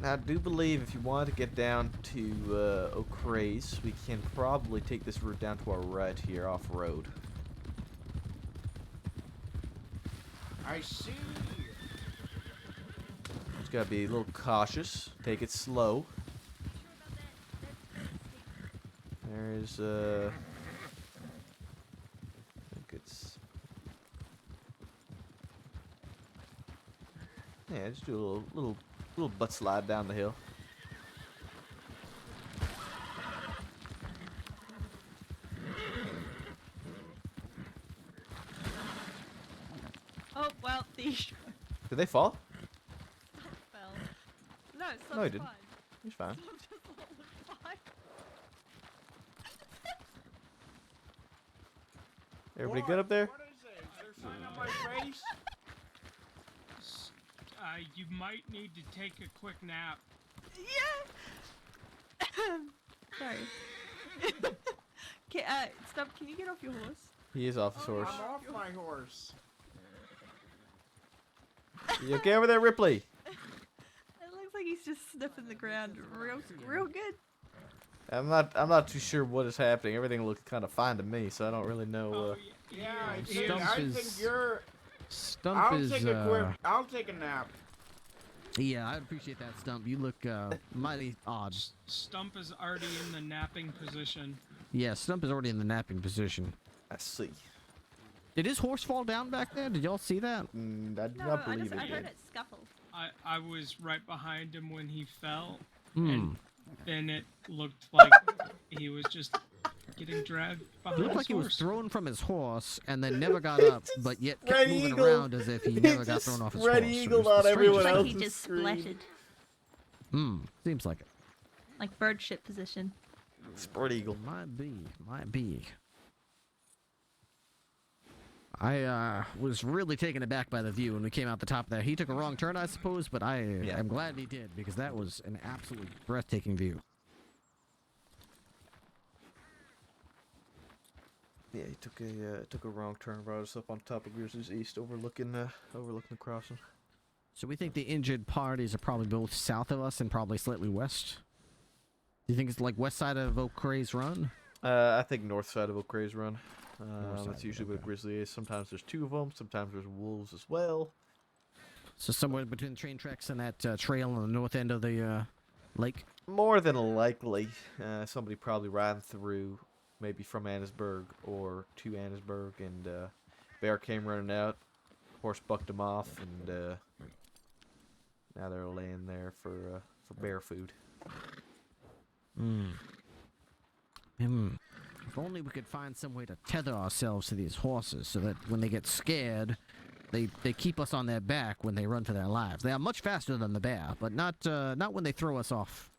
[SPEAKER 1] Now, I do believe if you want to get down to O'Cray's, we can probably take this route down to our right here, off-road.
[SPEAKER 2] I see.
[SPEAKER 1] Just gotta be a little cautious. Take it slow. There's I think it's. Yeah, just do a little butt slide down the hill.
[SPEAKER 13] Oh well, the
[SPEAKER 1] Did they fall?
[SPEAKER 13] fell. No, so
[SPEAKER 1] No, he
[SPEAKER 13] it's
[SPEAKER 1] didn't.
[SPEAKER 13] fine.
[SPEAKER 1] He's fine. Everybody good up there?
[SPEAKER 2] What is it? Is there sign on my face?
[SPEAKER 15] You might need to take a quick nap.
[SPEAKER 13] Yeah. Sorry. Stop. Can you get off your horse?
[SPEAKER 1] He is off his horse.
[SPEAKER 2] I'm off my horse.
[SPEAKER 1] You okay over there, Ripley?
[SPEAKER 13] It looks like he's just sniffing the ground real good.
[SPEAKER 1] I'm not too sure what is happening. Everything looks kind of fine to me, so I don't really know.
[SPEAKER 2] Yeah,
[SPEAKER 6] Stump
[SPEAKER 2] I
[SPEAKER 6] is-
[SPEAKER 2] think you're.
[SPEAKER 6] Stump
[SPEAKER 2] I'll
[SPEAKER 6] is.
[SPEAKER 2] take a quick. I'll take a nap.
[SPEAKER 6] Yeah, I'd appreciate that, Stump. You look mighty odd.
[SPEAKER 15] Stump is already in the napping position.
[SPEAKER 6] Yeah, Stump is already in the napping position.
[SPEAKER 1] I see.
[SPEAKER 6] Did his horse fall down back there? Did y'all see that?
[SPEAKER 1] I do
[SPEAKER 13] No,
[SPEAKER 1] not believe
[SPEAKER 13] I
[SPEAKER 1] it
[SPEAKER 13] heard
[SPEAKER 1] did.
[SPEAKER 13] it scuffle.
[SPEAKER 15] I was right behind him when he fell,
[SPEAKER 6] Hmm.
[SPEAKER 15] and then it looked like he was just getting dragged
[SPEAKER 6] It
[SPEAKER 15] behind
[SPEAKER 6] looked
[SPEAKER 15] his
[SPEAKER 6] like he was
[SPEAKER 15] horse.
[SPEAKER 6] thrown from his horse and then never got up, but yet kept
[SPEAKER 1] Red
[SPEAKER 6] moving
[SPEAKER 1] Eagle.
[SPEAKER 6] around as if he
[SPEAKER 1] He
[SPEAKER 6] never got
[SPEAKER 1] just
[SPEAKER 6] thrown off his
[SPEAKER 1] Red
[SPEAKER 6] horse. It
[SPEAKER 1] Eagle
[SPEAKER 6] was
[SPEAKER 1] on
[SPEAKER 6] the
[SPEAKER 1] everyone
[SPEAKER 6] strangest
[SPEAKER 13] Like he
[SPEAKER 1] else's
[SPEAKER 13] just
[SPEAKER 1] screen.
[SPEAKER 13] splatted.
[SPEAKER 6] Seems like it.
[SPEAKER 13] Like bird shit position.
[SPEAKER 1] Spread eagle.
[SPEAKER 6] Might be. I was really taken aback by the view when we came out the top of there. He took a wrong turn, I suppose, but I'm glad he did because that was an absolutely breathtaking view.
[SPEAKER 1] Yeah, he took a wrong turn, brought us up on top of Grizzlies East, overlooking the crossing.
[SPEAKER 6] So we think the injured parties are probably both south of us and probably slightly west. Do you think it's like west side of Oak Cray's Run?
[SPEAKER 1] I think north side of Oak Cray's Run.
[SPEAKER 6] North
[SPEAKER 1] That's
[SPEAKER 6] side,
[SPEAKER 1] usually what a grizzly is. Sometimes there's two of them. Sometimes there's wolves as well.
[SPEAKER 6] So somewhere between the train tracks and that trail on the north end of the lake?
[SPEAKER 1] More than likely, somebody probably ran through, maybe from Annesburg or to Annesburg, and bear came running out. Horse bucked him off, and now they're laying there for bear food.
[SPEAKER 6] If only we could find some way to tether ourselves to these horses so that when they get scared, they keep us on their back when they run for their lives. They are much faster than the bear, but not when they throw us off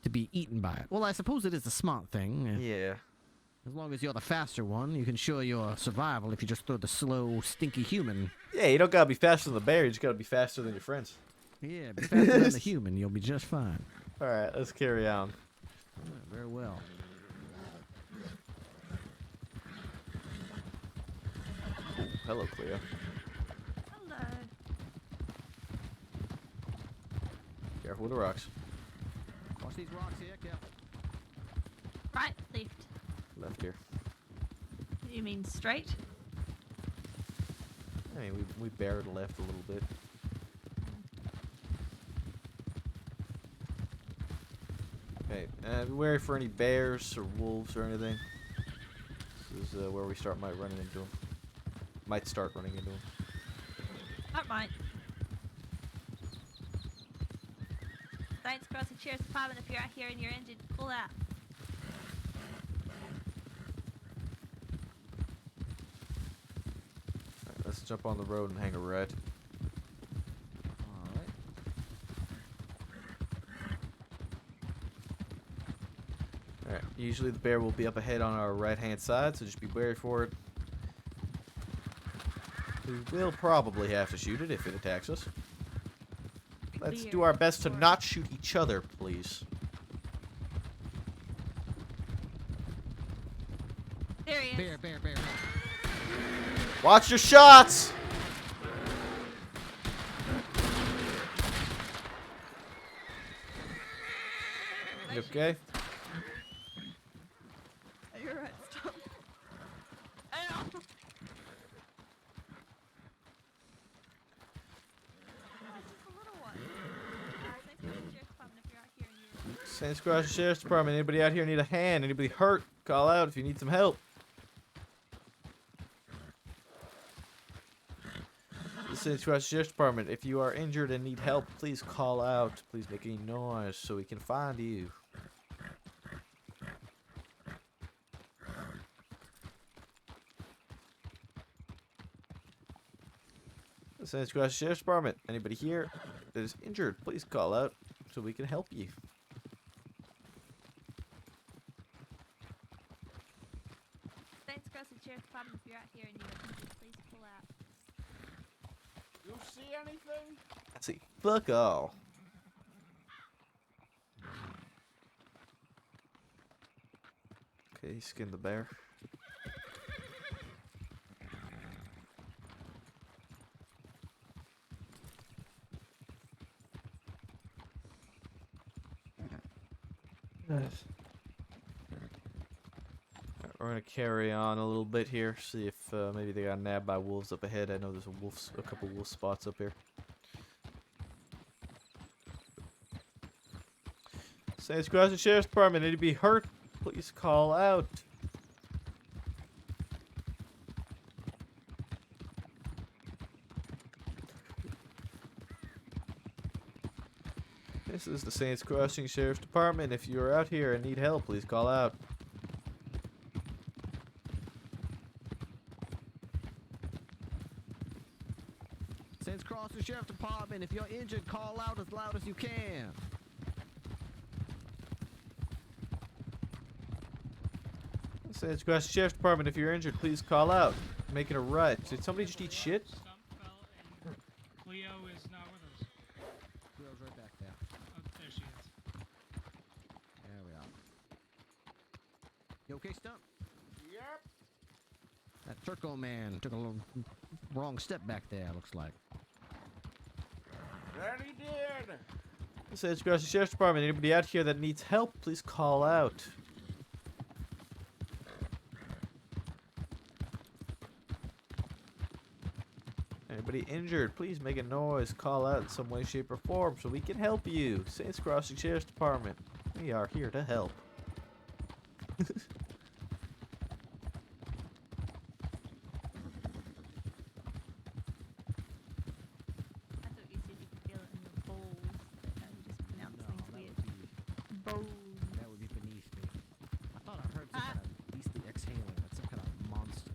[SPEAKER 6] to be eaten by it. Well, I suppose it is a smart thing.
[SPEAKER 1] Yeah.
[SPEAKER 6] As long as you're the faster one, you can ensure your survival if you just throw the slow, stinky human.
[SPEAKER 1] Yeah, you don't gotta be faster than the bear. You just gotta be faster than your friends.
[SPEAKER 6] Yeah, be faster than the human. You'll be just fine.
[SPEAKER 1] All right, let's carry on.
[SPEAKER 6] Very well.
[SPEAKER 1] Ooh, hello, Cleo.
[SPEAKER 13] Hello.
[SPEAKER 1] Careful with the rocks.
[SPEAKER 6] Watch these rocks here, careful.
[SPEAKER 13] Right, left.
[SPEAKER 1] Left here.
[SPEAKER 13] You mean straight?
[SPEAKER 1] I mean, we bared left a little bit. Okay, be wary for any bears or wolves or anything. This is where we might running into them. Might start running into them.
[SPEAKER 13] That might. Thanks, Crossing Sheriff's Department. If you're out here and you're injured, pull out.
[SPEAKER 1] Alright, let's jump on the road and hang a right.
[SPEAKER 6] Alright.
[SPEAKER 1] Alright, usually the bear will be up ahead on our right-hand side, so just be wary for it. We will probably have to shoot it if it attacks us. Let's do our best to not shoot each other, please.
[SPEAKER 13] There he is.
[SPEAKER 6] Bear.
[SPEAKER 1] Watch your shots! You okay?
[SPEAKER 13] You're right, stop. Ow!
[SPEAKER 1] Saints Cross Sheriff's Department. Anybody out here need a hand? Anybody hurt? Call out if you need some help. The Saints Cross Sheriff's Department. If you are injured and need help, please call out. Please make any noise so we can find you. The Saints Cross Sheriff's Department. Anybody here that is injured, please call out so we can help you.
[SPEAKER 13] Saints Crossing Sheriff's Department. Department, if you're out here and you are injured, please pull out.
[SPEAKER 2] You see anything?
[SPEAKER 1] Let's see. Fuck all. Okay, he skinned the bear. Nice. We're gonna carry on a little bit here, see if maybe they got nabbed by wolves up ahead. I know there's a couple wolf spots up here. Saints Crossing Sheriff's Department, need to be hurt? Please call out. This is the Saints Crossing Sheriff's Department. If you're out here and need help, please call out.
[SPEAKER 6] Saints Crossing Sheriff's Department, if you're injured, call out as loud as you can.
[SPEAKER 1] Saints Crossing Sheriff's Department, if you're injured, please call out. Making a right. Did somebody just eat shit?
[SPEAKER 15] Cleo is not with us.
[SPEAKER 6] Cleo's right back there.
[SPEAKER 15] Oh, there she is.
[SPEAKER 6] There we are. You okay, Stump?
[SPEAKER 2] Yep.
[SPEAKER 6] That Turco man took a little wrong step back there, looks like.
[SPEAKER 2] That he did.
[SPEAKER 1] Saints Crossing Sheriff's Department, anybody out here that needs help, please call out. Anybody injured, please make a noise, call out in some way, shape, or form so we can help you. Saints Crossing Sheriff's Department, we are here to help.
[SPEAKER 13] I thought you said you could feel it in your balls. But no, you just pronounced things weird. Balls.
[SPEAKER 6] That would be beneath me. I thought I heard some kind of beastly exhaling, like some kind of monster.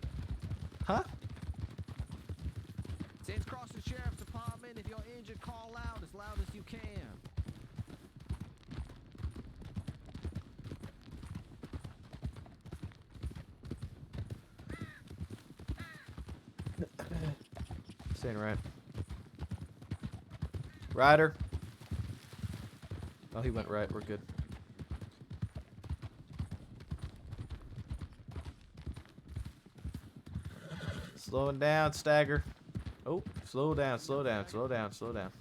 [SPEAKER 1] Huh?
[SPEAKER 6] Saints Crossing Sheriff's Department, if you're injured, call out as loud as you can.
[SPEAKER 1] Staying right. Ryder. Oh, he went right. We're good. Slowing down, stagger. Oh, slow down, slow down, slow down, slow down.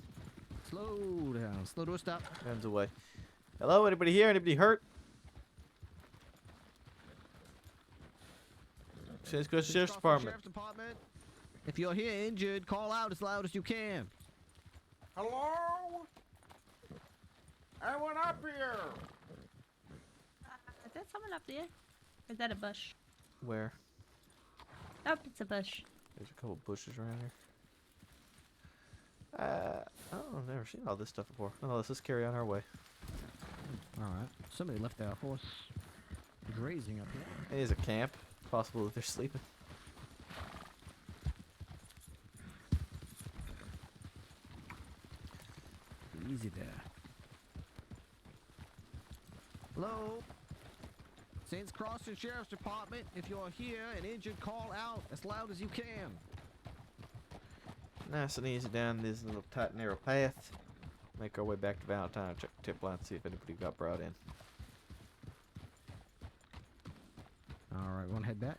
[SPEAKER 6] Slow down. Slow to a stop.
[SPEAKER 1] Hands away. Hello, anybody here? Anybody hurt? Saints Crossing Sheriff's Department.
[SPEAKER 6] Department. If you're here injured, call out as loud as you can.
[SPEAKER 2] Hello? I went up here.
[SPEAKER 13] Is that someone up there? Or is that a bush?
[SPEAKER 1] Where?
[SPEAKER 13] Nope, it's a bush.
[SPEAKER 1] There's a couple bushes around here. I've never seen all this stuff before. Oh, let's just carry on our way.
[SPEAKER 6] Alright. Somebody left their horse grazing up here.
[SPEAKER 1] It is a camp. Possible that they're sleeping.
[SPEAKER 6] Easy there. Hello? Saints Crossing Sheriff's Department, if you're here and injured, call out as loud as you can.
[SPEAKER 1] Nice and easy down this little tight narrow path. Make our way back to Valentine. Check the tip line, see if anybody got brought in.
[SPEAKER 6] Alright, wanna head back?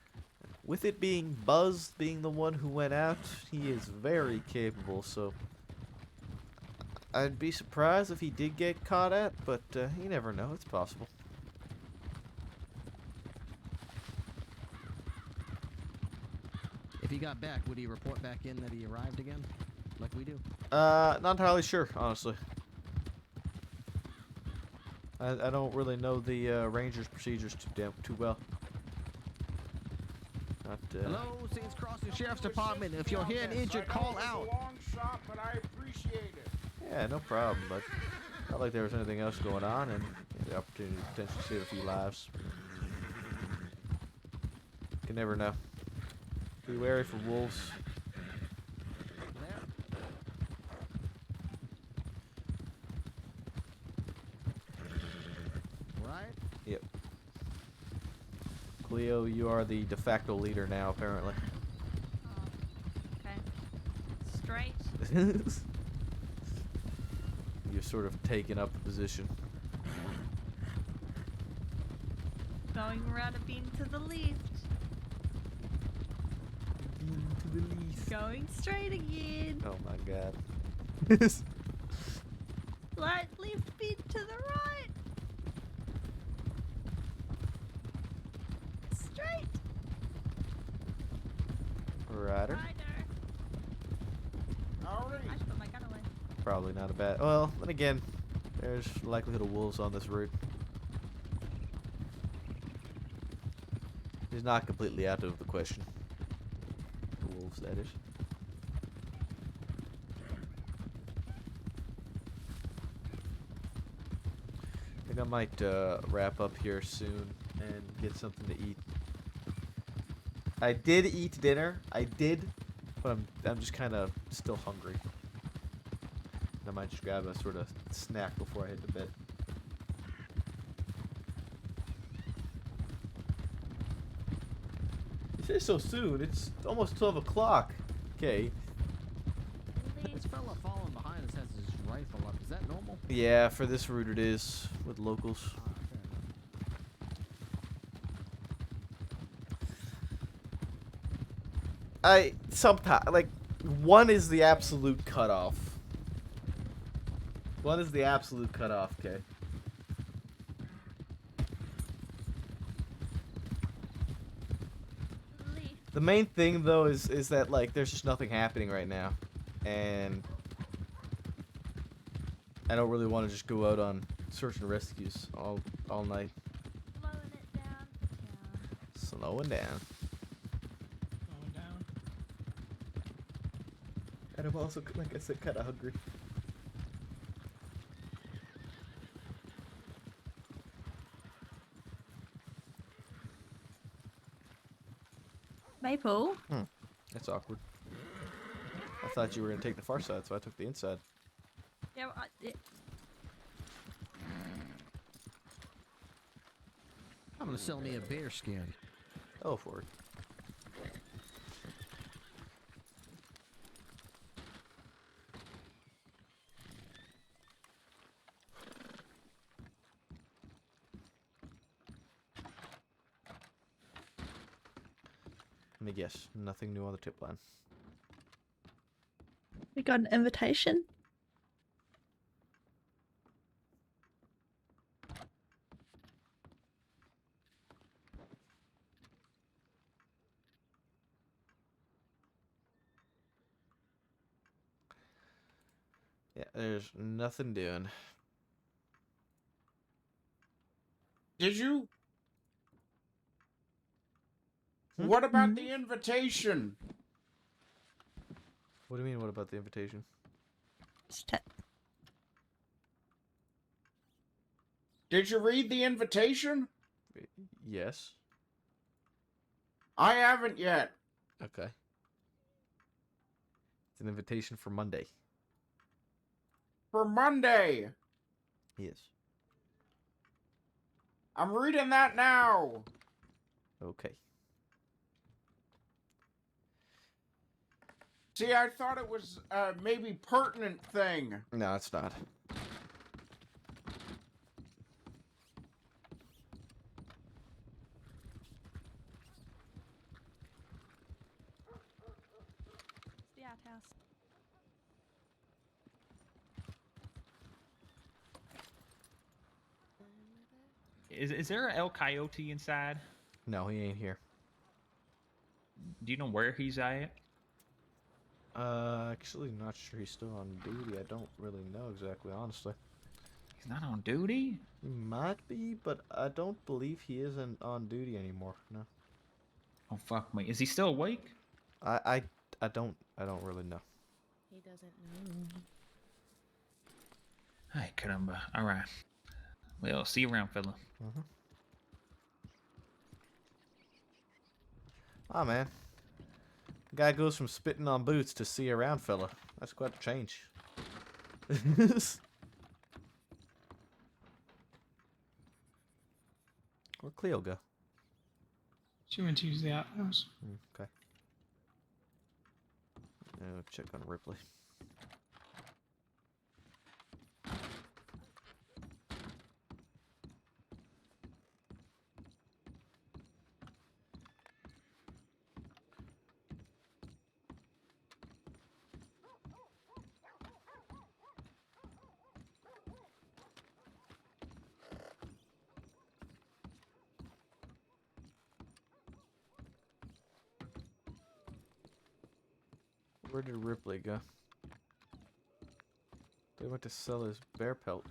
[SPEAKER 1] With it being Buzz being the one who went out, he is very capable, so I'd be surprised if he did get caught at, but you never know, it's possible.
[SPEAKER 6] If he got back, would he report back in that he arrived again? Like we do?
[SPEAKER 1] Not entirely sure, honestly. I don't really know the Rangers' procedures too well. Not,
[SPEAKER 6] Hello, Saints Crossing Sheriff's Department. If you're here and injured, call out.
[SPEAKER 2] It's a long shot, but I appreciate it.
[SPEAKER 1] Yeah, no problem, but not like there was anything else going on, and the opportunity to potentially save a few lives. You can never know. Be wary for wolves. Cleo, you are the de facto leader now, apparently.
[SPEAKER 13] Okay. Straight.
[SPEAKER 1] You're sort of taking up the position.
[SPEAKER 13] Going around a bend to the left.
[SPEAKER 1] To the left.
[SPEAKER 13] Going straight again.
[SPEAKER 1] Oh my god.
[SPEAKER 13] Light left bend to the right. Straight.
[SPEAKER 1] Rider.
[SPEAKER 13] I should put my gun away.
[SPEAKER 1] Probably not a bad. Well, then again, there's likelihood of wolves on this route. He's not completely out of the question. The wolves, that is. I think I might wrap up here soon and get something to eat. I did eat dinner. I did, but I'm just kind of still hungry. I might just grab a sort of snack before I head to bed. You say so soon? It's almost 12 o'clock. Okay.
[SPEAKER 6] This fella falling behind us has his rifle up. Is that normal?
[SPEAKER 1] Yeah, for this route it is with locals. Sometimes like 1 is the absolute cutoff. 1 is the absolute cutoff. Okay. The main thing though is that like there's just nothing happening right now, and I don't really want to just go out on search and rescues all night. Slowing down. And I'm also, like I said, kind of hungry.
[SPEAKER 13] Maple.
[SPEAKER 1] That's awkward. I thought you were gonna take the far side, so I took the inside.
[SPEAKER 13] Yeah,
[SPEAKER 6] I'm gonna sell me a bear skin.
[SPEAKER 1] Oh, for it. Let me guess. Nothing new on the tip line.
[SPEAKER 13] we got an invitation.
[SPEAKER 1] Yeah, there's nothing doing.
[SPEAKER 2] Did you? What about the invitation?
[SPEAKER 1] What do you mean, what about the invitation?
[SPEAKER 2] Did you read the invitation?
[SPEAKER 1] Yes.
[SPEAKER 2] I haven't yet.
[SPEAKER 1] Okay. It's an invitation for Monday.
[SPEAKER 2] For Monday.
[SPEAKER 1] Yes.
[SPEAKER 2] I'm reading that now.
[SPEAKER 1] Okay.
[SPEAKER 2] See, I thought it was maybe pertinent thing.
[SPEAKER 1] No, it's not.
[SPEAKER 13] It's the outhouse.
[SPEAKER 5] Is there an El Coyote inside?
[SPEAKER 1] No, he ain't here.
[SPEAKER 5] Do you know where he's at?
[SPEAKER 1] Actually not sure he's still on duty. I don't really know exactly, honestly.
[SPEAKER 5] He's not on duty?
[SPEAKER 1] He might be, but I don't believe he isn't on duty anymore. No.
[SPEAKER 5] Oh fuck me! Is he still awake?
[SPEAKER 1] I don't really know.
[SPEAKER 4] He doesn't know.
[SPEAKER 5] Hey, caramba. All right. Well, see you around, fella.
[SPEAKER 1] Ah, man. Guy goes from spitting on boots to see around fella. That's quite a change. Where'd Cleo go?
[SPEAKER 15] She went to use the outhouse.
[SPEAKER 1] Okay. Now check on Ripley. Where did Ripley go? They went to sell his bear pelt.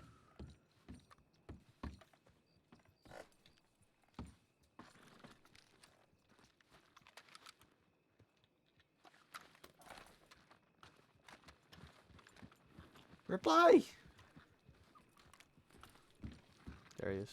[SPEAKER 1] Ripley! There he is.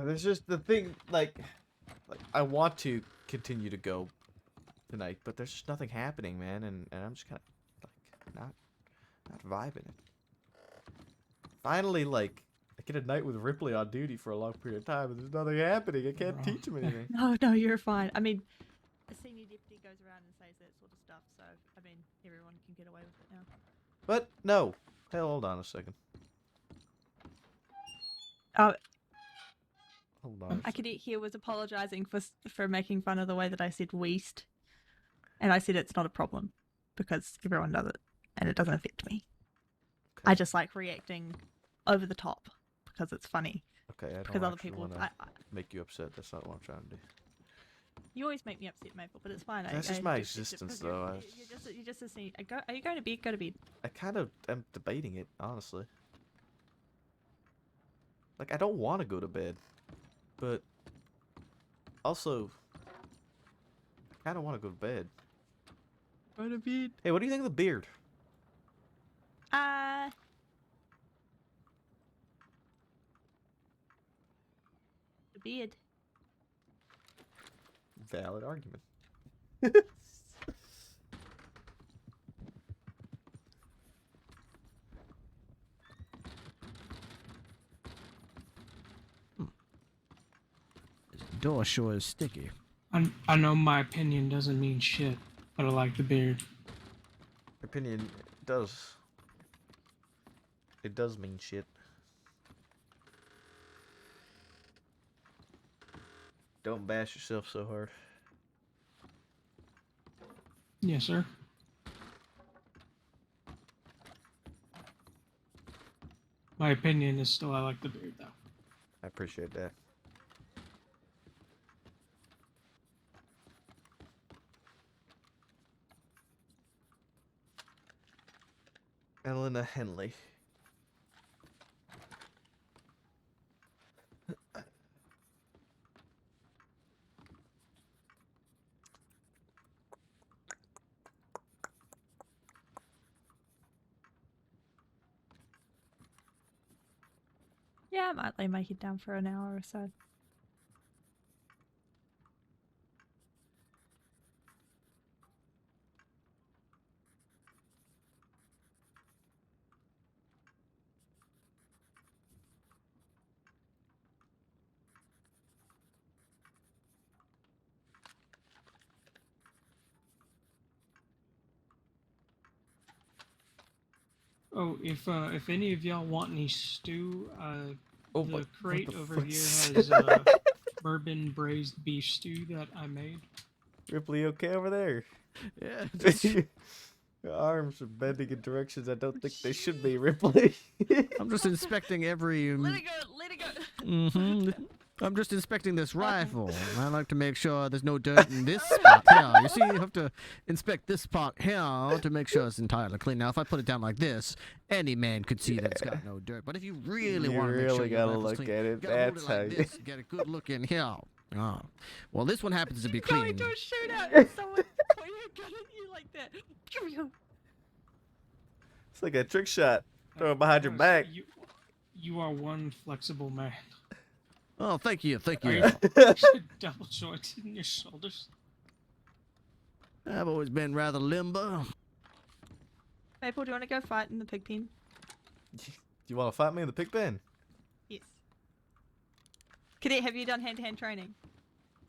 [SPEAKER 1] There's just the thing, like I want to continue to go tonight, but there's just nothing happening, man, and I'm just kind of like not vibing it. Finally, like I get a night with Ripley on duty for a long period of time, and there's nothing happening. I can't teach him anything.
[SPEAKER 13] No, you're fine. I mean, a senior deputy goes around and says that sort of stuff, so I mean, everyone can get away with it now.
[SPEAKER 1] But no, hell, hold on a second.
[SPEAKER 13] Oh.
[SPEAKER 1] Hold on.
[SPEAKER 13] I could here was apologizing for making fun of the way that I said "weast," and I said it's not a problem because everyone does it and it doesn't affect me. Okay. I just like reacting over the top because it's funny.
[SPEAKER 1] Okay, I don't
[SPEAKER 13] because other people
[SPEAKER 1] want to make you upset. That's not what I'm trying to do.
[SPEAKER 13] You always make me upset, Maple, but it's fine.
[SPEAKER 1] That's just my existence, though.
[SPEAKER 13] You're just a senior. Are you going to bed? Go to bed.
[SPEAKER 1] I kind of am debating it, honestly. Like, I don't want to go to bed. But also, I kind of want to go to bed.
[SPEAKER 13] Go to bed.
[SPEAKER 1] Hey, what do you think of the beard?
[SPEAKER 13] The beard.
[SPEAKER 1] Valid argument.
[SPEAKER 6] Door sure is sticky.
[SPEAKER 15] I know my opinion doesn't mean shit, but I like the beard.
[SPEAKER 1] Opinion does. It does mean shit. Don't bash yourself so hard.
[SPEAKER 15] Yes, sir. My opinion is still I like the beard, though.
[SPEAKER 1] I appreciate that. Elena Henley.
[SPEAKER 13] Yeah, I might lay my head down for an hour or so.
[SPEAKER 15] Oh, if any of y'all want any stew, the crate over here has bourbon braised beef stew that I made.
[SPEAKER 1] Ripley, okay over there?
[SPEAKER 6] Yeah.
[SPEAKER 1] Your arms are bending in directions I don't think they should be, Ripley.
[SPEAKER 6] I'm just inspecting every.
[SPEAKER 13] Let it go. Let it go.
[SPEAKER 6] Mm-hmm. I'm just inspecting this rifle. I like to make sure there's no dirt in this spot here. You see, you have to inspect this spot here to make sure it's entirely clean. Now, if I put it down like this, any man could see that it's got no dirt. But if you really want to make sure your rifle's clean,
[SPEAKER 1] at it.
[SPEAKER 6] you gotta hold it like this, get a good look in here. Oh. Well, this one happens to be clean.
[SPEAKER 13] Going to a shootout and someone pointing a gun at you like that.
[SPEAKER 1] It's like a trick shot. Throw it behind your back.
[SPEAKER 15] You are one flexible man.
[SPEAKER 6] Oh, thank you, thank
[SPEAKER 15] Are
[SPEAKER 6] you.
[SPEAKER 15] you double jointed in your shoulders?
[SPEAKER 6] I've always been rather limber.
[SPEAKER 13] Maple, do you want to go fight in the pig pen?
[SPEAKER 1] You want to fight me in the pig pen?
[SPEAKER 13] Yes. Cadet, have you done hand-to-hand training?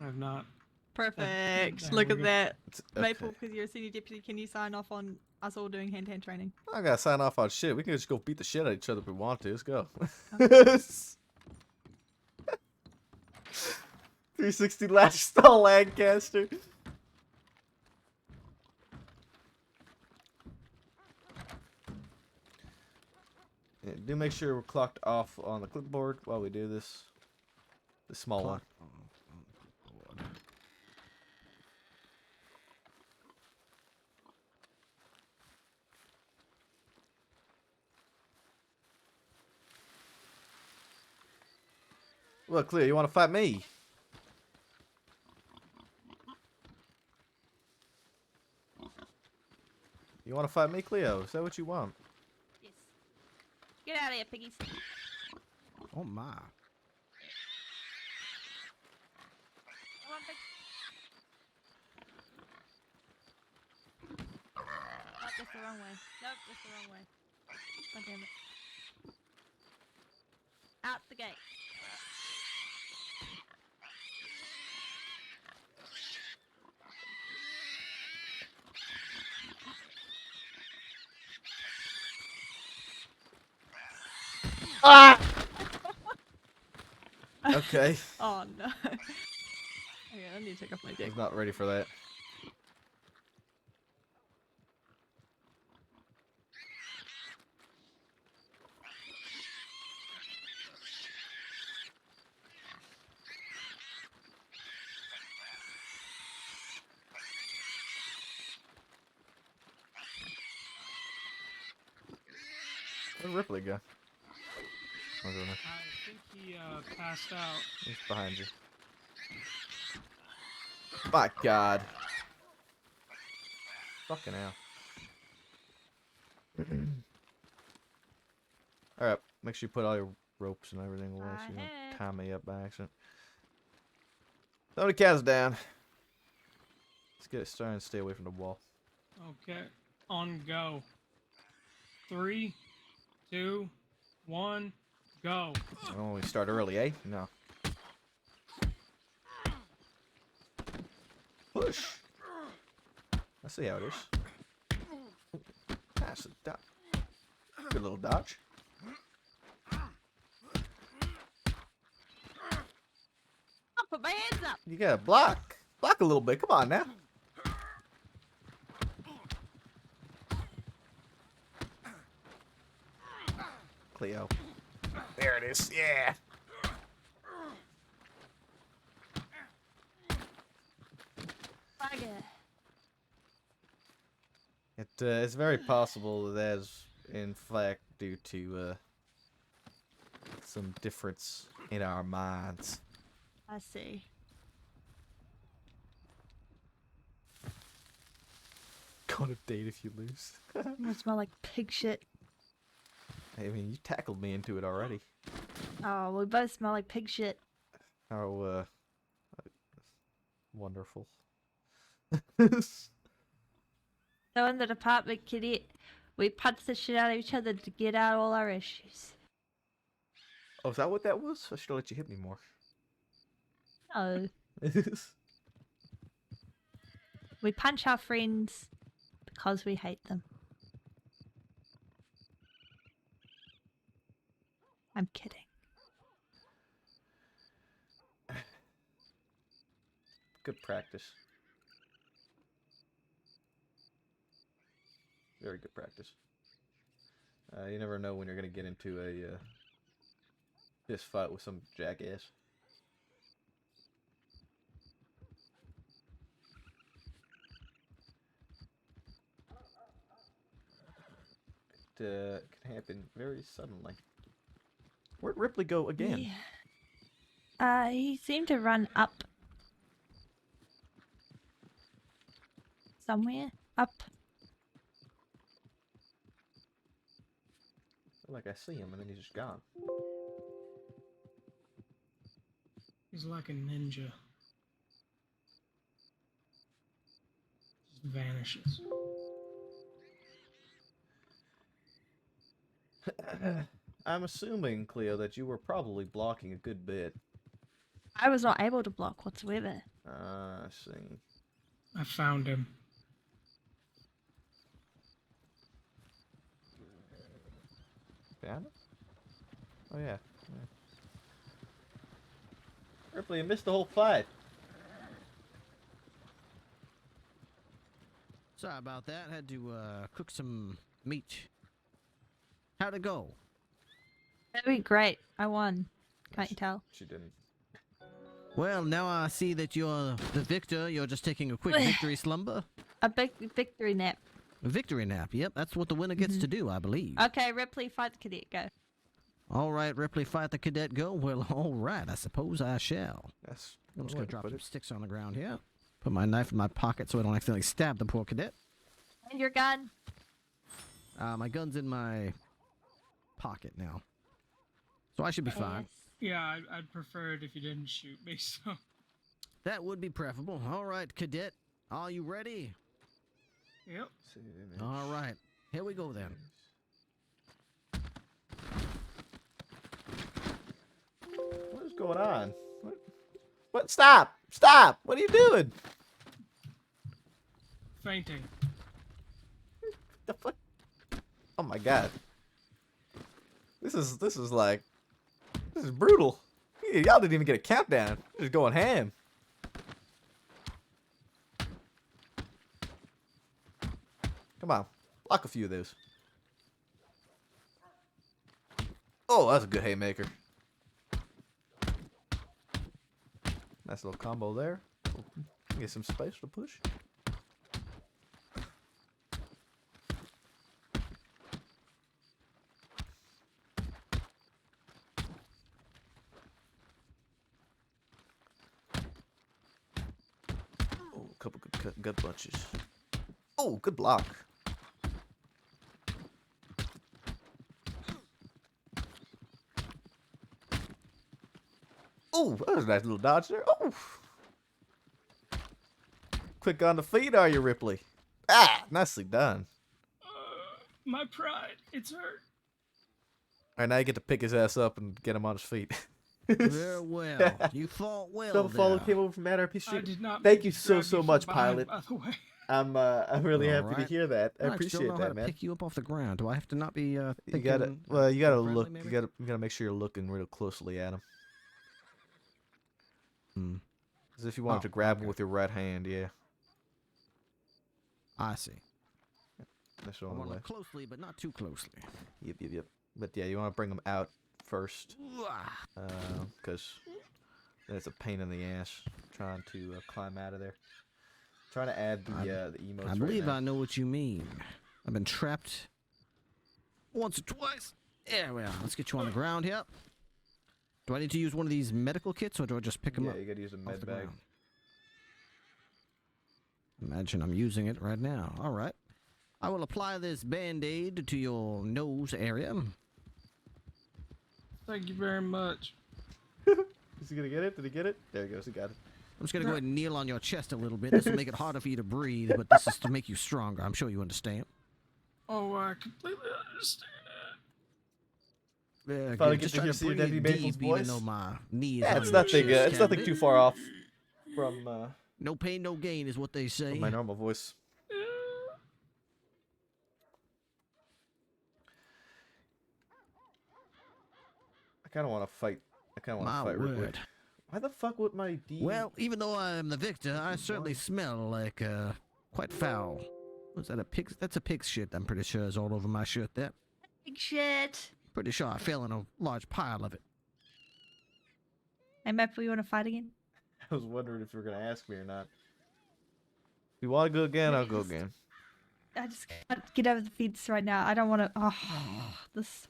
[SPEAKER 15] I've not.
[SPEAKER 13] Perfect.
[SPEAKER 15] There
[SPEAKER 13] Look
[SPEAKER 15] we
[SPEAKER 13] at
[SPEAKER 15] go.
[SPEAKER 13] that.
[SPEAKER 1] Okay.
[SPEAKER 13] Maple, because you're a senior deputy, can you sign off on us all doing hand-to-hand training?
[SPEAKER 1] I gotta sign off on shit. We can just go beat the shit out of each other if we want to. Let's go. 360 latch stall Lancaster. Yeah, do make sure we're clocked off on the clipboard while we do this. The small one. Look, Cleo, you want to fight me? You want to fight me, Cleo? Is that what you want?
[SPEAKER 13] Yes. Get out of here, piggies.
[SPEAKER 6] Oh my.
[SPEAKER 13] Come on, pig. Oh, that's the wrong way. Nope, that's the wrong way. God damn it. Out the gate.
[SPEAKER 1] Ah! Okay.
[SPEAKER 13] Oh no. Okay, I need to take off my
[SPEAKER 1] I
[SPEAKER 13] dick.
[SPEAKER 1] was not ready for that. Where'd Ripley go? I don't know.
[SPEAKER 15] I think he passed out.
[SPEAKER 1] He's behind you. My God. Fucking hell. Alright, make sure you put all your ropes and everything away so you don't tie me up by accident. Throw the cats down. Let's get it started and stay away from the wall.
[SPEAKER 15] Okay. On go. 3, 2, 1, go.
[SPEAKER 1] Oh, we start early, eh? No. Push. I see how it is. Pass it down. Good little dodge.
[SPEAKER 13] I'll put my hands up.
[SPEAKER 1] You gotta block. Block a little bit. Come on now. Cleo. There it is. Yeah.
[SPEAKER 13] Bugger.
[SPEAKER 1] It's very possible that is, in fact, due to some difference in our minds.
[SPEAKER 13] I see.
[SPEAKER 1] Go on a date if you lose.
[SPEAKER 13] It smell like pig shit.
[SPEAKER 1] I mean, you tackled me into it already.
[SPEAKER 13] Oh, we both smell like pig shit.
[SPEAKER 1] How, wonderful.
[SPEAKER 13] So in the department, Cadet, we punch the shit out of each other to get out all our issues.
[SPEAKER 1] Oh, is that what that was? I should have let you hit me more.
[SPEAKER 13] Oh. We punch our friends because we hate them. I'm kidding.
[SPEAKER 1] Good practice. Very good practice. You never know when you're gonna get into a fist fight with some jackass. It can happen very suddenly. Where'd Ripley go again?
[SPEAKER 13] Yeah. He seemed to run up.
[SPEAKER 11] somewhere. Up.
[SPEAKER 1] Like I see him and then he's just gone.
[SPEAKER 15] He's like a ninja. Just vanishes.
[SPEAKER 1] I'm assuming, Cleo, that you were probably blocking a good bit.
[SPEAKER 11] I was not able to block whatsoever.
[SPEAKER 1] I see.
[SPEAKER 15] I found him.
[SPEAKER 1] Found him? Oh yeah. Ripley, you missed the whole fight.
[SPEAKER 6] Sorry about that. Had to cook some meat. How'd it go?
[SPEAKER 11] That'd be great. I won. Can't you tell?
[SPEAKER 1] She didn't.
[SPEAKER 6] Well, now I see that you're the victor. You're just taking a quick victory slumber.
[SPEAKER 11] A big victory nap.
[SPEAKER 6] A victory nap. Yep, that's what the winner gets to do, I believe.
[SPEAKER 11] Okay, Ripley, fight the cadet. Go.
[SPEAKER 6] All right, Ripley, fight the cadet. Go. Well, all right. I suppose I shall.
[SPEAKER 1] Yes.
[SPEAKER 6] I'm just gonna drop some sticks on the ground here. Put my knife in my pocket so I don't accidentally stab the poor cadet.
[SPEAKER 11] And your gun.
[SPEAKER 6] My gun's in my pocket now, so I should be fine.
[SPEAKER 15] Yeah, I'd prefer it if you didn't shoot me, so...
[SPEAKER 6] That would be preferable. All right, cadet. Are you ready?
[SPEAKER 15] Yep.
[SPEAKER 6] All right. Here we go, then.
[SPEAKER 1] What is going on? What? Stop! Stop! What are you doing?
[SPEAKER 15] Fainting.
[SPEAKER 1] The fuck? Oh my god. This is brutal. Y'all didn't even get a countdown. You're just going ham. Come on. Block a few of those. Oh, that's a good haymaker. Nice little combo there. Get some space to push. Oh, a couple good gut punches. Oh, good block. Oh, that was a nice little dodge there. Oh. Quick on the feet, are you, Ripley? Ah, nicely done.
[SPEAKER 15] My pride. It's hurt.
[SPEAKER 1] All right, now you get to pick his ass up and get him on his feet.
[SPEAKER 6] Very well. You fought well.
[SPEAKER 1] Some follow
[SPEAKER 6] there.
[SPEAKER 1] came over from Mad RP Street.
[SPEAKER 15] I did not
[SPEAKER 1] Thank you so
[SPEAKER 15] grab you from
[SPEAKER 1] much,
[SPEAKER 15] behind,
[SPEAKER 1] Pilot.
[SPEAKER 15] by the way.
[SPEAKER 1] I'm really
[SPEAKER 6] All
[SPEAKER 1] happy to
[SPEAKER 6] right.
[SPEAKER 1] hear that. I
[SPEAKER 6] still
[SPEAKER 1] appreciate
[SPEAKER 6] know how
[SPEAKER 1] that,
[SPEAKER 6] to
[SPEAKER 1] man.
[SPEAKER 6] pick you up off the ground. Do I have to not be
[SPEAKER 1] You
[SPEAKER 6] thinking
[SPEAKER 1] gotta, well, you gotta
[SPEAKER 6] friendly,
[SPEAKER 1] look.
[SPEAKER 6] maybe?
[SPEAKER 1] You gotta make sure you're looking real closely at him. As if you wanted
[SPEAKER 6] Oh,
[SPEAKER 1] to grab him with your right hand. Yeah.
[SPEAKER 6] I see.
[SPEAKER 1] That's the
[SPEAKER 6] I
[SPEAKER 1] only
[SPEAKER 6] want to
[SPEAKER 1] way.
[SPEAKER 6] look closely, but not too closely.
[SPEAKER 1] Yep. But yeah, you want to bring him out first, because it's a pain in the ass trying to climb out of there. Trying to add the emotes.
[SPEAKER 6] I believe I know what you mean. I've been trapped once or twice. There we are. Let's get you on the ground here. Do I need to use one of these medical kits, or do I just pick them
[SPEAKER 1] Yeah,
[SPEAKER 6] up?
[SPEAKER 1] you gotta use a
[SPEAKER 6] off
[SPEAKER 1] med
[SPEAKER 6] the
[SPEAKER 1] bag.
[SPEAKER 6] ground? Imagine I'm using it right now. All right. I will apply this band-aid to your nose area.
[SPEAKER 15] Thank you very much.
[SPEAKER 1] Is he gonna get it? Did he get it? There he goes. He got it.
[SPEAKER 6] I'm just going to go ahead and kneel on your chest a little bit. This will make it harder for you to breathe, but this is to make you stronger. I'm sure you understand.
[SPEAKER 15] Oh, I completely understand
[SPEAKER 6] Yeah,
[SPEAKER 1] Finally
[SPEAKER 6] good.
[SPEAKER 1] get
[SPEAKER 6] Just
[SPEAKER 1] to
[SPEAKER 6] try
[SPEAKER 1] hear
[SPEAKER 6] to
[SPEAKER 1] City
[SPEAKER 6] breathe
[SPEAKER 1] Deputy Maple's
[SPEAKER 6] deep, even
[SPEAKER 1] voice.
[SPEAKER 6] though my knee is
[SPEAKER 1] Yeah,
[SPEAKER 6] on
[SPEAKER 1] it's
[SPEAKER 6] your
[SPEAKER 1] nothing.
[SPEAKER 6] chest,
[SPEAKER 1] It's nothing too
[SPEAKER 6] Captain.
[SPEAKER 1] far off from
[SPEAKER 6] No pain, no gain is what they say.
[SPEAKER 1] my normal voice. I kind of want to fight. I kind of want
[SPEAKER 6] My
[SPEAKER 1] to fight Ripley.
[SPEAKER 6] word.
[SPEAKER 1] Why the fuck would my D?
[SPEAKER 6] Well, even though I am the victor, I certainly smell like quite foul. Was that a pig? That's a pig's shit. I'm pretty sure is all over my shirt there.
[SPEAKER 11] Big shit.
[SPEAKER 6] Pretty sure I fell in a large pile of it.
[SPEAKER 11] Hey, Maple, you want to fight again?
[SPEAKER 1] I was wondering if you were gonna ask me or not. If you want to go again, I'll go again.
[SPEAKER 11] I just can't get over the fence right now. I don't want to. Oh, this.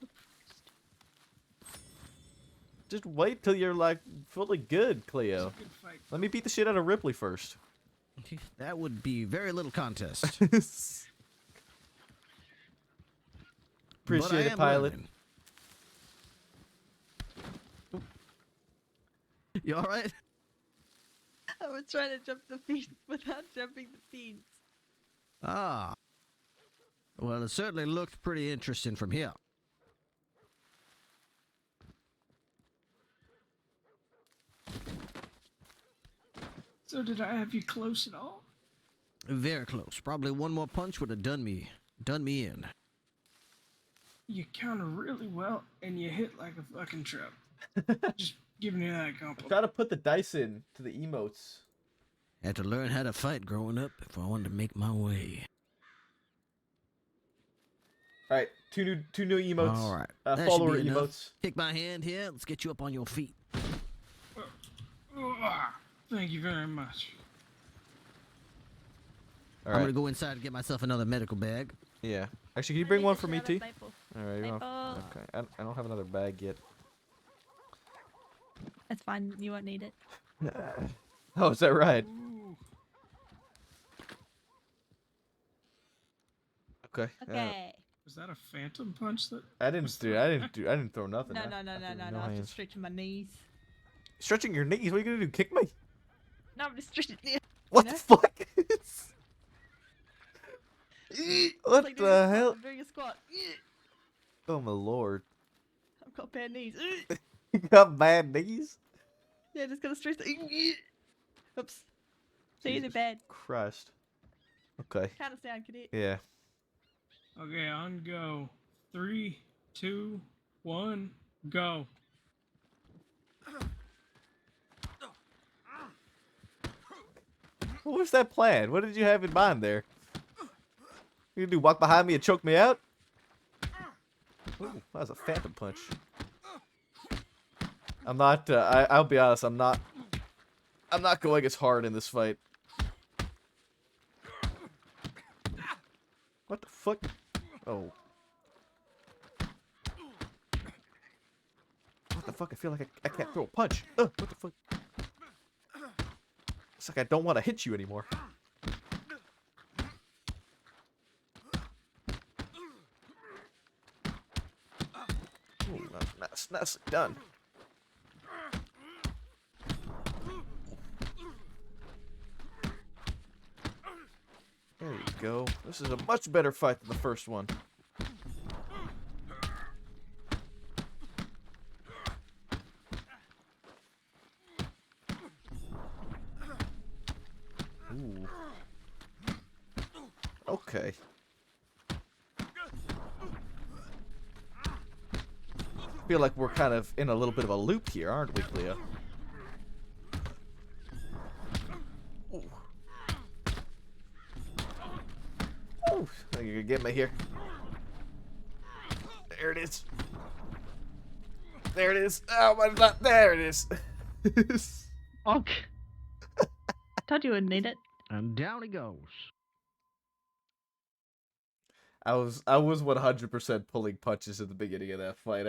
[SPEAKER 1] Just wait till you're like fully good, Cleo. Let me beat the shit out of Ripley first.
[SPEAKER 6] That would be very little contest.
[SPEAKER 1] Appreciate it, pilot.
[SPEAKER 6] Learning. You all right?
[SPEAKER 13] I was trying to jump the fence without jumping the fence.
[SPEAKER 6] Ah. Well, it certainly looked pretty interesting from here.
[SPEAKER 15] So did I have you close at all?
[SPEAKER 6] Very close. Probably one more punch would have done me in.
[SPEAKER 15] You counter really well, and you hit like a fucking truck. Just giving you that compliment.
[SPEAKER 1] Try to put the dice in to the emotes.
[SPEAKER 6] Had to learn how to fight growing up if I wanted to make my way.
[SPEAKER 1] Alright, two new emotes.
[SPEAKER 6] All right.
[SPEAKER 1] Follower emotes.
[SPEAKER 6] Take my hand here. Let's get you up on your feet.
[SPEAKER 15] Thank you very much.
[SPEAKER 1] All
[SPEAKER 6] I'm
[SPEAKER 1] right.
[SPEAKER 6] gonna go inside and get myself another medical bag.
[SPEAKER 1] Yeah. Actually, can you bring one for me, T?
[SPEAKER 13] Maple.
[SPEAKER 1] Alright,
[SPEAKER 13] Maple.
[SPEAKER 1] okay. I don't have another bag yet.
[SPEAKER 13] That's fine. You won't need it.
[SPEAKER 1] Oh, is that right? Okay.
[SPEAKER 13] Okay.
[SPEAKER 15] Was that a phantom punch that?
[SPEAKER 1] I didn't throw nothing.
[SPEAKER 13] No,
[SPEAKER 1] I
[SPEAKER 13] no, no, no,
[SPEAKER 1] threw
[SPEAKER 13] no, no. I'm
[SPEAKER 1] hands.
[SPEAKER 13] just stretching my knees.
[SPEAKER 1] Stretching your knees? What are you gonna do? Kick me?
[SPEAKER 13] No, I'm just stretching.
[SPEAKER 1] What
[SPEAKER 13] You
[SPEAKER 1] the
[SPEAKER 13] know?
[SPEAKER 1] fuck? What
[SPEAKER 13] Like doing a
[SPEAKER 1] the
[SPEAKER 13] squat,
[SPEAKER 1] hell?
[SPEAKER 13] I'm doing a squat.
[SPEAKER 1] Oh my lord.
[SPEAKER 13] I've got bad knees.
[SPEAKER 1] You got bad knees?
[SPEAKER 13] Yeah, just gotta stretch the. Oops. See, they're bad.
[SPEAKER 1] Christ. Okay.
[SPEAKER 13] Kind of sound, cadet.
[SPEAKER 1] Yeah.
[SPEAKER 15] Okay, on go. 3, 2, 1, go.
[SPEAKER 1] What was that plan? What did you have in mind there? You gonna do walk behind me and choke me out? Ooh, that was a phantom punch. I'm not. I'll be honest. I'm not going as hard in this fight. What the fuck? Oh. What the fuck? I feel like I can't throw a punch. What the fuck? It's like I don't want to hit you anymore. Ooh, nicely done. There you go. This is a much better fight than the first one. Ooh. Okay. Feel like we're kind of in a little bit of a loop here, aren't we, Cleo? Ooh. Ooh, think you could get me here. There it is. There it is. Oh my god, there it is.
[SPEAKER 13] Bonk. Told you wouldn't need it.
[SPEAKER 6] And down he goes.
[SPEAKER 1] I was 100% pulling punches at the beginning of that fight.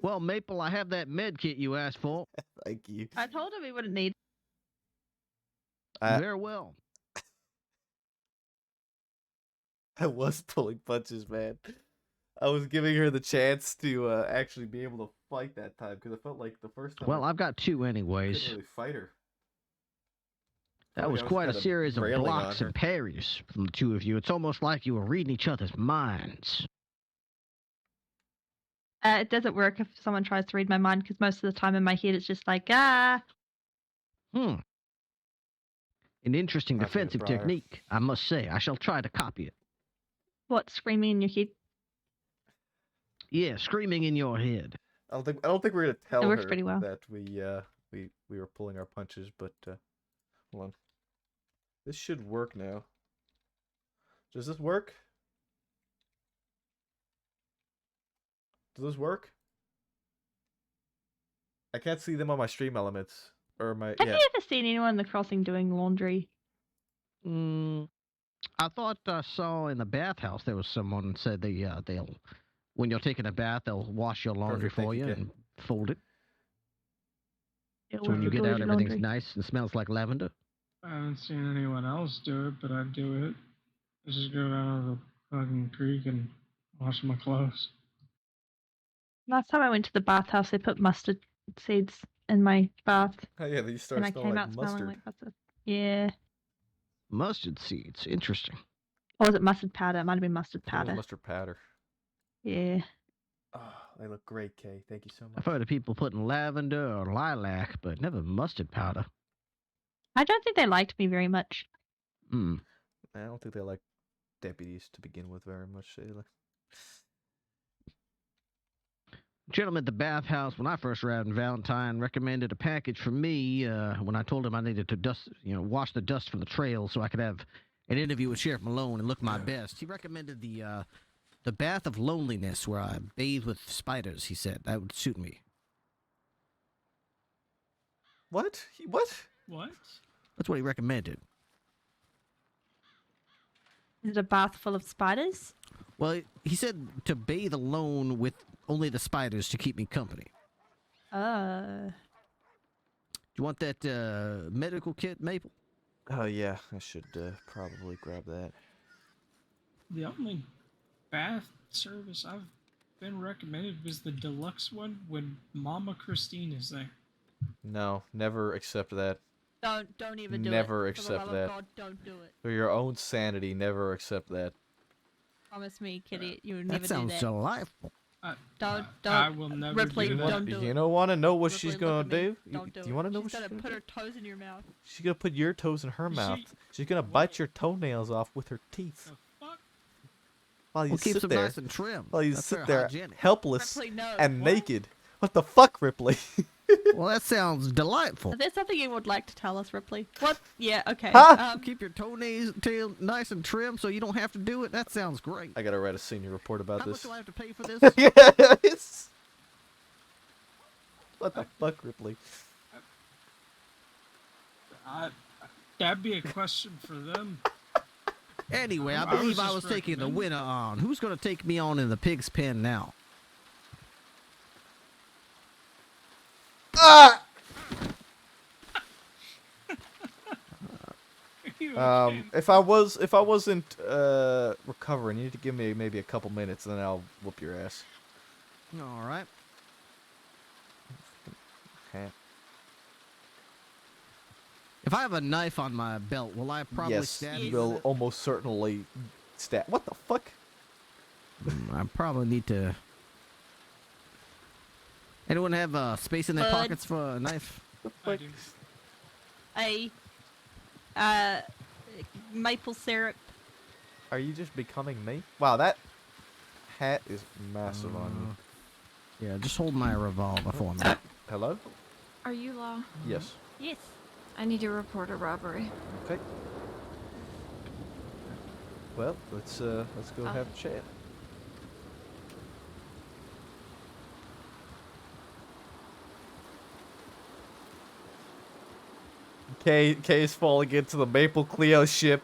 [SPEAKER 6] Well, Maple, I have that med kit you asked for.
[SPEAKER 1] Thank you.
[SPEAKER 13] I told him he wouldn't need
[SPEAKER 6] Very well.
[SPEAKER 1] I was pulling punches, man. I was giving her the chance to actually be able to fight that time because I felt like the first time.
[SPEAKER 6] Well, I've got two
[SPEAKER 1] I
[SPEAKER 6] anyways.
[SPEAKER 1] couldn't really fight her.
[SPEAKER 6] That was quite a
[SPEAKER 1] kinda
[SPEAKER 6] series of
[SPEAKER 1] railing on
[SPEAKER 6] blocks
[SPEAKER 1] her.
[SPEAKER 6] and parries from the two of you. It's almost like you were reading each other's minds.
[SPEAKER 13] It doesn't work if someone tries to read my mind because most of the time in my head it's just like, ah.
[SPEAKER 6] An interesting
[SPEAKER 1] Not gonna
[SPEAKER 6] defensive
[SPEAKER 1] try her.
[SPEAKER 6] technique, I must say. I shall try to copy it.
[SPEAKER 13] What, screaming in your head?
[SPEAKER 6] Yeah, screaming in your head.
[SPEAKER 1] I don't think we're gonna tell
[SPEAKER 13] works
[SPEAKER 1] her
[SPEAKER 13] pretty well.
[SPEAKER 1] that we were pulling our punches, but hold on. This should work now. Does this work? Does this work? I can't see them on my stream elements or my
[SPEAKER 13] Have you ever seen anyone in the crossing doing laundry?
[SPEAKER 6] I thought I saw in the bathhouse there was someone that said they'll when you're taking a bath they'll wash your laundry
[SPEAKER 1] Perfect, thank
[SPEAKER 6] for
[SPEAKER 1] you,
[SPEAKER 6] you
[SPEAKER 1] Kit.
[SPEAKER 6] and fold it.
[SPEAKER 13] Yeah,
[SPEAKER 6] So when you get out,
[SPEAKER 13] laundry.
[SPEAKER 6] everything's nice and smells like lavender.
[SPEAKER 15] I haven't seen anyone else do it, but I'd do it. I just go down to the fucking creek and wash my clothes.
[SPEAKER 11] Last time I went to the bathhouse, they put mustard seeds in my bath.
[SPEAKER 1] Oh yeah, you start
[SPEAKER 11] and I
[SPEAKER 1] smelling
[SPEAKER 11] came
[SPEAKER 1] like
[SPEAKER 11] out smelling
[SPEAKER 1] mustard.
[SPEAKER 11] like mustard. Yeah.
[SPEAKER 6] Mustard seeds. Interesting.
[SPEAKER 11] Or was it mustard powder? It might have been mustard
[SPEAKER 1] I think it was
[SPEAKER 11] powder.
[SPEAKER 1] mustard powder.
[SPEAKER 11] Yeah.
[SPEAKER 1] Oh, they look great, Kay. Thank you so much.
[SPEAKER 6] I've heard of people putting lavender or lilac, but never mustard powder.
[SPEAKER 11] I don't think they liked me very much.
[SPEAKER 6] Hmm.
[SPEAKER 1] I don't think they like deputies to begin with very much either.
[SPEAKER 6] Gentleman at the bathhouse, when I first arrived in Valentine, recommended a package for me when I told him I needed to wash the dust from the trail so I could have an interview with Sheriff Malone and look my best. He recommended the bath of loneliness where I bathe with spiders, he said. That would suit me.
[SPEAKER 1] What? What?
[SPEAKER 15] What?
[SPEAKER 6] That's what he recommended.
[SPEAKER 11] Is it a bath full of spiders?
[SPEAKER 6] Well, he said to bathe alone with only the spiders to keep me company.
[SPEAKER 11] Uh.
[SPEAKER 6] Do you want that medical kit, Maple?
[SPEAKER 1] Oh yeah, I should probably grab that.
[SPEAKER 15] The only bath service I've been recommended was the deluxe one when Mama Christine is there.
[SPEAKER 1] No, never accept that.
[SPEAKER 11] Don't even do it.
[SPEAKER 1] Never
[SPEAKER 11] For
[SPEAKER 1] accept
[SPEAKER 11] the love
[SPEAKER 1] that.
[SPEAKER 11] Of God, don't do it.
[SPEAKER 1] For your own sanity, never accept that.
[SPEAKER 11] Promise me, Kitty, you would never
[SPEAKER 6] That sounds
[SPEAKER 11] do that.
[SPEAKER 6] delightful.
[SPEAKER 11] Don't.
[SPEAKER 15] I will never
[SPEAKER 11] Ripley,
[SPEAKER 15] do that.
[SPEAKER 11] don't do it.
[SPEAKER 1] You don't want to know what
[SPEAKER 11] Ripley,
[SPEAKER 1] she's
[SPEAKER 11] look
[SPEAKER 1] gonna
[SPEAKER 11] at me.
[SPEAKER 1] do?
[SPEAKER 11] Don't do
[SPEAKER 1] you want to know what
[SPEAKER 11] she's
[SPEAKER 1] she's
[SPEAKER 11] gonna
[SPEAKER 1] gonna
[SPEAKER 11] put
[SPEAKER 1] do?
[SPEAKER 11] her toes in your mouth.
[SPEAKER 1] She's gonna put your toes in her mouth. She's gonna bite your toenails off with her teeth. While you
[SPEAKER 6] Well, keeps
[SPEAKER 1] sit
[SPEAKER 6] them
[SPEAKER 1] there,
[SPEAKER 6] nice and trim.
[SPEAKER 1] while you
[SPEAKER 6] That's
[SPEAKER 1] sit
[SPEAKER 6] very
[SPEAKER 1] there,
[SPEAKER 6] hygienic.
[SPEAKER 1] helpless
[SPEAKER 11] Ripley, no.
[SPEAKER 1] and
[SPEAKER 11] What?
[SPEAKER 1] naked. What the fuck, Ripley?
[SPEAKER 6] Well, that sounds delightful.
[SPEAKER 11] Is there something you would like to tell us, Ripley? What? Yeah, okay.
[SPEAKER 6] Keep your toenails nice and trim so you don't have to do it. That sounds great.
[SPEAKER 1] I gotta write a senior report about
[SPEAKER 6] How much
[SPEAKER 1] this.
[SPEAKER 6] do I have to pay for this?
[SPEAKER 1] Yes. What the fuck, Ripley?
[SPEAKER 15] That'd be a question for them.
[SPEAKER 6] Anyway, I
[SPEAKER 15] I was
[SPEAKER 6] believe I
[SPEAKER 15] just
[SPEAKER 6] was taking the
[SPEAKER 15] recommending.
[SPEAKER 6] winner on. Who's going to take me on in the pig's pen now?
[SPEAKER 1] Ah! If I wasn't recovering, you need to give me maybe a couple minutes, and then I'll whoop your ass.
[SPEAKER 6] All right.
[SPEAKER 1] Okay.
[SPEAKER 6] If I have a knife on my belt, will I probably
[SPEAKER 1] Yes,
[SPEAKER 6] stab
[SPEAKER 1] you
[SPEAKER 6] you?
[SPEAKER 1] will
[SPEAKER 6] with it?
[SPEAKER 1] almost certainly stab. What the fuck?
[SPEAKER 6] I probably need to. Anyone have space in their
[SPEAKER 11] Bud.
[SPEAKER 6] pockets for a knife?
[SPEAKER 11] Maple syrup.
[SPEAKER 1] Are you just becoming me? Wow, that hat is massive on
[SPEAKER 6] Yeah, just hold my revolver for me.
[SPEAKER 1] you. Hello?
[SPEAKER 17] Are you Law?
[SPEAKER 1] Yes.
[SPEAKER 11] Yes.
[SPEAKER 17] I need to report a robbery.
[SPEAKER 1] Okay. Well, let's go have a chat. Kay's falling into the Maple Cleo ship.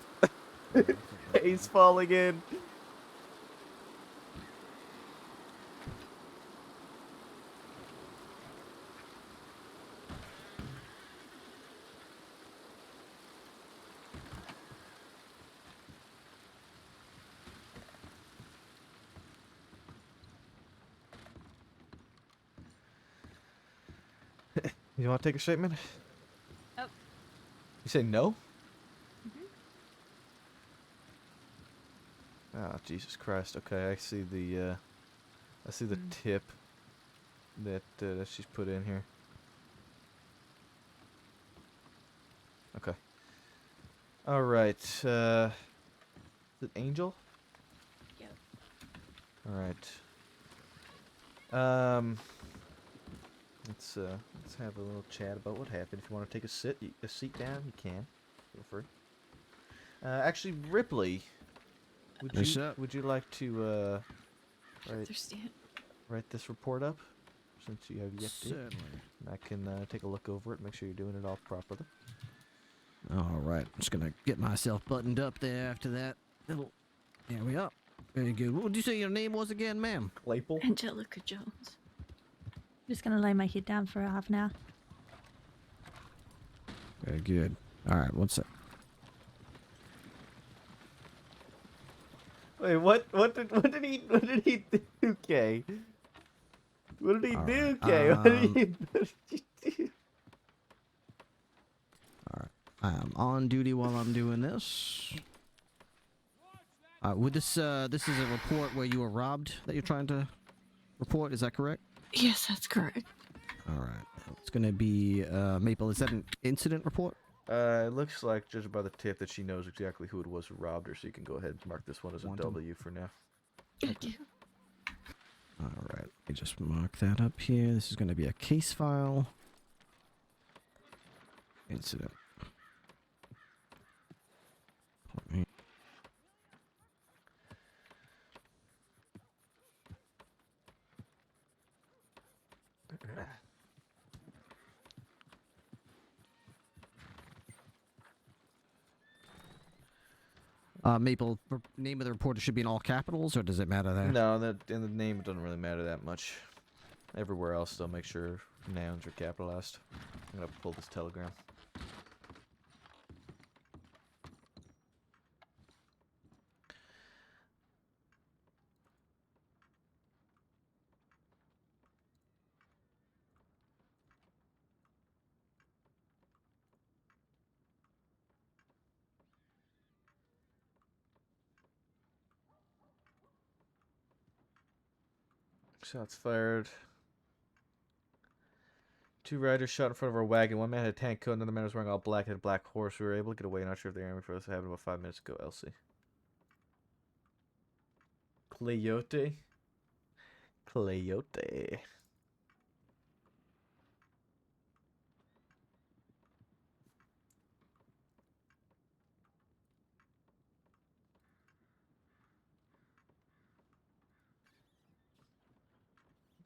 [SPEAKER 1] Kay's falling in. You want to take a statement?
[SPEAKER 11] Nope.
[SPEAKER 1] You say no? Oh, Jesus Christ. Okay, I see the tip that she's put in here. Okay. All right. Is it Angel?
[SPEAKER 17] Yep.
[SPEAKER 1] All right. Let's have a little chat about what happened. If you want to take a seat down, you can. Feel free. Actually, Ripley,
[SPEAKER 6] Yes, sir.
[SPEAKER 1] would you like to
[SPEAKER 17] Thirsty.
[SPEAKER 1] write this report up, since you have yet to?
[SPEAKER 6] Certainly.
[SPEAKER 1] And I can take a look over it, make sure you're doing it all properly.
[SPEAKER 6] All right, I'm just gonna get myself buttoned up there. After that, there we are. Very good. What would you say your name was again, ma'am?
[SPEAKER 1] Claypool.
[SPEAKER 17] Angelica Jones.
[SPEAKER 11] Just gonna lay my head down for half an hour.
[SPEAKER 6] Very good. All right, one sec.
[SPEAKER 1] Wait, what did he do, Kay? What did he do, Kay? What did he do?
[SPEAKER 6] I am on duty while I'm doing this. Would this this is a report where you were robbed that you're trying to report? Is that correct?
[SPEAKER 17] Yes, that's correct.
[SPEAKER 6] All right. It's gonna be Maple. Is that an incident report?
[SPEAKER 1] It looks like, judging by the tip, that she knows exactly who it was who robbed her, so you can go ahead and mark this one as a W for now.
[SPEAKER 17] Thank you.
[SPEAKER 6] All right. Let me just mark that up here. This is gonna be a case file. Incident. Maple, name of the reporter should be in all capitals, or does it matter there?
[SPEAKER 1] No, in the name it doesn't really matter that much. Everywhere else, they'll make sure nouns are capitalized. I'm gonna pull this telegram. Shots fired. 2 riders shot in front of our wagon. One man had a tank coat, another man was wearing all black and had a black horse. We were able to get away. Not sure if they're aiming for us. It happened about 5 minutes ago, Elsie. Coyote? Coyote.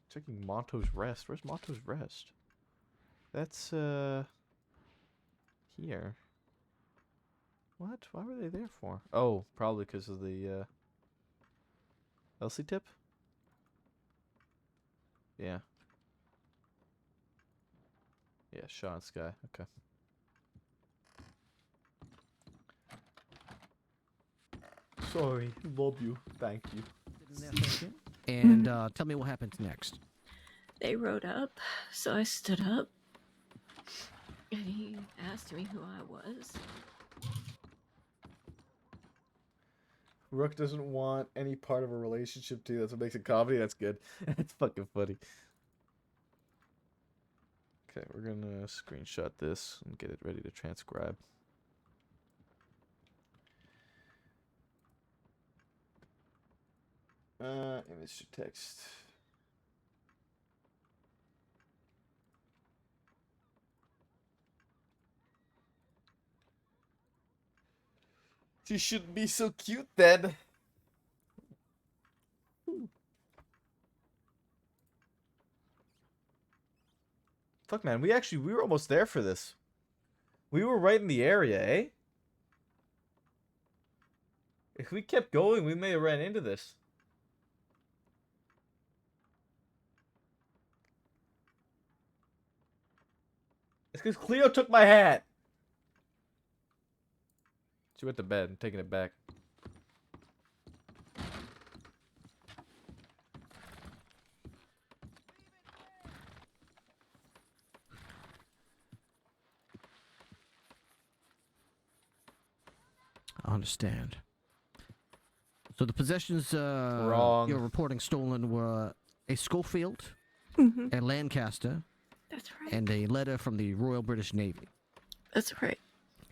[SPEAKER 1] Checking Monto's Rest. Where's Monto's Rest? That's, here. What? Why were they there for? Oh, probably because of the, Elsie tip? Yeah. Yeah, Sean Sky. Okay. Sorry. Love you. Thank you.
[SPEAKER 6] And tell me what happens next.
[SPEAKER 17] They rode up, so I stood up. And he asked me who I was.
[SPEAKER 1] Rook doesn't want any part of a relationship too. That's what makes it comedy. That's good. That's fucking funny. Okay, we're gonna screenshot this and get it ready to transcribe. Image to text. She shouldn't be so cute then. Fuck, man, we were almost there for this. We were right in the area, eh? If we kept going, we may have ran into this. It's because Cleo took my hat. She went to bed. I'm taking it back.
[SPEAKER 6] I understand. So the possessions
[SPEAKER 1] Wrong.
[SPEAKER 6] you're reporting stolen were a Schofield,
[SPEAKER 17] Mhm.
[SPEAKER 6] a Lancaster,
[SPEAKER 17] That's right.
[SPEAKER 6] and a letter from the Royal British Navy.
[SPEAKER 17] That's right.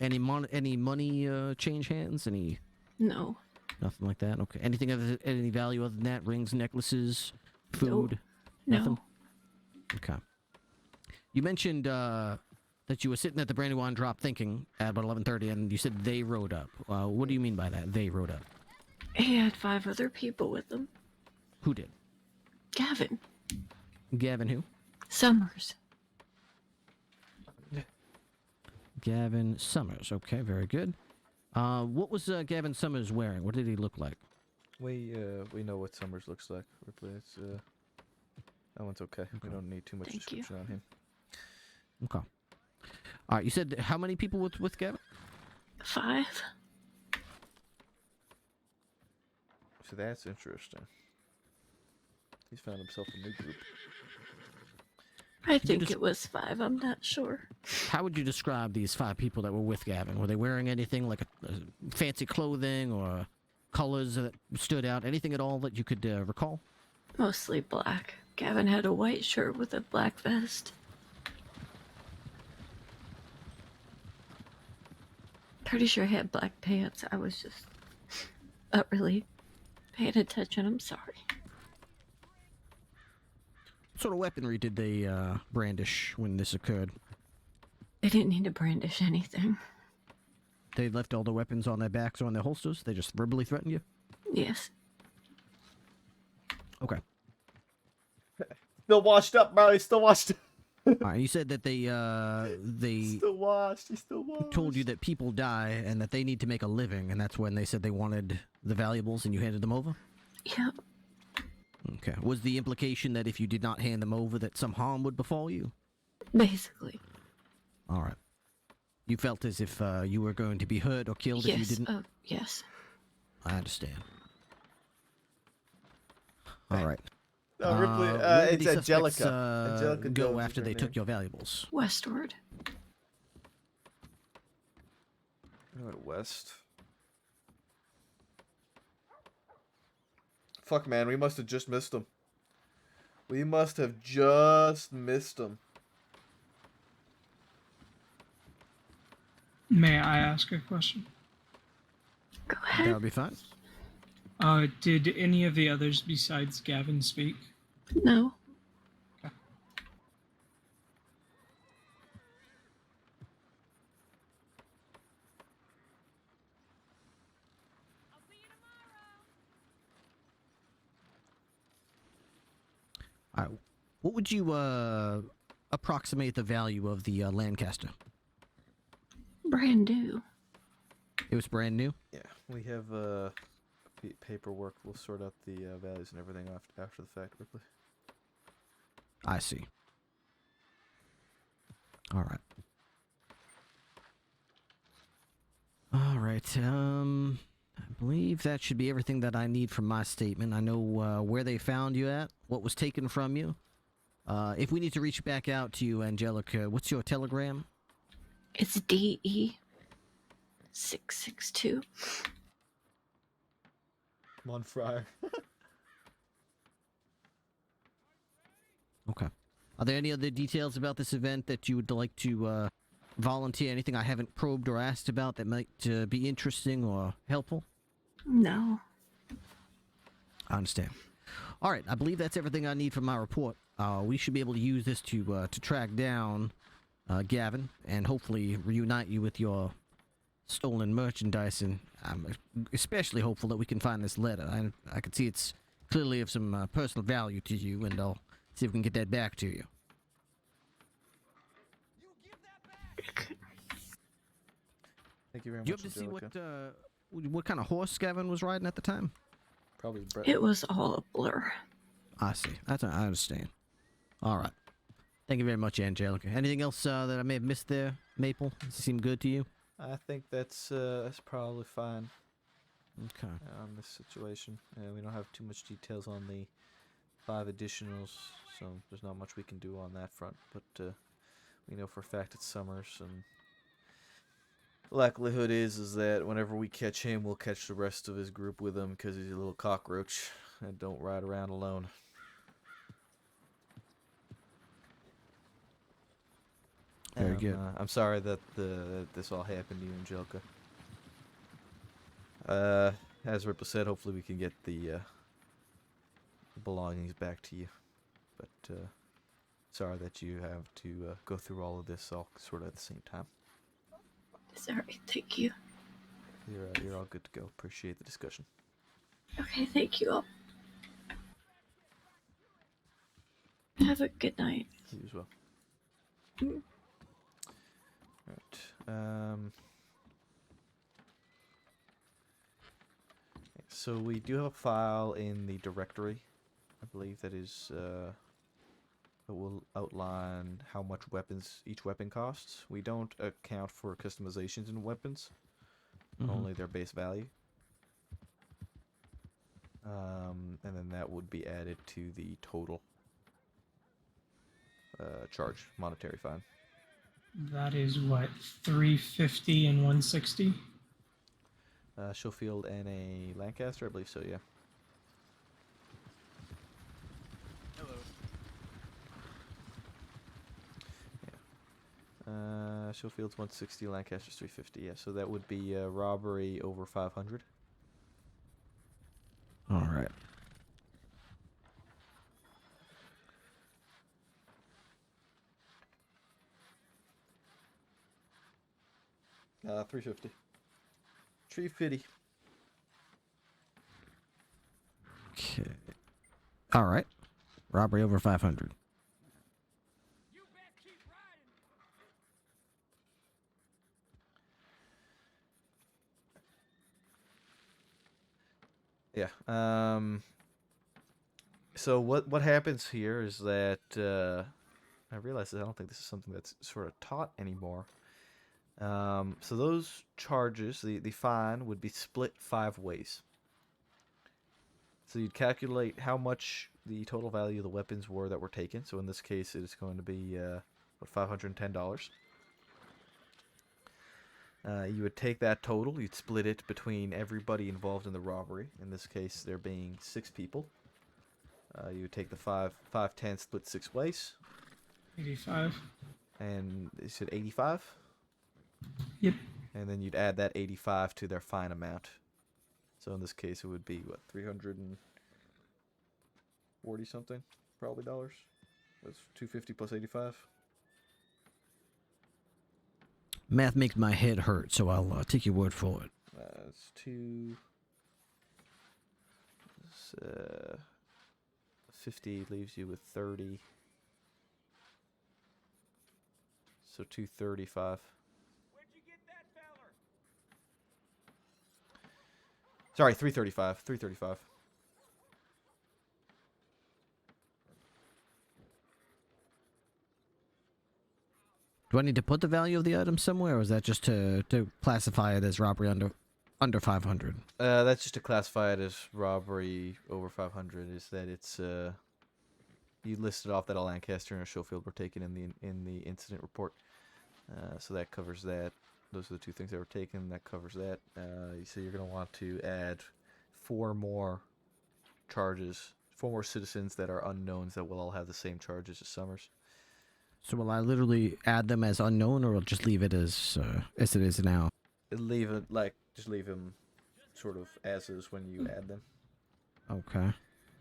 [SPEAKER 6] Any money change hands? Any?
[SPEAKER 17] No.
[SPEAKER 6] Nothing like that. Okay. Anything of any value other than that? Rings, necklaces, food?
[SPEAKER 17] No.
[SPEAKER 6] Nothing. Okay. You mentioned that you were sitting at the Brandywine drop thinking at about 11:30, and you said they rode up. What do you mean by that? They rode up.
[SPEAKER 17] He had 5 other people with him.
[SPEAKER 6] Who did?
[SPEAKER 17] Gavin.
[SPEAKER 6] Gavin who?
[SPEAKER 17] Summers.
[SPEAKER 6] Gavin Summers. Okay, very good. What was Gavin Summers wearing? What did he look like?
[SPEAKER 1] We know what Summers looks like. It's, that one's okay. We don't need too much description on him.
[SPEAKER 6] Okay. All right, you said how many people with Gavin?
[SPEAKER 17] 5.
[SPEAKER 1] So that's interesting. He's found himself a new group.
[SPEAKER 17] I think it was 5. I'm not sure.
[SPEAKER 6] How would you describe these 5 people that were with Gavin? Were they wearing anything like a fancy clothing or colors that stood out? Anything at all that you could recall?
[SPEAKER 17] Mostly black. Gavin had a white shirt with a black vest. Pretty sure he had black pants. I was just not really paying attention. I'm sorry.
[SPEAKER 6] What sort of weaponry did they brandish when this occurred?
[SPEAKER 17] They didn't need to brandish anything.
[SPEAKER 6] They left all the weapons on their backs or on their holsters? They just verbally threatened you?
[SPEAKER 17] Yes.
[SPEAKER 6] Okay.
[SPEAKER 1] Still washed up, bro. He's still washed up.
[SPEAKER 6] Alright, you said that they
[SPEAKER 1] Still washed. He's still washed.
[SPEAKER 6] told you that people die and that they need to make a living, and that's when they said they wanted the valuables and you handed them over?
[SPEAKER 17] Yep.
[SPEAKER 6] Okay. Was the implication that if you did not hand them over that some harm would befall you?
[SPEAKER 17] Basically.
[SPEAKER 6] Alright. You felt as if you were going to be hurt or killed if you
[SPEAKER 17] Yes.
[SPEAKER 6] didn't?
[SPEAKER 17] Yes.
[SPEAKER 6] I understand. Alright.
[SPEAKER 1] No, Ripley,
[SPEAKER 6] where did
[SPEAKER 1] it's
[SPEAKER 6] the
[SPEAKER 1] Angelica.
[SPEAKER 6] suspects,
[SPEAKER 1] Angelica
[SPEAKER 6] go
[SPEAKER 1] Jones
[SPEAKER 6] after
[SPEAKER 1] is
[SPEAKER 6] they
[SPEAKER 1] her
[SPEAKER 6] took
[SPEAKER 1] name.
[SPEAKER 6] your valuables?
[SPEAKER 17] Westward.
[SPEAKER 1] Go to West. Fuck, man. We must have just missed him. We must have just missed him.
[SPEAKER 15] May I ask a question?
[SPEAKER 17] Go ahead.
[SPEAKER 6] That would be fine.
[SPEAKER 15] Did any of the others besides Gavin speak?
[SPEAKER 17] No.
[SPEAKER 6] Alright. What would you approximate the value of the Lancaster?
[SPEAKER 17] Brand new.
[SPEAKER 6] It was brand new?
[SPEAKER 1] Yeah, we have paperwork. We'll sort out the values and everything after the fact, Ripley.
[SPEAKER 6] I see. Alright. Alright, I believe that should be everything that I need from my statement. I know where they found you at, what was taken from you. If we need to reach back out to you, Angelica, what's your telegram?
[SPEAKER 17] It's DE 662.
[SPEAKER 1] Come on, Fryer.
[SPEAKER 6] Okay. Are there any other details about this event that you would like to volunteer? Anything I haven't probed or asked about that might be interesting or helpful?
[SPEAKER 17] No.
[SPEAKER 6] I understand. All right, I believe that's everything I need from my report. We should be able to use this to track down Gavin and hopefully reunite you with your stolen merchandise. And I'm especially hopeful that we can find this letter. I can see it's clearly of some personal value to you, and I'll see if we can get that back to you.
[SPEAKER 1] Thank you very much.
[SPEAKER 6] Do you have to see what kind of horse Gavin was riding at the time?
[SPEAKER 1] Probably Brett.
[SPEAKER 17] It was all a blur.
[SPEAKER 6] I see. I understand. All right. Thank you very much, Angelica. Anything else that I may have missed there, Maple? Does it seem good to you?
[SPEAKER 1] I think that's probably fine.
[SPEAKER 6] Okay.
[SPEAKER 1] On this situation, we don't have too much details on the 5 additionals, so there's not much we can do on that front. But we know for a fact it's Summers, and the likelihood is that whenever we catch him, we'll catch the rest of his group with him because he's a little cockroach and don't ride around alone.
[SPEAKER 6] Very good.
[SPEAKER 1] I'm sorry that this all happened to you, Angelica. As Ripple said, hopefully we can get the belongings back to you. But sorry that you have to go through all of this all sort of at the same time.
[SPEAKER 17] Sorry, thank you.
[SPEAKER 1] You're all good to go. Appreciate the discussion.
[SPEAKER 17] Okay, thank you all. Have a good night.
[SPEAKER 1] You as well.
[SPEAKER 17] Mm.
[SPEAKER 1] Alright. So we do have a file in the directory. I believe that is that will outline how much each weapon costs. We don't account for customizations in weapons, only their base value. And then that would be added to the total charge, monetary fine.
[SPEAKER 15] That is what, 350 and 160?
[SPEAKER 1] Schofield and a Lancaster, I believe so, yeah. Schofield's 160, Lancaster's 350. Yeah, so that would be robbery over 500.
[SPEAKER 6] All right.
[SPEAKER 1] $350. 350.
[SPEAKER 6] Okay. All right. Robbery over 500.
[SPEAKER 1] Yeah. So what happens here is that I realize that I don't think this is something that's sort of taught anymore. So those charges, the fine would be split 5 ways. So you'd calculate how much the total value of the weapons were that were taken. So in this case, it is going to be $510. You would take that total, you'd split it between everybody involved in the robbery. In this case, there being 6 people. You would take the 510 split 6 ways.
[SPEAKER 15] 85.
[SPEAKER 1] And you said 85?
[SPEAKER 15] Yep.
[SPEAKER 1] And then you'd add that 85 to their fine amount. So in this case, it would be, what, 340 something, probably dollars? That's 250 plus 85.
[SPEAKER 6] Math makes my head hurt, so I'll take your word for it.
[SPEAKER 1] It's 2... 50 leaves you with 30. So 235. Sorry, 335. 335.
[SPEAKER 6] Do I need to put the value of the item somewhere, or is that just to classify it as robbery under 500?
[SPEAKER 1] That's just to classify it as robbery over 500. Is that it's you listed off that a Lancaster and a Schofield were taken in the incident report, so that covers that. Those are the 2 things that were taken. That covers that. So you're going to want to add 4 more charges, 4 more citizens that are unknowns that will all have the same charges as Summers.
[SPEAKER 6] So will I literally add them as unknown, or will just leave it as it is now?
[SPEAKER 1] Leave it just leave them sort of as is when you add them.
[SPEAKER 6] Okay.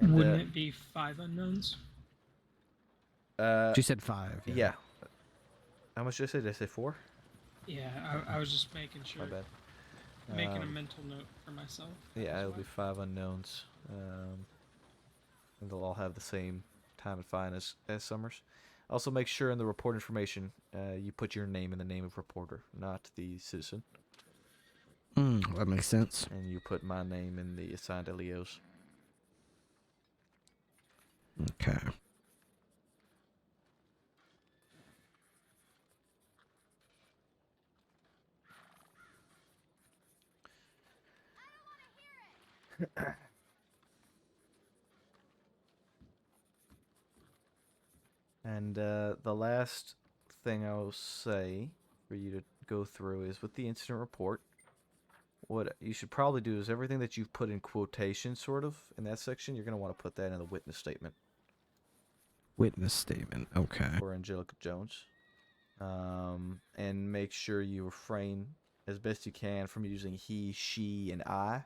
[SPEAKER 1] And,
[SPEAKER 15] Wouldn't it be 5 unknowns?
[SPEAKER 6] She said 5.
[SPEAKER 1] Yeah. How much did I say? Did I say 4?
[SPEAKER 15] Yeah, I was just making sure.
[SPEAKER 1] My bad.
[SPEAKER 15] Making a mental note for myself.
[SPEAKER 1] Yeah, it'll be 5 unknowns. And they'll all have the same time and fine as Summers. Also, make sure in the report information you put your name in the name of reporter, not the citizen.
[SPEAKER 6] That makes sense.
[SPEAKER 1] And you put my name in the assigned LEOs.
[SPEAKER 6] Okay.
[SPEAKER 1] And the last thing I'll say for you to go through is with the incident report, what you should probably do is everything that you've put in quotation sort of in that section, you're going to want to put that in the witness statement.
[SPEAKER 6] Witness statement, okay.
[SPEAKER 1] For Angelica Jones. And make sure you refrain as best you can from using he, she, and I,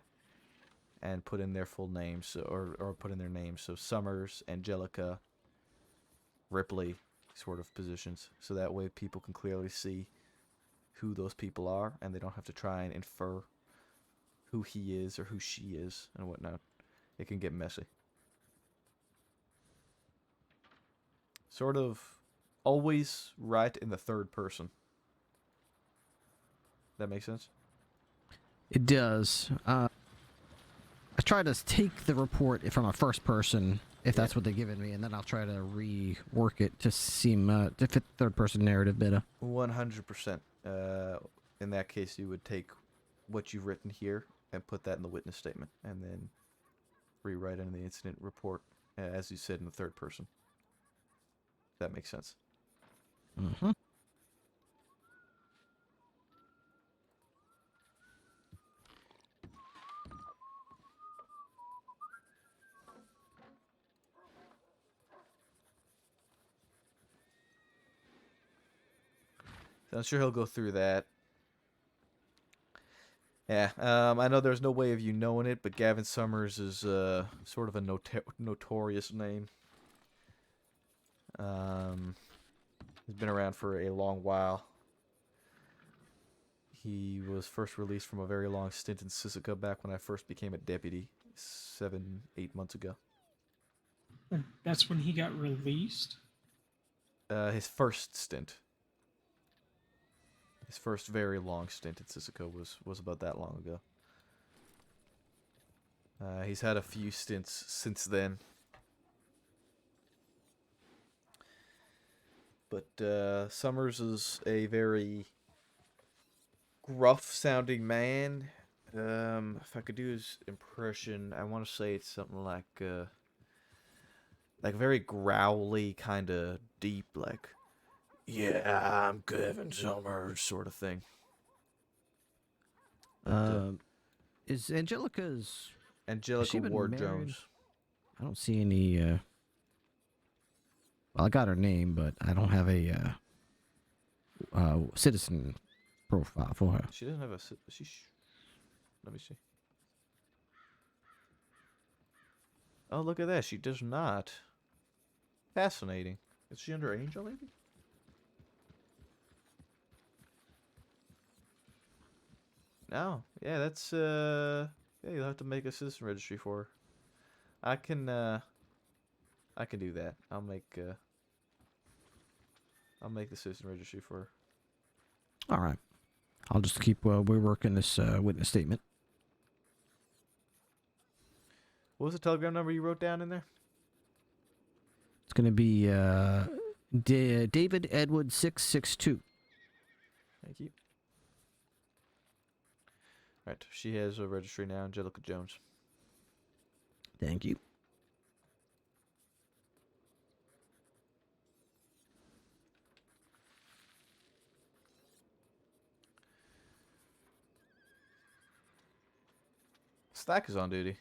[SPEAKER 1] and put in their full names, or put in their names. So Summers, Angelica, Ripley sort of positions. So that way people can clearly see who those people are, and they don't have to try and infer who he is or who she is and whatnot. It can get messy. Sort of always write in the third person. That makes sense?
[SPEAKER 6] It does. I try to take the report from a first person if that's what they're giving me, and then I'll try to rework it to seem to fit the third-person narrative better.
[SPEAKER 1] 100%. In that case, you would take what you've written here and put that in the witness statement, and then rewrite it in the incident report, as you said, in the third person. That makes sense.
[SPEAKER 6] Mm-hmm.
[SPEAKER 1] So I'm sure he'll go through that. Yeah, I know there's no way of you knowing it, but Gavin Summers is sort of a notorious name. He's been around for a long while. He was first released from a very long stint in Sisika back when I first became a deputy 7-8 months ago.
[SPEAKER 15] And that's when he got released?
[SPEAKER 1] His first stint. His first very long stint at Sisika was about that long ago. He's had a few stints since then. But Summers is a very gruff-sounding man. If I could do his impression, I want to say it's something like very growly, kind of deep, like, "Yeah, I'm Gavin Summers," sort of thing.
[SPEAKER 6] Is Angelica's...
[SPEAKER 1] Angelica
[SPEAKER 6] she been
[SPEAKER 1] Ward
[SPEAKER 6] married?
[SPEAKER 1] Jones.
[SPEAKER 6] I don't see any... Well, I got her name, but I don't have a citizen profile for her.
[SPEAKER 1] She doesn't have a... Let me see. Oh, look at that. She does not. Fascinating. Is she under Angel, maybe? No. Yeah, that's, yeah, you'll have to make a citizen registry for her. I can do that. I'll make the citizen registry for her.
[SPEAKER 6] All right. I'll just keep we're working this witness statement.
[SPEAKER 1] What was the telegram number you wrote down in there?
[SPEAKER 6] It's going to be David Edward 662.
[SPEAKER 1] Thank you. Right, she has a registry now, Angelica Jones.
[SPEAKER 6] Thank you.
[SPEAKER 1] Stack is on duty.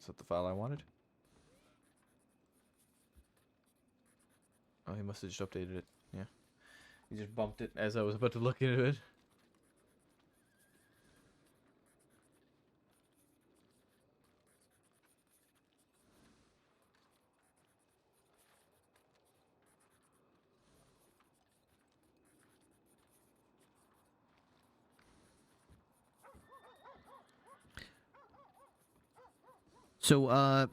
[SPEAKER 1] Is that the file I wanted? Oh, he must have just updated it. Yeah. He just bumped it as I was about to look into it.
[SPEAKER 6] So,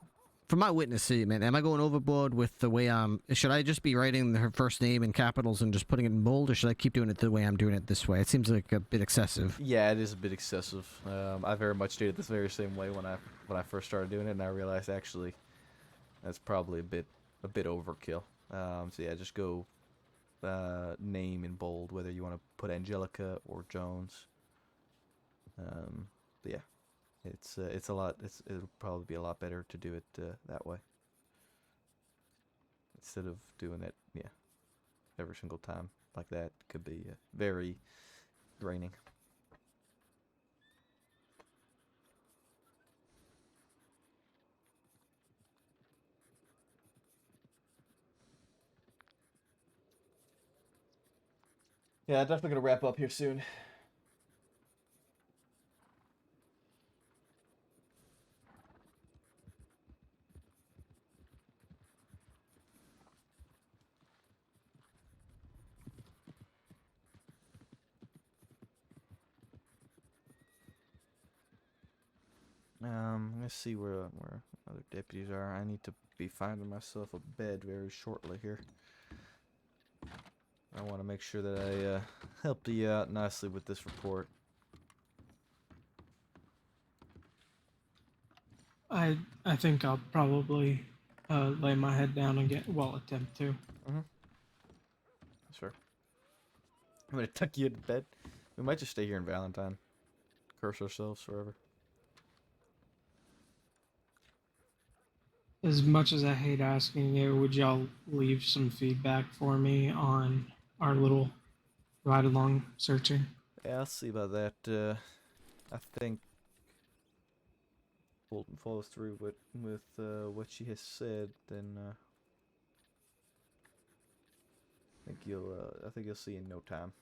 [SPEAKER 6] for my witness statement, am I going overboard with the way should I just be writing her first name in capitals and just putting it in bold, or should I keep doing it the way I'm doing it this way? It seems like a bit excessive.
[SPEAKER 1] Yeah, it is a bit excessive. I very much did it this very same way when I first started doing it, and I realized actually that's probably a bit overkill. So yeah, just go name in bold, whether you want to put Angelica or Jones. But yeah. It's a lot. It'll probably be a lot better to do it that way instead of doing it, yeah, every single time like that. Could be very draining. Yeah, I'm definitely gonna wrap up here soon. Let's see where other deputies are. I need to be finding myself a bed very shortly here. I want to make sure that I helped you out nicely with this report.
[SPEAKER 15] I think I'll probably lay my head down and attempt to.
[SPEAKER 1] Sure. I'm gonna tuck you into bed. We might just stay here in Valentine. Curse ourselves forever.
[SPEAKER 15] As much as I hate asking you, would y'all leave some feedback for me on our little ride along searching?
[SPEAKER 1] Yeah, I'll see about that. I think Bolton follows through with what she has said, then I think you'll see in no time.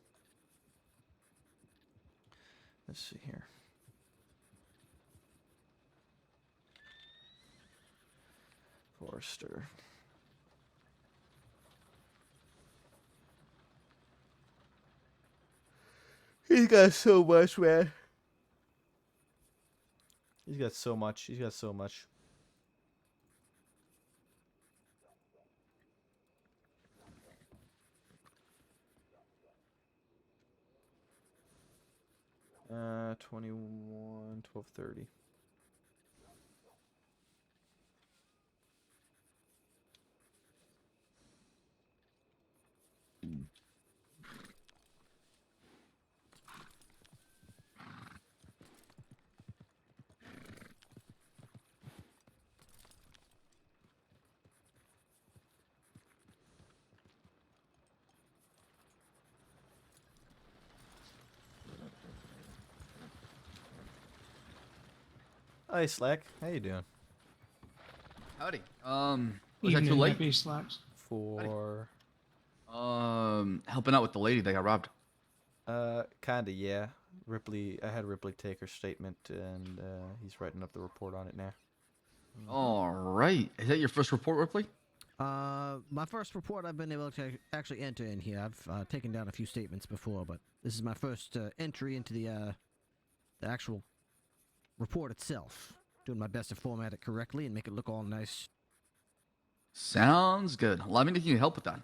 [SPEAKER 1] Let's see here. Forrester. He's got so much, man. He's got so much. He's got so much. Uh, 21, 12:30. Hi, Slack. How you doing?
[SPEAKER 19] Howdy. Was that too late?
[SPEAKER 15] Happy Slacks.
[SPEAKER 1] For
[SPEAKER 19] helping out with the lady that got robbed.
[SPEAKER 1] Kinda, yeah. Ripley, I had Ripley take her statement, and he's writing up the report on it now.
[SPEAKER 19] All right. Is that your first report, Ripley?
[SPEAKER 6] My first report I've been able to actually enter in here. I've taken down a few statements before, but this is my first entry into the actual report itself. Doing my best to format it correctly and make it look all nice.
[SPEAKER 19] Sounds good. Let me know if you can help with that.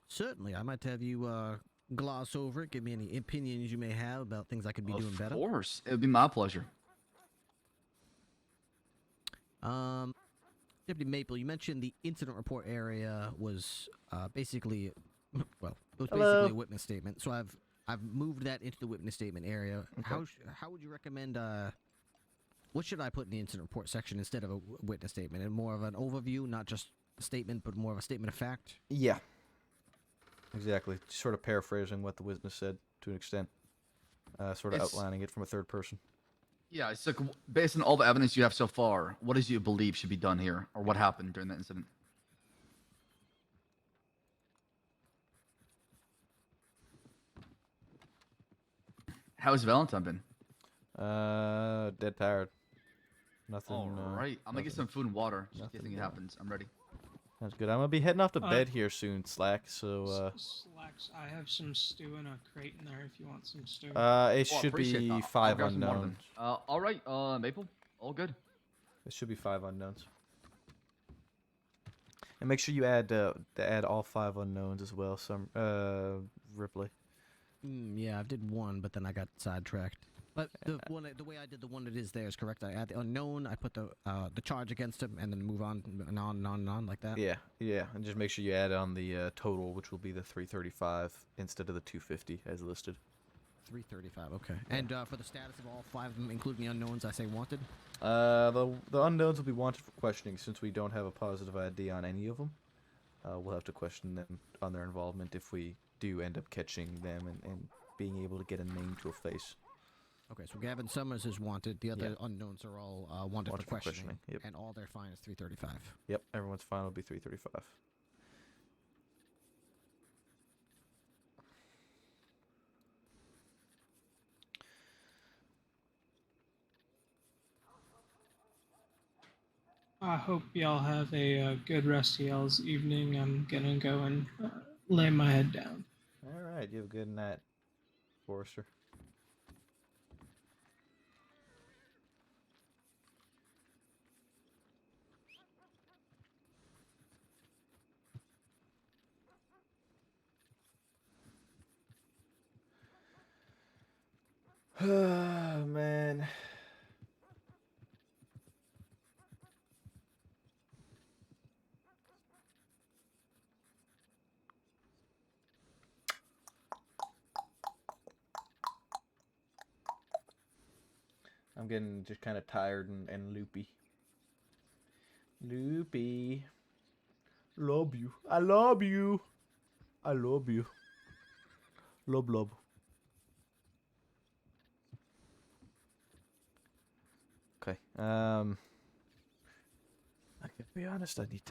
[SPEAKER 6] Certainly. I might have you gloss over it, give me any opinions you may have about things I could be doing better.
[SPEAKER 19] Of course. It would be my pleasure.
[SPEAKER 6] Deputy Maple, you mentioned the incident report area was basically, well, it was basically a witness statement. So I've moved that into the witness statement area.
[SPEAKER 1] Okay.
[SPEAKER 6] How would you recommend? What should I put in the incident report section instead of a witness statement? And more of an overview, not just a statement, but more of a statement of fact.
[SPEAKER 1] Yeah. Exactly. Sort of paraphrasing what the witness said to an extent. Sort of outlining it from a third person.
[SPEAKER 19] Yeah, it's like based on all the evidence you have so far, what does you believe should be done here, or what happened during that incident? How's Valentine been?
[SPEAKER 1] Dead tired. Nothing.
[SPEAKER 19] All right, I'm gonna get some food and water just in case anything happens. I'm ready.
[SPEAKER 1] Sounds good. I'm gonna be heading off to bed here soon, Slack. So.
[SPEAKER 15] Slacks. I have some stew in a crate in there if you want some stew.
[SPEAKER 1] It should be 5 unknowns.
[SPEAKER 19] All right, Maple. All good.
[SPEAKER 1] It should be 5 unknowns. And make sure you add all 5 unknowns as well. Some Ripley.
[SPEAKER 6] Yeah, I did one, but then I got sidetracked. But the way I did the one that is there is correct. I add the unknown, I put the charge against him, and then move on and on and on and on like that.
[SPEAKER 1] Yeah, and just make sure you add on the total, which will be the 335 instead of the 250 as listed.
[SPEAKER 6] 335, okay. And for the status of all 5 of them, including the unknowns, I say wanted?
[SPEAKER 1] The unknowns will be wanted for questioning since we don't have a positive ID on any of them. We'll have to question them on their involvement if we do end up catching them and being able to get a name to a face.
[SPEAKER 6] Okay, so Gavin Summers is wanted. The other unknowns are all wanted for questioning.
[SPEAKER 1] Yep.
[SPEAKER 6] And all their fine is 335.
[SPEAKER 1] Yep, everyone's fine will be 335.
[SPEAKER 15] I hope y'all have a good rest of y'all's evening. I'm gonna go and lay my head down.
[SPEAKER 1] All right, you have a good night, Forrester. Oh, man. I'm getting just kind of tired and loopy. Loopy. Love you. I love you. I love you. Love, love. Okay. I can be honest. I need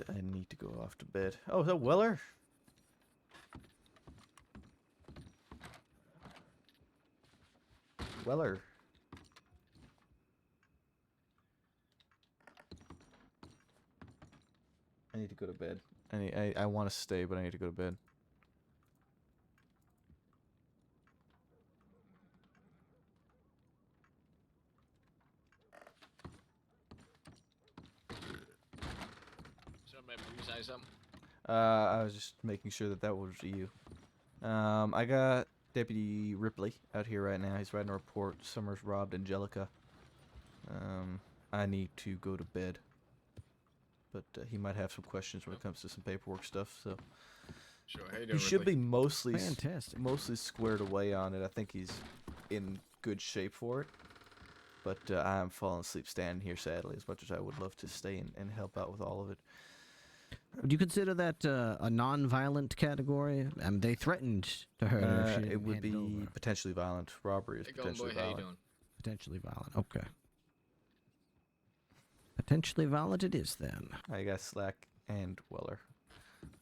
[SPEAKER 1] to go off to bed. Oh, is that Weller? Weller. I need to go to bed. I want to stay, but I need to go to bed.
[SPEAKER 20] So, maybe you say something?
[SPEAKER 1] I was just making sure that was you. I got Deputy Ripley out here right now. He's writing a report. Summers robbed Angelica. I need to go to bed. But he might have some questions when it comes to some paperwork stuff, so...
[SPEAKER 20] Sure, how you doing,
[SPEAKER 1] He should
[SPEAKER 20] Ripley?
[SPEAKER 1] be mostly
[SPEAKER 6] Fantastic.
[SPEAKER 1] mostly squared away on it. I think he's in good shape for it. But I am falling asleep standing here, sadly, as much as I would love to stay and help out with all of it.
[SPEAKER 6] Would you consider that a non-violent category? They threatened to hurt her. If she
[SPEAKER 1] It
[SPEAKER 6] didn't
[SPEAKER 1] would
[SPEAKER 6] hand
[SPEAKER 1] be
[SPEAKER 6] over.
[SPEAKER 1] potentially violent. Robbery is
[SPEAKER 20] Hey, going,
[SPEAKER 1] potentially
[SPEAKER 20] boy, how you
[SPEAKER 1] violent.
[SPEAKER 20] doing?
[SPEAKER 6] Potentially violent. Okay. Potentially violent it is then.
[SPEAKER 1] I got Slack and Weller.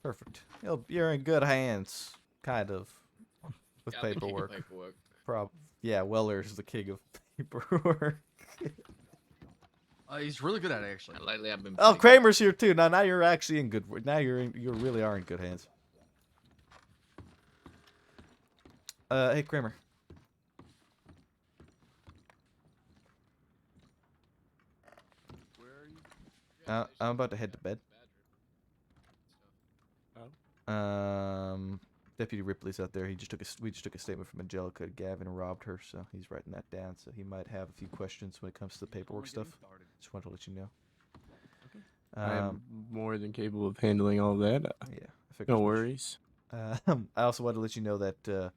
[SPEAKER 1] Perfect. You're in good hands, kind of, with
[SPEAKER 20] Yeah, I'm the king of
[SPEAKER 1] paperwork.
[SPEAKER 20] paperwork.
[SPEAKER 1] Yeah, Weller's the king of paperwork.
[SPEAKER 19] He's really good at it, actually.
[SPEAKER 20] Lately, I've been.
[SPEAKER 1] Oh, Kramer's here too. Now you're actually in good. Now you really are in good hands. Hey Kramer. I'm about to head to bed. Deputy Ripley's out there. We just took a statement from Angelica. Gavin robbed her, so he's writing that down. So he might have a few questions when it comes to the paperwork stuff. Just wanted to let you know.
[SPEAKER 21] I am more than capable of handling all that.
[SPEAKER 1] Yeah, I figured
[SPEAKER 21] no
[SPEAKER 1] as much.
[SPEAKER 21] worries.
[SPEAKER 1] I also wanted to let you know that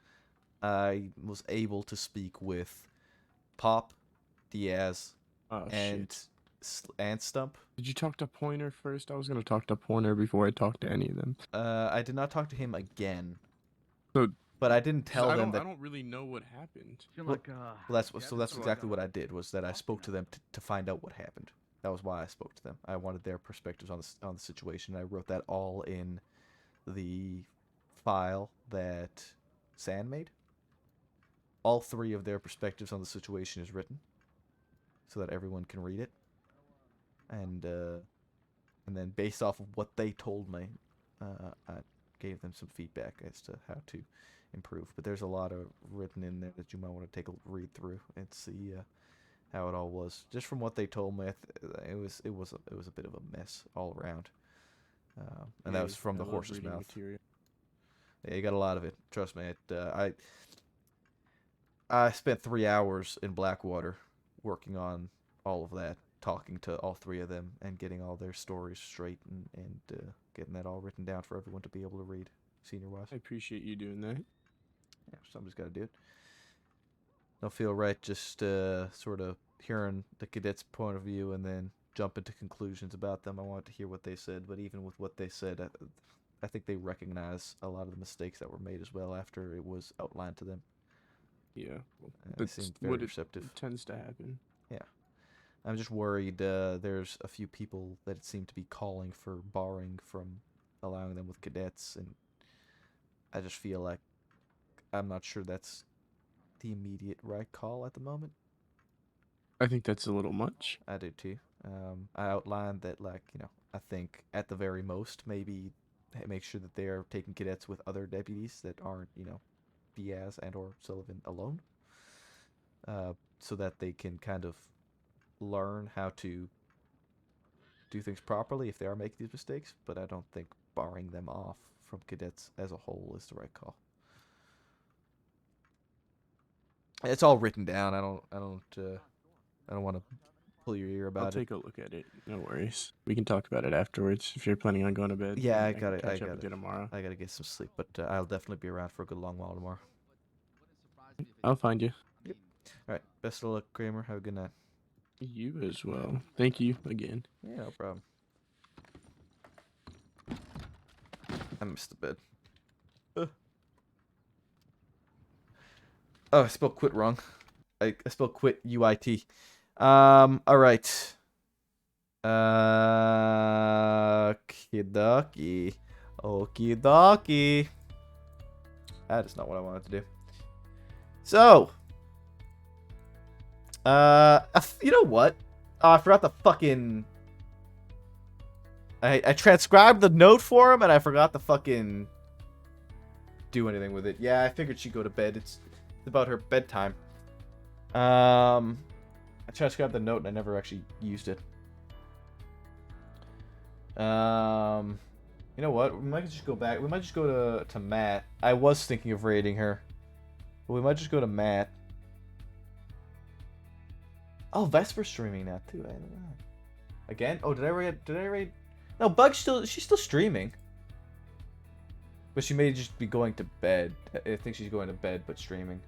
[SPEAKER 1] I was able to speak with Pop, Diaz, and Stump.
[SPEAKER 21] Did you talk to Pointer first? I was gonna talk to Pointer before I talked to any of them.
[SPEAKER 1] I did not talk to him again.
[SPEAKER 21] So,
[SPEAKER 1] but I didn't tell them that.
[SPEAKER 21] I don't really know what happened.
[SPEAKER 1] Well, that's exactly what I did. Was that I spoke to them to find out what happened. That was why I spoke to them. I wanted their perspectives on the situation. I wrote that all in the file that San made. All three of their perspectives on the situation is written, so that everyone can read it. And then based off of what they told me, I gave them some feedback as to how to improve. But there's a lot of written in there that you might want to take a read through and see how it all was. Just from what they told me, it was a bit of a mess all around. And that was from the horse's mouth. Yeah, you got a lot of it. Trust me. I spent 3 hours in Blackwater working on all of that, talking to all three of them and getting all their stories straight and getting that all written down for everyone to be able to read, senior-wise.
[SPEAKER 21] I appreciate you doing that.
[SPEAKER 1] Yeah, somebody's got to do it. Don't feel right just sort of hearing the cadets' point of view and then jumping to conclusions about them. I wanted to hear what they said, but even with what they said, I think they recognize a lot of the mistakes that were made as well after it was outlined to them.
[SPEAKER 21] Yeah,
[SPEAKER 1] They
[SPEAKER 21] that's
[SPEAKER 1] seemed very
[SPEAKER 21] what
[SPEAKER 1] receptive.
[SPEAKER 21] it tends to happen.
[SPEAKER 1] Yeah. I'm just worried there's a few people that seem to be calling for barring from allowing them with cadets, and I just feel like I'm not sure that's the immediate right call at the moment.
[SPEAKER 21] I think that's a little much.
[SPEAKER 1] I do too. I outlined that, like, I think at the very most, maybe make sure that they're taking cadets with other deputies that aren't, Diaz and or Sullivan alone, so that they can kind of learn how to do things properly if they are making these mistakes. But I don't think barring them off from cadets as a whole is the right call. It's all written down. I don't want to pull your ear about
[SPEAKER 21] I'll
[SPEAKER 1] it.
[SPEAKER 21] take a look at it. No worries. We can talk about it afterwards if you're planning on going to bed.
[SPEAKER 1] Yeah, I
[SPEAKER 21] can
[SPEAKER 1] gotta
[SPEAKER 21] catch up with you tomorrow.
[SPEAKER 1] I gotta get some sleep, but I'll definitely be around for a good long while tomorrow.
[SPEAKER 21] I'll find you.
[SPEAKER 1] Yep. All right. Best of luck, Kramer. Have a good night.
[SPEAKER 21] You as well. Thank you again.
[SPEAKER 1] Yeah, no problem. I missed the bed. Oh, I spelled quit wrong. I spelled quit UIT. All right. Okie dokie. Okie dokie. That is not what I wanted to do. So. You know what? Oh, I forgot the fucking. I transcribed the note for him and I forgot to fucking do anything with it. Yeah, I figured she'd go to bed. It's about her bedtime. I transcribed the note and I never actually used it. You know what? We might just go back. We might just go to Matt. I was thinking of raiding her. But we might just go to Matt. Oh, Vesper's streaming now too. I don't know. Again? Oh, did I raid? No, Bug's she's still streaming. But she may just be going to bed. I think she's going to bed but streaming.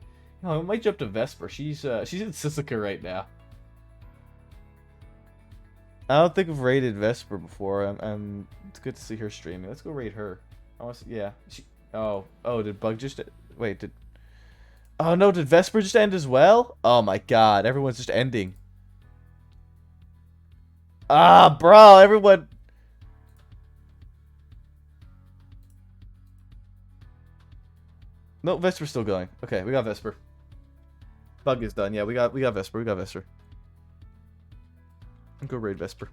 [SPEAKER 1] No, we might jump to Vesper. She's in Sisika right now. I don't think I've raided Vesper before. It's good to see her streaming. Let's go raid her. Yeah. Oh, did Bug just wait, oh no, did Vesper just end as well? Oh my god, everyone's just ending. Ah, bro, everyone. No, Vesper's still going. Okay, we got Vesper. Bug is done. Yeah, we got Vesper. We got Vesper. Go raid Vesper.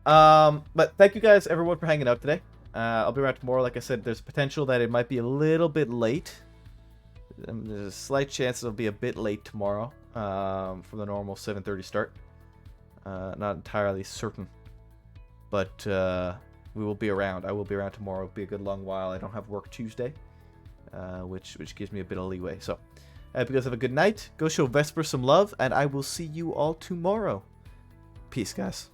[SPEAKER 1] But thank you guys, everyone, for hanging out today. I'll be around tomorrow. Like I said, there's potential that it might be a little bit late. There's a slight chance it'll be a bit late tomorrow from the normal 7:30 start. Not entirely certain. But we will be around. I will be around tomorrow. It'll be a good long while. I don't have work Tuesday, which gives me a bit of leeway. So I hope you guys have a good night. Go show Vesper some love, and I will see you all tomorrow. Peace, guys.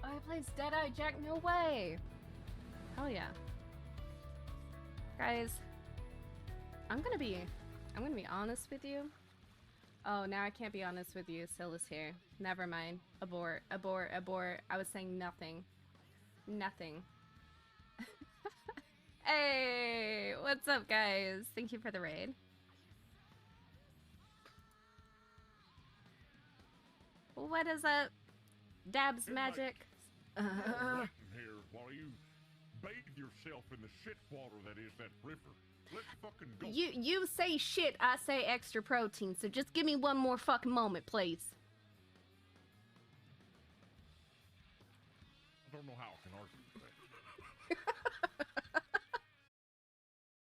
[SPEAKER 4] I plays Deadeye Jack, no way. Hell yeah. Guys, I'm gonna be honest with you. Oh, now I can't be honest with you. Silas here. Never mind. Abort. I was saying nothing. Nothing. Hey, what's up, guys? Thank you for the raid. What is up? Dabs magic.
[SPEAKER 7] Here while you bathe yourself in the shit water that is that river. Let's fucking go.
[SPEAKER 4] You say shit, I say extra protein, so just give me one more fucking moment, please.
[SPEAKER 7] I don't know how